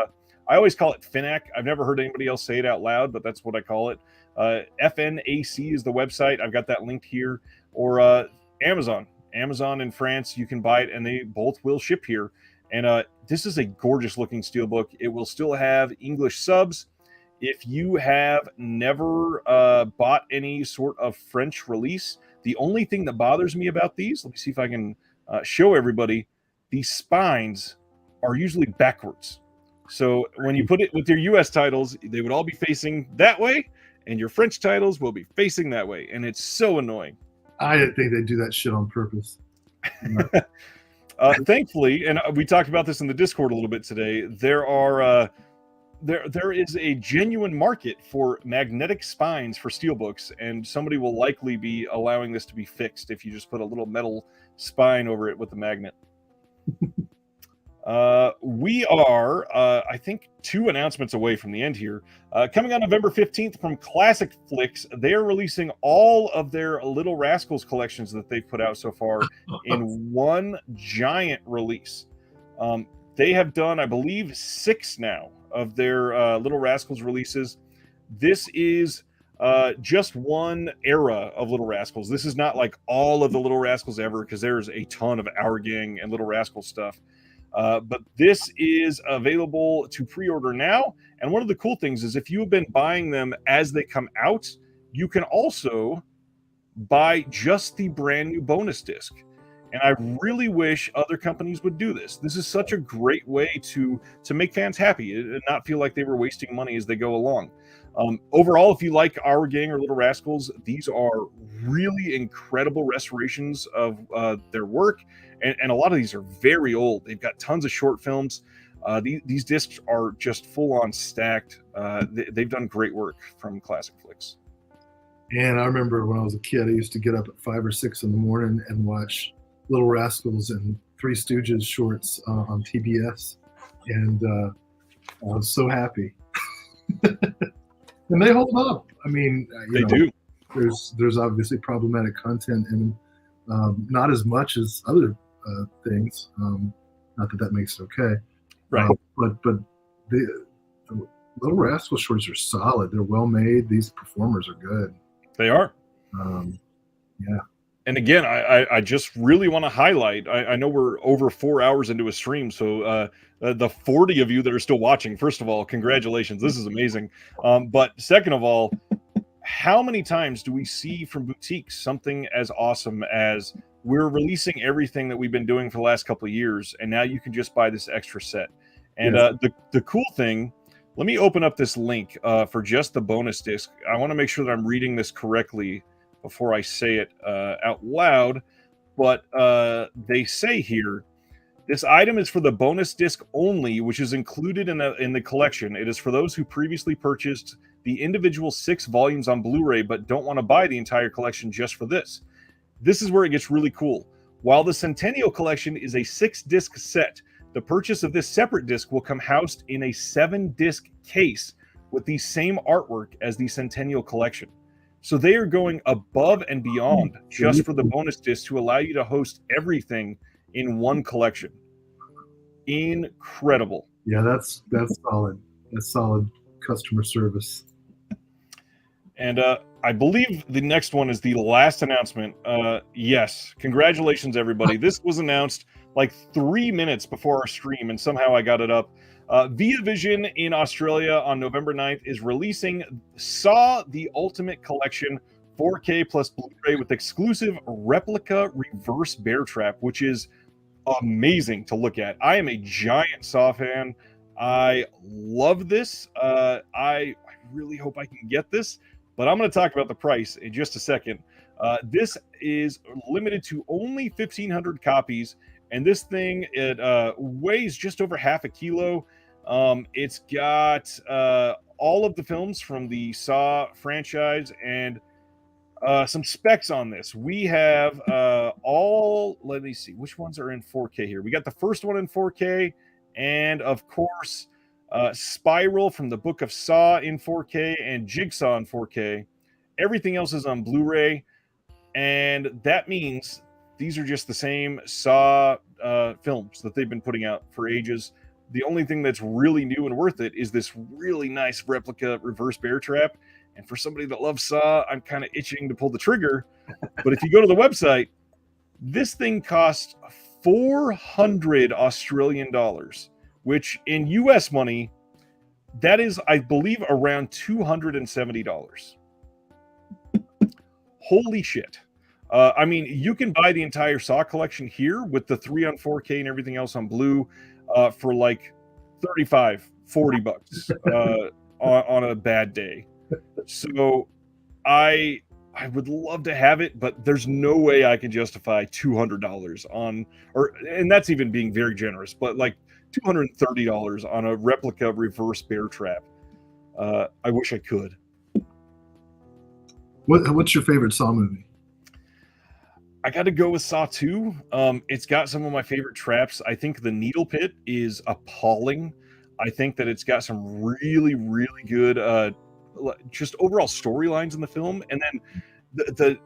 always call it Finac. I've never heard anybody else say it out loud, but that's what I call it. FNAC is the website. I've got that linked here. Or Amazon. Amazon in France, you can buy it, and they both will ship here. And this is a gorgeous looking steelbook. It will still have English subs. If you have never bought any sort of French release, the only thing that bothers me about these, let me see if I can show everybody, these spines are usually backwards. So when you put it with your US titles, they would all be facing that way, and your French titles will be facing that way. And it's so annoying. I didn't think they do that shit on purpose. Thankfully, and we talked about this in the Discord a little bit today, there is a genuine market for magnetic spines for steelbooks, and somebody will likely be allowing this to be fixed if you just put a little metal spine over it with a magnet. We are, I think, 2 announcements away from the end here. Coming on November 15th from Classic Flicks, they are releasing all of their Little Rascals collections that they've put out so far in one giant release. They have done, I believe, 6 now of their Little Rascals releases. This is just one era of Little Rascals. This is not like all of the Little Rascals ever, because there's a ton of Our Gang and Little Rascals stuff. But this is available to pre-order now. And one of the cool things is if you have been buying them as they come out, you can also buy just the brand new bonus disc. And I really wish other companies would do this. This is such a great way to make fans happy and not feel like they were wasting money as they go along. Overall, if you like Our Gang or Little Rascals, these are really incredible restorations of their work. And a lot of these are very old. They've got tons of short films. These discs are just full-on stacked. They've done great work from Classic Flicks. And I remember when I was a kid, I used to get up at 5 or 6 in the morning and watch Little Rascals and Three Stooges shorts on TBS. And I was so happy. And they hold up. I mean, they do. There's obviously problematic content in them, not as much as other things. Not that makes it okay. Right. But the Little Rascal shorts are solid. They're well made. These performers are good. They are. Yeah. And again, I just really want to highlight, I know we're over 4 hours into a stream, so the 40 of you that are still watching, first of all, congratulations. This is amazing. But second of all, how many times do we see from boutiques something as awesome as we're releasing everything that we've been doing for the last couple of years, and now you can just buy this extra set. And Yes. The cool thing, let me open up this link for just the bonus disc. I want to make sure that I'm reading this correctly before I say it out loud, but they say here, this item is for the bonus disc only, which is included in the collection. It is for those who previously purchased the individual 6 volumes on Blu-ray but don't want to buy the entire collection just for this. This is where it gets really cool. While the Centennial Collection is a 6-disc set, the purchase of this separate disc will come housed in a 7-disc case with the same artwork as the Centennial Collection. So they are going above and beyond just for the bonus disc to allow you to host everything in one collection. Incredible. Yeah, that's solid. That's solid. customer service. And I believe the next one is the last announcement. Yes, congratulations, everybody. This was announced like 3 minutes before our stream, and somehow I got it up. Via Vision in Australia on November 9th is releasing Saw the Ultimate Collection 4K plus Blu-ray with exclusive replica reverse bear trap, which is amazing to look at. I am a giant Saw fan. I love this. I really hope I can get this, but I'm going to talk about the price in just a second. This is limited to only 1,500 copies, and this thing, it weighs just over half a kilo. It's got all of the films from the Saw franchise and some specs on this. We have let me see, which ones are in 4K here? We got the first one in 4K, and of course, Spiral from the Book of Saw in 4K and Jigsaw in 4K. Everything else is on Blu-ray, and that means these are just the same Saw films that they've been putting out for ages. The only thing that's really new and worth it is this really nice replica reverse bear trap. And for somebody that loves Saw, I'm kind of itching to pull the trigger. But if you go to the website, this thing costs 400 Australian dollars, which in US money, that is, I believe, around $270. Holy shit. I mean, you can buy the entire Saw collection here with the 3 on 4K and everything else on Blue for like $35, $40 on a bad day. So I would love to have it, but there's no way I can justify $200 on, and that's even being very generous, but like $230 on a replica reverse bear trap. I wish I could. What's your favorite Saw movie? I got to go with Saw 2. It's got some of my favorite traps. I think the Needle Pit is appalling. I think that it's got some really, really good just overall storylines in the film, and then the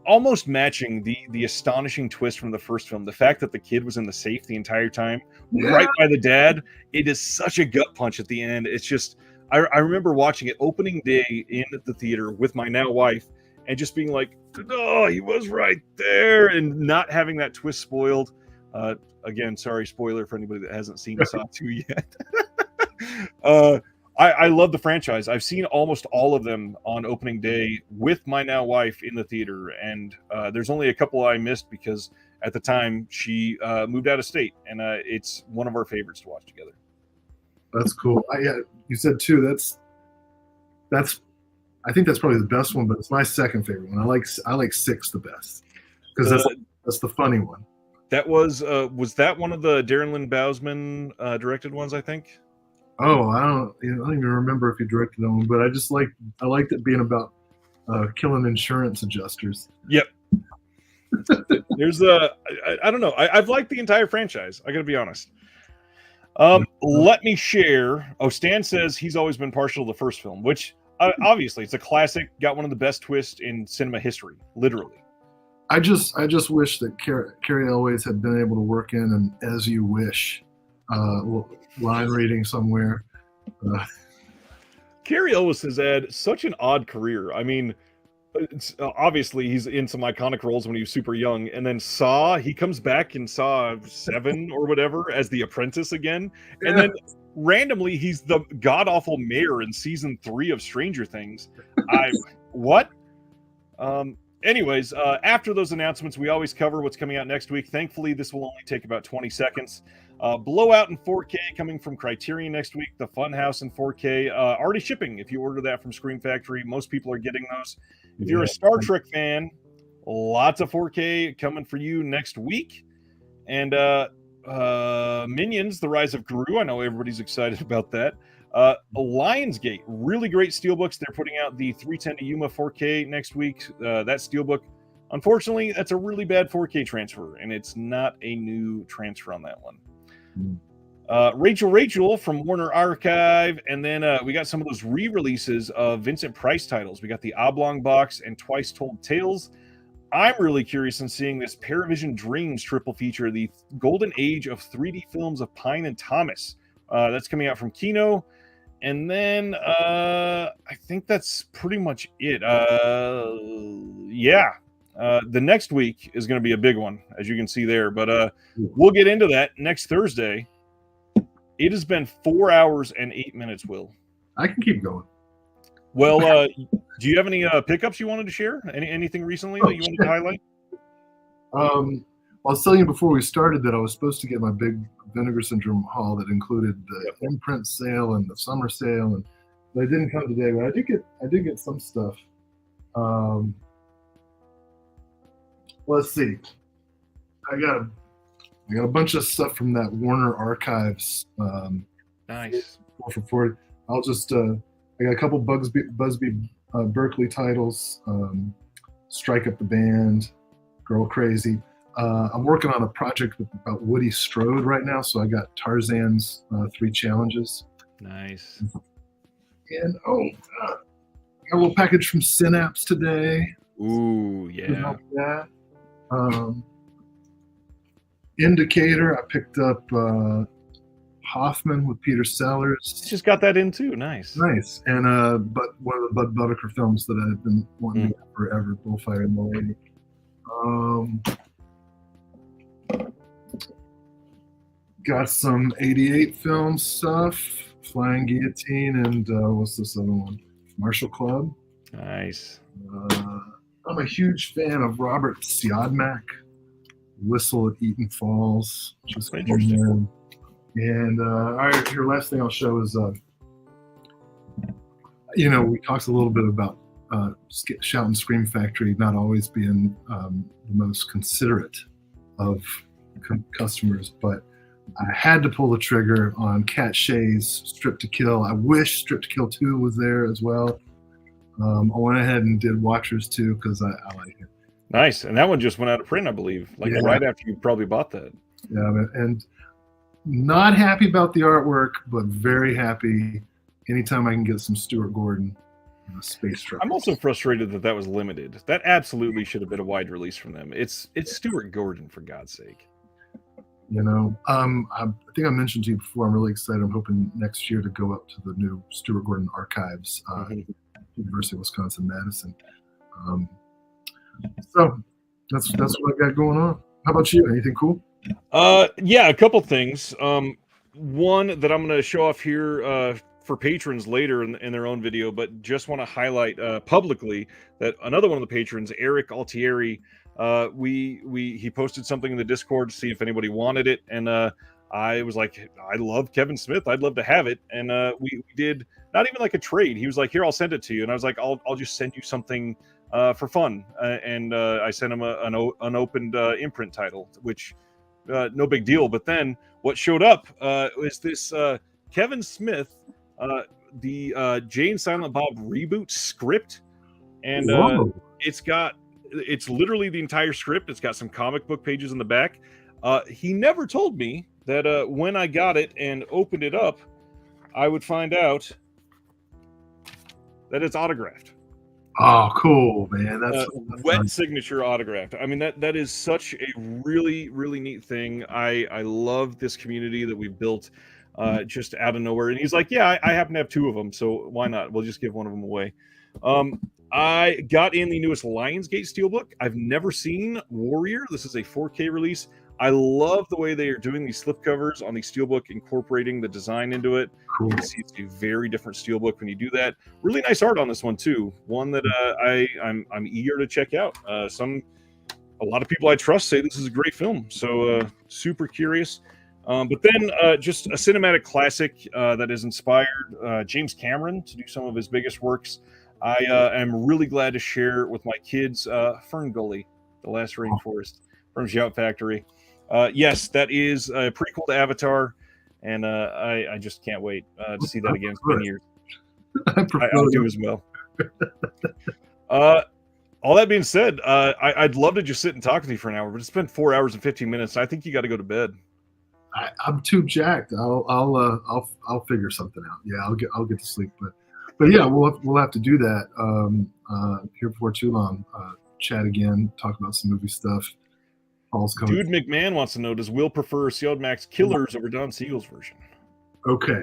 almost matching the astonishing twist from the first film, the fact that the kid was in the safe the entire time, right by the dad. It is such a gut punch at the end. It's just, I remember watching it opening day in the theater with my now wife and just being like, oh, he was right there, and not having that twist spoiled. Again, sorry, spoiler for anybody that hasn't seen Saw 2 yet. I love the franchise. I've seen almost all of them on opening day with my now wife in the theater, and there's only a couple I missed because at the time she moved out of state, and it's one of our favorites to watch together. That's cool. Yeah, you said 2. That's I think that's probably the best one, but it's my second favorite one. I like 6 the best because that's the funny one. That was that one of the Darren Lynn Bousman directed ones, I think? Oh, I don't even remember if he directed that one, but I liked it being about killing insurance adjusters. Yep. There's I don't know. I've liked the entire franchise. I got to be honest. Let me share. Oh, Stan says he's always been partial to the first film, which obviously it's a classic. Got one of the best twists in cinema history, literally. I just wish that Carrie Elways had been able to work in an "As You Wish" line reading somewhere. Carrie Elwes has had such an odd career. I mean, obviously he's in some iconic roles when he was super young, and then Saw, he comes back in Saw 7 or whatever as the apprentice again, and then randomly he's the god-awful mayor in season 3 of Stranger Things. Anyways, after those announcements, we always cover what's coming out next week. Thankfully, this will only take about 20 seconds. Blowout in 4K coming from Criterion next week. The Funhouse in 4K already shipping. If you order that from Scream Factory, most people are getting those. If you're a Star Trek fan, lots of 4K coming for you next week. And Minions: The Rise of Gru. I know everybody's excited about that. Lionsgate, really great steelbooks. They're putting out the 310 to Yuma 4K next week. That steelbook, unfortunately, that's a really bad 4K transfer, and it's not a new transfer on that one. Rachel from Warner Archive, and then we got some of those re-releases of Vincent Price titles. We got the Oblong Box and Twice Told Tales. I'm really curious in seeing this Paravision Dreams triple feature, the golden age of 3D films of Pine and Thomas. That's coming out from Kino. And then I think that's pretty much it. Yeah. The next week is going to be a big one, as you can see there. But we'll get into that next Thursday. It has been 4 hours and 8 minutes, Will. I can keep going. Well, do you have any pickups you wanted to share? Anything recently that you wanted to highlight? I was telling you before we started that I was supposed to get my big Vinegar Syndrome haul that included the imprint sale and the summer sale, but it didn't come today. But I did get some stuff. Let's see. I got a bunch of stuff from that Warner Archives. Nice. 4 for 40. I'll just I got a couple Busby Berkeley titles. Strike Up the Band, Girl Crazy. I'm working on a project about Woody Strode right now, so I got Tarzan's 3 challenges. Nice. And got a little package from Synapse today. Ooh, yeah. Indicator, I picked up Hoffman with Peter Sellers. Just got that in too. Nice. And but one of the Bud Budaker films that I've been wanting to get forever, Bullfire and the Lady. Got some 88 film stuff, Flying Guillotine, and what's this other one? Marshall Club. Nice. I'm a huge fan of Robert Siodmak, Whistle at Eaton Falls. Just interesting. And all right, here, last thing I'll show is, we talked a little bit about Shout and Scream Factory not always being the most considerate of customers, but I had to pull the trigger on Cat Shea's Strip to Kill. I wish Strip to Kill 2 was there as well. I went ahead and did Watchers 2 because I like it. Nice. And that one just went out of print, I believe, right after you probably bought that. Yeah, and not happy about the artwork, but very happy anytime I can get some Stuart Gordon space truck. I'm also frustrated that was limited. That absolutely should have been a wide release from them. It's Stuart Gordon, for God's sake. I think I mentioned to you before, I'm really excited. I'm hoping next year to go up to the new Stuart Gordon archives, University of Wisconsin-Madison. So that's what I got going on. How about you? Anything cool? Yeah, a couple things. One that I'm going to show off here for patrons later in their own video, but just want to highlight publicly that another one of the patrons, Eric Altieri, he posted something in the Discord to see if anybody wanted it, and I was like, I love Kevin Smith, I'd love to have it, and we did not even like a trade. He was like, here, I'll send it to you, and I was like, I'll just send you something for fun, and I sent him an unopened imprint title, which no big deal. But then what showed up was this Kevin Smith, the Jay and Silent Bob reboot script, and it's literally the entire script. It's got some comic book pages in the back. He never told me that when I got it and opened it up, I would find out that it's autographed. Oh, cool, man! That's wet nice. Signature autographed. I mean, that is such a really, really neat thing. I love this community that we've built just out of nowhere. And he's like, yeah, I happen to have 2 of them, so why not? We'll just give one of them away. I got in the newest Lionsgate Steelbook. I've never seen Warrior. This is a 4K release. I love the way they are doing these slipcovers on the Steelbook, incorporating the design into it. Cool. You can see it's a very different Steelbook when you do that. Really nice art on this one too. One that I'm eager to check out. A lot of people I trust say this is a great film, so super curious. But then just a cinematic classic that has inspired James Cameron to do some of his biggest works. I am really glad to share with my kids Fern Gully, The Last Rainforest from Shout Factory. Yes, that is a prequel to Avatar, and I just can't wait to see that again. It's been years. I'll do as well. All that being said, I'd love to just sit and talk with you for an hour, but it's been 4 hours and 15 minutes. I think you got to go to bed. I'm too jacked. I'll figure something out. Yeah, I'll get to sleep, but yeah, we'll have to do that here before too long. Chat again, talk about some movie stuff. Paul's coming. Dude McMahon wants to know: does Will prefer Siodmak's Killers over Don Siegel's version? Okay.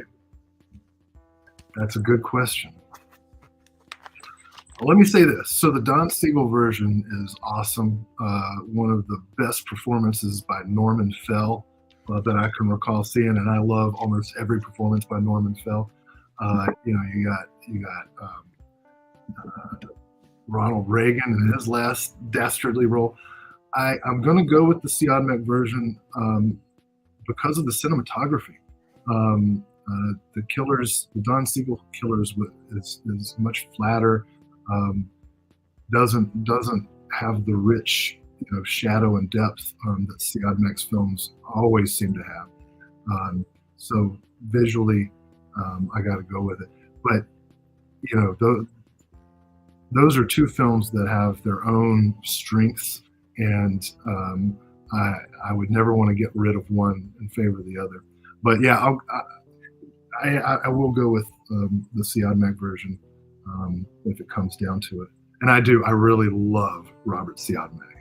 That's a good question. Let me say this. So the Don Siegel version is awesome. One of the best performances by Norman Fell that I can recall seeing, and I love almost every performance by Norman Fell. You got Ronald Reagan in his last dastardly role. I'm going to go with the Siodmak version because of the cinematography. The killers, the Don Siegel killers, is much flatter. Doesn't have the rich, shadow and depth that Siodmak's films always seem to have. So visually, I got to go with it. But those are two films that have their own strengths, and I would never want to get rid of one in favor of the other. But yeah, I will go with the Siodmak version if it comes down to it. And I really love Robert Siodmak.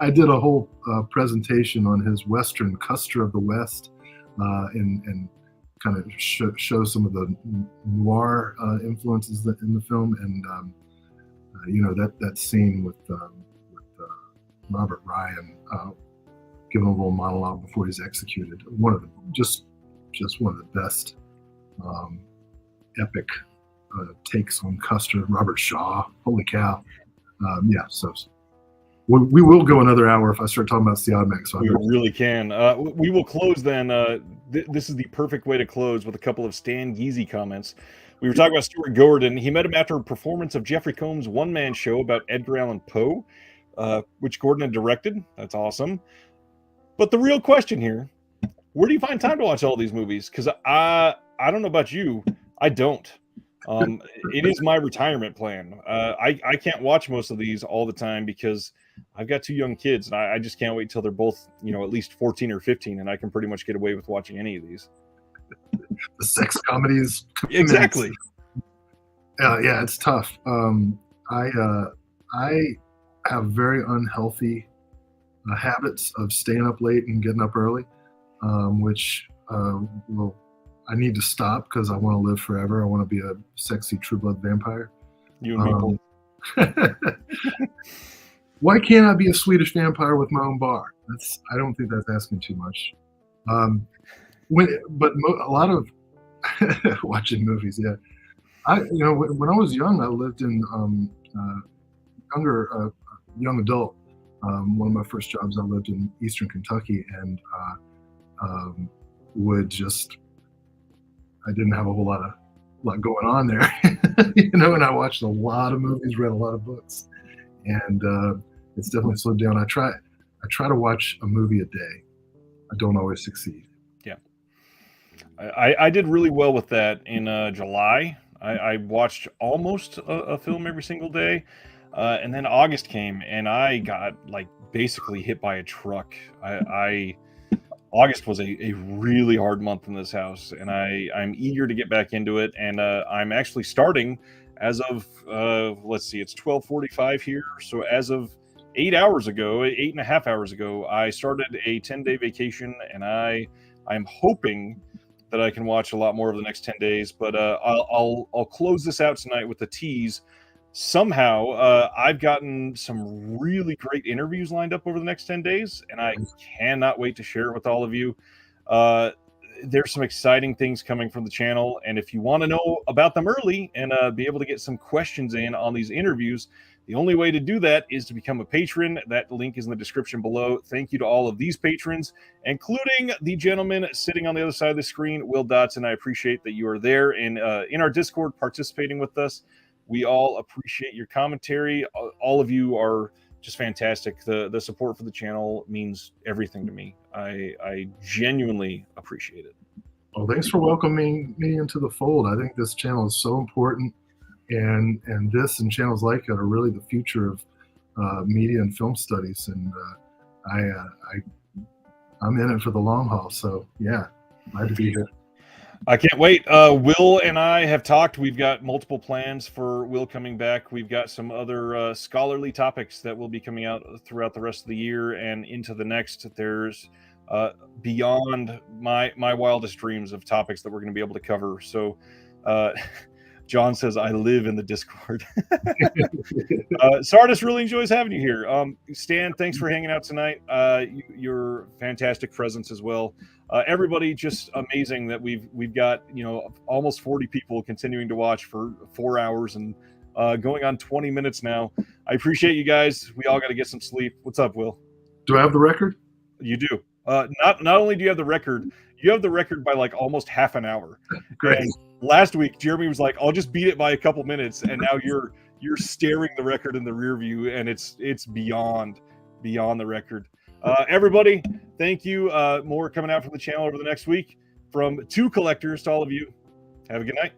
I did a whole presentation on his Western Custer of the West, and kind of show some of the noir influences in the film, and that scene with Robert Ryan giving a little monologue before he's executed. One of the just one of the best epic takes on Custer. Robert Shaw, holy cow! So we will go another hour if I start talking about Siodmak. So we really can. We will close then. This is the perfect way to close with a couple of Stan Geezy comments. We were talking about Stuart Gordon. He met him after a performance of Jeffrey Combs' one-man show about Edgar Allan Poe, which Gordon had directed. That's awesome. But the real question here, where do you find time to watch all these movies? Because I don't know about you, I don't. It is my retirement plan. I can't watch most of these all the time because I've got two young kids, and I just can't wait till they're both, at least 14 or 15, and I can pretty much get away with watching any of these. The sex comedies. Exactly. Yeah, it's tough. I have very unhealthy habits of staying up late and getting up early, which I need to stop because I want to live forever. I want to be a sexy True Blood vampire. You and me both. Why can't I be a Swedish vampire with my own bar? I don't think that's asking too much. But a lot of watching movies. Yeah, when I was young, I lived in young adult. One of my first jobs, I lived in Eastern Kentucky, and I didn't have a whole lot going on there, and I watched a lot of movies, read a lot of books, and it's definitely slowed down. I try to watch a movie a day. I don't always succeed. Yeah, I did really well with that in July. I watched almost a film every single day, and then August came, and I got basically hit by a truck. August was a really hard month in this house, and I'm eager to get back into it. And I'm actually starting as of let's see, it's 12:45 here. So as of 8.5 hours ago, I started a 10-day vacation, and I'm hoping that I can watch a lot more of the next 10 days. But I'll close this out tonight with the tease. Somehow, I've gotten some really great interviews lined up over the next 10 days, and I cannot wait to share it with all of you. There's some exciting things coming from the channel, and if you want to know about them early and be able to get some questions in on these interviews, the only way to do that is to become a patron. That link is in the description below. Thank you to all of these patrons, including the gentleman sitting on the other side of the screen, Will Dodson. I appreciate that you are there and in our Discord participating with us. We all appreciate your commentary. All of you are just fantastic. The support for the channel means everything to me. I genuinely appreciate it. Well, thanks for welcoming me into the fold. I think this channel is so important, and this and channels like it are really the future of media and film studies. And I'm in it for the long haul. So yeah, glad to be here. I can't wait. Will and I have talked. We've got multiple plans for Will coming back. We've got some other scholarly topics that will be coming out throughout the rest of the year and into the next. There's beyond my wildest dreams of topics that we're going to be able to cover. So John says, I live in the Discord. Sardis really enjoys having you here. Stan, thanks for hanging out tonight. Your fantastic presence as well. Everybody, just amazing that we've got, almost 40 people continuing to watch for 4 hours and going on 20 minutes now. I appreciate you guys. We all got to get some sleep. What's up, Will? Do I have the record? You do. Not only do you have the record, you have the record by like almost half an hour. Great. And last week, Jeremy was like, I'll just beat it by a couple minutes. And now you're staring the record in the rear view, and it's beyond the record. Everybody, thank you. More coming out from the channel over the next week. From two collectors to all of you. Have a good night.